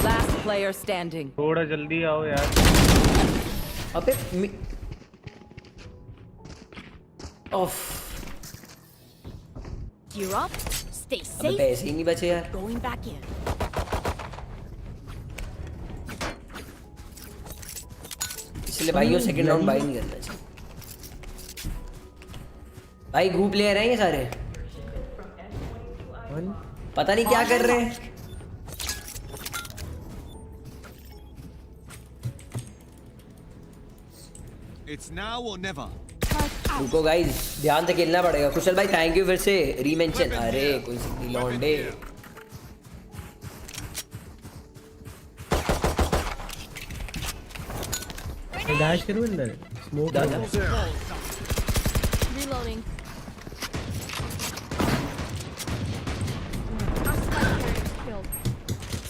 Last player standing. थोड़ा जल्दी आओ यार। अबे ऑफ। Gear up. Stay अबे safe. पैसे ही नहीं बचे यार। Going back in. इसलिए भाइयों सेकंड राउंड बाय नहीं करना चाहिए। भाई ग्रुप प्लेयर हैं ये सारे, पता नहीं क्या कर रहे हैं। It's now or never. रुको गाइस, ध्यान से खेलना पड़ेगा। कुशल भाई थैंक यू फिर से रीमेंशन। अरे कोई सिद्धि लौंडे। डैश करूं अंदर, स्मोक डाल। Reloading.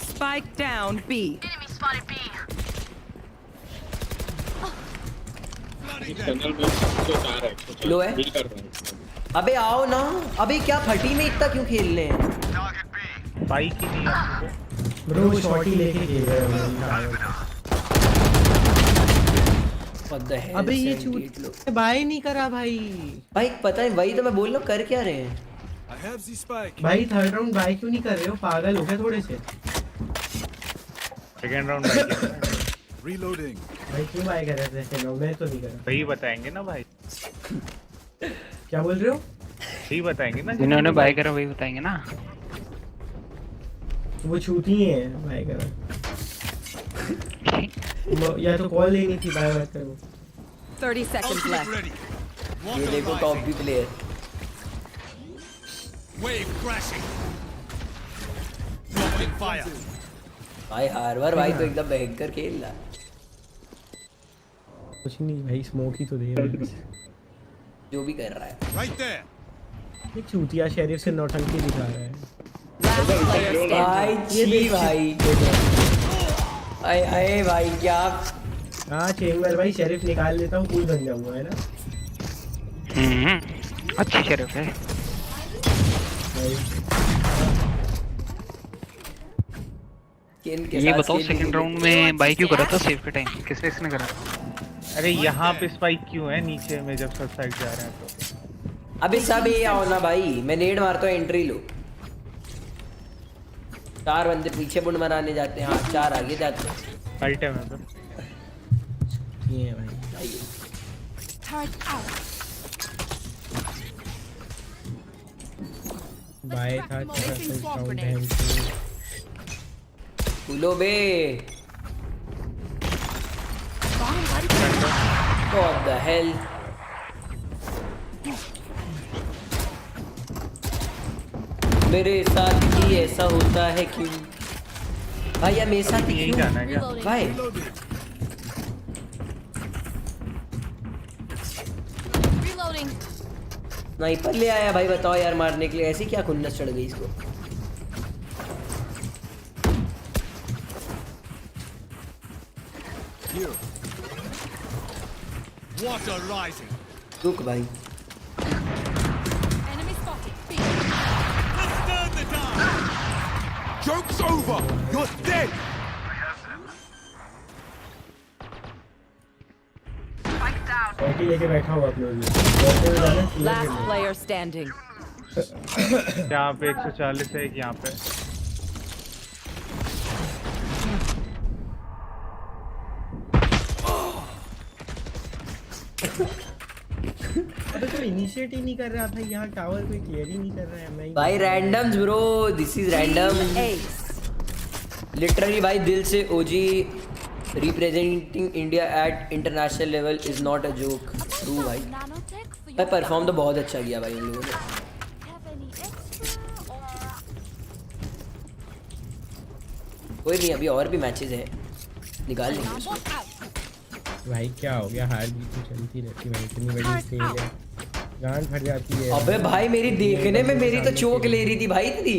Spike down B. Enemy spotted B. लो है। अबे आओ ना, अबे क्या फटी में इतना क्यों खेल रहे हैं? बाइक ही नहीं है ब्रो, शॉटी लेके खेल रहे हो। अबे ये चूत बाय नहीं करा भाई। भाई पता है, वही तो मैं बोल रहा हूँ, कर क्या रहे हैं भाई? थर्ड राउंड बाय क्यों नहीं कर रहे हो? पागल हो गए थोड़े से। Second round bike Reloading. भाई क्यों बाय कर रहे थे? मैं तो नहीं कर रहा। वही बताएंगे ना भाई। क्या बोल रहे हो? वही बताएंगे ना, जिन्होंने बाय करा वही बताएंगे ना। वो छूती है बाय करा। या तो कॉल लेनी थी, बाय मत करो। 30 seconds left. ये देखो टॉप भी player. Wave crashing. Dropping fire. भाई हार्वर भाई तो एकदम भयंकर खेल रहा। कुछ नहीं भाई, स्मोक ही तो दे रहा है। जो भी कर रहा है। Right there. ये चूतिया शेरिफ से नौटंकी दिखा रहा है। भाई छी भाई। आए भाई क्या। हाँ चेंबर भाई, शेरिफ निकाल लेता हूँ, कूल बन जाऊंगा, है ना? अच्छी शेरिफ है ये बताओ सेकंड राउंड में बाई क्यों करा था सेव के टाइम? किसने करा? अरे यहाँ पे स्पाइक क्यों है नीचे में जब सब साइड जा रहे हैं तो? अबे सब ये आओ ना भाई, मैं नेड मारता हूँ, एंट्री लो। 4 बंदे पीछे बुंड मराने जाते हैं, हाँ 4 आगे जाते हैं। अल्टे में तो ये भाई बाय था साउंड है। बोलो बे। What the hell? मेरे साथ ही ऐसा होता है क्यों? भाई या मेरे साथ ही क्यों? भाई स्नाइपर ले आया भाई, बताओ यार मारने के लिए, ऐसी क्या खुन्नस चढ़ गई इसको? Water rising. रुक भाई। Enemy spotted. Let's stir the dark. Joke's over. You're dead. शॉटी लेके बैठा हुआ अपलोड में। Last player standing. यहाँ पे 140 है, एक यहाँ पे। अबे तो इनिशिएट ही नहीं कर रहा भाई, यहाँ टावर कोई क्लियर ही नहीं कर रहा है। मैं भाई randoms bro, this is random literally भाई, दिल से OG representing India at international level is not a joke. True भाई, भाई परफॉर्म तो बहुत अच्छा किया भाई इन लोगों ने। कोई नहीं, अभी और भी मैचेस हैं, निकाल लेंगे उसको। भाई क्या हो गया, हार भी तो चलती रहती है भाई, इतनी बड़ी स्टेज है, जान फट जाती है। अबे भाई मेरी देखने में मेरी तो चोक ले रही थी भाई, इतनी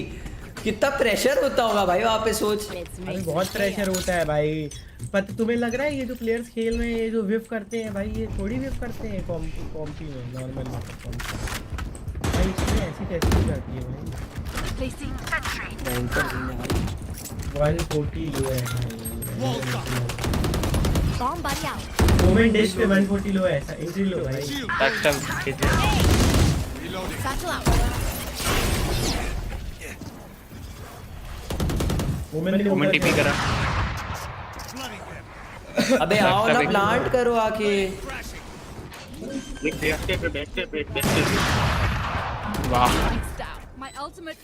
कितना प्रेशर होता होगा भाई वहाँ पे, सोच। अरे बहुत प्रेशर होता है भाई। पता तुम्हें लग रहा है ये जो प्लेयर्स खेल रहे हैं, ये जो विफ करते हैं भाई, ये थोड़ी विफ करते हैं कॉम्पी में, नॉर्मल में भाई, इसमें ऐसी कैसी हो जाती है भाई। 140 लो है मोमेंट डिश पे 140 लो है, एंट्री लो भाई। मोमेंट टीपी करा। अबे आओ ना, प्लांट करो आके। वाह,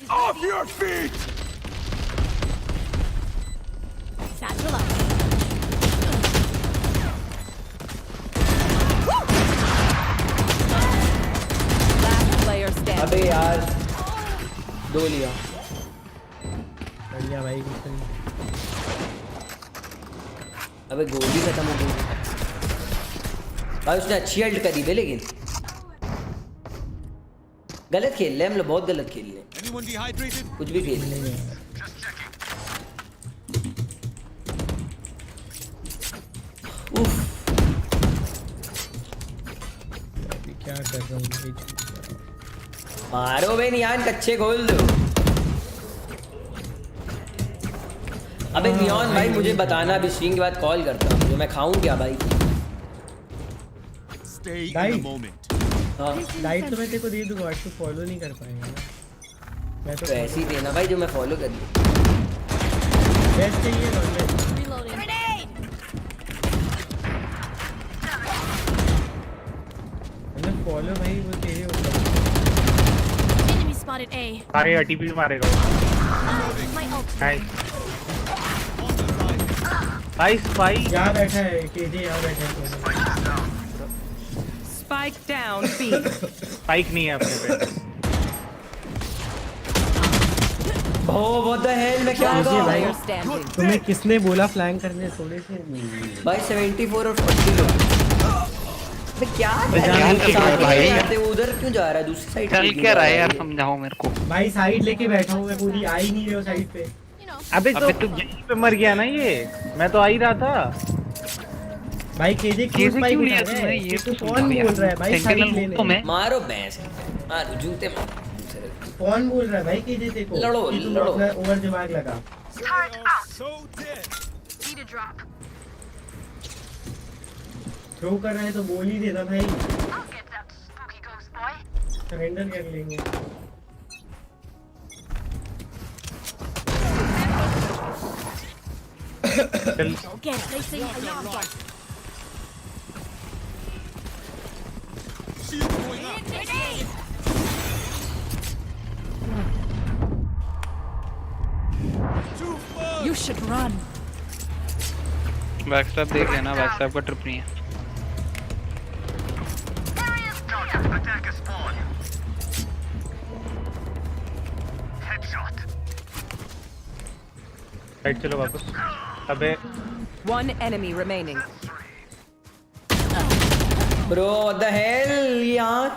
Off your feet! Satchel up. Last player standing. अबे यार, दो लिया। बढ़िया भाई, अबे गोल भी खत्म हो गई भाई, उसने अच्छी हेल्ड करी थी, लेकिन गलत खेल रहे हम लोग, बहुत गलत खेल रहे हैं। कुछ भी खेल रहे हैं। क्या कर रहा हूँ, मारो बे नियान, कच्चे खोल दो। अबे नियॉन भाई मुझे बताना, अभी स्ट्रीम के बाद कॉल करता हूँ, जो मैं खाऊं क्या भाई। लाइट तो मैं तेरे को दे दूंगा, तू फॉलो नहीं कर पाएगा ना। मैं तो ऐसे ही देना भाई जो मैं फॉलो कर लूँ। बेस्ट चाहिए नॉनवेज। मतलब फॉलो भाई वो तेरे ऊपर। अरे टीपी भी मारेगा। नाइस नाइस भाई, यहाँ बैठा है केजे, यहाँ बैठा है। Spike down B. स्पाइक नहीं है अपने पे। Oh what the hell, मैं क्या कर भाई, तुम्हें किसने बोला फ्लैंक करने थोड़े से भाई। 74 और 40 लो। मैं क्या भाई, उधर क्यों जा रहा है, दूसरी साइड चल क्या रहा है यार, समझाओ मेरे को। भाई साइड लेके बैठा हूँ मैं, पूरी आ ही नहीं रहे हो साइड पे। अबे तो यहीं पे मर गया ना ये, मैं तो आ ही रहा था भाई। केजे क्यों स्पाइक उठा रहा है, ये तो कौन बोल रहा है भाई, साइड लेने। मारो भैंस, मारो जूते मारो। कौन बोल रहा है भाई केजे ते को, लड़ो लड़ो, ओवर दिमाग लगा। थ्रो कर रहा है तो बोल ही देना भाई, सरेंडर कर लेंगे। Okay, placing alarm bot. You should run. Backstab देख लेना, बैकस्टैप का ट्रिप नहीं है। राइट चलो वापस। अबे One enemy remaining. Bro what the hell यार।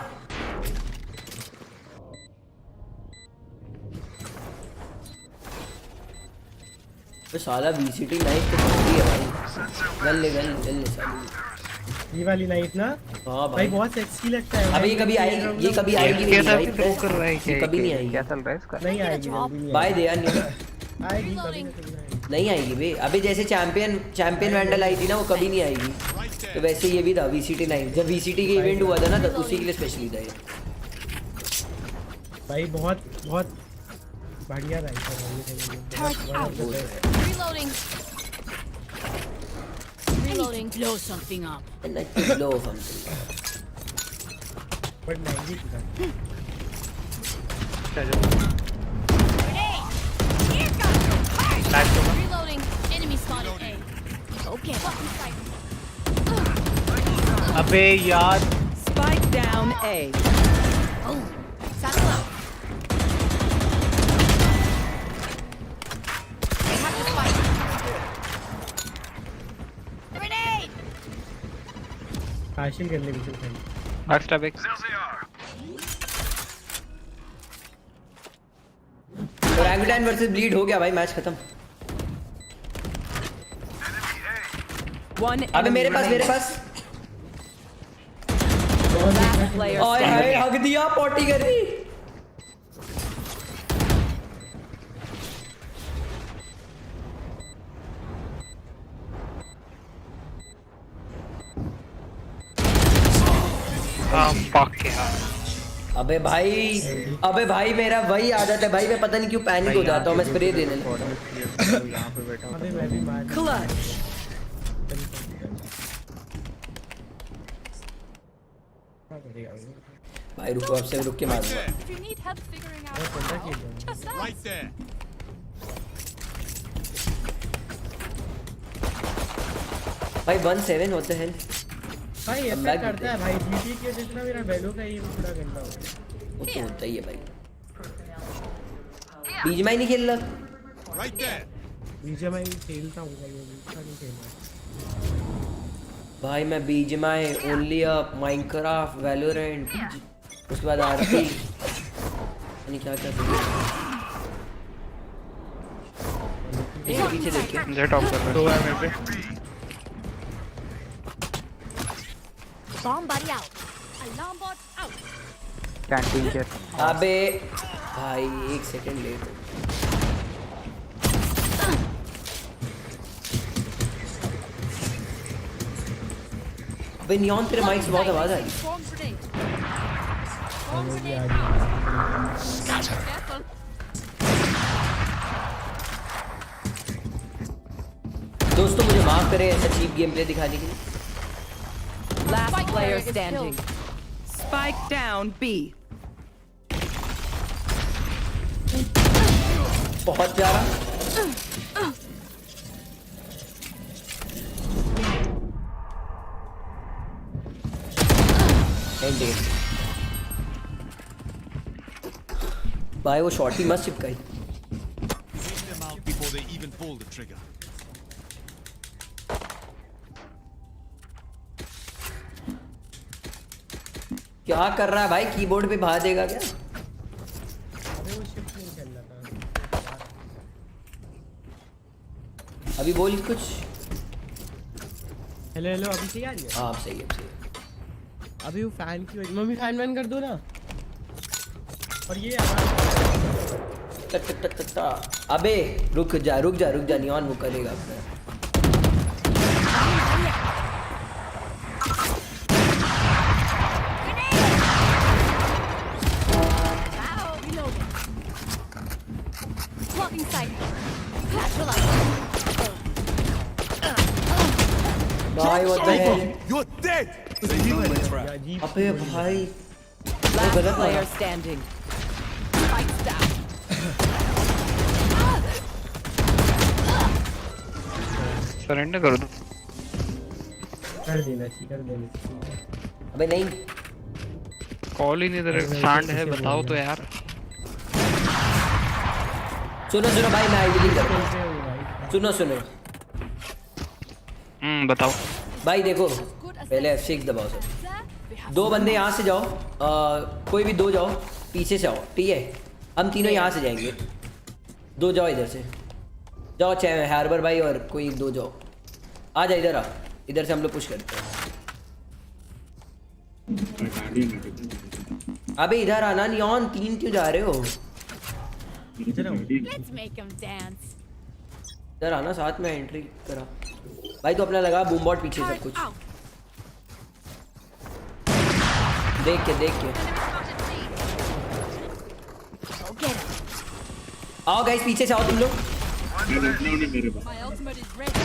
तो साला बीसीटी नाइफ तो पकड़ी है भाई, गल ले साली ये वाली नाइफ ना। हाँ भाई बहुत सेक्सी लगता है। अभी ये कभी आएगी, ये कभी आएगी नहीं भाई, कर रहा है कभी नहीं आएगी, क्या चल रहा है इसका। नहीं आएगी, बाय दे यार, नहीं आएगी कभी ना कभी। नहीं आएगी बे। अभी जैसे चैंपियन वैंडल आई थी ना, वो कभी नहीं आएगी। तो वैसे ये भी था VCT 9, जब VCT के इवेंट हुआ था ना, तो उसी के लिए स्पेशली था ये। भाई बहुत बहुत बढ़िया था। Reloading. Blow something up. Like to blow something. But महंगी थी। Reloading. Enemy spotted A. Okay. अबे यार। Spike down A. Oh, satchel out. I have the spike. Grenade. हासिल कर ले बिल्कुल भाई। Backstab एक। Orangutan वर्सेस ब्लीड हो गया भाई, मैच खत्म। अबे मेरे पास और हाय हक दिया, पॉटी कर दी। fuck यार। अबे भाई मेरा वही आदत है भाई, मैं पता नहीं क्यों पैनिक हो जाता हूँ, मैं स्प्रे देने लगता हूँ। यहाँ पे बैठा हूँ। अबे मैं भी मार। Clutch. भाई रुको, अब से रुक के मारूंगा। If you need help figuring out how, just ask. Right there. भाई 1-7 what the hell? भाई ऐसा करता है भाई, GT के जितना मेरा वैल्यू का ये पूरा गंदा हो गया। वो तो होता ही है भाई। बीजमाई नहीं खेल रहा। Right there. बीजमाई खेलता हूँ भाई, बीजमाई नहीं खेलता। भाई मैं बीजमाई ओनली माइनक्राफ्ट वैलोरेंट, उसके बाद आरपी नहीं क्या क्या पीछे देखिए जेट ऑफ कर रहा है। दो है मेरे पे। Bomb buddy out. Alarm bot out. Canteen के। अबे भाई 1 सेकंड लेट। अबे नियॉन तेरे माइक से बहुत आवाज आ रही है। दोस्तों मुझे माफ करें ऐसा चीप गेम प्ले दिखाने के लिए। Last player standing. Spike down B. बहुत प्यारा। भाई वो शॉट ही मस्त चिपकाई। Before they even pull the trigger. क्या कर रहा है भाई, कीबोर्ड पे भा देगा क्या? अबे वो शिफ्ट नहीं चल रहा था। अभी बोल कुछ। हेलो हेलो, अभी सही आ रही है? हाँ अब सही है, अब सही है। अभी वो फैन की वजह, मम्मी फैन बंद कर दो ना। और ये अबे रुक जा नियॉन वो करेगा अपना। भाई वो You're dead. अबे भाई Last player standing. Spikes down. Surrender कर दो। कर देना। अबे नहीं कॉल ही नहीं दे रहे। सांड है बताओ तो यार। सुनो भाई मैं आईडी कर। सुनो बताओ भाई देखो, पहले F6 दबाओ सब। 2 बंदे यहाँ से जाओ, कोई भी 2 जाओ, पीछे से आओ, ठीक है? हम तीनों यहाँ से जाएंगे। 2 जाओ इधर से, जाओ चाहे हार्बर भाई और कोई 2 जाओ। आ जा इधर, आ इधर से हम लोग पुश करते हैं। अबे इधर आना नियॉन, 3 क्यों जा रहे हो? Let's make him dance. इधर आना, साथ में एंट्री करा भाई। तो अपना लगा बूम बॉट पीछे सब कुछ देख के आओ गाइस, पीछे से आओ तुम लोग। My ultimate is ready.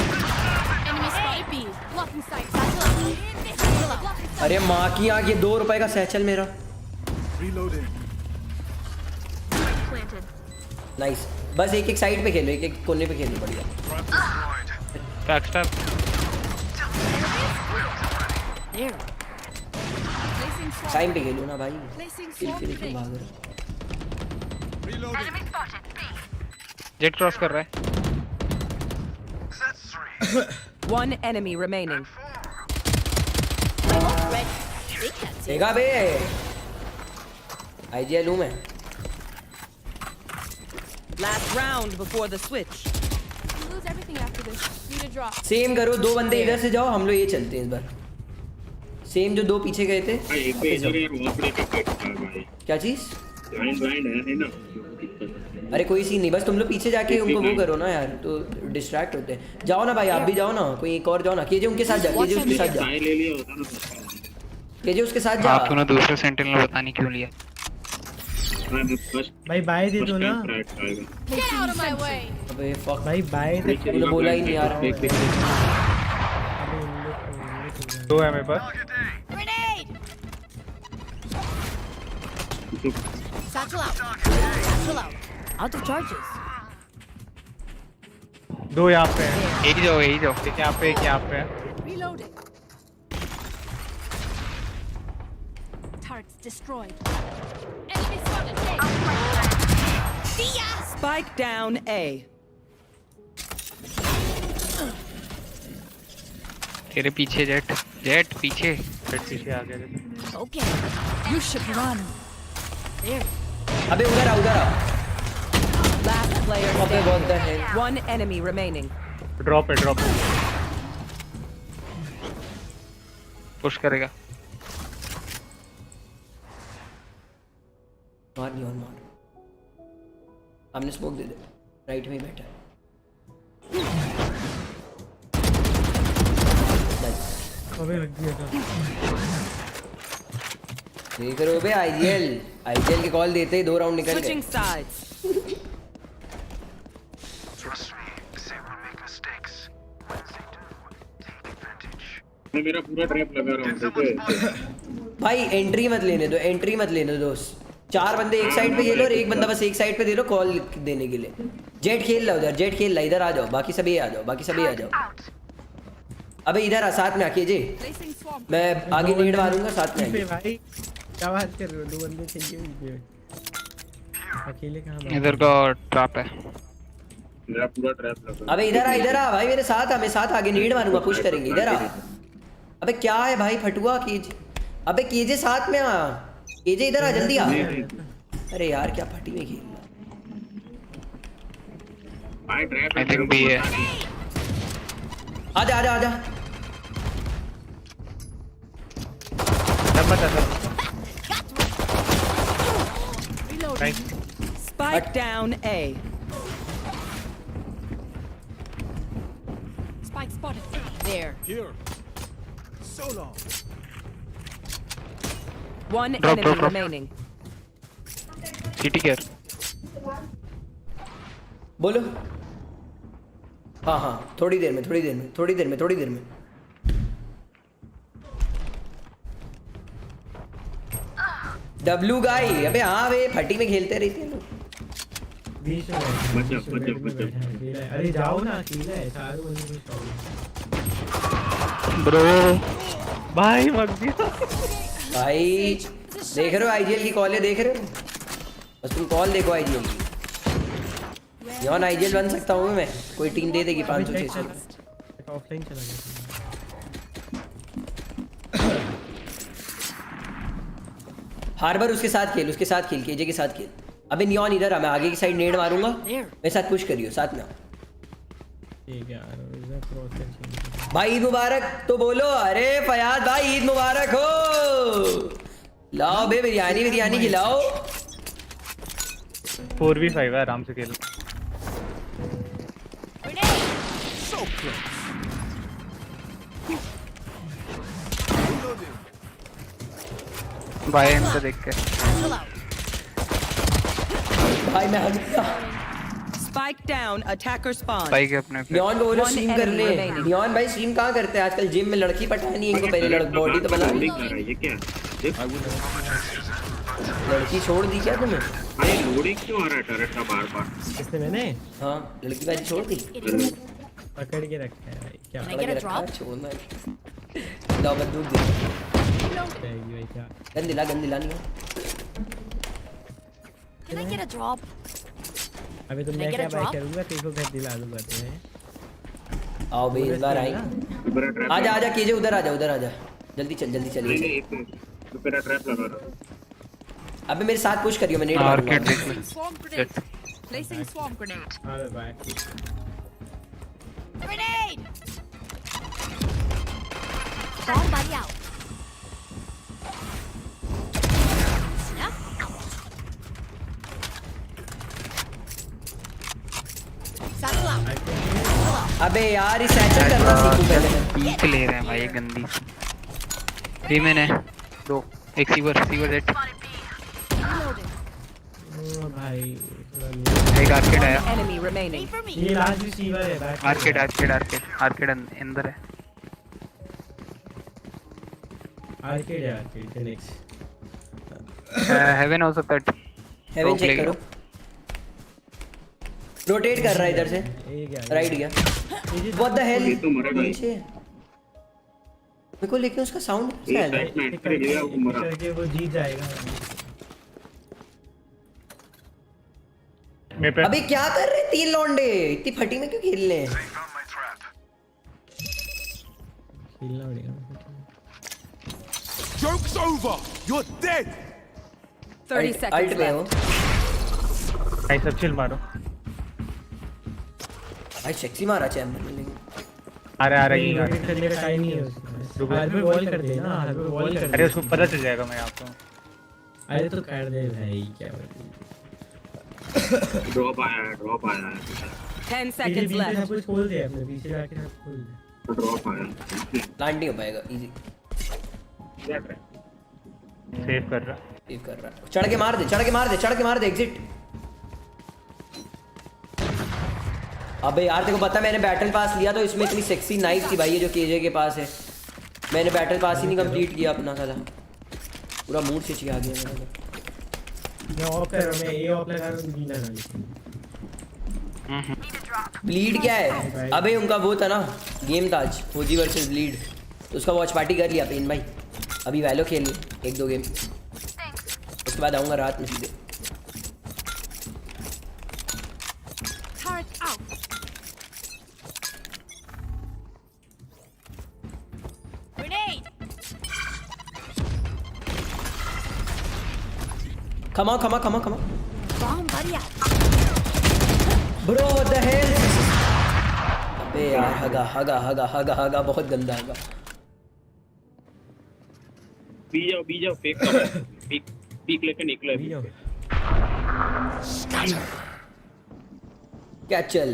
Enemy spotted B. Blocking sight. Satchel out. अरे माँ की आँख, ये 2 रुपए का सैचल मेरा। नाइस, बस एक साइड पे खेलो, एक कोने पे खेलो, बढ़िया। बैकस्टैप टाइम पे खेलो ना भाई, किल के लिए भाग रहे। जेट क्रॉस कर रहा है। One enemy remaining. देखा बे, आईजीएल हूँ मैं। Last round before the switch. You lose everything after this. Need a drop. Same करो, 2 बंदे इधर से जाओ, हम लोग ये चलते हैं इस बार। सेम जो 2 पीछे गए थे। क्या चीज? अरे कोई सीन नहीं, बस तुम लोग पीछे जाके उनको वो करो ना यार, तो डिस्ट्रैक्ट होते हैं। जाओ ना भाई, आप भी जाओ ना, कोई एक और जाओ ना। केजे उनके साथ जा, केजे उसके साथ जा, केजे उसके साथ जा। आपने दूसरे सेंटिनल में पता नहीं क्यों लिया। भाई बाय दे दो ना। Get out of my way. अबे फक भाई बाय दे, तूने बोला ही नहीं यार। 2 है मेरे पास। Grenade. Satchel out. Satchel out. Out of charges. 2 यहाँ पे हैं। एक जाओ एक यहाँ पे, एक यहाँ पे। Reloading. Turrets destroyed. Enemy spotted A. Spike down A. तेरे पीछे जेट पीछे। जेट पीछे आ गए। Okay. You should run. There. अबे उधर आ। Last player अबे what the hell? standing. One enemy remaining. Drop है। पुश करेगा। मार नहीं, और मार। हमने स्मोक दे दे, राइट में ही बैठा है। अबे लग गया था। देख रहे हो बे, आईजीएल के कॉल देते ही 2 राउंड निकल गए। Switching sides. मेरा पूरा ट्रैप लगा रहा हूं। भाई एंट्री मत लेने दो। 4 बंदे एक साइड पे खेलो और एक बंदा बस एक साइड पे दे लो कॉल देने के लिए। जेट खेल रहा उधर, जेट खेल रहा, इधर आ जाओ, बाकी सभी आ जाओ। अबे इधर आ, साथ में आके जे, मैं आगे नीड मारूंगा, साथ में आएंगे। भाई क्या बात कर रहे हो, 2 बंदे चाहिए अकेले कहां? इधर का ट्रैप है। मेरा पूरा ट्रैप लगा। अबे इधर आ भाई, मेरे साथ आ, मैं साथ आगे नीड मारूंगा, पुश करेंगे। इधर आ। अबे क्या है भाई फटुआ केजे? अबे केजे साथ में आ, केजे इधर आ, जल्दी आ। अरे यार क्या फटी में खेल रहा। आई थिंक बी है। आजा। Spike down A. Spike spotted. There. Here. So long. One Drop. enemy remaining. City care. बोलो। हाँ, थोड़ी देर में। डब्लू गाई, अबे हाँ वे फटी में खेलते रहते हैं लोग। अरे जाओ ना, अकेला है, चारों बंदे ब्रो भाई मग दिया। भाई देख रहे हो आईजीएल की कॉल है, देख रहे हो? बस तुम कॉल देखो आईजीएल की। यौन आईजीएल बन सकता हूँ मैं, कोई टीम दे देगी 500-600। ऑफलाइन चला गया। हार्बर उसके साथ खेल, केजे के साथ खेल। अबे नियॉन इधर आ, मैं आगे की साइड नेड मारूंगा, मेरे साथ पुश करियो, साथ में। ठीक है यार, भाई ईद मुबारक तो बोलो। अरे फयाद भाई ईद मुबारक हो। लाओ बे बिरयानी खिलाओ। 4v5 है, आराम से खेलो। बाय इनको देख के भाई मैं हग गया। Spike down, attacker spawn. भाई के अपने पे नियॉन बोलो One स्ट्रीम कर enemy ले। remaining. नियॉन भाई स्ट्रीम कहाँ करते हैं आजकल? जिम में लड़की पटानी है इनको, पहले बॉडी तो बना ली। ये क्या लड़की छोड़ दी क्या तुमने? अरे लोडिंग क्यों आ रहा है टर्रेट का बार-बार? किसने? मैंने? हाँ लड़की बाजी छोड़ दी। पकड़ के रखा है भाई क्या? Can I get a drop? छोड़ना है। दो बंदूक दे। भाई क्या? गन दिला नहीं है। Can I get a drop? अबे तो Can I मैं get क्या a भाई drop? करूँगा? तेरे को घर दिला दूँगा तुम्हें। आओ बे इस बार आई। आजा कीजिए, उधर आजा जल्दी चल नहीं एक मिनट तो मेरा ट्रैप लगा रहा। अबे मेरे साथ पुश करियो, मैं नेट मारूंगा। मारूंगा। Swarm grenade. Placing swarm grenade. अरे भाई Grenade! Bomb buddy out. Snap. Satchel out. अबे यार इस सैचल करना सीखो पहले। पीक ले रहे हैं भाई गंदी सी। भी मैंने दो एक सीवर सेट भाई एक आर्केड आया। Enemy remaining. ये लास्ट रिसीवर है बैक। आर्केड अंदर है। Arcade next. हेवन हो सकता है। हेवन चेक करो। रोटेट कर रहा है इधर से। राइट गया। What the hell? नीचे मेरे को लेकिन उसका साउंड कैसा है? करके वो जीत जाएगा। अबे क्या कर रहे तीन लौंडे? इतनी फटी में क्यों खेल रहे हैं? खेलना पड़ेगा। Joke's over. You're dead. 30 seconds alt में हो। भाई सब चिल मारो। भाई सेक्सी मारा चैम्बर ने लेकिन। आ रहा करने का टाइम नहीं है उसमें। हर पे वॉल कर दे ना, हर पे वॉल कर दे। अरे उसको पता चल जाएगा मैं आपको। अरे तो कर दे भाई क्या बात है। ड्रॉप आया है 10 seconds left. सब कुछ खोल दे अपने पीछे जाके सब खोल दे। ड्रॉप आया प्लांट नहीं हो पाएगा इजी। सेव कर रहा। चढ़ के मार दे एग्जिट। अबे यार तेरे को पता मैंने बैटल पास लिया तो इसमें इतनी सेक्सी नाइफ थी भाई, ये जो केजे के पास है। मैंने बैटल पास ही नहीं कंप्लीट किया अपना, साला पूरा मूड से आ गया मेरा। मैं ऑफ कर रहा हूं, मैं ए ऑफ लगा रहा हूं, बी लगा रहा हूं। ब्लीड क्या है? अबे उनका वो था ना गेम था आज, ओजी वर्सेस ब्लीड, तो उसका वॉच पार्टी कर लिया पेन भाई। अभी वैलो खेल लिए 1-2 गेम, उसके बाद आऊँगा रात में सीधे। Turret out. Grenade. Come on. Bomb buddy out. Bro, what the hell? अबे यार हगा बहुत गंदा हगा। बी जाओ फेक पीक लेके निकलो अभी। क्या चल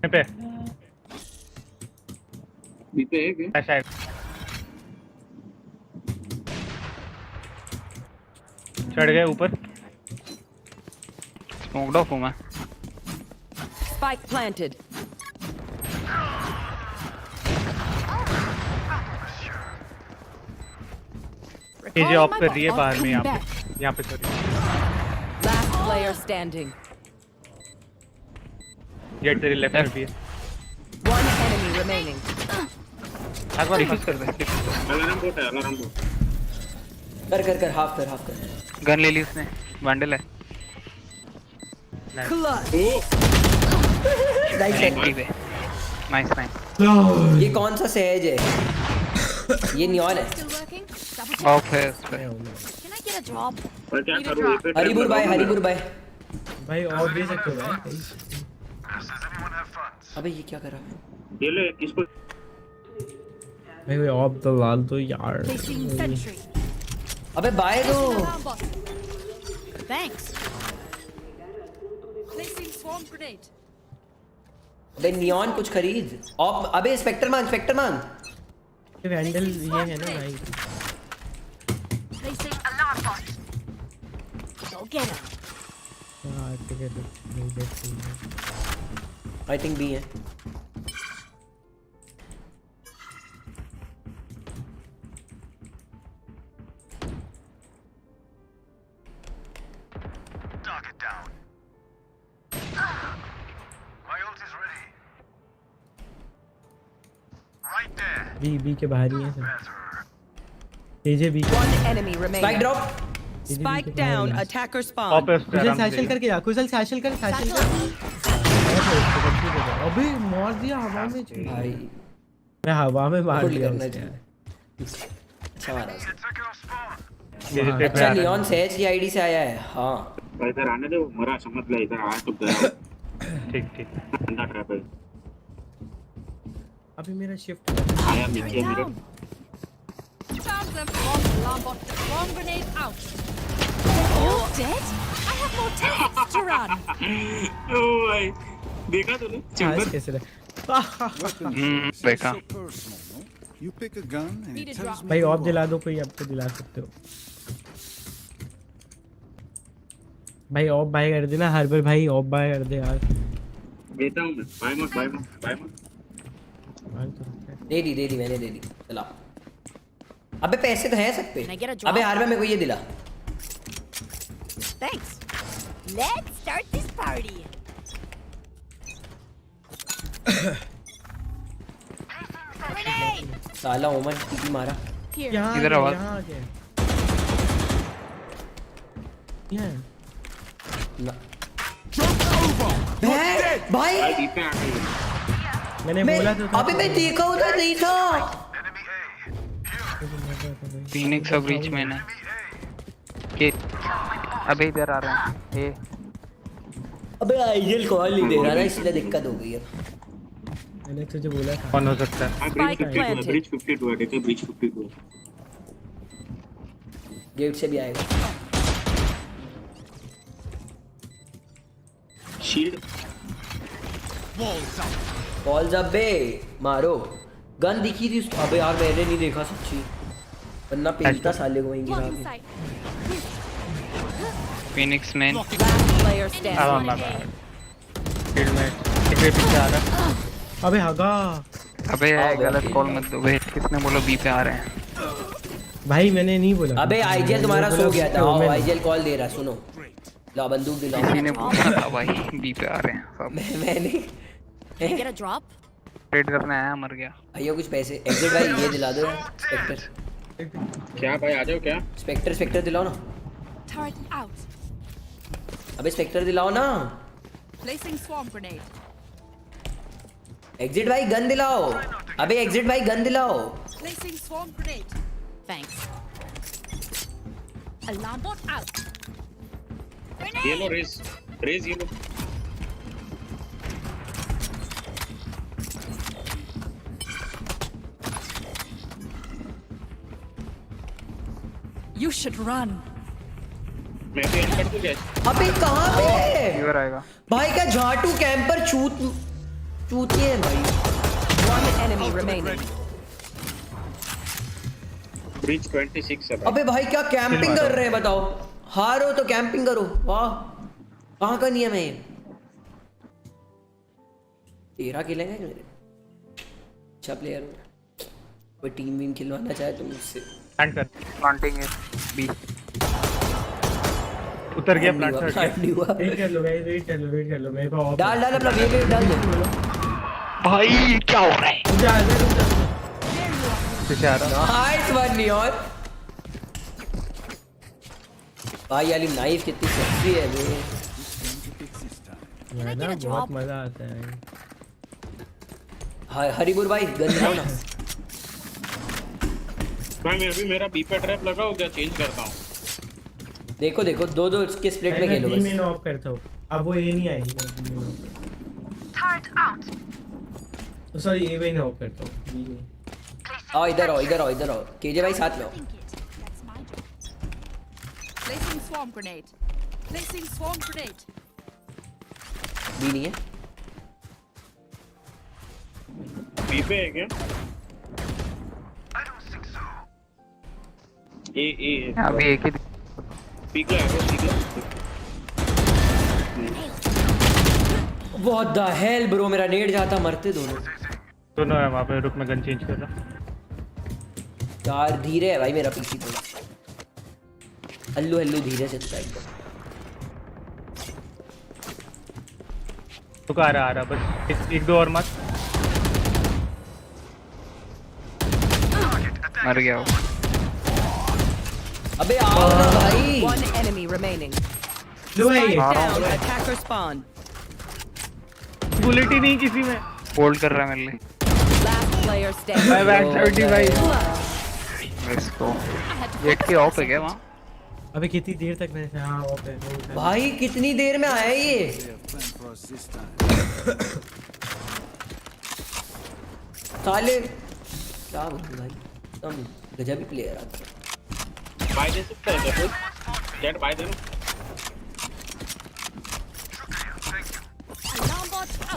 पे बी पे है क्या? शायद चढ़ गए ऊपर। स्मोक्ड ऑफ हूं मैं। Spike planted. केजे ऑफ कर रही है बाहर में, यहाँ पे sorry. Last player standing. Jet तेरे लेफ्ट में भी है। One enemy remaining. एक बार डिफ्यूज कर दे। अलार्म बोट है, अलार्म बोट। कर हाफ कर। गन ले ली उसने, बंडल है। नाइस। ये कौन सा सहज है? ये नियॉन है। Still working? Double check. Of है उस पे। Can I get a drop? पर क्या करूं? हरिपुर भाई भाई और दे सकते हो भाई। अबे ये क्या कर रहा है? ये ले किसको? भाई ऑफ तो लाल तो यार। Placing sentry. अबे बाय दो। Thanks. Placing swarm grenade. अबे नियॉन कुछ खरीद। ऑप अबे स्पेक्टर मांग, स्पेक्टर मांग। वैंडल ये है ना भाई। Placing alarm bot. Go get him. I think B है। Target down. My ult is ready. Right there. B के बाहर ही है सब। AJ B. One enemy remaining. Spike drop. Spike down. Attacker spawn. कुशल सैशल करके जा, कुशल सैशल कर, सैशल कर। अबे मार दिया हवा में भाई। मैं हवा में मार दिया। अच्छा मारा। अच्छा नियॉन सेज की आईडी से आया है। हाँ इधर आने दो, मरा समझ ले, इधर आ तो गया। ठीक अंदर ट्रैप है। अभी मेरा शिफ्ट आया नीचे मेरे। Found them. Alarm bot. Swarm grenade out. They're all dead? I have more tanks to run. Oh भाई, देखा तूने? चार्ज कैसे रहा? देखा। You pick a gun and it tells me भाई ऑफ दिला दो, कोई आपको दिला सकते हो भाई। ऑफ बाय कर देना हर बार भाई, ऑफ बाय कर दे यार। देता हूँ मैं। बाय मत। दे दी मैंने दे दी। चला। अबे पैसे तो हैं सब पे। अबे हर बार मेरे को ये दिला। Thanks. Let's start this party. Grenade. साला ओमन टीपी मारा। इधर आवाज। भाई मैंने बोला तो अबे मैं देखा उधर नहीं था। फिनिक्स अब रीच में है। के अबे इधर आ रहे हैं। ए अबे आईजीएल कॉल नहीं दे रहा ना, इसलिए दिक्कत हो गई है। मैंने तुझे बोला था। कौन हो सकता है? ब्रिज 52 है, देखो ब्रिज 52। गेट से भी आएगा। शील्ड बॉल्स अब बे मारो। गन दिखी थी उसको। अबे यार मैंने नहीं देखा सच्ची, वरना पेलता साले को वहीं गिरा के। Phoenix man. Player standing. Field में टिकट पीछे आ रहा। अबे हगा। अबे गलत कॉल मत दो। वेट, किसने बोला बी पे आ रहे हैं? भाई मैंने नहीं बोला। अबे आईजीएल तुम्हारा सो गया था। आओ आईजीएल कॉल दे रहा। सुनो ला बंदूक दिलाओ। किसी ने बोला था भाई बी पे आ रहे हैं सब। मैंने Get a drop. ट्रेड करने आया, मर गया। भैया कुछ पैसे। एग्जिट भाई ये दिला दो स्पेक्टर। क्या भाई आ जाओ क्या? स्पेक्टर दिलाओ ना। Turret out. अबे स्पेक्टर दिलाओ ना। Placing swarm grenade. एग्जिट भाई गन दिलाओ। अबे एग्जिट भाई गन दिलाओ। Placing swarm grenade. Thanks. Alarm bot out. ये लो रेज ये लो। You should run. मैं तो एंड कर दूं क्या? अबे कहां पे है? फीवर आएगा भाई का झाटू कैंपर चूतिए है भाई। One enemy remaining. ब्रिज 26 है भाई। अबे भाई क्या कैंपिंग कर रहे हैं बताओ। हारो तो कैंपिंग करो। वाह कहां का नियम है ये? 13 खेलेंगे मेरे। अच्छा प्लेयर हूं। कोई टीम वीम खिलवाना चाहे तो मुझसे। प्लांट कर। प्लांटिंग है बी। उतर गया प्लांट कर। वेट कर लो गाइस, वेट कर लो मेरे को ऑफ डाल अपना वेव डाल दो। भाई क्या हो रहा है? पीछे आ रहा। Nice one neon. भाई वाली नाइफ कितनी सेक्सी है बे। ना बहुत मजा आता है। हाय हरिपुर भाई गन दिलाओ ना। भाई मैं अभी मेरा बी पे ट्रैप लगा हो गया, चेंज करता हूं। देखो दो इसके स्प्लिट में खेलो बस। मैं ऑफ करता हूं। अब वो ये नहीं आएगी। Turret out. सॉरी ये मैं ऑफ करता हूं। आओ इधर आओ केजे भाई साथ में आओ। swarm grenade. Placing swarm grenade. भी नहीं है। बी पे है क्या? ए अभी एक ही पीक लगा। What the hell bro, मेरा नेट जाता मरते दोनों है वहाँ पे। रुक मैं गन चेंज कर रहा। यार धीरे है भाई मेरा पीसी थोड़ा। हल्लू धीरे से चलता एकदम। रुक आ रहा बस एक दो और मत। मर गया वो। अबे आओ ना भाई। One enemy remaining. लो है ये। Spike down. Attacker spawn. Bullet ही नहीं किसी में। होल्ड कर रहा है मेरे लिए। Last player standing. Buy back 75। Let's go. Jet के ऑफ है क्या वहाँ? अबे कितनी देर तक मैं हाँ ऑफ है भाई कितनी देर में आया ये साले क्या बोलूं भाई तुम गजब ही प्लेयर आता बाय दे सकता है क्या? जेट बाय देना।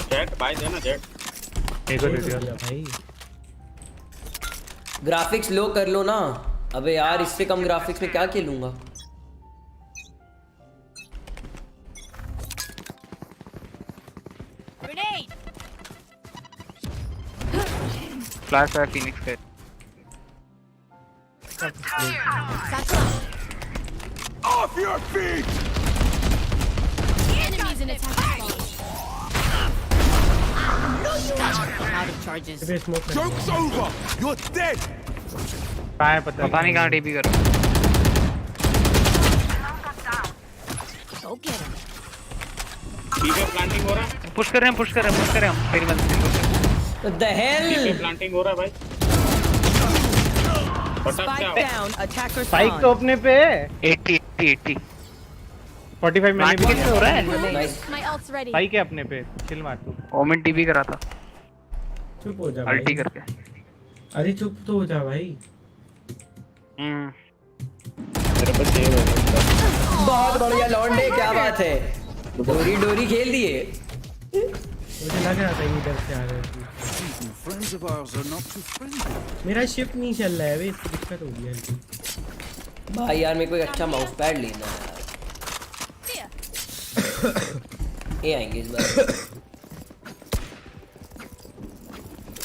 जेट बाय देना जेट। एक और दे दिया भाई। ग्राफिक्स लो कर लो ना। अबे यार इससे कम ग्राफिक्स में क्या खेलूंगा। फ्लैश है फिनिक्स है। Off your feet! Enemies in attack spawn. Out of charges. Joke's over! You're dead! पता नहीं कहाँ टीपी कर। Go get him. बी पे प्लांटिंग हो रहा है। पुश कर रहे हैं हम। तेरी मदद What the hell? बी पे प्लांटिंग हो रहा है भाई। Spike down. Attacker spike spawn. तो अपने पे 80 45 मैंने भी कितने हो रहा है? My ult's ready. स्पाइक है अपने पे। चिल मार तू। ओमेन टीपी करा था चुप हो जा अल्टी भाई। करके। अरे चुप तो हो जा भाई। मेरे पास सेव है। बहुत बढ़िया लॉन्डे क्या बात है। डोरी खेल दिए। मुझे लग रहा था इधर से आ रहे थे। Friends of ours are not too friendly. मेरा शिफ्ट नहीं चल रहा है वे इसकी दिक्कत हो गई है। भाई यार मेरे को एक अच्छा माउस पैड लेना है ये आएंगे इस बार।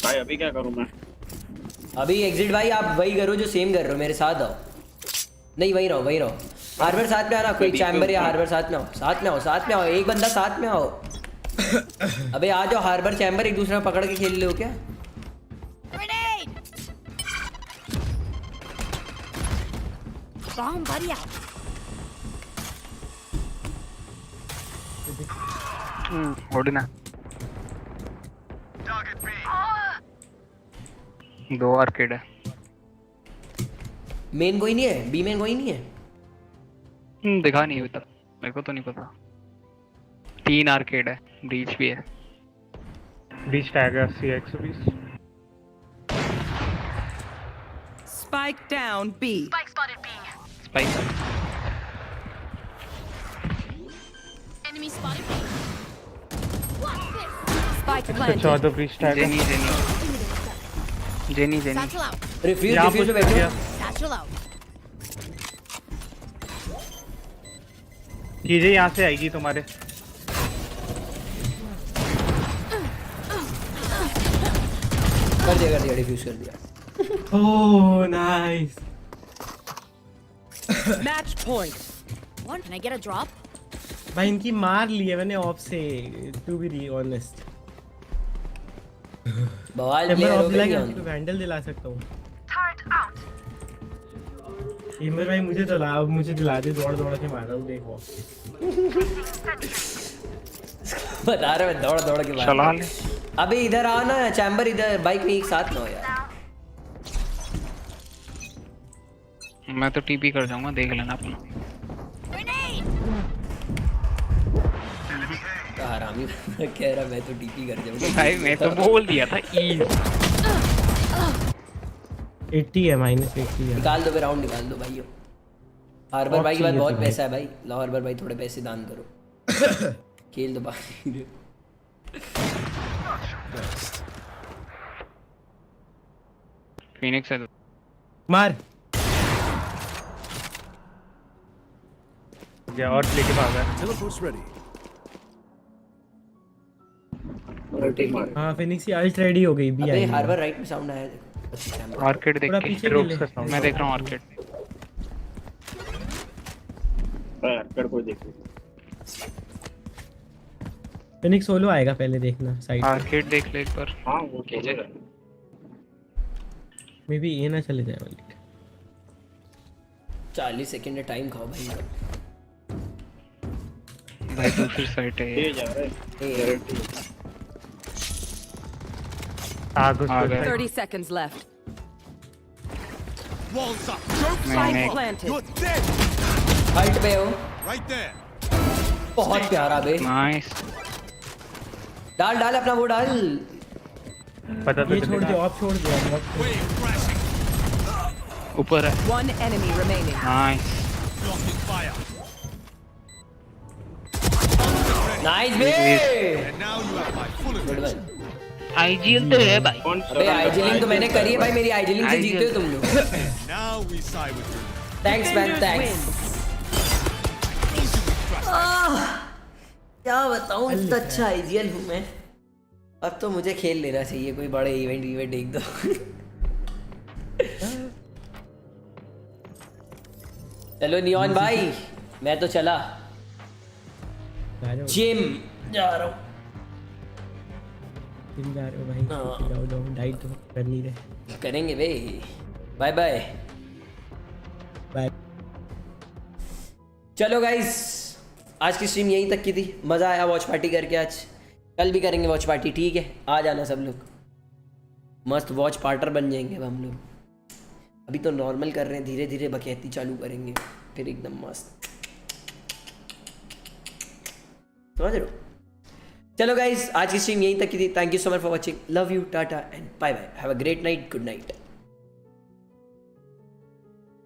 भाई अभी क्या करूं मैं? अभी एग्जिट भाई आप वही करो जो सेम कर रहे हो। मेरे साथ आओ। नहीं वही रहो। हार्बर साथ में आना। कोई चैम्बर या हार्बर साथ में आओ। एक बंदा साथ में आओ। अबे आ जाओ हार्बर चैम्बर एक दूसरे को पकड़ के खेल लो क्या? Bomb buddy out. ओडिना 2 आर्केड है। मेन कोई नहीं है। बी मेन कोई नहीं है। दिखा नहीं अभी तक मेरे को तो नहीं पता। 3 आर्केड है। ब्रीच भी है। ब्रीच टैग है 80 120। Spike down B. Spike spotted B. Spike Enemy spotted B. Watch this. Spike planted. 14 breach tag है। जेनी Satchel out. रिफ्यूज में बैठो। Satchel out. चीजें यहाँ से आएगी तुम्हारे। कर दिया डिफ्यूज कर दिया। Oh nice. Match point. One. Can I get a drop? भाई इनकी मार ली है मैंने ऑफ से टू बी ऑनेस्ट। बवाल प्लेयर हो गया। तो वैंडल दिला सकता हूँ। इमर भाई मुझे दिला दे। दौड़ के मार रहा हूँ देखो। बता रहा मैं दौड़ के मार चला ले। अबे इधर आओ ना चैम्बर। इधर बाइक में एक साथ ना हो यार। मैं तो टीपी कर जाऊंगा देख लेना अपना। हरामी कह रहा मैं तो टीपी कर जाऊंगा। भाई मैं तो बोल दिया था ई 80 है -80 है। निकाल दो राउंड निकाल दो भाइयों। हार्बर भाई के बाद बहुत पैसा है भाई। लो हार्बर भाई थोड़े पैसे दान करो। खेल तो बाकी फिनिक्स है मार या और लेके भागा। Teleport's ready. हाँ फिनिक्स की अल्ट रेडी हो गई भी। अबे हार्बर राइट में साउंड आया देखो। आर्केड देख के मैं देख रहा हूँ आर्केड। आर्केड को देख। फिनिक्स सोलो आएगा पहले देखना साइड। आर्केड देख ले एक बार। हाँ वो खेलेगा। मे बी ये ना चले जाए वाली। 40 सेकंड टाइम खाओ भाई। भाई दूसरी साइड है ये जा रहा है। आ गए। 30 seconds left. Walls up. Joke's Spike over. planted. You're dead. हल्ट पे हो। Right there. बहुत प्यारा बे। नाइस। डाल डाल अपना वो डाल। पता ये छोड़ दे ऑफ छोड़ दे। Wave crashing. ऊपर है। One enemy remaining. Nice. Blocking fire. Nice बे। And now you have my full attention. IGL तो है भाई। अबे आईजीलिंग तो मैंने करी है भाई। मेरी आईजीलिंग से जीते हो तुम लोग। Now we side with you. Thanks man thanks. क्या बताऊं इतना अच्छा आईजीएल हूँ मैं। अब तो मुझे खेल लेना चाहिए कोई बड़े इवेंट एक दो। चलो नियॉन भाई मैं तो चला जिम जा रहा हूँ। जिम जा रहे हो भाई। जाओ जाओ डाइट तो कर नहीं रहे। करेंगे बे। Bye bye bye. चलो गाइस आज की स्ट्रीम यहीं तक की थी। मज़ा आया वॉच पार्टी करके। आज कल भी करेंगे वॉच पार्टी ठीक है। आ जाना सब लोग। मस्त वॉच पार्टर बन जाएंगे अब हम लोग। अभी तो नॉर्मल कर रहे हैं धीरे धीरे बकैती चालू करेंगे फिर एकदम मस्त। समझ रहे हो। चलो गाइस आज की स्ट्रीम यहीं तक की थी। Thank you so much for watching. Love you tata and bye bye. Have a great night. Good night.